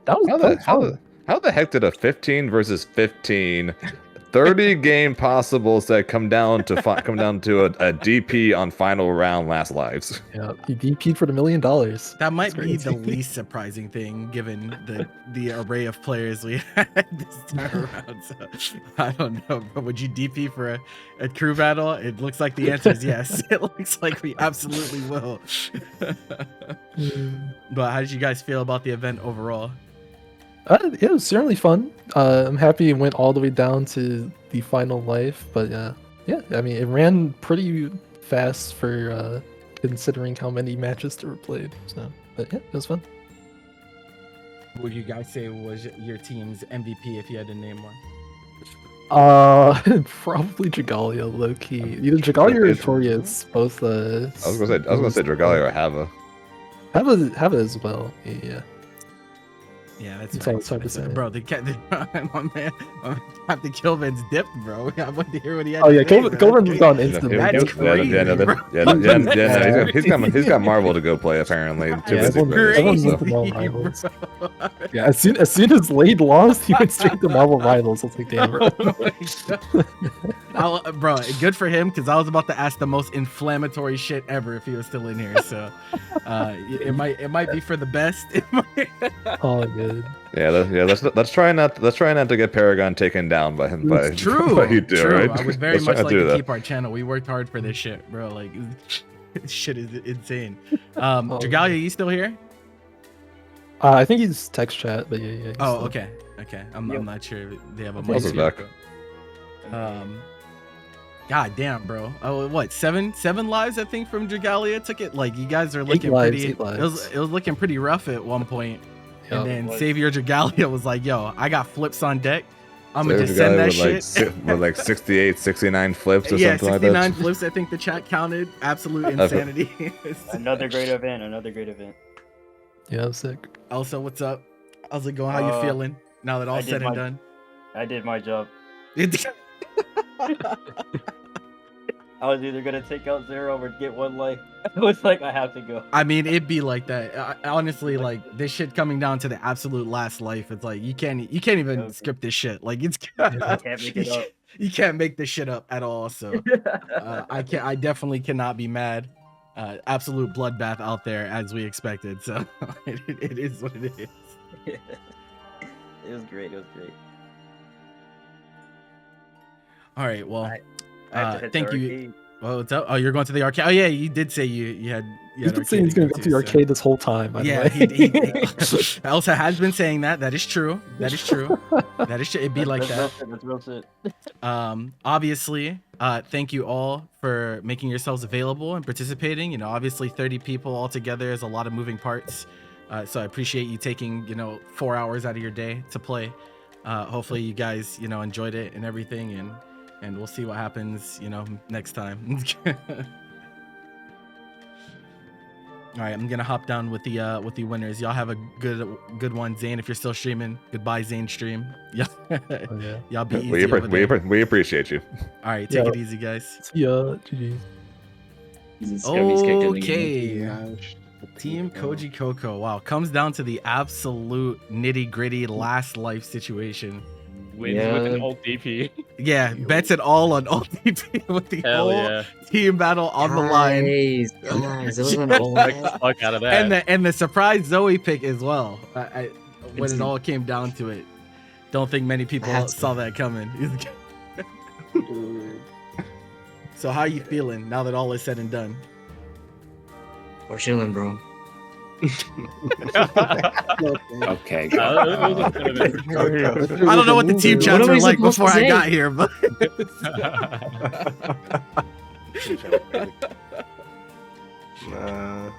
That was How the heck did a 15 versus 15 30 game possible set come down to a DP on final round last lives? Yeah, he DP'd for the $1 million. That might be That's the crazy. least surprising thing given the array of players we had this time around. So I don't know, but would you DP for a crew battle? It looks like the answer is yes. It looks like we absolutely will. But how did you guys feel about the event overall? Yeah, it was certainly fun. I'm happy it went all the way down to the final life, but yeah, I mean, it ran pretty fast for considering how many matches there were played. So, but yeah, it was fun. Would you guys say was your team's MVP if you had to name one? Probably Dragalia, low key. Either Dragalia or Artorias, both. I was gonna say Dragalia or Hava. Have it as well. Yeah. Yeah, that's It's right. always hard to say. Bro, my man, Captain Kilvenz dipped, bro. I wanted to hear what he had Oh to yeah, say, Kilvenz was on Yeah, instant. That's crazy, he's got Marvel to go play apparently. Too Yeah, busy everyone's playing, with the so. Marvel Rivals. Yeah, as soon as Lade lost, he went straight to Marvel Rivals. I was like, damn, bro. Oh my God. Bro, good for him because I was about to ask the most inflammatory shit ever if he was still in here. So it might be for the best. Oh, good. Yeah, let's try not to get Paragon taken down by him. By True. by you two, True. right? I would very Let's try much not like do to that. keep our channel. We worked hard for this shit, bro. Like, this shit is insane. Dragalia, you still here? I think he's text chat, but yeah. he's Oh, still- okay. I'm not sure they have a Also mic. back. God damn, bro. Oh, what? Seven lives, I think, from Dragalia took it. Like, you guys are looking lives, pretty. 8 lives. It was looking pretty rough at one point. Yeah. And then Savior Dragalia was like, "Yo, I got flips on deck. I'm gonna just send that shit." With like 68, 69 flips or Yeah, something like 69 that. flips. I think the chat counted. Absolute insanity. Another great event. Yeah, I'm sick. Elsa, what's up? How's it going? How you feeling now that all said and done? I did my job. I was either gonna take out Xerom or get one life. It was like I have to go. I mean, it'd be like that. Honestly, like this shit coming down to the absolute last life. It's like you can't even script this shit. Like it's I can't make it up. You can't make this shit up at all. So I definitely cannot be mad. Absolute bloodbath out there as we expected. So it is what it is. It was great. All right. Well, I have to hit thank the you. arcade. Oh, what's up? Oh, you're going to the arcade. Oh yeah, you did say you had. He's been saying he's gonna go to the arcade this whole time. By Yeah, the way. Elsa has been saying that. That is true. That is true. It'd be like that. That's real shit. Obviously, thank you all for making yourselves available and participating. You know, obviously 30 people all together is a lot of moving parts. So I appreciate you taking, 4 hours out of your day to play. Hopefully you guys, enjoyed it and everything, and we'll see what happens, next time. All right, I'm gonna hop down with the winners. Y'all have a good one, Zane. If you're still streaming, goodbye, Zane stream. Yeah, y'all be easy. We appreciate you. All right, take it easy, guys. Yeah, GG. Okay. Team Kojicoco. Wow, comes down to the absolute nitty gritty last life situation. wins with an ult DP. Yeah, bets it all on ult DP with the Hell whole yeah. team battle on the line. Guys, it was an all Fuck out of that. And the surprise Zoe pick as well. When it all came down to it, don't think many people saw that coming. So how you feeling now that all is said and done? We're chilling, bro. Okay. I don't know what the team chats were like before I got here, but I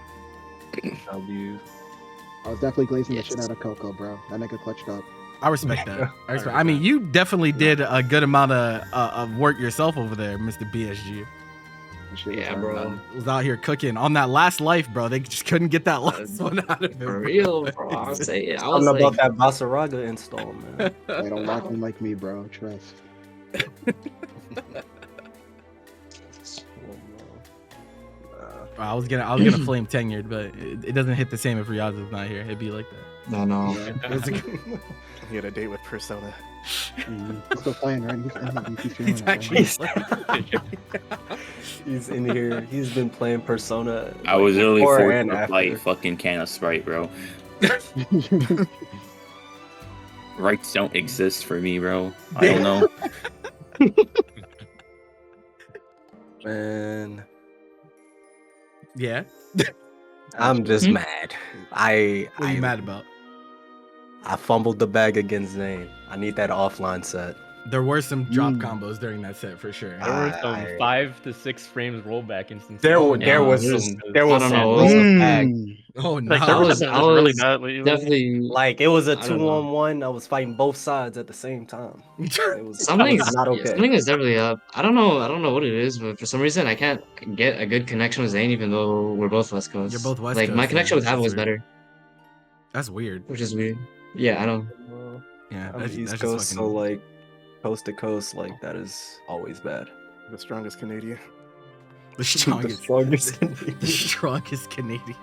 was definitely glazing the shit out of Coco, bro. That nigga clutched up. I respect that. I mean, you definitely did a good amount of work yourself over there, Mr. BSG. Yeah, bro. Was out here cooking on that last life, bro. They just couldn't get that last one out of him. For real, bro. I'll say it. I don't was know like, about that Basaraga install, man. They don't lock him like me, bro. Trust. I was gonna flame tenured, but it doesn't hit the same if Ryazo's not here. It'd be like that. No. He had a date with Persona. He's still playing, right? He's actually He's in here. He's been playing Persona. I was literally before forced and to after. fight fucking can of Sprite, bro. Rights don't exist for me, bro. I don't know. Man, Yeah. I'm just mad. What are you mad about? I fumbled the bag against Zane. I need that offline set. There were some drop combos during that set for sure. There were some 5 to 6 frames rollback instances. There was some bag. Oh no! Like, there was really not definitely like it was a I don't know. 2-on-1. I was fighting both sides at the same time. It was something's not okay. Something is definitely up. I don't know what it is, but for some reason I can't get a good connection with Zane, even though we're both West Coast. You're both West Like Coast, my connection yeah, with Hava that's was weird. better, That's weird. which is weird. Yeah, I don't. Yeah, I'm that's East just Coast, so fucking- like coast to coast, like that is always bad. The strongest Canadian. The strongest, strongest Canadian. the strongest Canadian.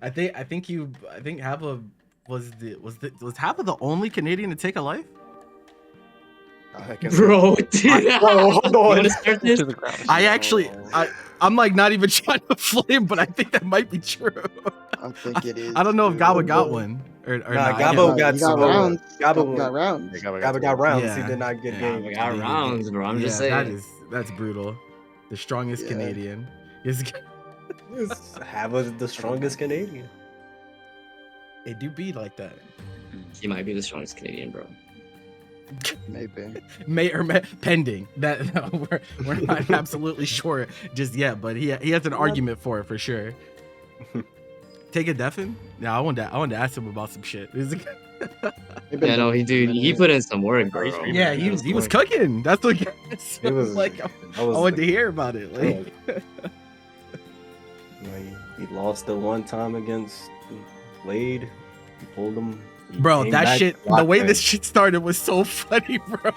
I think Hava was Hava the only Canadian to take a life? Bro, dude. hold You on. wanna start this? I'm like not even trying to flame, but I think that might be true. I think it is. I don't know if Gaba got one or Nah, not. Gabo got He some rounds. Gabo got rounds. Gabo got rounds. Yeah. He did not get Yeah. game. I got rounds, bro. I'm just saying. That's brutal. The strongest Yeah. Canadian is. Hava the strongest Canadian. It do be like that. He might be the strongest Canadian, bro. Maybe. Pending that we're not absolutely sure just yet, but he has an argument for it for sure. Take a Defin? Yeah, I wanted to ask him about some shit. Yeah, no, he put in some work, bro. Yeah, he was cooking. That's what It was like. I wanted to hear about it. Like, he lost the one time against Blade. He pulled him. He bro, came that back, shit. The blocked way him. this shit started was so funny, bro.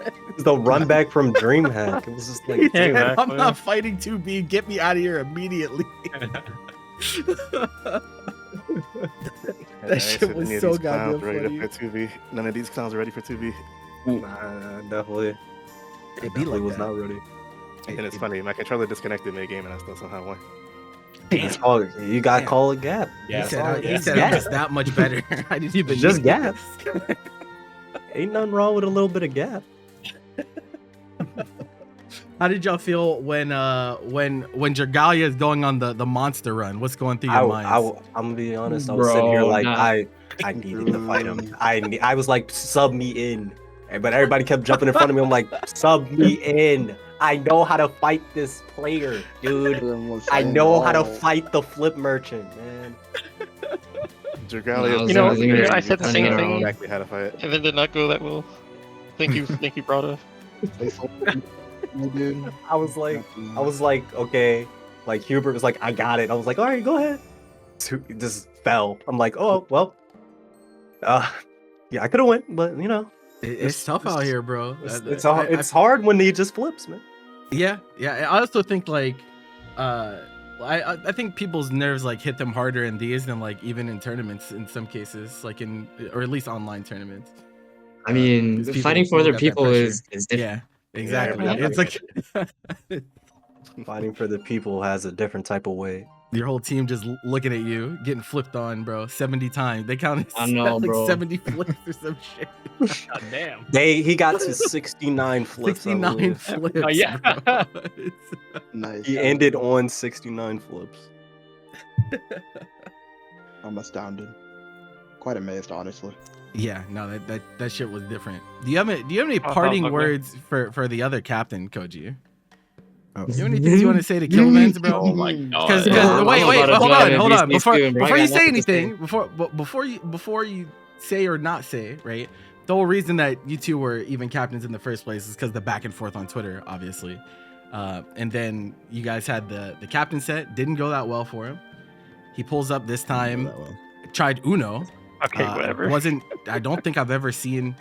It was the run back from DreamHack. It was just like, He said, damn. I'm not fighting 2B. Get me out of here immediately. That shit was so goddamn ready funny. for 2B. None of these clowns are ready for 2B. Nah, definitely. It be like was that. not ready. And it's funny, my controller disconnected mid-game and I still somehow won. You got to call a gap. He That's said, all he it is. said I was that much better. I didn't even Just need gap. this. Ain't nothing wrong with a little bit of gap. How did y'all feel when Dragalia is going on the monster run? What's going through your minds? I'm gonna be honest. I was sitting here like I needed to fight him. I was like, sub me in, but everybody kept jumping in front of me. I'm like, sub me in. I know how to fight this player, dude. I know how to fight the flip merchant, man. Dragalia, I said the same thing. Exactly how to fight. And then did not go that well. Thank you, Prada. I was like, okay. Like HUEBERT was like, I got it. I was like, all right, go ahead. It just fell. I'm like, oh well. Yeah, I could have went, but you know, It's tough out here, bro. It's hard when he just flips, man. Yeah. I also think like, I think people's nerves like hit them harder in these than like even in tournaments in some cases, like or at least online tournaments. I mean, 'cause fighting for people other got that people pressure. is different. Yeah, exactly. Yeah, It's like Fighting for the people has a different type of weight. your whole team just looking at you, getting flipped on, bro. 70 times. They counted I know, like bro. 70 flips or some shit. God damn. He got to 69 flips. I 69 believe. flips. Oh, yeah. Bro. It's- Nice. He ended on 69 flips. I'm astounded. Quite amazed, honestly. Yeah, no, that shit was different. Do you have any Oh, parting okay. words for the other captain, Koji? Do you have anything you want to say to Kilvenz, bro? Oh my god. Because Yeah, wait, I'm about to hold join on. him. He's Before doing, bro. I you got say nothing to say. anything, before you say or not say, right? The whole reason that you two were even captains in the first place is because the back and forth on Twitter, obviously. And then you guys had the captain set, didn't go that well for him. He pulls up this time, tried Uno. Okay, whatever. I don't think I've ever seen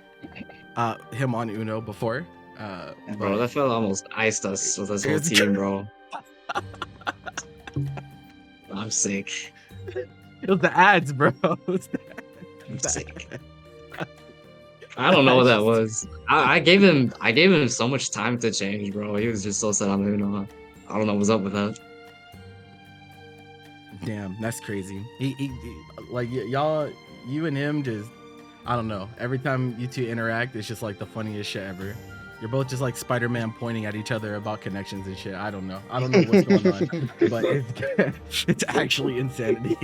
him on Uno before. Bro, that fella almost iced us with his whole It's team, bro. I'm sick. It was the ads, bro. I'm sick. I don't know what that was. I gave him so much time to change, bro. He was just so set on Uno. I don't know what's up with that. Damn, that's crazy. He like y'all, you and him just, I don't know. Every time you two interact, it's just like the funniest shit ever. You're both just like Spider-Man pointing at each other about connections and shit. I don't know what's going on, but it's actually insanity.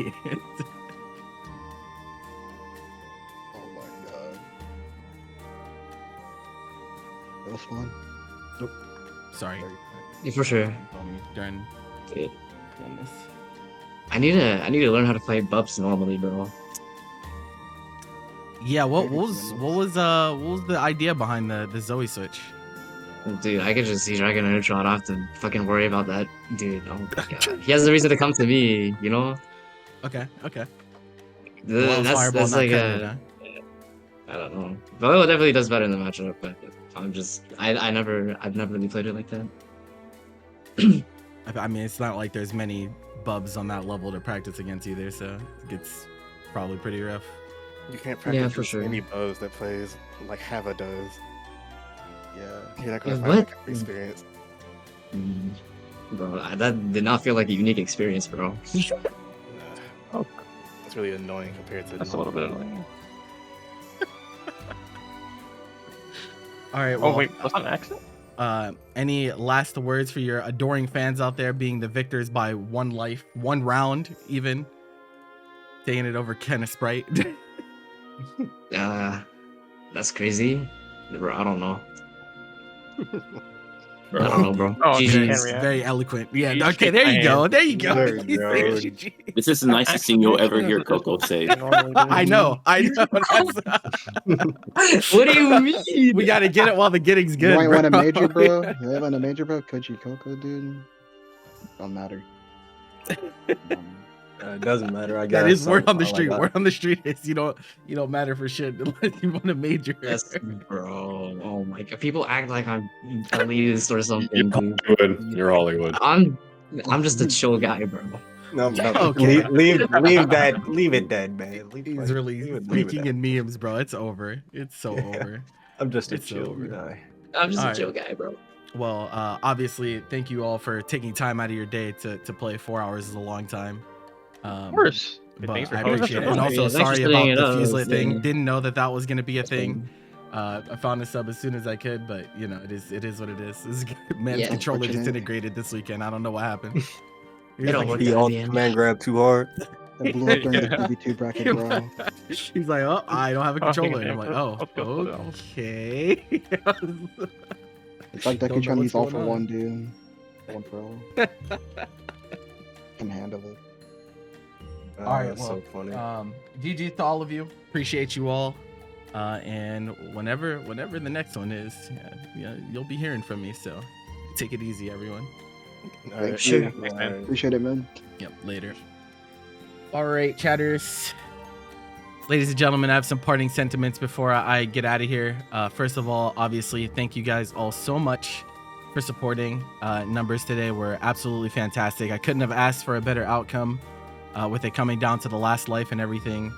Oh my god. That was fun. Sorry. Yeah, for sure. During Dude, this. I need to learn how to play Bubs normally, bro. Yeah, what was the idea behind the Zoe switch? Dude, I could just see Dragon neutral. I don't have to fucking worry about that. Dude, oh my god. He has a reason to come to me, you know? Okay. That's like a... I don't know. Velo definitely does better in the matchup, but I've never really played it like that. I mean, it's not like there's many bubs on that level to practice against either, so it gets probably pretty rough. You can't practice for sure. any bows that plays like Hava does. Yeah. You're not gonna Yeah, find what? that kind of experience. Bro, that did not feel like a unique experience, bro. Oh, that's really annoying compared to. That's a little bit annoying. All right. Well, Oh wait, what's an accent? Any last words for your adoring fans out there, being the victors by one life, one round, even taking it over Kenneth Sprite? That's crazy. Bro, I don't know. I don't know, bro. Oh, okay, GG's. can't react. Very eloquent. Yeah. You Okay. shake There my you go. hand. There you go. There you go. This is the nicest thing you'll ever hear Coco say. I know. That's- What do you mean? we gotta get it while the getting's good. You might bro. want a major, bro. You might want a major, bro. Kojicoco, dude. Don't matter. It doesn't matter. I guess. That is word on the I like street. that. Word on the street is you don't matter for shit unless you want a major. Yes, bro. Oh my god. People act like I'm elitist or something, dude. You're Hollywood. I'm just a chill guy, bro. No, Okay. leave it dead, man. He's really leave it speaking dead. in memes, bro. It's over. It's so over. I'm just a It's chill over. guy. I'm just All a right. chill guy, bro. Well, obviously, thank you all for taking time out of your day to play. 4 hours is a long time. Of course. But Thanks for I hosting. appreciate it. And Yeah, also, thanks for sorry setting about it the up. Fusela thing. Yeah. Didn't know that was going to be a thing. I found a sub as soon as I could, but it is what it is. This is man's Yeah. controller What you think? disintegrated this weekend. I don't know what happened. It all worked He out all in the end. command grab too hard. That blew up during the PV2 bracket, bro. He's like, oh, I don't have a controller. And I'm like, oh, okay. It's like Don't know Deku-chan, what's he's all going for on. one, dude. One for all. Can handle it. All right, That's well, so funny. GG to all of you. Appreciate you all. And whenever the next one is, you'll be hearing from me. So take it easy, everyone. All right, Sure. thanks, man. Appreciate it, man. Yep, later. All right, chatters. Ladies and gentlemen, I have some parting sentiments before I get out of here. First of all, obviously, thank you guys all so much for supporting. Numbers today were absolutely fantastic. I couldn't have asked for a better outcome with it coming down to the last life and everything.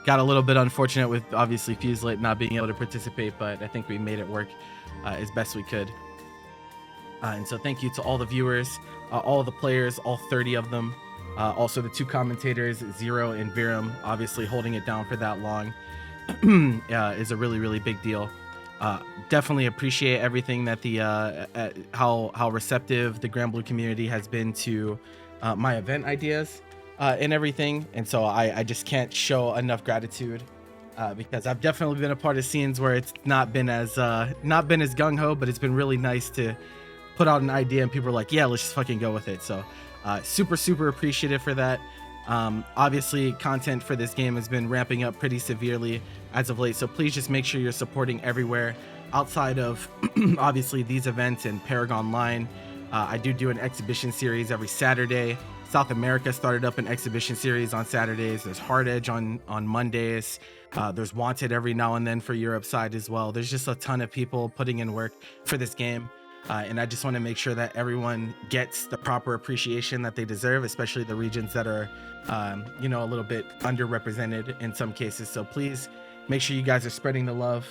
got a little bit unfortunate with obviously Fuselate not being able to participate, but I think we made it work as best we could. And so thank you to all the viewers, all of the players, all 30 of them. Also the 2 commentators, Zero and Virum, obviously holding it down for that long is a really, really big deal. Definitely appreciate everything that the how receptive the Grand Blue community has been to my event ideas and everything. And so I just can't show enough gratitude because I've definitely been a part of scenes where it's not been as gung-ho, but it's been really nice to put out an idea and people are like, yeah, let's just fucking go with it. So super appreciative for that. Obviously content for this game has been ramping up pretty severely as of late, so please just make sure you're supporting everywhere outside of obviously these events and Paragon Line. I do an exhibition series every Saturday. South America started up an exhibition series on Saturdays. There's Hard Edge on Mondays. There's Wanted every now and then for Europe side as well. There's just a ton of people putting in work for this game. And I just want to make sure that everyone gets the proper appreciation that they deserve, especially the regions that are, a little bit underrepresented in some cases. So please make sure you guys are spreading the love.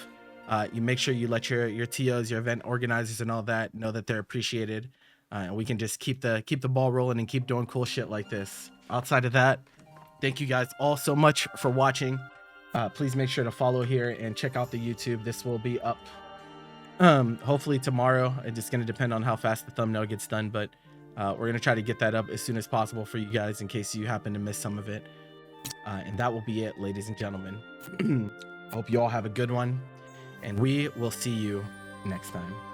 You make sure you let your TOs, your event organizers and all that know that they're appreciated. And we can just keep the ball rolling and keep doing cool shit like this. Outside of that, thank you guys all so much for watching. Please make sure to follow here and check out the YouTube. This will be up hopefully tomorrow. It's just going to depend on how fast the thumbnail gets done, but we're going to try to get that up as soon as possible for you guys in case you happen to miss some of it. And that will be it, ladies and gentlemen. I hope you all have a good one, and we will see you next time.